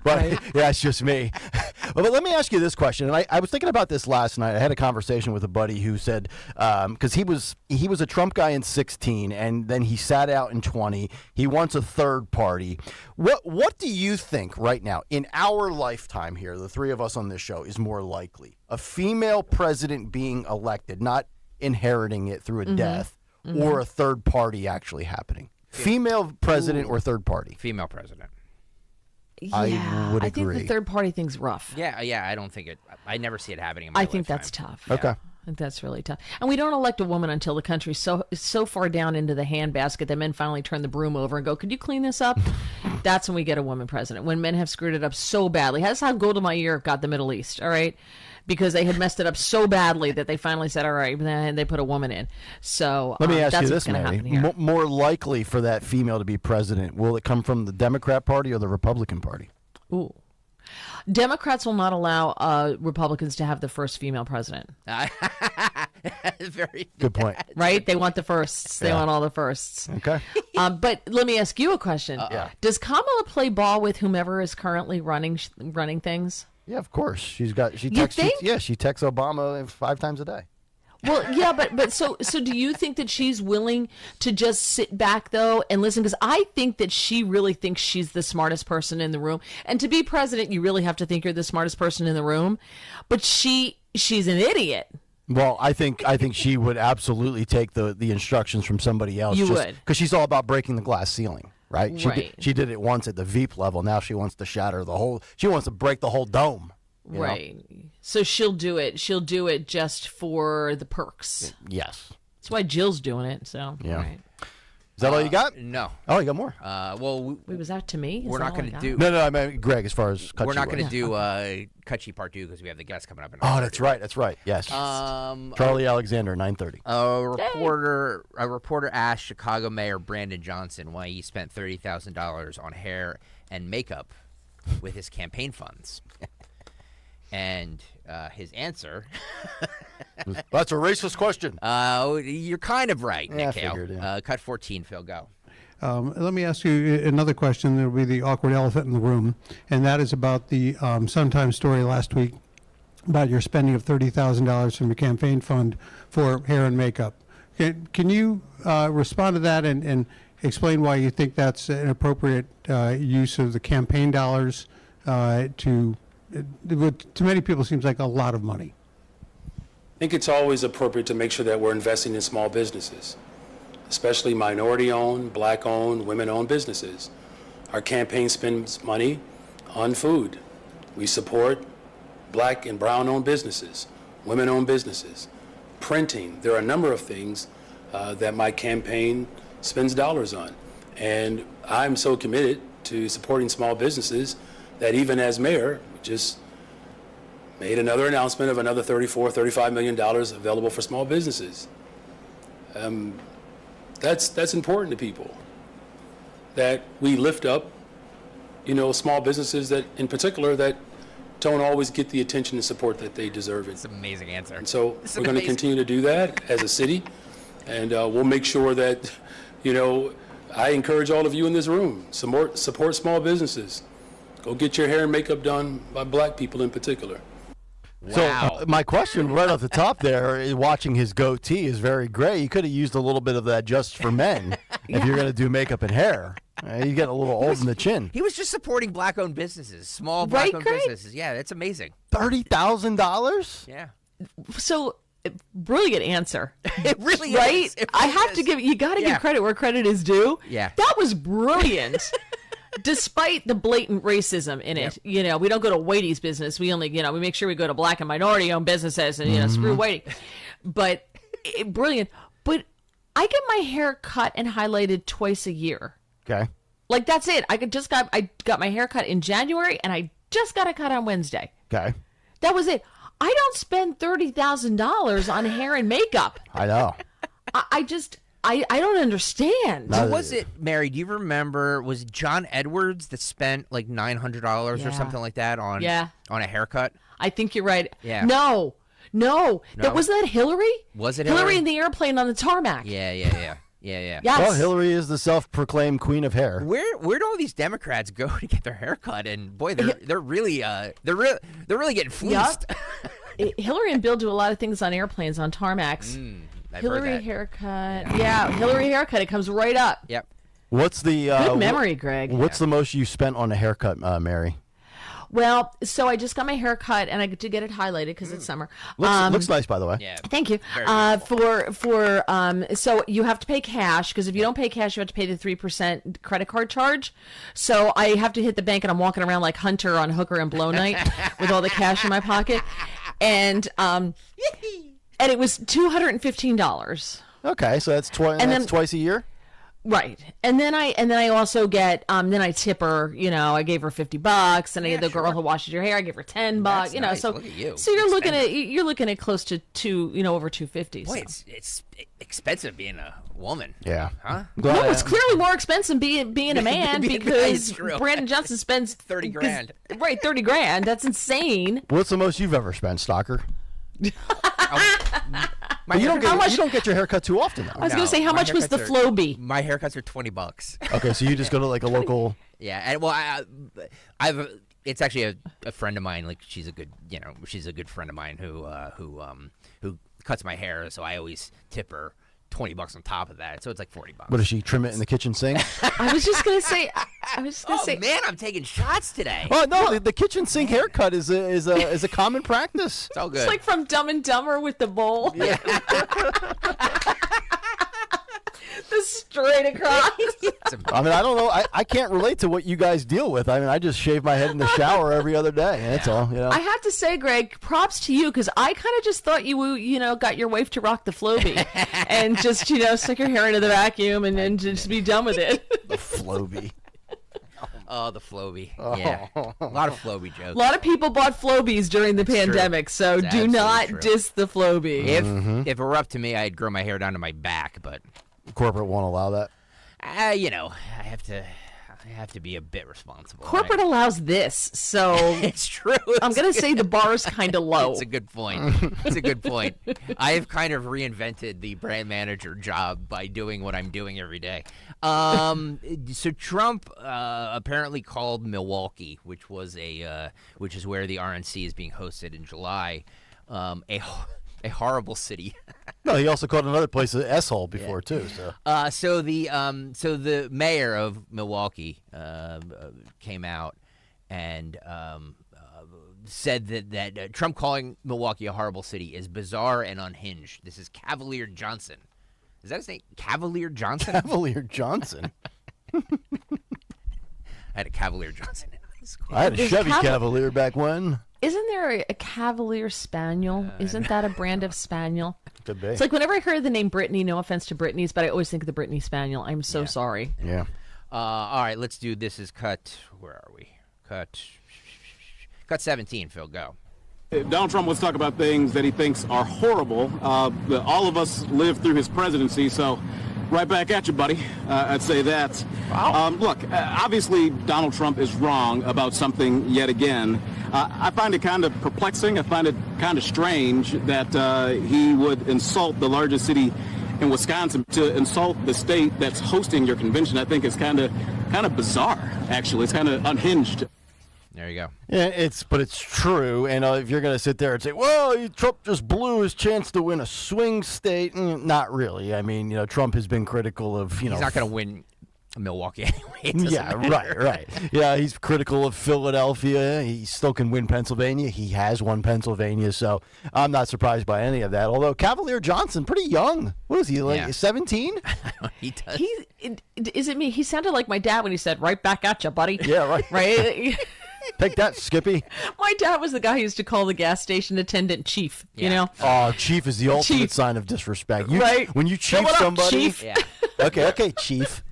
But yeah, it's just me. But let me ask you this question. And I was thinking about this last night. I had a conversation with a buddy who said, because he was a Trump guy in 2016, and then he sat out in 2020. He wants a third party. What do you think right now, in our lifetime here, the three of us on this show, is more likely? A female president being elected, not inheriting it through a death, or a third party actually happening? Female president or third party?
Female president.
Yeah,
I would
I
agree.
think the third party thing's rough.
Yeah, I don't think it. I never see it happening in my
I think
lifetime.
that's tough.
Okay.
I think that's really tough. And we don't elect a woman until the country's so far down into the handbasket that men finally turn the broom over and go, could you clean this up? That's when we get a woman president, when men have screwed it up so badly. That's how Golda Meir got the Middle East, all right? Because they had messed it up so badly that they finally said, all right, and they put a woman in. So
Let me ask
that's
you
what's
this,
going to
Mary.
happen here.
More likely for that female to be president, will it come from the Democrat Party or the Republican Party?
Ooh. Democrats will not allow Republicans to have the first female president.
Very
good point.
Right? They want the firsts. They want all the firsts.
Okay.
But let me ask you a question.
Yeah.
Does Kamala play ball with whomever is currently running things?
Yeah, of course. She texts. She texts Obama 5 times a day.
Well, yeah, but so do you think that she's willing to just sit back though and listen? Because I think that she really thinks she's the smartest person in the room. And to be president, you really have to think you're the smartest person in the room. But she's an idiot.
Well, I think she would absolutely take the instructions from somebody else.
You would.
Because she's all about breaking the glass ceiling, right?
Right.
She did it once at the Veep level. Now she wants to shatter the whole. She wants to break the whole dome. you know?
Right. So she'll do it. She'll do it just for the perks.
Yes.
That's why Jill's doing it. So
Yeah.
right.
Is that all you got?
No.
Oh, you got more?
Well,
Wait, was that to me? Is
we're
that
not
all I
going to
got?
do.
No, I mean, Greg, as far as
We're not going to
do.
do Kutchi Part 2 because we have the guest coming up. In
Oh, that's right. That's right. Yes. Charlie Alexander, 9:30.
A reporter asked Chicago Mayor Brandon Johnson why he spent $30,000 on hair and makeup with his campaign funds. And his answer...
That's a racist question.
You're kind of right,
Yeah, I
Nick Kayal.
figured, yeah.
Cut 14, Phil, go.
Let me ask you another question. There will be the awkward elephant in the room, and that is about the Sun-Times story last week about your spending of $30,000 from your campaign fund for hair and makeup. Can you respond to that and explain why you think that's an appropriate use of the campaign dollars to many people seems like a lot of money?
I think it's always appropriate to make sure that we're investing in small businesses, especially minority-owned, black-owned, women-owned businesses. Our campaign spends money on food. We support black and brown-owned businesses, women-owned businesses, printing. There are a number of things that my campaign spends dollars on. And I'm so committed to supporting small businesses that even as mayor, just made another announcement of another $35 million available for small businesses. That's important to people, that we lift up, small businesses that, in particular, that don't always get the attention and support that they deserve.
It's an amazing answer.
And so we're going to continue to do that as a city, and we'll make sure that, I encourage all of you in this room, support small businesses. Go get your hair and makeup done by black people in particular.
So my question right off the top there, watching his goatee is very gray. You could have used a little bit of that just for men if you're going to do makeup and hair. You get a little old in the chin.
He was just supporting black-owned businesses, small black-owned businesses. Yeah, that's amazing.
$30,000?
Yeah.
So, brilliant answer.
It really is.
Right?
It
I
really
have
is.
to you got to
Yeah.
give credit where credit is due.
Yeah.
That was brilliant. Despite the blatant racism in it, we don't go to Whitey's business. We only, we make sure we go to black and minority-owned businesses and, screw Whitey. But brilliant. But I get my hair cut and highlighted twice a year.
Okay.
Like, that's it. I got my hair cut in January, and I just got it cut on Wednesday.
Okay.
That was it. I don't spend $30,000 on hair and makeup.
I know.
I don't understand.
Who was it, Mary? Do you remember? Was it John Edwards that spent like $900 or something like that on a haircut?
I think you're right.
Yeah.
No. Was that Hillary?
Was it
Hillary in the airplane on the tarmac?
Yeah.
Yes.
Well, Hillary is the self-proclaimed queen of hair.
Where do all these Democrats go to get their hair cut? And boy, they're really getting fleeced.
Yep. Hillary and Bill do a lot of things on airplanes, on tarmacs.
I've
Hillary
heard that.
haircut. Yeah, Hillary haircut. It comes right up.
Yep.
What's the
good memory, Greg?
What's the most you spent on a haircut, Mary?
Well, so I just got my hair cut, and I did get it highlighted because it's summer.
Looks nice, by the way.
Yeah.
Thank you. So you have to pay cash, because if you don't pay cash, you have to pay the 3% credit card charge. So I have to hit the bank, and I'm walking around like Hunter on Hooker and Blow Night with all the cash in my pocket, and it was $215.
Okay, so that's twice a year.
Right. And then I also get then I tip her, I gave her $50, and the girl who washes your hair, I give her $10,
Nice.
so
Look at you.
so you're looking at close to over $250.
Boy, it's expensive being a woman.
Yeah.
Huh?
No, it's clearly more expensive being a man
Being a man,
because
it's true.
Brandon Johnson spends
$30,000.
Right, $30,000. That's insane.
What's the most you've ever spent, Stalker?
My
you don't get your hair cut too often, though.
I was going to say, how much was the Flowbee?
My haircuts are $20.
Okay, so you just go to like a local.
Yeah, and well, it's actually a friend of mine. Like she's a good friend of mine who cuts my hair. So I always tip her $20 on top of that. So it's like $40.
What does she trim it in the kitchen sink?
I was just going to say.
Man, I'm taking shots today.
Oh no, the kitchen sink haircut is a common practice.
It's all good.
It's like from Dumb and Dumber with the bowl.
Yeah.
The straight across.
I mean, I don't know. I can't relate to what you guys deal with. I mean, I just shave my head in the shower every other day. That's all.
I have to say, Greg, props to you, because I kind of just thought you got your wife to rock the Flowbee and just stick your hair into the vacuum and then just be done with it.
The Flowbee.
Oh, the Flowbee. Yeah. A lot of Flowbee jokes.
A lot of people bought Flowbees during the pandemic, so
It's
do not
absolutely true.
diss the Flowbee.
If it were up to me, I'd grow my hair down to my back, but
corporate won't allow that.
I have to be a bit responsible.
Corporate allows this, so
it's true.
I'm going to say the bar is kind of low.
It's a good point. It's a good point. I've kind of reinvented the brand manager job by doing what I'm doing every day. So Trump apparently called Milwaukee, which is where the RNC is being hosted in July, a horrible city.
No, he also called another place an S-hole before too.
So the mayor of Milwaukee came out and said that Trump calling Milwaukee a horrible city is bizarre and unhinged. This is Cavalier Johnson. Is that his name? Cavalier Johnson?
Cavalier Johnson.
I had a Cavalier Johnson in high school.
I had a Chevy Cavalier back when.
Isn't there a Cavalier Spaniel? Isn't that a brand of Spaniel?
Could be.
It's like whenever I hear the name Brittany, no offense to Brittany's, but I always think of the Brittany Spaniel. I'm so sorry.
Yeah.
All right, let's do this is cut. Where are we? Cut 17, Phil, go.
Donald Trump wants to talk about things that he thinks are horrible. All of us lived through his presidency, so right back at you, buddy. I'd say that. Wow. Look, obviously Donald Trump is wrong about something yet again. I find it kind of perplexing. I find it kind of strange that he would insult the largest city in Wisconsin to insult the state that's hosting your convention. I think it's kind of bizarre, actually. It's kind of unhinged.
There you go.
Yeah, but it's true. And if you're going to sit there and say, well, Trump just blew his chance to win a swing state, not really. I mean, Trump has been critical of,
He's not going to win Milwaukee anyway. It doesn't matter.
Right. Yeah, he's critical of Philadelphia. He still can win Pennsylvania. He has won Pennsylvania, so I'm not surprised by any of that. Although Cavalier Johnson, pretty young. What is he, 17?
He does.
Is it me? He sounded like my dad when he said, right back at you, buddy.
Yeah, right.
Right?
Take that, Skippy.
My dad was the guy who used to call the gas station attendant chief, you know?
Oh, chief is the ultimate
Chief.
sign of disrespect.
Right.
When you chief
What up,
somebody.
chief?
Yeah.
Okay, chief.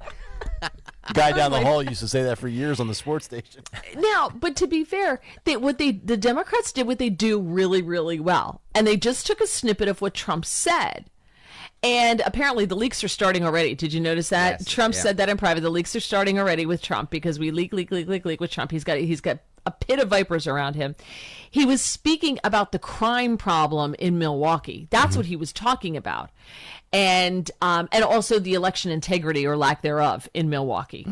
Guy down the hall used to say that for years on the sports station.
Now, but to be fair, the Democrats did what they do really, really well. And they just took a snippet of what Trump said. And apparently the leaks are starting already. Did you notice that?
Yes,
Trump
yeah.
said that in private. The leaks are starting already with Trump because we leak with Trump. He's got a pit of vipers around him. He was speaking about the crime problem in Milwaukee. That's what he was talking about. And also the election integrity or lack thereof in Milwaukee.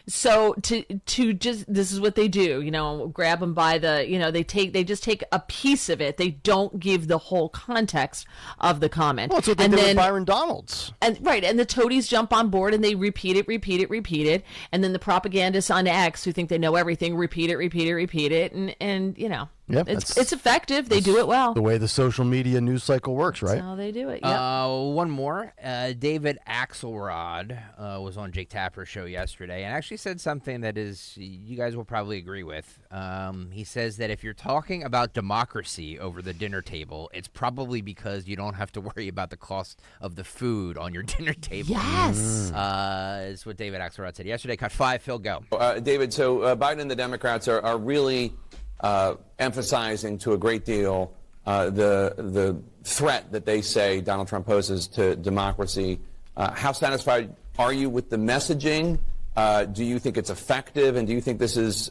So to just, this is what they do, you know, grab them by the, you know, they just take a piece of it. They don't give the whole context of the comment.
Well, that's what they did with Byron Donalds.
And the toadies jump on board and they repeat it. And then the propagandists on X who think they know everything, repeat it. And you know,
Yep,
it's effective. They do it well.
The way the social media news cycle works, right?
That's how they do it. Yep.
One more. David Axelrod was on Jake Tapper's show yesterday and actually said something that is you guys will probably agree with. He says that if you're talking about democracy over the dinner table, it's probably because you don't have to worry about the cost of the food on your dinner table.
Yes.
Is what David Axelrod said yesterday. Cut 5, Phil, go.
David, so Biden and the Democrats are really emphasizing to a great deal the threat that they say Donald Trump poses to democracy. How satisfied are you with the messaging? Do you think it's effective? And do you think this is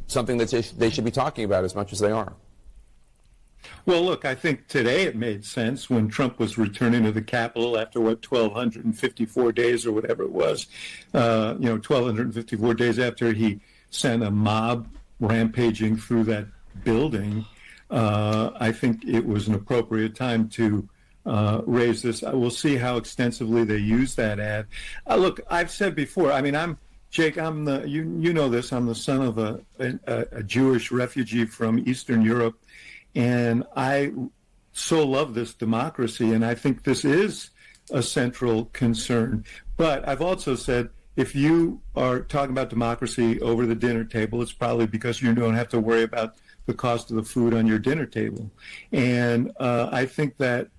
something that they should be talking about as much as they are?
Well, look, I think today it made sense when Trump was returning to the Capitol after, 1,254 days or whatever it was, 1,254 days after he sent a mob rampaging through that building. I think it was an appropriate time to raise this. We'll see how extensively they use that ad. Look, I've said before, I mean, Jake, you know this, I'm the son of a Jewish refugee from Eastern Europe, and I so love this democracy, and I think this is a central concern. But I've also said, if you are talking about democracy over the dinner table, it's probably because you don't have to worry about the cost of the food on your dinner table. And I think that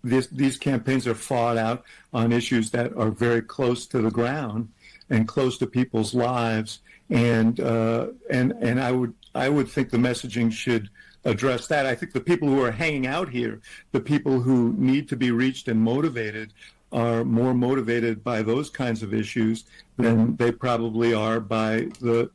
these campaigns are fought out on issues that are very close to the ground and close to people's lives. And I would think the messaging should address that. I think the people who are hanging out here, the people who need to be reached and motivated, are more motivated by those kinds of issues than they probably are by the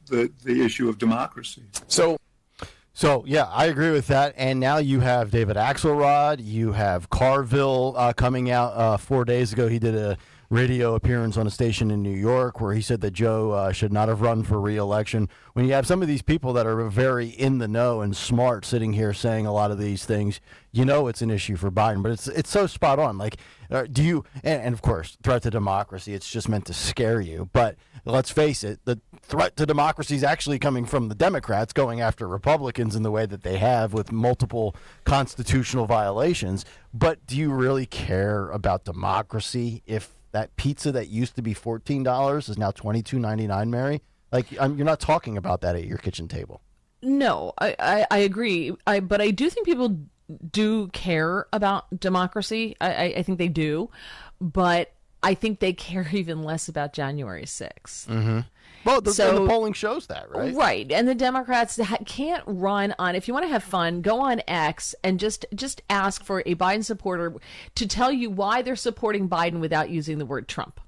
issue of democracy.
So, yeah, I agree with that. And now you have David Axelrod. You have Carville coming out 4 days ago. He did a radio appearance on a station in New York where he said that Joe should not have run for re-election. When you have some of these people that are very in the know and smart sitting here saying a lot of these things, you know it's an issue for Biden. But it's so spot on. Like, do you and of course, threat to democracy, it's just meant to scare you. But let's face it, the threat to democracy is actually coming from the Democrats going after Republicans in the way that they have with multiple constitutional violations. But do you really care about democracy if that pizza that used to be $14 is now $22.99, Mary? Like, you're not talking about that at your kitchen table.
No, I agree. But I do think people do care about democracy. I think they do. But I think they care even less about January 6th.
Mm-hmm. Well, the polling shows that, right?
Right. And the Democrats can't run on, if you want to have fun, go on X and just ask for a Biden supporter to tell you why they're supporting Biden without using the word Trump.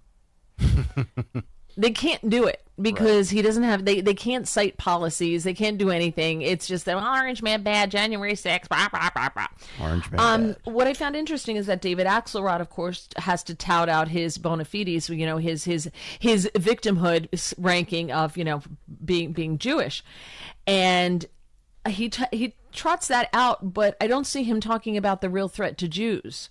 They can't do it because he doesn't have, they can't cite policies. They can't do anything. It's just that Orange Man bad, January 6th, blah, blah, blah, blah.
Orange Man bad.
What I found interesting is that David Axelrod, of course, has to tout out his bona fides, you know, his victimhood ranking of, you know, being Jewish. And he trots that out, but I don't see him talking about the real threat to Jews.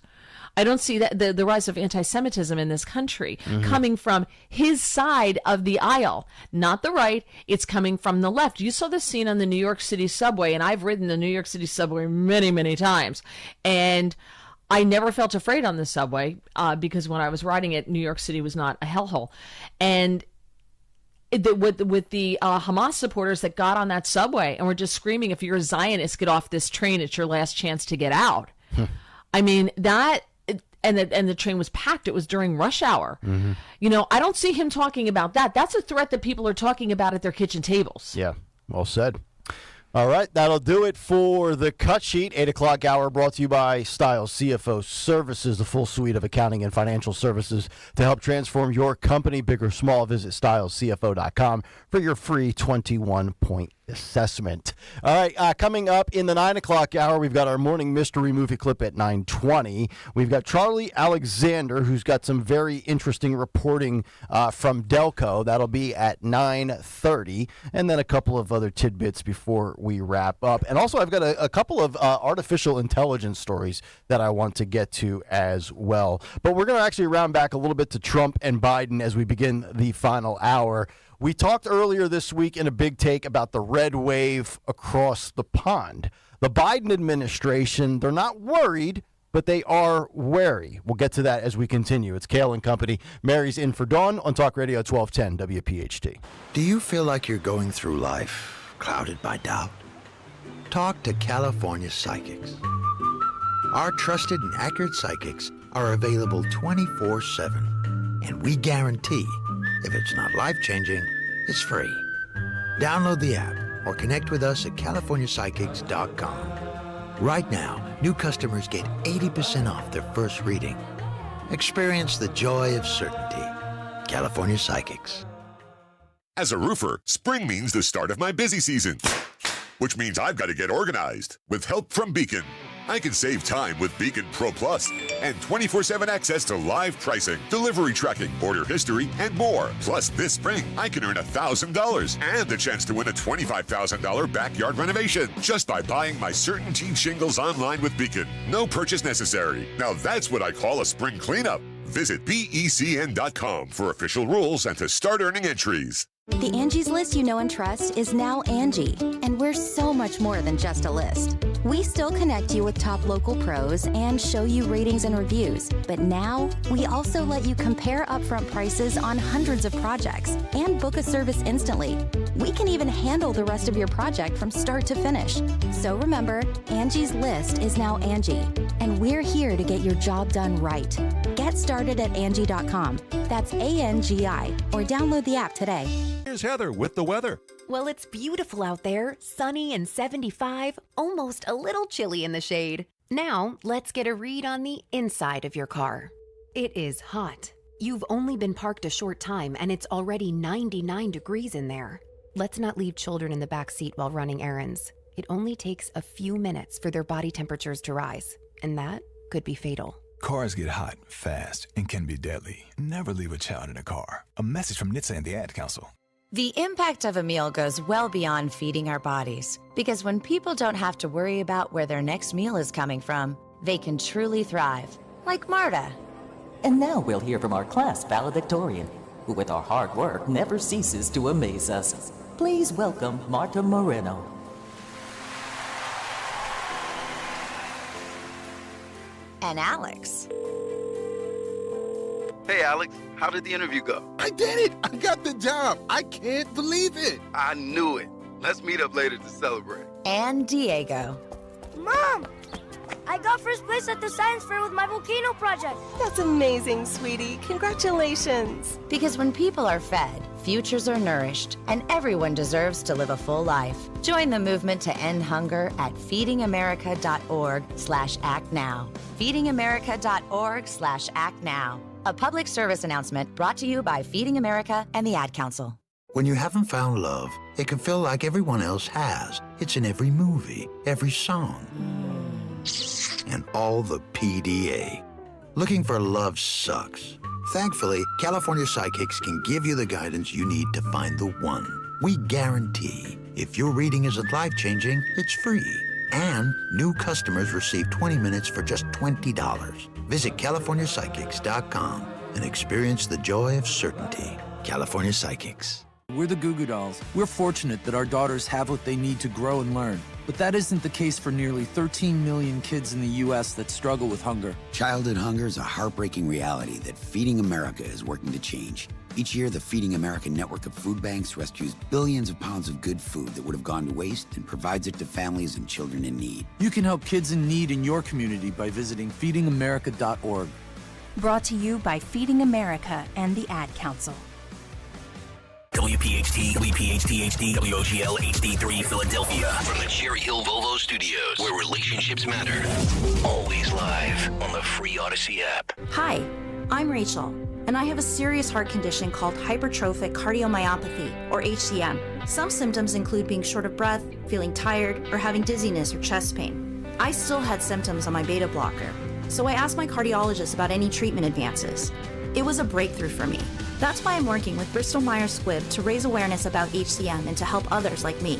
I don't see that the rise of anti-Semitism in this country coming from his side of the aisle, not the right. It's coming from the left. You saw this scene on the New York City subway, and I've ridden the New York City subway many, many times. And I never felt afraid on the subway because when I was riding it, New York City was not a hellhole. And with the Hamas supporters that got on that subway and were just screaming, if you're a Zionist, get off this train. It's your last chance to get out. I mean, that, and the train was packed. It was during rush hour. You know, I don't see him talking about that. That's a threat that people are talking about at their kitchen tables.
Yeah, well said. All right, that'll do it for the Cut Sheet. 8 o'clock hour brought to you by Styles CFO Services, the full suite of accounting and financial services to help transform your company, big or small. Visit stylescfo.com for your free 21-point assessment. All right, coming up in the 9 o'clock hour, we've got our morning mystery movie clip at 9:20. We've got Charlie Alexander, who's got some very interesting reporting from Delco. That'll be at 9:30, and then a couple of other tidbits before we wrap up. And also, I've got a couple of artificial intelligence stories that I want to get to as well. But we're going to actually round back a little bit to Trump and Biden as we begin the final hour. We talked earlier this week in a big take about the red wave across the pond. The Biden administration, they're not worried, but they are wary. We'll get to that as we continue. It's Kayal and Company. Mary's in for Dawn on Talk Radio 1210 WPHT.
Do you feel like you're going through life clouded by doubt? Talk to California Psychics. Our trusted and accurate psychics are available 24/7, and we guarantee if it's not life-changing, it's free. Download the app or connect with us at CaliforniaPsychics.com. Right now, new customers get 80% off their first reading. Experience the joy of certainty. California Psychics.
As a roofer, spring means the start of my busy season, which means I've got to get organized. With help from Beacon, I can save time with Beacon Pro Plus and 24/7 access to live pricing, delivery tracking, order history, and more. Plus, this spring, I can earn $1,000 and the chance to win a $25,000 backyard renovation just by buying my CertainTeed shingles online with Beacon. No purchase necessary. Now that's what I call a spring cleanup. Visit BECN.com for official rules and to start earning entries.
The Angie's List you know and trust is now Angie, and we're so much more than just a list. We still connect you with top local pros and show you ratings and reviews, but now we also let you compare upfront prices on hundreds of projects and book a service instantly. We can even handle the rest of your project from start to finish. So remember, Angie's List is now Angie, and we're here to get your job done right. Get started at Angie.com. That's ANGI, or download the app today.
Here's Heather with the weather.
Well, it's beautiful out there, sunny and 75, almost a little chilly in the shade. Now, let's get a read on the inside of your car. It is hot. You've only been parked a short time and it's already 99 degrees in there. Let's not leave children in the back seat while running errands. It only takes a few minutes for their body temperatures to rise, and that could be fatal.
Cars get hot, fast, and can be deadly. Never leave a child in a car. A message from NHTSA and the Ad Council.
The impact of a meal goes well beyond feeding our bodies. Because when people don't have to worry about where their next meal is coming from, they can truly thrive. Like Marta.
And now we'll hear from our class valedictorian, who with our hard work never ceases to amaze us. Please welcome Marta Moreno.
And Alex.
Hey, Alex, how did the interview go? I did it! I got the job! I can't believe it! I knew it. Let's meet up later to celebrate.
And Diego.
Mom! I got first place at the science fair with my volcano project.
That's amazing, sweetie. Congratulations. Because when people are fed, futures are nourished, and everyone deserves to live a full life. Join the movement to end hunger at feedingamerica.org/actnow. feedingamerica.org/actnow. A public service announcement brought to you by Feeding America and the Ad Council.
When you haven't found love, it can feel like everyone else has. It's in every movie, every song, and all the PDA. Looking for love sucks. Thankfully, California Psychics can give you the guidance you need to find the one. We guarantee if your reading isn't life-changing, it's free. And new customers receive 20 minutes for just $20. Visit CaliforniaPsychics.com and experience the joy of certainty. California Psychics.
We're the Goo Goo Dolls. We're fortunate that our daughters have what they need to grow and learn. But that isn't the case for nearly 13 million kids in the U.S. that struggle with hunger.
Childhood hunger is a heartbreaking reality that Feeding America is working to change.
Each year, the Feeding America network of food banks rescues billions of pounds of good food that would have gone to waste and provides it to families and children in need.
You can help kids in need in your community by visiting feedingamerica.org.
Brought to you by Feeding America and the Ad Council.
WPHT, WPHT HD, WOGL HD3 Philadelphia. From the Cherry Hill Volvo Studios, where relationships matter. Always live on the free Odyssey app.
Hi, I'm Rachel, and I have a serious heart condition called hypertrophic cardiomyopathy, or HCM. Some symptoms include being short of breath, feeling tired, or having dizziness or chest pain. I still had symptoms on my beta blocker, so I asked my cardiologist about any treatment advances. It was a breakthrough for me. That's why I'm working with Bristol Myers Squibb to raise awareness about HCM and to help others like me.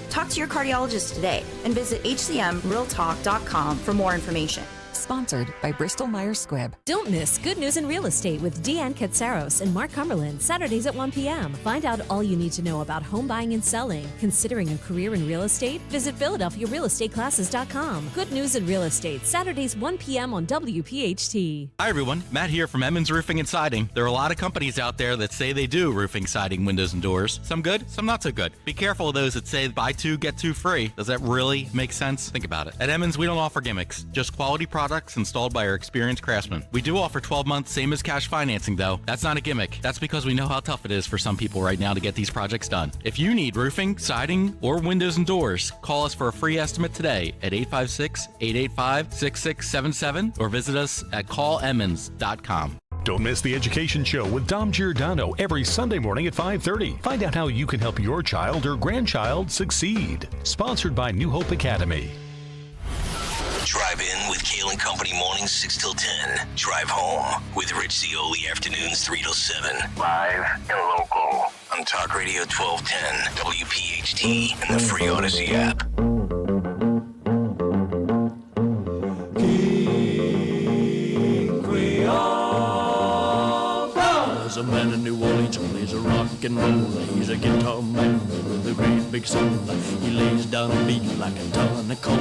Talk to your cardiologist today and visit hcmrealtalk.com for more information.
Sponsored by Bristol Myers Squibb.
Don't miss Good News in Real Estate with Deanne Katsaros and Mark Cumberland, Saturdays at 1 p.m. Find out all you need to know about home buying and selling. Considering a career in real estate? Visit PhiladelphiaRealEstateClasses.com. Good News in Real Estate, Saturdays 1 p.m. on WPHT.
Hi everyone, Matt here from Emmons Roofing and Siding. There are a lot of companies out there that say they do roofing, siding, windows, and doors. Some good, some not so good. Be careful of those that say buy two, get two free. Does that really make sense? Think about it. At Emmons, we don't offer gimmicks, just quality products installed by our experienced craftsmen. We do offer 12 months, same as cash financing though. That's not a gimmick. That's because we know how tough it is for some people right now to get these projects done. If you need roofing, siding, or windows and doors, call us for a free estimate today at 856-885-6677 or visit us at callemmons.com.
Don't miss The Education Show with Dom Giordano every Sunday morning at 5:30. Find out how you can help your child or grandchild succeed. Sponsored by New Hope Academy.
Drive in with Kayal and Company mornings 6 till 10. Drive home with Rich Zioli afternoons 3 till 7. Live and local on Talk Radio 1210, WPHT, and the free Odyssey app.
King Creole. There's a man in New Orleans who plays a rock and roll. He's a guitar man with a great big soul. He lays down a beat like a ton of coal.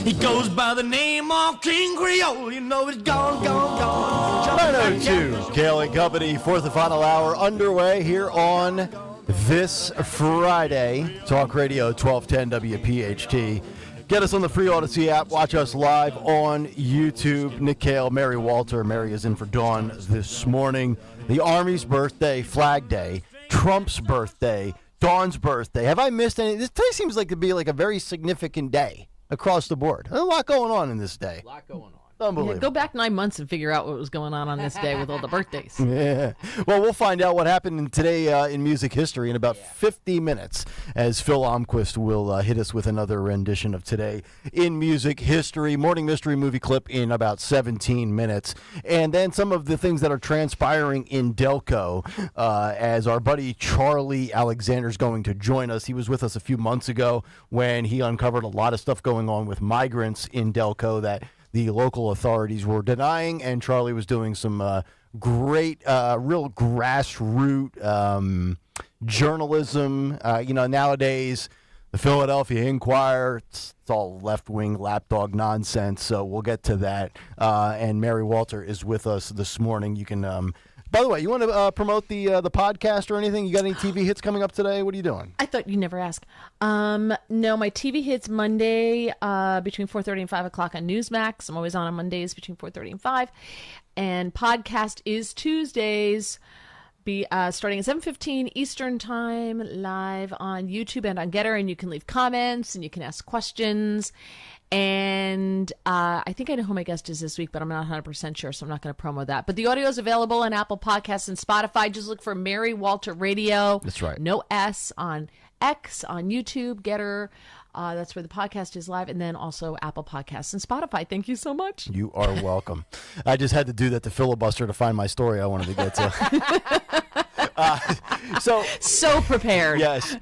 He goes by the name of King Creole. You know it's gone, gone, gone.
9:02, Kayal and Company, fourth and final hour underway here on this Friday. Talk Radio 1210 WPHT. Get us on the free Odyssey app. Watch us live on YouTube. Nick Kayal, Mary Walter. Mary is in for Dawn this morning. The Army's birthday, Flag Day, Trump's birthday, Dawn's birthday. Have I missed any? This day seems like to be like a very significant day across the board. A lot going on in this day.
A lot going on.
Unbelievable.
Yeah, go back 9 months and figure out what was going on this day with all the birthdays.
Yeah. Well, we'll find out what happened today in music history in about 50 minutes as Phil Almquist will hit us with another rendition of Today in Music History. Morning Mystery Movie clip in about 17 minutes. And then some of the things that are transpiring in Delco as our buddy Charlie Alexander is going to join us. He was with us a few months ago when he uncovered a lot of stuff going on with migrants in Delco that the local authorities were denying, and Charlie was doing some great, real grassroots journalism. Nowadays, the Philadelphia Inquirer, it's all left-wing lapdog nonsense, so we'll get to that. And Mary Walter is with us this morning. You can... by the way, you want to promote the podcast or anything? You got any TV hits coming up today? What are you doing?
I thought you'd never ask. No, my TV hits Monday between 4:30 and 5 o'clock on Newsmax. I'm always on Mondays between 4:30 and 5. And podcast is Tuesdays, starting at 7:15 Eastern Time, live on YouTube and on Getter. And you can leave comments and you can ask questions. And I think I know who my guest is this week, but I'm not 100% sure, so I'm not going to promo that. But the audio is available on Apple Podcasts and Spotify. Just look for Mary Walter Radio.
That's right.
No S on X, on YouTube, Getter. That's where the podcast is live. And then also Apple Podcasts and Spotify. Thank you so much.
You are welcome. I just had to do that to filibuster to find my story I wanted to get to.
So prepared.
Yes.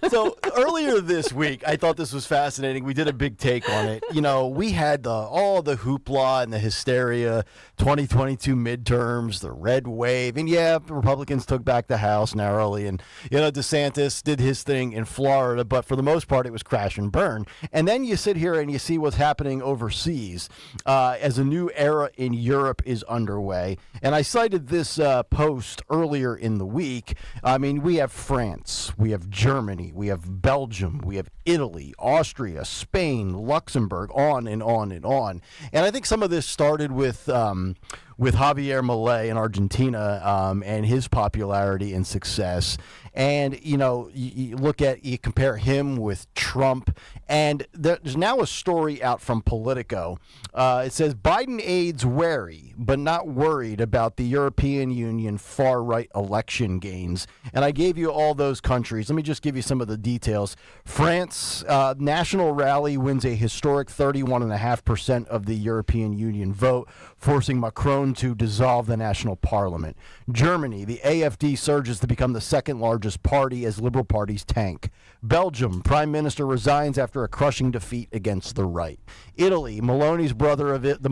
So earlier this week, I thought this was fascinating. We did a big take on it. We had all the hoopla and the hysteria, 2022 midterms, the red wave. And yeah, the Republicans took back the House narrowly. And, DeSantis did his thing in Florida. But for the most part, it was crash and burn. And then you sit here and you see what's happening overseas as a new era in Europe is underway. And I cited this post earlier in the week. I mean, we have France, we have Germany, we have Belgium, we have Italy, Austria, Spain, Luxembourg, on and on and on. And I think some of this started with Javier Milei in Argentina and his popularity and success. And, you compare him with Trump. And there's now a story out from Politico. It says Biden aides wary, but not worried about the European Union far-right election gains. And I gave you all those countries. Let me just give you some of the details. France, National Rally wins a historic 31.5% of the European Union vote, forcing Macron to dissolve the national parliament. Germany, the AfD surges to become the second largest party as Liberal parties tank. Belgium, Prime Minister resigns after a crushing defeat against the right. Italy, Meloni's brother of it,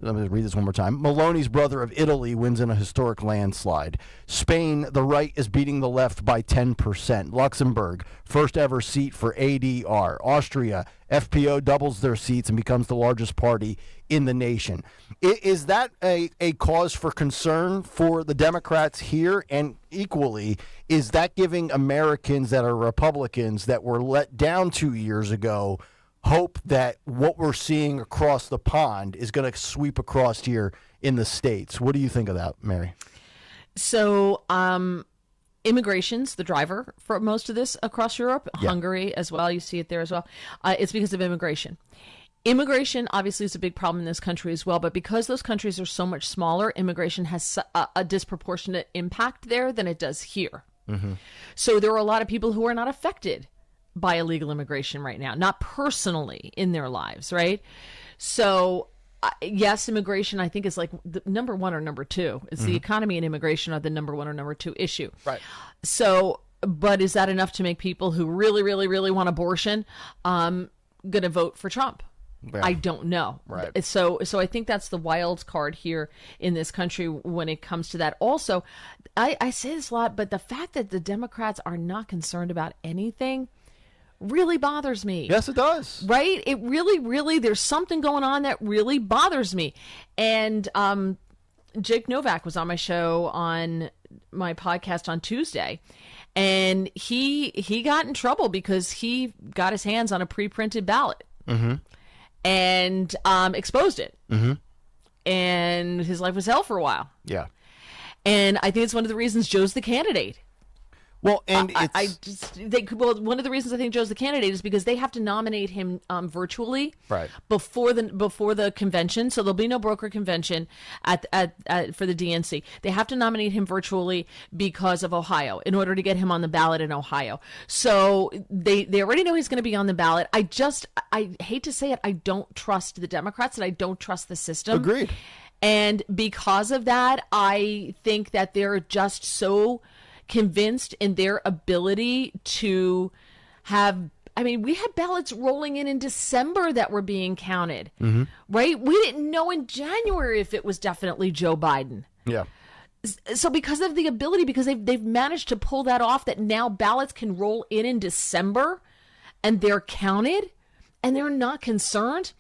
let me read this one more time. Meloni's brother of Italy wins in a historic landslide. Spain, the right is beating the left by 10%. Luxembourg, first ever seat for ADR. Austria, FPO doubles their seats and becomes the largest party in the nation. Is that a cause for concern for the Democrats here? And equally, is that giving Americans that are Republicans that were let down 2 years ago hope that what we're seeing across the pond is going to sweep across here in the States? What do you think of that, Mary?
So, immigration's the driver for most of this across Europe.
Yeah.
Hungary as well. You see it there as well. It's because of immigration. Immigration obviously is a big problem in this country as well, but because those countries are so much smaller, immigration has a disproportionate impact there than it does here.
Mm-hmm.
So there are a lot of people who are not affected by illegal immigration right now, not personally in their lives, right? So yes, immigration I think is like the number one or number two. It's the economy and immigration are the number one or number two issue.
Right.
So, but is that enough to make people who really, really, really want abortion going to vote for Trump?
Yeah.
I don't know.
Right.
So I think that's the wild card here in this country when it comes to that. Also, I say this a lot, but the fact that the Democrats are not concerned about anything really bothers me.
Yes, it does.
Right? It really, really, there's something going on that really bothers me. And Jake Novak was on my show on my podcast on Tuesday. And he got in trouble because he got his hands on a pre-printed ballot.
Mm-hmm.
And exposed it.
Mm-hmm.
And his life was hell for a while.
Yeah.
And I think it's one of the reasons Joe's the candidate.
Well, and
one of the reasons I think Joe's the candidate is because they have to nominate him virtually,
right,
before the convention. So there'll be no broker convention at for the DNC. They have to nominate him virtually because of Ohio in order to get him on the ballot in Ohio. So they already know he's going to be on the ballot. I hate to say it, I don't trust the Democrats and I don't trust the system.
Agreed.
And because of that, I think that they're just so convinced in their ability to have, I mean, we had ballots rolling in December that were being counted, right? We didn't know in January if it was definitely Joe Biden.
Yeah.
So because of the ability, because they've managed to pull that off, that now ballots can roll in December and they're counted and they're not concerned.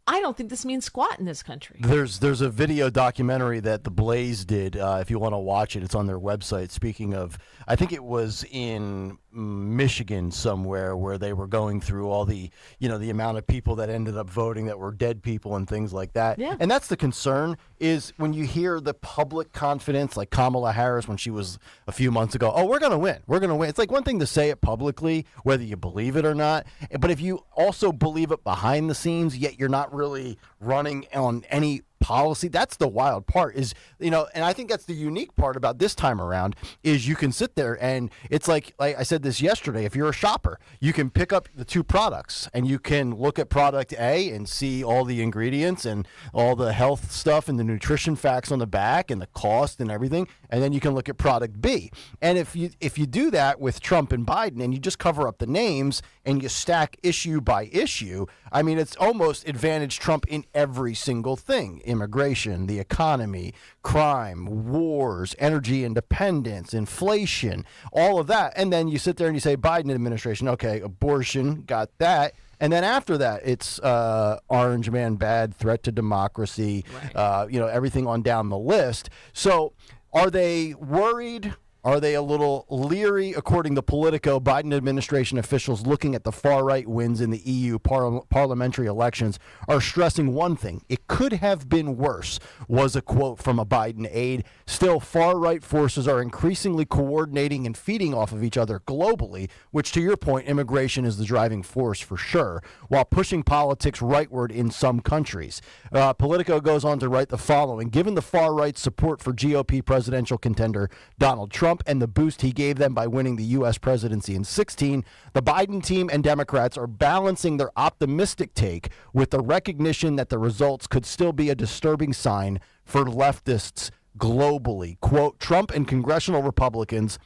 I don't think this means squat in this country.
There's a video documentary that The Blaze did. If you want to watch it, it's on their website. Speaking of, I think it was in Michigan somewhere where they were going through all the amount of people that ended up voting that were dead people and things like that.
Yeah.
And that's the concern is when you hear the public confidence, like Kamala Harris when she was a few months ago, oh, we're going to win. We're going to win. It's like one thing to say it publicly, whether you believe it or not. But if you also believe it behind the scenes, yet you're not really running on any policy. That's the wild part is, and I think that's the unique part about this time around is you can sit there and it's like I said this yesterday, if you're a shopper, you can pick up the two products and you can look at product A and see all the ingredients and all the health stuff and the nutrition facts on the back and the cost and everything. And then you can look at product B. And if you do that with Trump and Biden and you just cover up the names and you stack issue by issue, I mean, it's almost advantage Trump in every single thing. Immigration, the economy, crime, wars, energy independence, inflation, all of that. And then you sit there and you say, Biden administration, okay, abortion, got that. And then after that, it's orange man bad, threat to democracy, everything on down the list. So are they worried? Are they a little leery? According to Politico, Biden administration officials looking at the far-right wins in the EU parliamentary elections are stressing one thing. It could have been worse, was a quote from a Biden aide. Still, far-right forces are increasingly coordinating and feeding off of each other globally, which, to your point, immigration is the driving force for sure, while pushing politics rightward in some countries. Politico goes on to write the following. Given the far-right support for GOP presidential contender Donald Trump, and the boost he gave them by winning the U.S. presidency in 2016, the Biden team and Democrats are balancing their optimistic take with the recognition that the results could still be a disturbing sign for leftists globally. Quote, Trump and congressional Republicans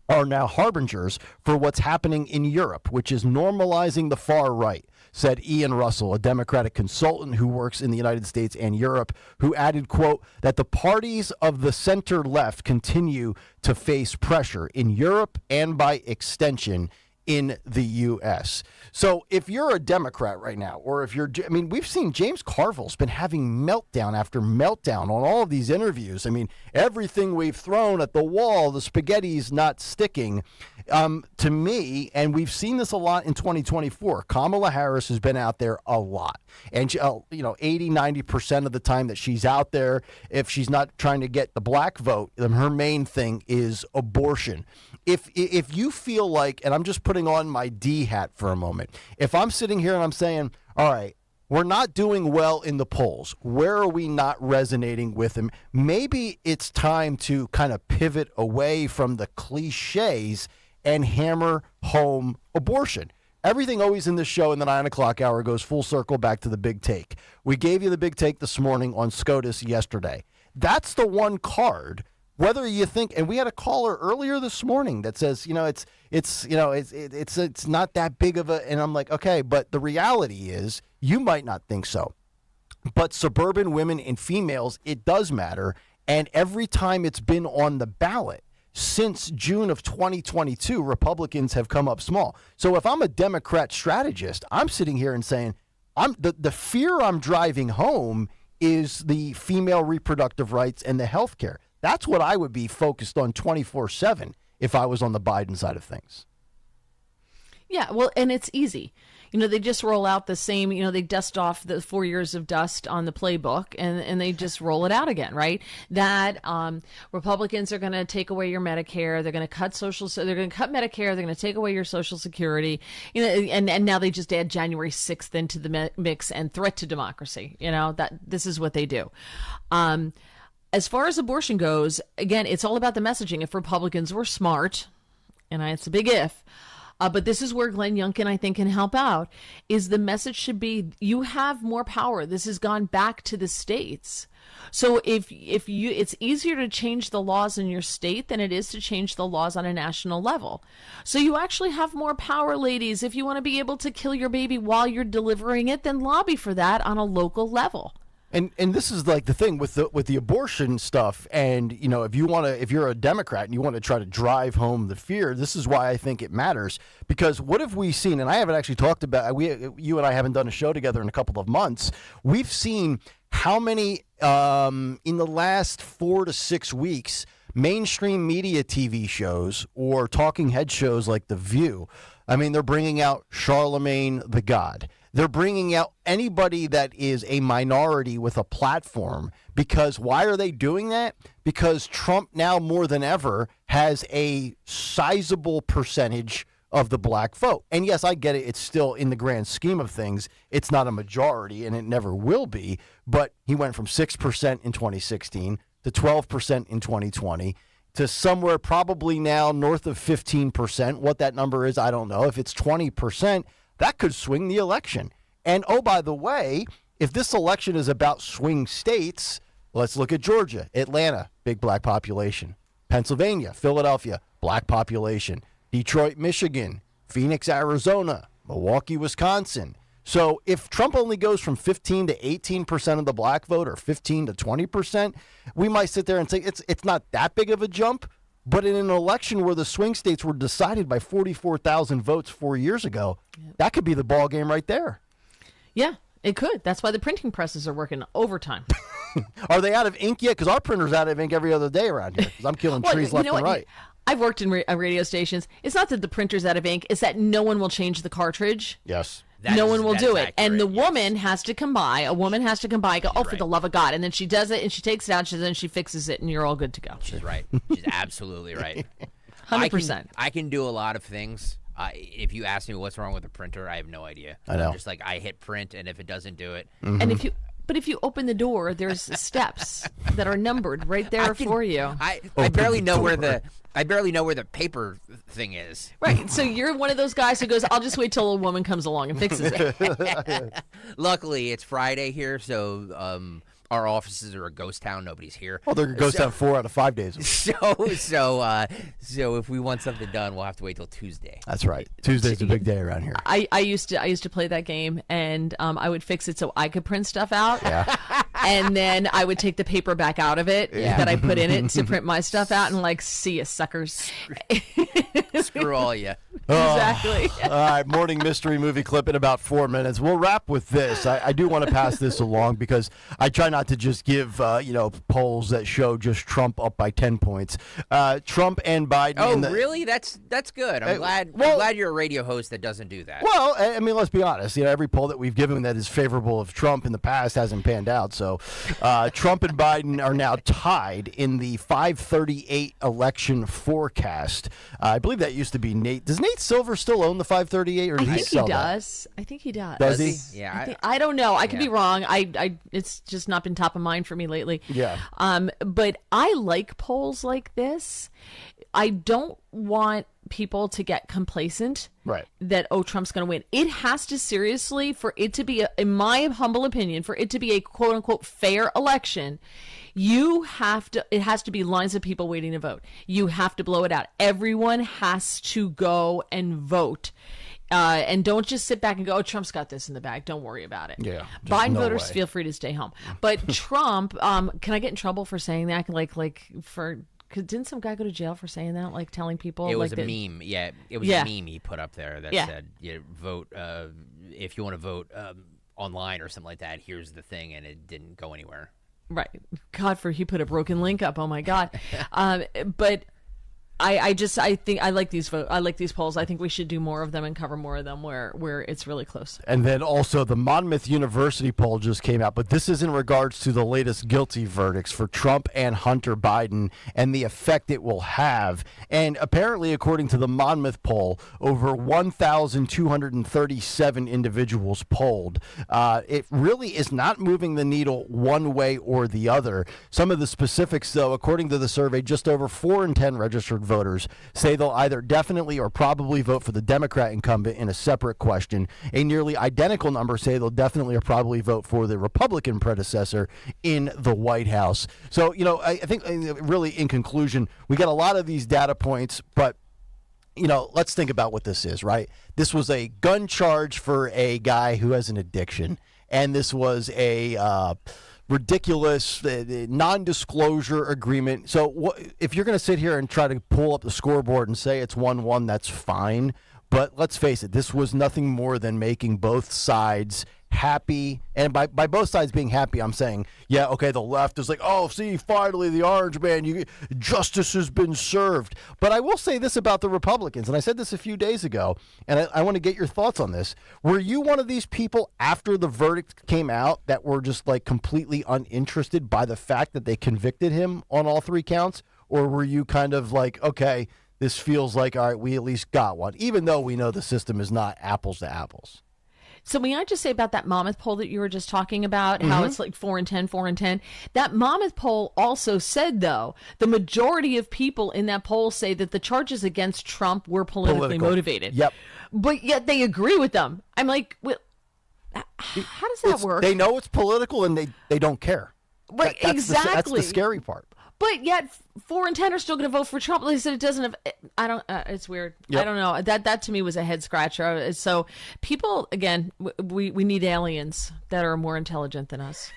are now harbingers for what's happening in Europe, which is normalizing the far right, said Ian Russell, a Democratic consultant who works in the United States and Europe, who added, quote, that the parties of the center left continue to face pressure in Europe and by extension in the U.S. So if you're a Democrat right now, or if you're, I mean, we've seen James Carville's been having meltdown after meltdown on all of these interviews. I mean, everything we've thrown at the wall, the spaghetti's not sticking. To me, and we've seen this a lot in 2024, Kamala Harris has been out there a lot. And, she, 80, 90% of the time that she's out there, if she's not trying to get the black vote, then her main thing is abortion. If you feel like, and I'm just putting on my D hat for a moment, if I'm sitting here and I'm saying, all right, we're not doing well in the polls, where are we not resonating with them? Maybe it's time to kind of pivot away from the cliches and hammer home abortion. Everything always in this show in the 9 o'clock hour goes full circle back to the big take. We gave you the big take this morning on SCOTUS yesterday. That's the one card. Whether you think, and we had a caller earlier this morning that says, it's not that big of a, and I'm like, okay, but the reality is you might not think so. But suburban women and females, it does matter. And every time it's been on the ballot since June of 2022, Republicans have come up small. So if I'm a Democrat strategist, I'm sitting here and saying, the fear I'm driving home is the female reproductive rights and the health care. That's what I would be focused on 24/7 if I was on the Biden side of things.
Yeah, well, and it's easy. They just roll out the same, they dust off the 4 years of dust on the playbook and they just roll it out again, right? That Republicans are going to take away your Medicare. They're going to cut they're going to cut Medicare. They're going to take away your Social Security. And now they just add January 6th into the mix and threat to democracy. That this is what they do. As far as abortion goes, again, it's all about the messaging. If Republicans were smart, and it's a big if, but this is where Glenn Youngkin, I think, can help out, is the message should be, you have more power. This has gone back to the states. So if it's easier to change the laws in your state than it is to change the laws on a national level. So you actually have more power, ladies. If you want to be able to kill your baby while you're delivering it, then lobby for that on a local level.
And this is like the thing with the abortion stuff. And, if you're a Democrat and you want to try to drive home the fear, this is why I think it matters. Because what have we seen? And I haven't actually talked about, you and I haven't done a show together in a couple of months. We've seen how many, in the last 4 to 6 weeks, mainstream media TV shows or talking head shows like The View. I mean, they're bringing out Charlemagne the God. They're bringing out anybody that is a minority with a platform. Because why are they doing that? Because Trump now more than ever has a sizable percentage of the black vote. And yes, I get it. It's still, in the grand scheme of things, it's not a majority, and it never will be. But he went from 6% in 2016 to 12% in 2020 to somewhere probably now north of 15%. What that number is, I don't know. If it's 20%, that could swing the election. And, oh, by the way, if this election is about swing states, let's look at Georgia, Atlanta, big black population, Pennsylvania, Philadelphia, black population, Detroit, Michigan, Phoenix, Arizona, Milwaukee, Wisconsin. So if Trump only goes from 15 to 18% of the black vote, or 15 to 20%, we might sit there and say it's not that big of a jump. But in an election where the swing states were decided by 44,000 votes 4 years ago, that could be the ball game right there.
Yeah, it could. That's why the printing presses are working overtime.
Are they out of ink yet? Because our printer's out of ink every other day around here. Because I'm killing trees left and right.
I've worked in radio stations. It's not that the printer's out of ink. It's that no one will change the cartridge.
Yes.
No one will do it. And the woman has to come by. A woman has to come by and go, for the love of God. And then she does it, and she takes it out, and then she fixes it, and you're all good to go.
She's right. She's absolutely right.
100%.
I can do a lot of things. If you ask me what's wrong with the printer, I have no idea.
I know.
I'm just like, I hit print, and if it doesn't do it.
Mm-hmm. And if you open the door, there's steps that are numbered right there for you.
I barely know where the paper thing is.
Right. So you're one of those guys who goes, I'll just wait till a woman comes along and fixes it.
Luckily, it's Friday here, so our offices are a ghost town. Nobody's here.
Well, they're a ghost town 4 out of 5 days.
So if we want something done, we'll have to wait till Tuesday.
That's right. Tuesday's a big day around here.
I used to play that game, and I would fix it so I could print stuff out. Yeah. And then I would take the paper back out of it that I put in it to print my stuff out, and see you suckers.
Screw all you.
Exactly.
All right, morning mystery movie clip in about 4 minutes. We'll wrap with this. I do want to pass this along because I try not to just give polls that show just Trump up by 10 points. Trump and Biden.
Oh, really? That's good. I'm glad you're a radio host that doesn't do that.
Well, I mean, let's be honest. Every poll that we've given that is favorable of Trump in the past hasn't panned out. So Trump and Biden are now tied in the 538 election forecast. I believe that used to be Nate. Does Nate Silver still own the 538, or did he sell that?
I think he does.
Does he?
Yeah.
I don't know. I could be wrong. It's just not been top of mind for me lately.
Yeah.
But I like polls like this. I don't want people to get complacent.
Right.
That, Trump's going to win. It has to seriously, for it to be, in my humble opinion, for it to be a quote unquote fair election, it has to be lines of people waiting to vote. You have to blow it out. Everyone has to go and vote. And don't just sit back and go, Trump's got this in the bag. Don't worry about it.
Yeah.
Biden voters, feel free to stay home. But Trump, can I get in trouble for saying that? Didn't some guy go to jail for saying that? Telling people?
It was a meme. Yeah. It was a meme he put up there that said, vote, if you want to vote online or something like that, here's the thing. And it didn't go anywhere.
Right. God, he put a broken link up. Oh my God. But I think I like these I like these polls. I think we should do more of them and cover more of them where it's really close.
And then also the Monmouth University poll just came out, but this is in regards to the latest guilty verdicts for Trump and Hunter Biden and the effect it will have. And apparently, according to the Monmouth poll, over 1,237 individuals polled. It really is not moving the needle one way or the other. Some of the specifics, though, according to the survey, just over 4 in 10 registered voters say they'll either definitely or probably vote for the Democrat incumbent in a separate question. A nearly identical number say they'll definitely or probably vote for the Republican predecessor in the White House. So, I think really in conclusion, we got a lot of these data points, but let's think about what this is, right? This was a gun charge for a guy who has an addiction, and this was a ridiculous non-disclosure agreement. So if you're going to sit here and try to pull up the scoreboard and say it's 1-1, that's fine. But let's face it, this was nothing more than making both sides happy. And by both sides being happy, I'm saying, yeah, okay, the left is like, oh, see, finally, the orange man, justice has been served. But I will say this about the Republicans, and I said this a few days ago, and I want to get your thoughts on this. Were you one of these people after the verdict came out that were just completely uninterested by the fact that they convicted him on all 3 counts? Or were you kind of like, okay, this feels like, all right, we at least got one, even though we know the system is not apples to apples.
So may I just say about that Monmouth poll that you were just talking about, how it's like 4 and 10, 4 and 10? That Monmouth poll also said, though, the majority of people in that poll say that the charges against Trump were politically motivated.
Yep.
But yet they agree with them. I'm like, well, how does that work?
They know it's political and they don't care.
But
That's the scary part.
But yet 4 and 10 are still going to vote for Trump. They said it doesn't have. I don't. It's weird.
Yep.
I don't know. That to me was a head scratcher. So people, again, we need aliens that are more intelligent than us.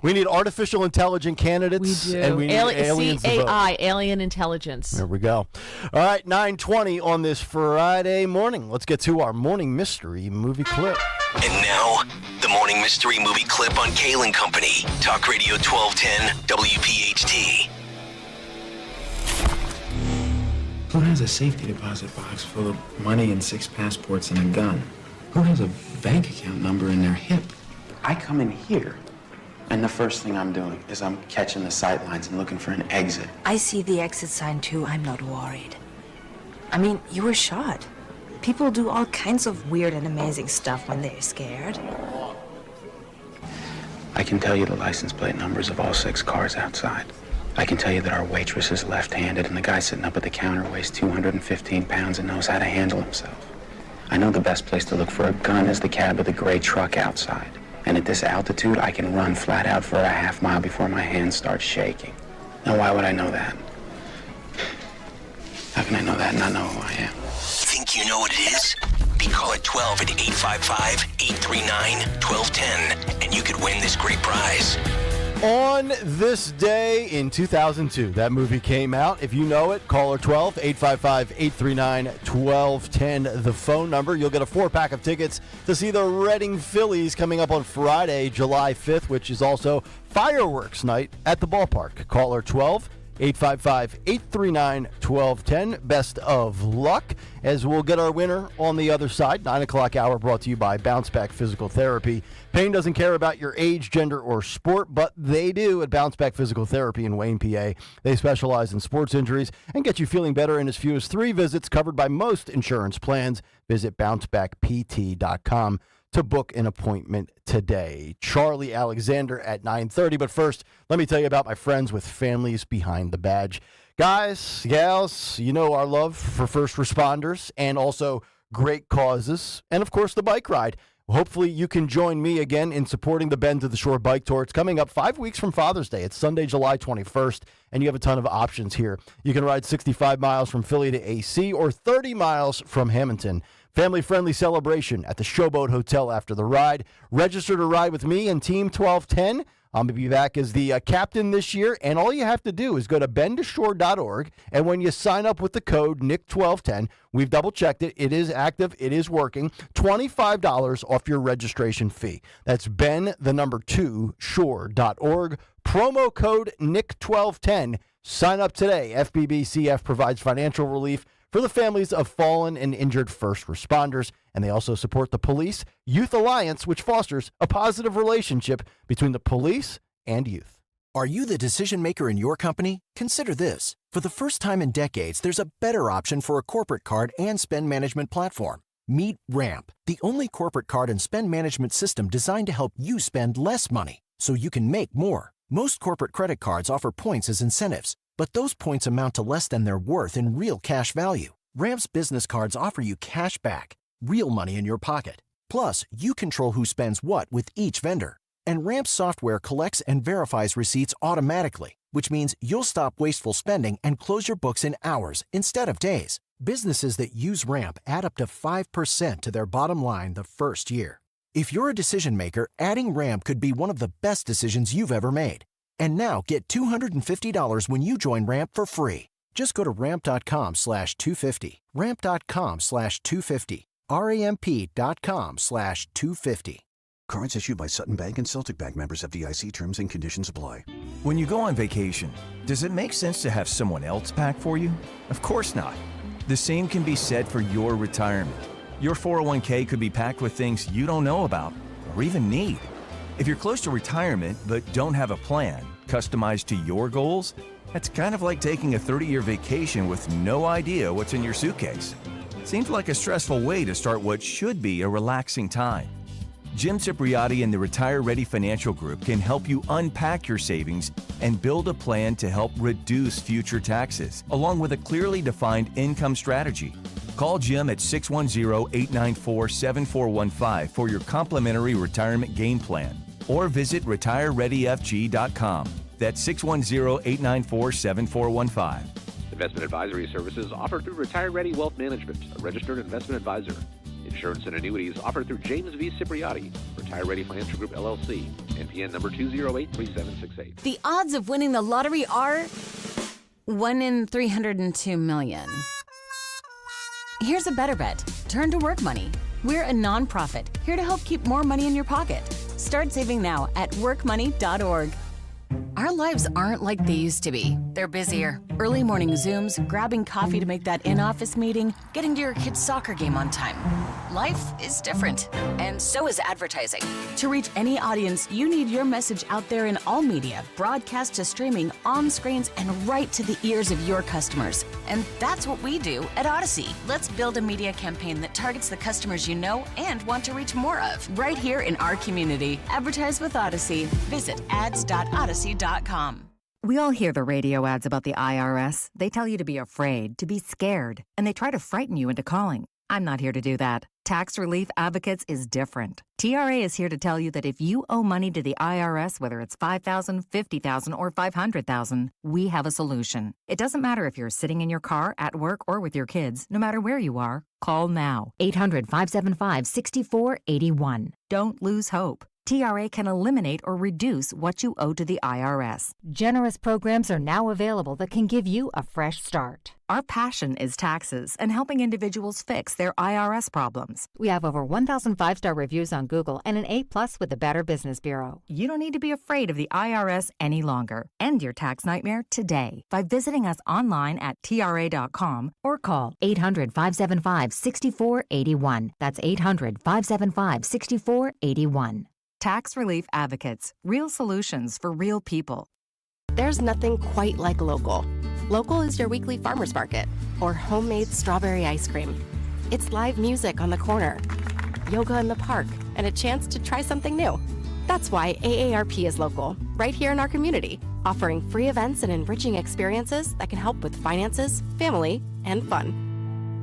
We need artificial intelligent candidates.
We do.
And we need aliens to vote.
CAI, alien intelligence.
There we go. All right, 9:20 on this Friday morning. Let's get to our morning mystery movie clip.
And now, the morning mystery movie clip on Kayal and Company. Talk Radio 1210 WPHT.
Who has a safety deposit box full of money and 6 passports and a gun? Who has a bank account number in their hip? I come in here, and the first thing I'm doing is I'm catching the sight lines and looking for an exit.
I see the exit sign too. I'm not worried. I mean, you were shot. People do all kinds of weird and amazing stuff when they're scared.
I can tell you the license plate numbers of all 6 cars outside. I can tell you that our waitress is left-handed and the guy sitting up at the counter weighs 215 pounds and knows how to handle himself. I know the best place to look for a gun is the cab of the gray truck outside. And at this altitude, I can run flat out for a half mile before my hands start shaking. Now, why would I know that? How can I know that and not know who I am?
Think you know what it is? Be call at 12 at 855-839-1210, and you could win this great prize.
On this day in 2002, that movie came out. If you know it, caller 12, 855-839-1210, the phone number. You'll get a 4-pack of tickets to see the Reading Phillies coming up on Friday, July 5th, which is also fireworks night at the ballpark. Caller 12, 855-839-1210. Best of luck as we'll get our winner on the other side. 9 o'clock hour brought to you by Bounce Back Physical Therapy. Pain doesn't care about your age, gender, or sport, but they do at Bounce Back Physical Therapy in Wayne, PA. They specialize in sports injuries and get you feeling better in as few as 3 visits covered by most insurance plans. Visit bouncebackpt.com to book an appointment today. Charlie Alexander at 9:30. But first, let me tell you about my friends with Families Behind the Badge. Guys, gals, you know our love for first responders and also great causes. And, of course, the bike ride. Hopefully you can join me again in supporting the Bend to the Shore Bike Tour. It's coming up 5 weeks from Father's Day. It's Sunday, July 21st, and you have a ton of options here. You can ride 65 miles from Philly to AC or 30 miles from Hamilton. Family-friendly celebration at the Showboat Hotel after the ride. Register to ride with me and Team 1210. I'm going to be back as the captain this year, and all you have to do is go to bendtoshore.org, and when you sign up with the code NIC1210, we've double-checked it. It is active. It is working. $25 off your registration fee. That's bend2shore.org. Promo code NIC1210. Sign up today. FBBCF provides financial relief for the families of fallen and injured first responders, and they also support the Police Youth Alliance, which fosters a positive relationship between the police and youth.
Are you the decision maker in your company? Consider this. For the first time in decades, there's a better option for a corporate card and spend management platform. Meet Ramp, the only corporate card and spend management system designed to help you spend less money so you can make more. Most corporate credit cards offer points as incentives, but those points amount to less than their worth in real cash value. Ramp's business cards offer you cash back, real money in your pocket. Plus, you control who spends what with each vendor. And Ramp's software collects and verifies receipts automatically, which means you'll stop wasteful spending and close your books in hours instead of days. Businesses that use Ramp add up to 5% to their bottom line the first year. If you're a decision maker, adding Ramp could be one of the best decisions you've ever made. And now get $250 when you join Ramp for free. Just go to ramp.com/250. Ramp.com/250. ramp.com/250.
Cards issued by Sutton Bank and Celtic Bank, members FDIC. Terms and conditions apply.
When you go on vacation, does it make sense to have someone else pack for you? Of course not. The same can be said for your retirement. Your 401k could be packed with things you don't know about or even need. If you're close to retirement but don't have a plan customized to your goals, That's kind of like taking a 30-year vacation with no idea what's in your suitcase. Seems like a stressful way to start what should be a relaxing time. Jim Cipriotti and the Retire Ready Financial Group can help you unpack your savings and build a plan to help reduce future taxes, along with a clearly defined income strategy. Call Jim at 610-894-7415 for your complimentary retirement game plan, or visit retirereadyfg.com. That's 610-894-7415.
Investment advisory services offered through Retire Ready Wealth Management, a registered investment advisor. Insurance and annuities offered through James V. Cipriotti, Retire Ready Financial Group, LLC, NPN number 2083768.
The odds of winning the lottery are 1 in 302 million. Here's a better bet. Turn to Work Money. We're a nonprofit here to help keep more money in your pocket. Start saving now at workmoney.org. Our lives aren't like they used to be. They're busier. Early morning Zooms, grabbing coffee to make that in-office meeting, getting to your kid's soccer game on time. Life is different, and so is advertising. To reach any audience, you need your message out there in all media, broadcast to streaming, on screens, and right to the ears of your customers. And that's what we do at Odyssey. Let's build a media campaign that targets the customers you know and want to reach more of, right here in our community. Advertise with Odyssey. Visit ads.odyssey.com.
We all hear the radio ads about the IRS. They tell you to be afraid, to be scared, and they try to frighten you into calling. I'm not here to do that. Tax Relief Advocates is different. TRA is here to tell you that if you owe money to the IRS, whether it's $5,000, $50,000, or $500,000, we have a solution. It doesn't matter if you're sitting in your car, at work, or with your kids. No matter where you are, call now. 800-575-6481. Don't lose hope. TRA can eliminate or reduce what you owe to the IRS.
Generous programs are now available that can give you a fresh start.
Our passion is taxes and helping individuals fix their IRS problems.
We have over 1,000 5-star reviews on Google and an A+ with the Better Business Bureau.
You don't need to be afraid of the IRS any longer. End your tax nightmare today by visiting us online at TRA.com
or call 800-575-6481. That's 800-575-6481.
Tax Relief Advocates. Real solutions for real people.
There's nothing quite like local. Local is your weekly farmer's market or homemade strawberry ice cream. It's live music on the corner, yoga in the park, and a chance to try something new. That's why AARP is local, right here in our community, offering free events and enriching experiences that can help with finances, family, and fun.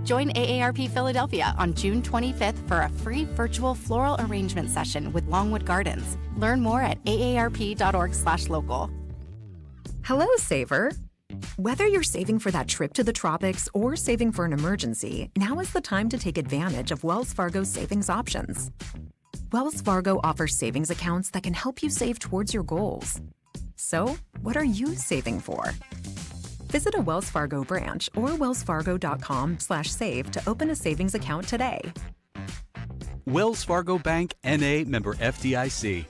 Join AARP Philadelphia on June 25th for a free virtual floral arrangement session with Longwood Gardens. Learn more at aarp.org/local.
Hello, saver. Whether you're saving for that trip to the tropics or saving for an emergency, now is the time to take advantage of Wells Fargo's savings options. Wells Fargo offers savings accounts that can help you save towards your goals. So, what are you saving for? Visit a Wells Fargo branch or wellsfargo.com/save to open a savings account today.
Wells Fargo Bank, N.A., member FDIC.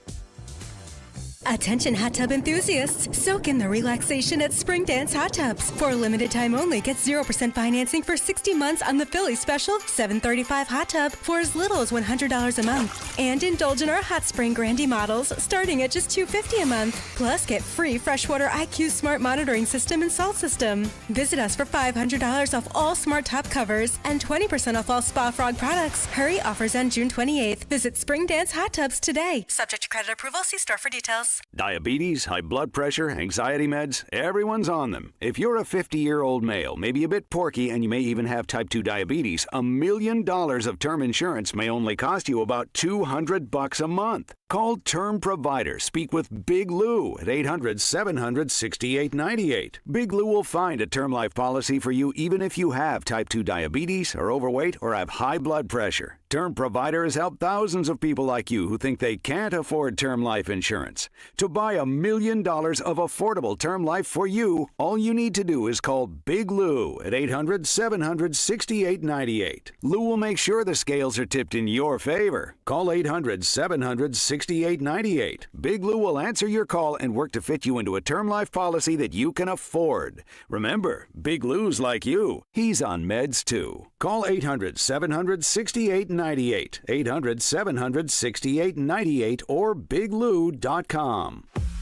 Attention hot tub enthusiasts, soak in the relaxation at Spring Dance Hot Tubs. For a limited time only, get 0% financing for 60 months on the Philly Special $735 hot tub for as little as $100 a month. And indulge in our Hot Spring Grandy models starting at just $250 a month. Plus, get free Freshwater IQ Smart Monitoring System and Salt System. Visit us for $500 off all smart top covers and 20% off all Spa Frog products. Hurry, offers end June 28th. Visit Spring Dance Hot Tubs today. Subject to credit approval, see store for details.
Diabetes, high blood pressure, anxiety meds, everyone's on them. If you're a 50-year-old male, maybe a bit porky, and you may even have type 2 diabetes, $1 million of term insurance may only cost you about $200 a month. Call Term Provider. Speak with Big Lou at 800-700-6898. Big Lou will find a term life policy for you even if you have type 2 diabetes, are overweight, or have high blood pressure. Term Provider has helped thousands of people like you who think they can't afford term life insurance. To buy $1 million of affordable term life for you, all you need to do is call Big Lou at 800-700-6898. Lou will make sure the scales are tipped in your favor. Call 800-700-6898. Big Lou will answer your call and work to fit you into a term life policy that you can afford. Remember, Big Lou's like you. He's on meds too. Call 800-700-6898. 800-700-6898 or biglou.com.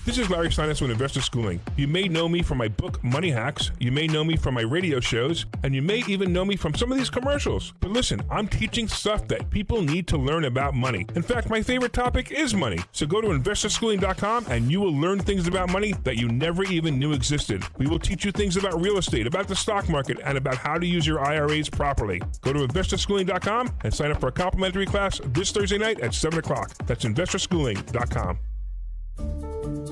This is Larry Steinitz with Investor Schooling. You may know me from my book, Money Hacks. You may know me from my radio shows, and you may even know me from some of these commercials. But listen, I'm teaching stuff that people need to learn about money. In fact, my favorite topic is money. So go to investorschooling.com and you will learn things about money that you never even knew existed. We will teach you things about real estate, about the stock market, and about how to use your IRAs properly. Go to investorschooling.com and sign up for a complimentary class this Thursday night at 7 o'clock. That's investorschooling.com.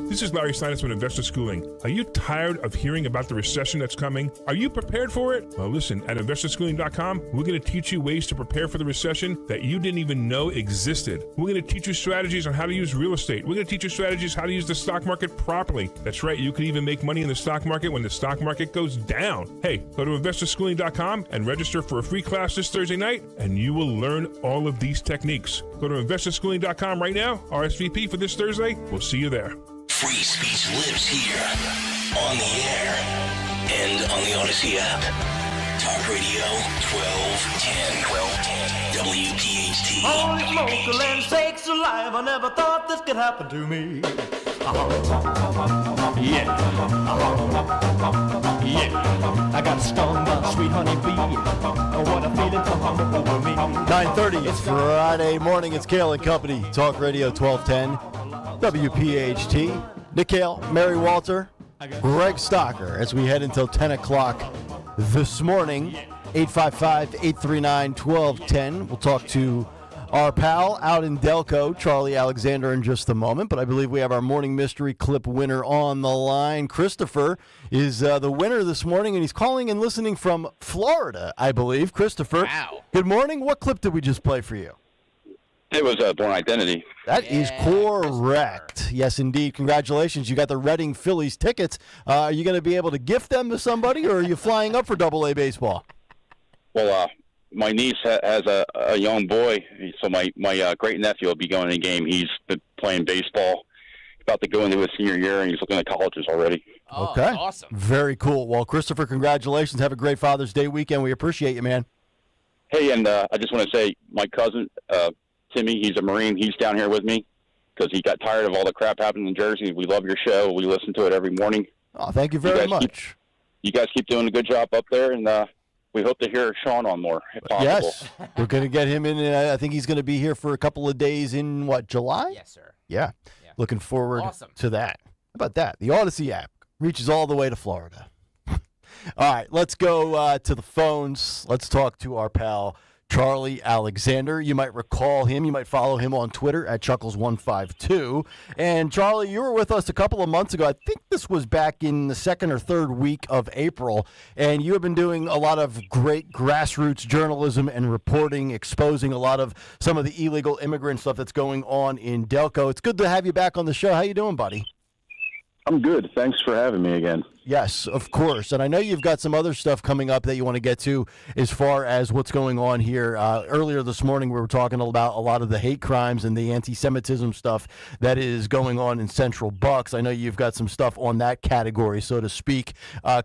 This is Larry Steinitz with Investor Schooling. Are you tired of hearing about the recession that's coming? Are you prepared for it? Well, listen, at investorschooling.com, we're going to teach you ways to prepare for the recession that you didn't even know existed. We're going to teach you strategies on how to use real estate. We're going to teach you strategies how to use the stock market properly. That's right, you can even make money in the stock market when the stock market goes down. Hey, go to investorschooling.com and register for a free class this Thursday night, and you will learn all of these techniques. Go to investorschooling.com right now, RSVP for this Thursday. We'll see you there.
Free speech lives here, on the air, and on the Odyssey app. Talk Radio 1210. WPHT.
Holy smoke, land sakes alive, I never thought this could happen to me. Yeah. Yeah. I got stung by a sweet honey bee. What a feeling come over me.
9:30, it's Friday morning. It's Kayal and Company. Talk Radio 1210. WPHT. Nick Kayal, Mary Walter, Greg Stocker as we head until 10 o'clock this morning. 855-839-1210. We'll talk to our pal out in Delco, Charlie Alexander, in just a moment. But I believe we have our morning mystery clip winner on the line. Christopher is the winner this morning, and he's calling and listening from Florida, I believe. Christopher, wow. Good morning. What clip did we just play for you?
It was Born Identity.
That is correct. Yes, indeed. Congratulations. You got the Reading Phillies tickets. Are you going to be able to gift them to somebody, or are you flying up for Double-A baseball?
Well, my niece has a young boy, so my great-nephew will be going to the game. He's been playing baseball, about to go into his senior year, and he's looking at colleges already.
Oh, okay. Awesome. Very cool. Well, Christopher, congratulations. Have a great Father's Day weekend. We appreciate you, man.
Hey, and I just want to say my cousin, Timmy, he's a Marine. He's down here with me because he got tired of all the crap happening in Jersey. We love your show. We listen to it every morning.
Oh, thank you very much.
You guys keep doing a good job up there, and we hope to hear Sean on more, if possible.
Yes, we're going to get him in. I think he's going to be here for a couple of days in, July?
Yes, sir.
Yeah. Looking forward to that. How about that? The Odyssey app reaches all the way to Florida. All right, let's go to the phones. Let's talk to our pal, Charlie Alexander. You might recall him. You might follow him on Twitter at Chuckles152. And Charlie, you were with us a couple of months ago. I think this was back in the second or third week of April. And you have been doing a lot of great grassroots journalism and reporting, exposing a lot of some of the illegal immigrant stuff that's going on in Delco. It's good to have you back on the show. How you doing, buddy?
I'm good. Thanks for having me again.
Yes, of course. And I know you've got some other stuff coming up that you want to get to as far as what's going on here. Earlier this morning, we were talking about a lot of the hate crimes and the anti-Semitism stuff that is going on in Central Bucks. I know you've got some stuff on that category, so to speak,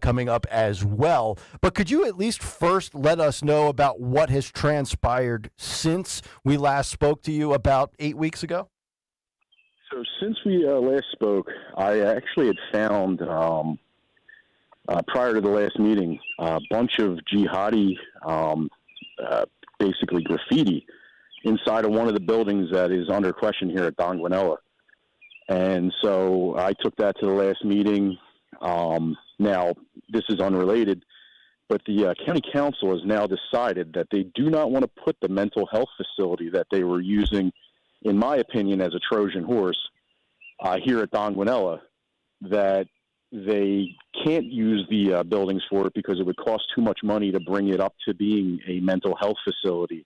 coming up as well. But could you at least first let us know about what has transpired since we last spoke to you about 8 weeks ago?
So since we last spoke, I actually had found, prior to the last meeting, a bunch of jihadi, basically graffiti, inside of one of the buildings that is under question here at Don Guanella. And so I took that to the last meeting. Now, this is unrelated, but the county council has now decided that they do not want to put the mental health facility that they were using, in my opinion, as a Trojan horse here at Don Guanella, that they can't use the buildings for it because it would cost too much money to bring it up to being a mental health facility.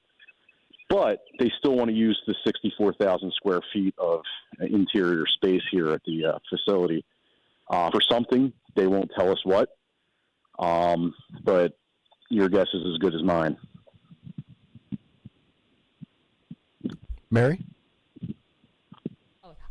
But they still want to use the 64,000 square feet of interior space here at the facility for something. They won't tell us what, but your guess is as good as mine.
Mary?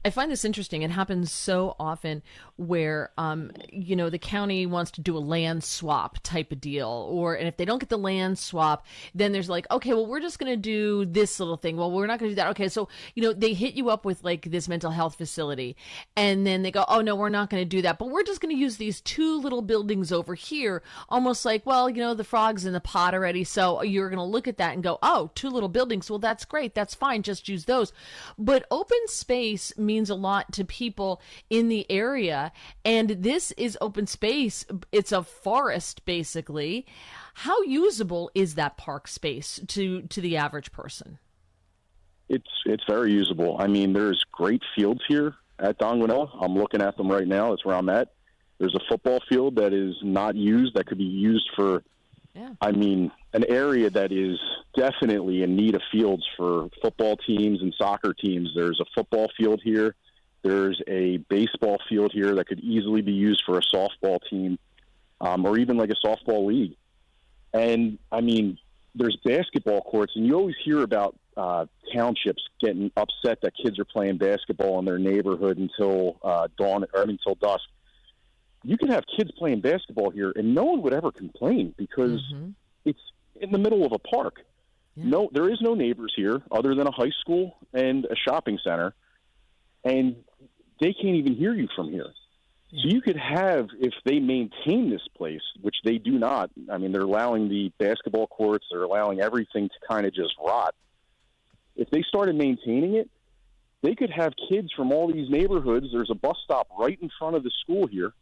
I find this interesting. It happens so often where, the county wants to do a land swap type of deal, and if they don't get the land swap, then there's like, okay, well, we're just going to do this little thing. Well, we're not going to do that. Okay, so they hit you up with like this mental health facility, and then they go, oh no, we're not going to do that, but we're just going to use these two little buildings over here, almost like, well, the frog's in the pot already, so you're going to look at that and go, oh, two little buildings. Well, that's great. That's fine. Just use those. But open space means a lot to people in the area, and this is open space. It's a forest basically. How usable is that park space to the average person?
It's very usable. I mean, there's great fields here at Don Guanella. I'm looking at them right now. That's where I'm at. There's a football field that is not used that could be used for, an area that is definitely in need of fields for football teams and soccer teams. There's a football field here. There's a baseball field here that could easily be used for a softball team, or even like a softball league. And, there's basketball courts, and you always hear about townships getting upset that kids are playing basketball in their neighborhood until until dusk. You could have kids playing basketball here, and no one would ever complain because it's in the middle of a park. Yeah. No, there is no neighbors here other than a high school and a shopping center, and they can't even hear you from here. Yeah. So you could have, if they maintain this place, which they do not, they're allowing the basketball courts, they're allowing everything to kind of just rot. If they started maintaining it, they could have kids from all these neighborhoods. There's a bus stop right in front of the school here.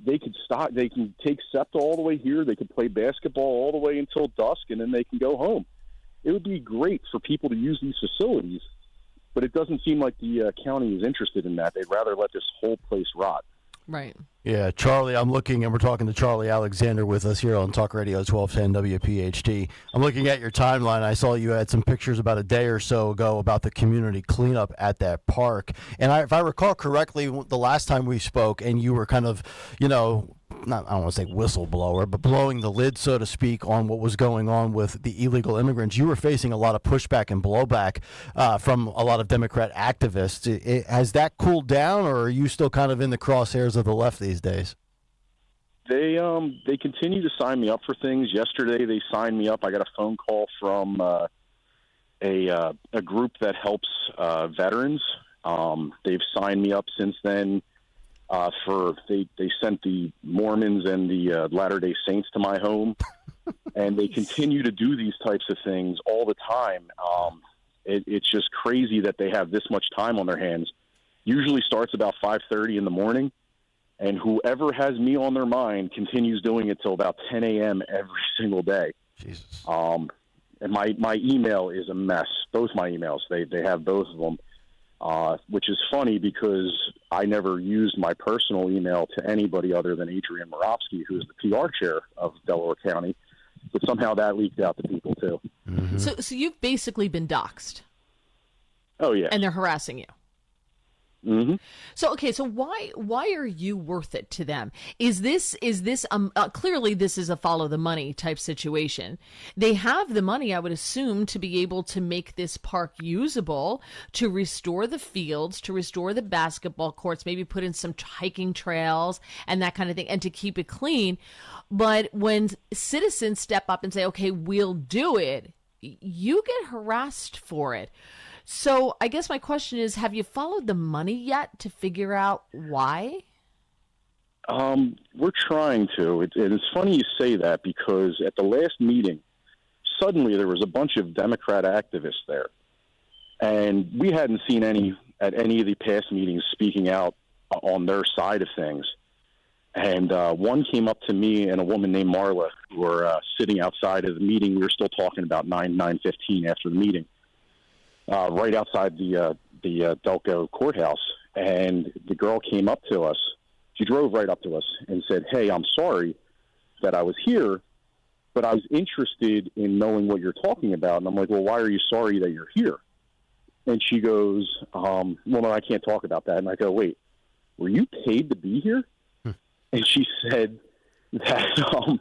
They could stop. They can take SEPTA all the way here. They could play basketball all the way until dusk, and then they can go home. It would be great for people to use these facilities, but it doesn't seem like the county is interested in that. They'd rather let this whole place rot.
Right.
Yeah, Charlie, I'm looking, and we're talking to Charlie Alexander with us here on Talk Radio 1210 WPHT. I'm looking at your timeline. I saw you had some pictures about a day or so ago about the community cleanup at that park. And if I recall correctly, the last time we spoke, and you were kind of, I don't want to say whistleblower, but blowing the lid, so to speak, on what was going on with the illegal immigrants. You were facing a lot of pushback and blowback from a lot of Democrat activists. Has that cooled down, or are you still kind of in the crosshairs of the left these days?
They continue to sign me up for things. Yesterday they signed me up. I got a phone call from a group that helps veterans. They've signed me up since then. They sent the Mormons and the Latter-day Saints to my home, and they continue to do these types of things all the time. It's just crazy that they have this much time on their hands. Usually starts about 5:30 in the morning, and whoever has me on their mind continues doing it till about 10 a.m. every single day.
Jesus.
And my email is a mess. Both my emails, they have both of them. Which is funny because I never used my personal email to anybody other than Adrian Moravsky, who is the PR chair of Delaware County. But somehow that leaked out to people, too.
Mm-hmm.
So you've basically been doxxed.
Oh, yeah.
And they're harassing you.
Mm-hmm.
So why are you worth it to them? Is this clearly this is a follow the money type situation. They have the money, I would assume, to be able to make this park usable, to restore the fields, to restore the basketball courts, maybe put in some hiking trails and that kind of thing, and to keep it clean. But when citizens step up and say, okay, we'll do it, you get harassed for it. So I guess my question is, have you followed the money yet to figure out why?
We're trying to. It's funny you say that because at the last meeting, suddenly there was a bunch of Democrat activists there. And we hadn't seen any at any of the past meetings speaking out on their side of things. And one came up to me and a woman named Marla, who were sitting outside of the meeting. We were still talking about 9:15 after the meeting. Right outside the Delco courthouse, and the girl came up to us. She drove right up to us and said, "Hey, I'm sorry that I was here, but I was interested in knowing what you're talking about." And I'm like, "Well, why are you sorry that you're here?" And she goes, "Well, no, I can't talk about that." And I go, "Wait, were you paid to be here?" And she said that,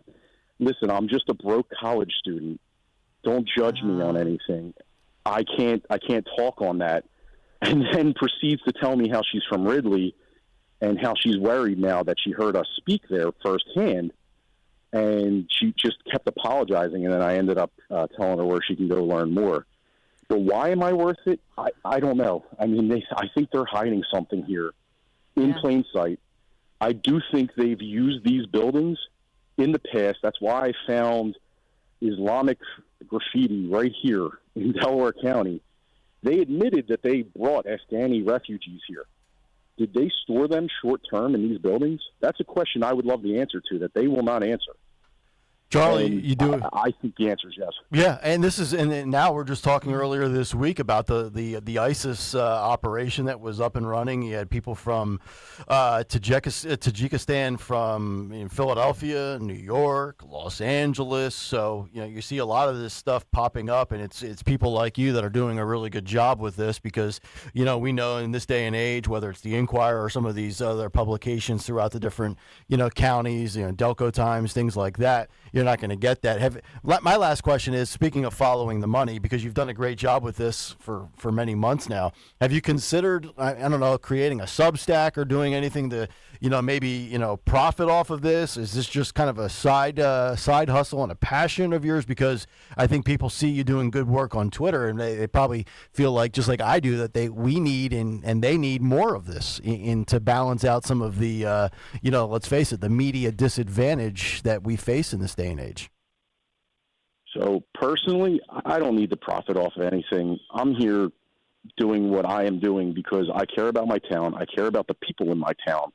"Listen, I'm just a broke college student. Don't judge me on anything. I can't talk on that." and then proceeds to tell me how she's from Ridley and how she's worried now that she heard us speak there firsthand. And she just kept apologizing, and then I ended up telling her where she can go learn more. But why am I worth it? I don't know. I mean, I think they're hiding something here in plain sight. I do think they've used these buildings in the past. That's why I found Islamic graffiti right here in Delaware County. They admitted that they brought Afghani refugees here. Did they store them short-term in these buildings? That's a question I would love the answer to that they will not answer.
Charlie,
And
you do.
I think the answer is yes.
Yeah, and this is, and now we're just talking earlier this week about the ISIS operation that was up and running. You had people from Tajikistan, from Philadelphia, New York, Los Angeles. So you see a lot of this stuff popping up, and it's people like you that are doing a really good job with this because we know in this day and age, whether it's the Inquirer or some of these other publications throughout the different counties, Delco Times, things like that. You're not going to get that. My last question is, speaking of following the money, because you've done a great job with this for many months now, have you considered, I don't know, creating a Substack or doing anything to, maybe, profit off of this? Is this just kind of a side hustle and a passion of yours? Because I think people see you doing good work on Twitter, and they probably feel like, just like I do, that we need and they need more of this in to balance out some of the, let's face it, the media disadvantage that we face in this day and age.
So personally, I don't need to profit off of anything. I'm here doing what I am doing because I care about my town. I care about the people in my town.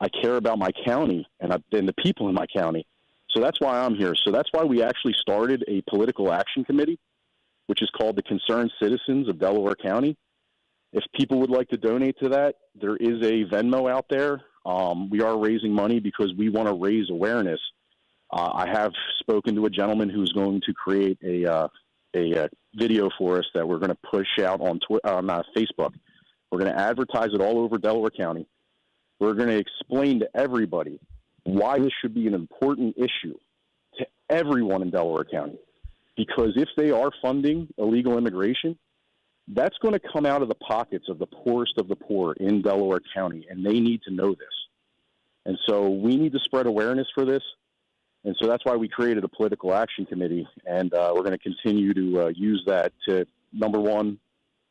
I care about my county and the people in my county. So that's why I'm here. So that's why we actually started a political action committee, which is called the Concerned Citizens of Delaware County. If people would like to donate to that, there is a Venmo out there. We are raising money because we want to raise awareness. I have spoken to a gentleman who's going to create a video for us that we're going to push out on Facebook. We're going to advertise it all over Delaware County. We're going to explain to everybody why this should be an important issue to everyone in Delaware County. Because if they are funding illegal immigration, that's going to come out of the pockets of the poorest of the poor in Delaware County, and they need to know this. And so we need to spread awareness for this. And so that's why we created a political action committee, and we're going to continue to use that to, number one,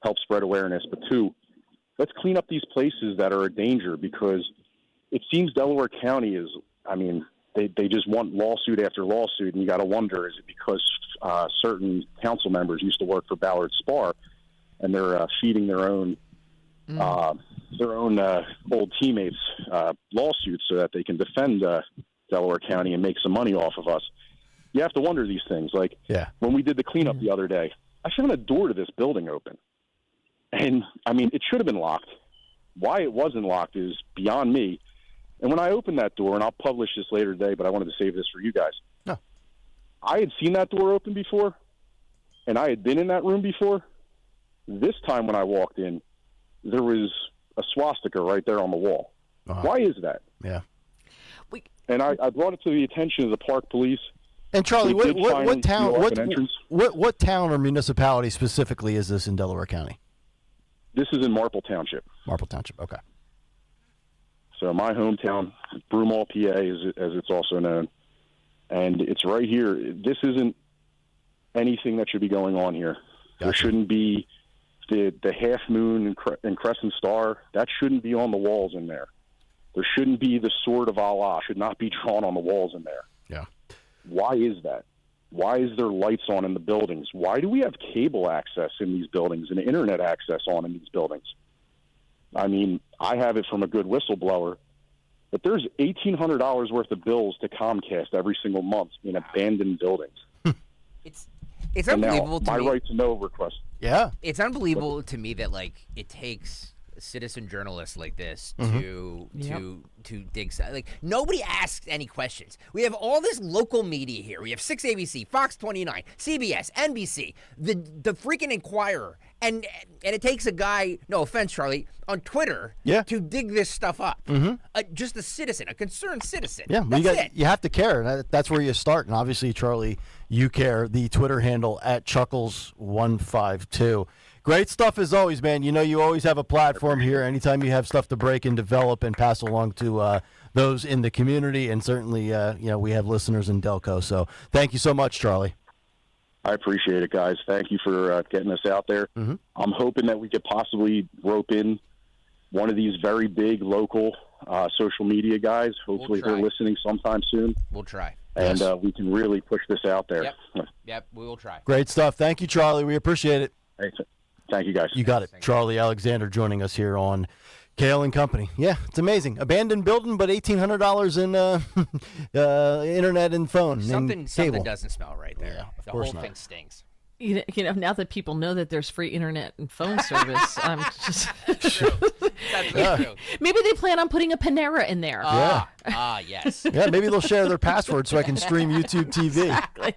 help spread awareness, but two, let's clean up these places that are a danger, because it seems Delaware County is, they just want lawsuit after lawsuit, and you got to wonder, is it because certain council members used to work for Ballard Spar, and they're feeding their own old teammates lawsuits so that they can defend Delaware County and make some money off of us. You have to wonder these things. Like when we did the cleanup the other day, I found a door to this building open. And, it should have been locked. Why it wasn't locked is beyond me. And when I opened that door, and I'll publish this later today, but I wanted to save this for you guys.
No.
I had seen that door open before, and I had been in that room before. This time when I walked in, there was a swastika right there on the wall.
Uh-huh.
Why is that?
Yeah.
And I brought it to the attention of the park police.
And Charlie, what town? What town or municipality specifically is this in Delaware County?
This is in Marple Township.
Marple Township. Okay.
So my hometown, Broomall, PA, as it's also known, and it's right here. This isn't anything that should be going on here. Gotcha. There shouldn't be the half moon and crescent star. That shouldn't be on the walls in there. There shouldn't be the sword of Allah, should not be drawn on the walls in there.
Yeah.
Why is that? Why is there lights on in the buildings? Why do we have cable access in these buildings and internet access on in these buildings? I have it from a good whistleblower, but there's $1,800 worth of bills to Comcast every single month in abandoned buildings.
It's unbelievable to me.
My right to know request.
Yeah.
It's unbelievable to me that it takes citizen journalists like this to dig. Nobody asks any questions. We have all this local media here. We have 6 ABC, Fox 29, CBS, NBC, the freaking Inquirer, and it takes a guy, no offense, Charlie, on Twitter to dig this stuff up. Just a citizen, a concerned citizen.
Yeah, you have to care. That's where you start. And obviously, Charlie, you care. The Twitter handle @Chuckles152. Great stuff as always, man. You know, you always have a platform here. Anytime you have stuff to break and develop and pass along to those in the community, and certainly, we have listeners in Delco. So thank you so much, Charlie.
I appreciate it, guys. Thank you for getting us out there.
Mm-hmm.
I'm hoping that we could possibly rope in one of these very big local social media guys. Hopefully they're listening sometime soon.
We'll try.
And we can really push this out there.
Yep, we will try.
Great stuff. Thank you, Charlie. We appreciate it.
Thank you, guys.
You got it. Charlie Alexander joining us here on Kayal and Company. Yeah, it's amazing. Abandoned building, but $1,800 in internet and phone.
Something
cable.
doesn't smell right there.
Yeah,
the whole thing stinks.
You know, now that people know that there's free internet and phone service, I'm just maybe they plan on putting a Panera in there.
Yes.
Yeah, maybe they'll share their password so I can stream YouTube TV.
Exactly.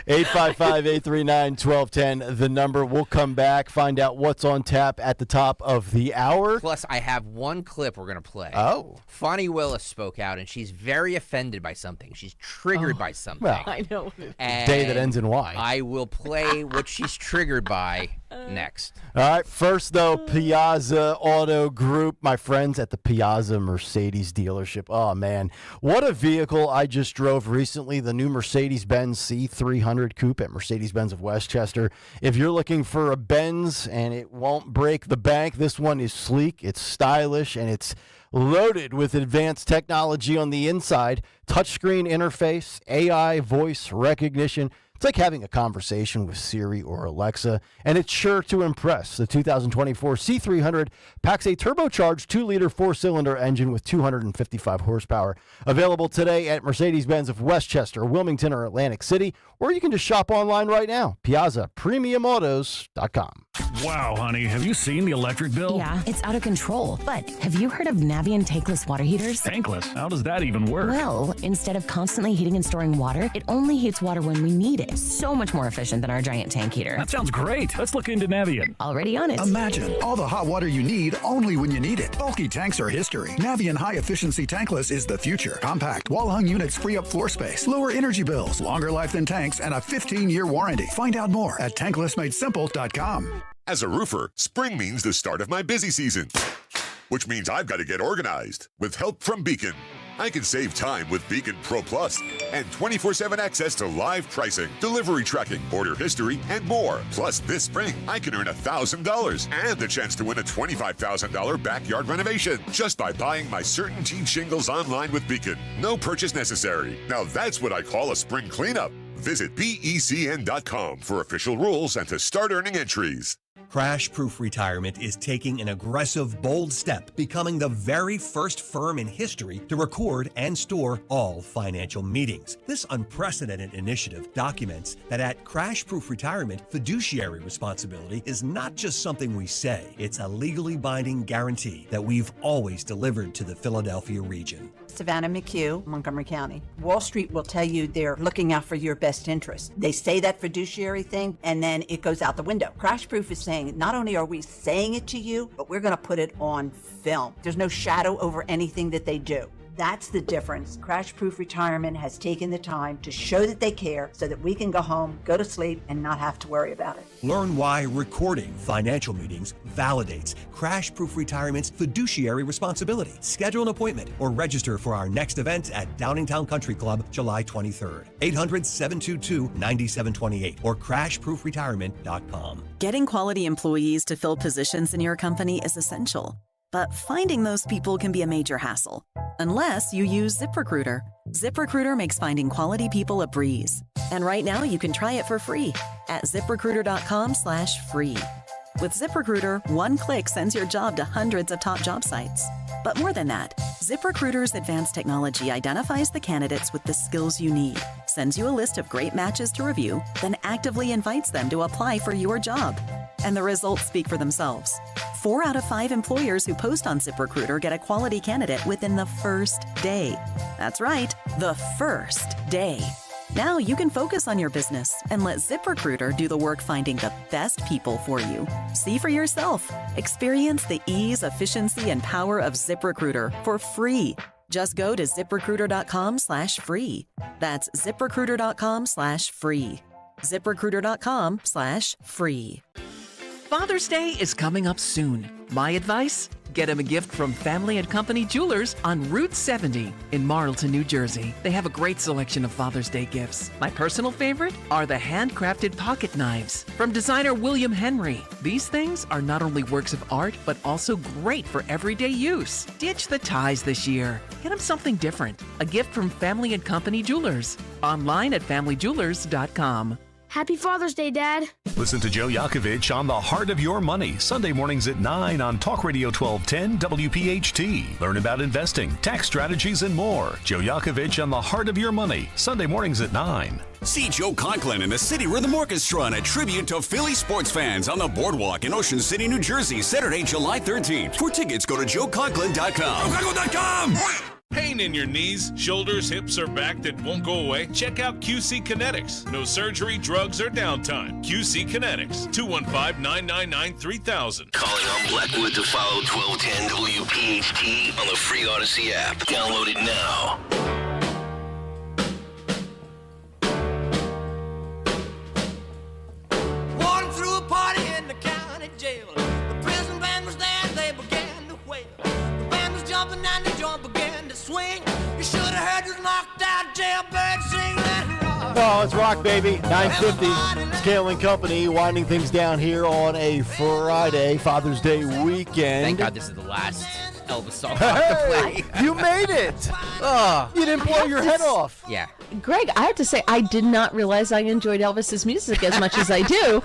855-839-1210, the number. We'll come back, find out what's on tap at the top of the hour.
Plus, I have one clip we're going to play.
Oh.
Fonnie Willis spoke out, and she's very offended by something. She's triggered by something.
Well,
I know.
Day that ends in Y.
I will play what she's triggered by next.
All right, first, though, Piazza Auto Group, my friends at the Piazza Mercedes dealership. Oh, man, what a vehicle I just drove recently, the new Mercedes-Benz C300 Coupe at Mercedes-Benz of Westchester. If you're looking for a Benz and it won't break the bank, this one is sleek, it's stylish, and it's loaded with advanced technology on the inside, touchscreen interface, AI voice recognition. It's like having a conversation with Siri or Alexa, and it's sure to impress. The 2024 C300 packs a turbocharged 2-liter 4-cylinder engine with 255 horsepower. Available today at Mercedes-Benz of Westchester, Wilmington, or Atlantic City, or you can just shop online right now. PiazzaPremiumAutos.com.
Wow, honey, have you seen the electric bill?
Yeah, it's out of control. But have you heard of Navien tankless water heaters?
Tankless? How does that even work?
Well, instead of constantly heating and storing water, it only heats water when we need it. So much more efficient than our giant tank heater.
That sounds great. Let's look into Navien.
Already on it.
Imagine all the hot water you need only when you need it. Bulky tanks are history. Navien High Efficiency Tankless is the future. Compact, wall-hung units free up floor space, lower energy bills, longer life than tanks, and a 15-year warranty. Find out more at tanklessmadesimple.com.
As a roofer, spring means the start of my busy season, which means I've got to get organized. With help from Beacon, I can save time with Beacon Pro Plus and 24/7 access to live pricing, delivery tracking, order history, and more. Plus, this spring, I can earn $1,000 and the chance to win a $25,000 backyard renovation just by buying my CertainTeed shingles online with Beacon. No purchase necessary. Now that's what I call a spring cleanup. Visit BECN.com for official rules and to start earning entries.
Crash Proof Retirement is taking an aggressive, bold step, becoming the very first firm in history to record and store all financial meetings. This unprecedented initiative documents that at Crash Proof Retirement, fiduciary responsibility is not just something we say, it's a legally binding guarantee that we've always delivered to the Philadelphia region.
Savannah McHugh, Montgomery County. Wall Street will tell you they're looking out for your best interest. They say that fiduciary thing, and then it goes out the window. Crash Proof is saying, not only are we saying it to you, but we're going to put it on film. There's no shadow over anything that they do. That's the difference. Crash Proof Retirement has taken the time to show that they care so that we can go home, go to sleep, and not have to worry about it.
Learn why recording financial meetings validates Crash Proof Retirement's fiduciary responsibility. Schedule an appointment or register for our next event at Downingtown Country Club, July 23rd. 800-722-9728 or crashproofretirement.com.
Getting quality employees to fill positions in your company is essential. But finding those people can be a major hassle, unless you use ZipRecruiter. ZipRecruiter makes finding quality people a breeze. And right now you can try it for free at ZipRecruiter.com/free. With ZipRecruiter, one click sends your job to hundreds of top job sites. But more than that, ZipRecruiter's advanced technology identifies the candidates with the skills you need, sends you a list of great matches to review, then actively invites them to apply for your job. And the results speak for themselves. 4 out of 5 employers who post on ZipRecruiter get a quality candidate within the first day. That's right, the first day. Now you can focus on your business and let ZipRecruiter do the work finding the best people for you. See for yourself. Experience the ease, efficiency, and power of ZipRecruiter for free. Just go to ZipRecruiter.com/free. That's ZipRecruiter.com/free. ZipRecruiter.com/free.
Father's Day is coming up soon. My advice? Get him a gift from Family & Company Jewelers on Route 70 in Marlton, New Jersey. They have a great selection of Father's Day gifts. My personal favorite are the handcrafted pocket knives from designer William Henry. These things are not only works of art, but also great for everyday use. Ditch the ties this year. Get him something different. A gift from Family & Company Jewelers. Online at familyjewelers.com.
Happy Father's Day, Dad.
Listen to Joe Yakovich on The Heart of Your Money, Sunday mornings at 9 on Talk Radio 1210 WPHT. Learn about investing, tax strategies, and more. Joe Yakovich on The Heart of Your Money, Sunday mornings at 9.
See Joe Conklin and the City Rhythm Orchestra in a tribute to Philly sports fans on the Boardwalk in Ocean City, New Jersey, Saturday, July 13th. For tickets, go to joeconklin.com. JoeConklin.com!
Pain in your knees, shoulders, hips, or back that won't go away? Check out QC Kinetics. No surgery, drugs, or downtime. QC Kinetics, 215-999-3000.
Calling on Blackwood to follow 1210 WPHT on the free Odyssey app. Download it now.
Walking through a party in the county jail. The prison band was there, they began to wail. The band was jumping and the joint began to swing. You should have heard this knocked out jailbird sing that rock.
Oh, it's rock, baby. 9:50. It's Kayal and Company winding things down here on a Friday, Father's Day weekend.
Thank God this is the last Elvis song I have to play.
You made it. You didn't blow your head off.
Yeah.
Greg, I have to say, I did not realize I enjoyed Elvis's music as much as I do.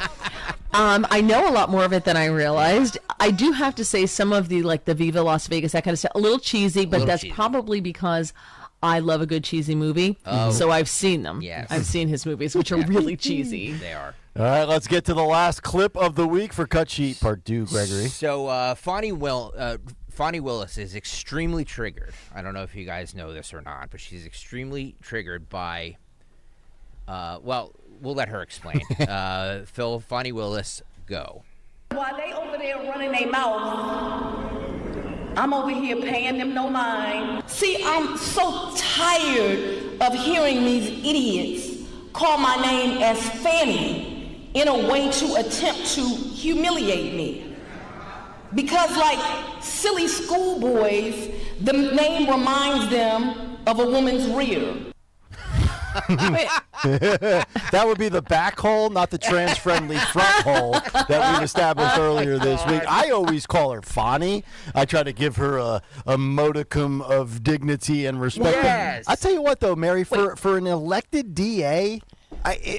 I know a lot more of it than I realized. I do have to say some of the, like the Viva Las Vegas, that kind of stuff, a little cheesy, but that's probably because I love a good cheesy movie.
Oh.
So I've seen them.
Yes.
I've seen his movies, which are really cheesy.
They are.
All right, let's get to the last clip of the week for Cut Sheet Part 2, Gregory.
So Fonnie Willis is extremely triggered. I don't know if you guys know this or not, but she's extremely triggered by, well, we'll let her explain. Fonnie Willis, go.
While they over there running their mouth, I'm over here paying them no mind. See, I'm so tired of hearing these idiots call my name as Fanny in a way to attempt to humiliate me. Because like silly schoolboys, the name reminds them of a woman's rear.
That would be the back hole, not the trans-friendly front hole that we've established earlier this week. I always call her Fonnie. I try to give her a modicum of dignity and respect.
Yes.
I'll tell you what, though, Mary, for an elected DA,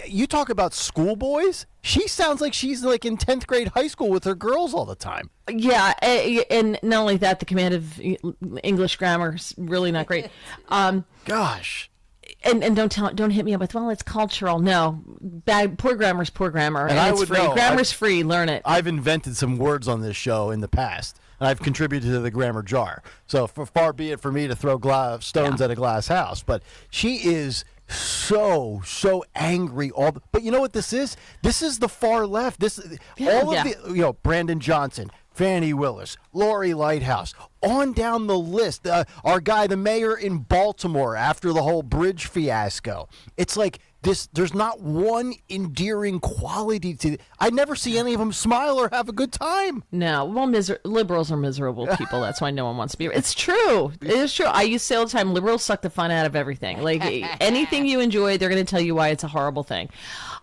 you talk about schoolboys. She sounds like she's like in 10th grade high school with her girls all the time.
Yeah, and not only that, the command of English grammar is really not great.
Gosh.
And don't hit me up with, well, it's cultural. No, poor grammar's poor grammar, and it's free. Grammar's free. Learn it.
I've invented some words on this show in the past, and I've contributed to the grammar jar. So far be it for me to throw stones at a glass house. But she is so angry. But you know what this is? This is the far left. Brandon Johnson, Fannie Willis, Lori Lighthouse, on down the list. Our guy, the mayor in Baltimore, after the whole bridge fiasco. It's like this. There's not one endearing quality to. I never see any of them smile or have a good time.
No, well, liberals are miserable people. That's why no one wants to be. It's true. It is true. I used to say all the time, liberals suck the fun out of everything. Like anything you enjoy, they're going to tell you why it's a horrible thing.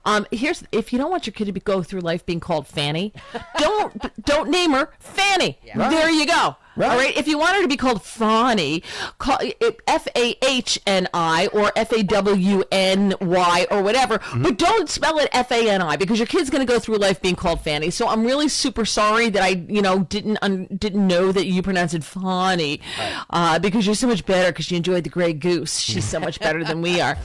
If you don't want your kid to go through life being called Fanny, don't name her Fanny. Yeah. Right. There you go. Right. All right. If you want her to be called Fonnie, call it Fahni or Fawny or whatever. Mm-hmm. But don't spell it Fani because your kid's going to go through life being called Fanny. So I'm really super sorry that I didn't know that you pronounced it Fonnie, because you're so much better because you enjoyed the Grey Goose. She's so much better than we are.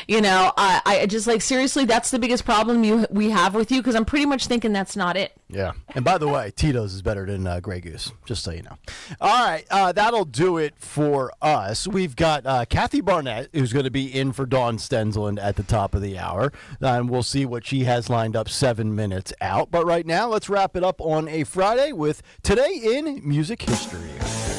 I just like seriously, that's the biggest problem we have with you because I'm pretty much thinking that's not it.
Yeah. And by the way, Tito's is better than Grey Goose, just so you know. All right. That'll do it for us. We've got Kathy Barnett, who's going to be in for Dawn Stensland at the top of the hour. And we'll see what she has lined up 7 minutes out. But right now, let's wrap it up on a Friday with Today in Music History.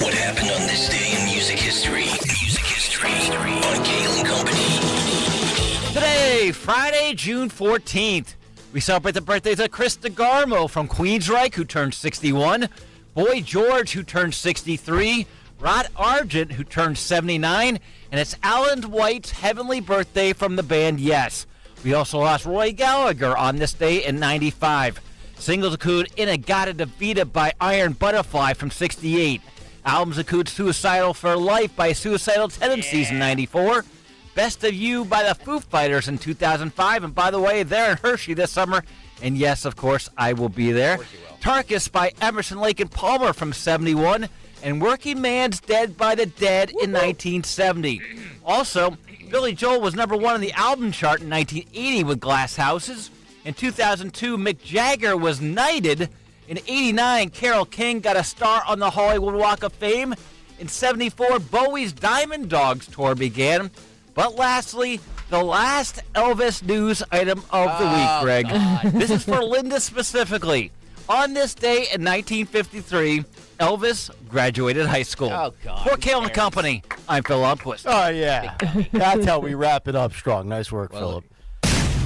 What happened on this day in music history? Music history on Kayal and Company.
Today, Friday, June 14th.
We celebrate the birthdays of Chris DeGarmo from Queensryche, who turned 61, Boy George, who turned 63, Rod Argent, who turned 79, and it's Alan White's heavenly birthday from the band Yes. We also lost Roy Gallagher on this day in 95. Singles include Inagata Vida by Iron Butterfly from 68. Albums include Suicidal for Life by Suicidal Tendencies in 94. Best of You by the Foo Fighters in 2005. And by the way, they're in Hershey this summer. And yes, of course, I will be there. Tarkus by Emerson, Lake and Palmer from 71. And Working Man's Dead by the Dead in 1970. Also, Billy Joel was number 1 on the album chart in 1980 with Glass Houses. In 2002, Mick Jagger was knighted. In 89, Carole King got a star on the Hollywood Walk of Fame. In 74, Bowie's Diamond Dogs tour began. But lastly, the last Elvis news item of the week, Greg.
God.
This is for Linda specifically. On this day in 1953, Elvis graduated high school.
Oh, God.
For Kayal and Company, I'm Phil Lundquist.
Oh, yeah. That's how we wrap it up strong. Nice work, Philip.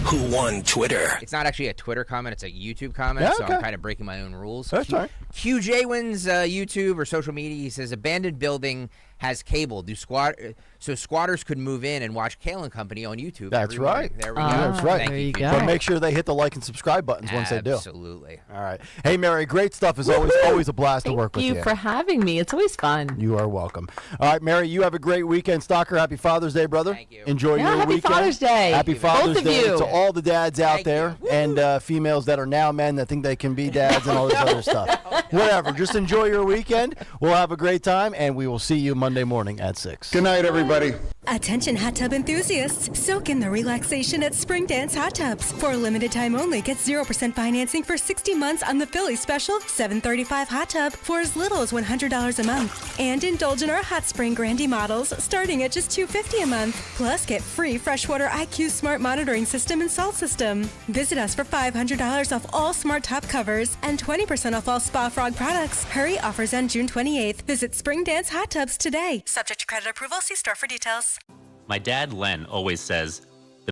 Who won Twitter?
It's not actually a Twitter comment, it's a YouTube comment,
Yeah,
so
okay.
I'm kind of breaking my own rules.
That's all right.
QJ wins YouTube or social media. He says, abandoned building has cable. So squatters could move in and watch Kayal and Company on YouTube.
That's
every morning.
right.
There we go.
That's right.
Thank
There you
QJ.
go.
But make sure they hit the like and subscribe buttons once they do.
Absolutely.
All right. Hey, Mary, great stuff as always. Always a blast to work with you.
Thank you for having me. It's always fun.
You are welcome. All right, Mary, you have a great weekend. Stalker, happy Father's Day, brother.
Thank you.
Enjoy
Yeah,
your
happy
weekend.
Father's Day.
Happy
Both
Father's
of
Day
you.
to all the dads out
Thank
there
you.
and females that are now men that think they can be dads and all this other stuff. Whatever. Just enjoy your weekend. We'll have a great time, and we will see you Monday morning at 6.
Good night, everybody.
Attention hot tub enthusiasts. Soak in the relaxation at Spring Dance Hot Tubs. For a limited time only, get 0% financing for 60 months on the Philly Special $735 hot tub for as little as $100 a month. And indulge in our Hot Spring Grandy models starting at just $250 a month. Plus, get free Freshwater IQ Smart Monitoring System and Salt System. Visit us for $500 off all smart top covers and 20% off all Spa Frog products. Hurry, offers end June 28th. Visit Spring Dance Hot Tubs today. Subject to credit approval. See store for details.
My dad, Len, always says,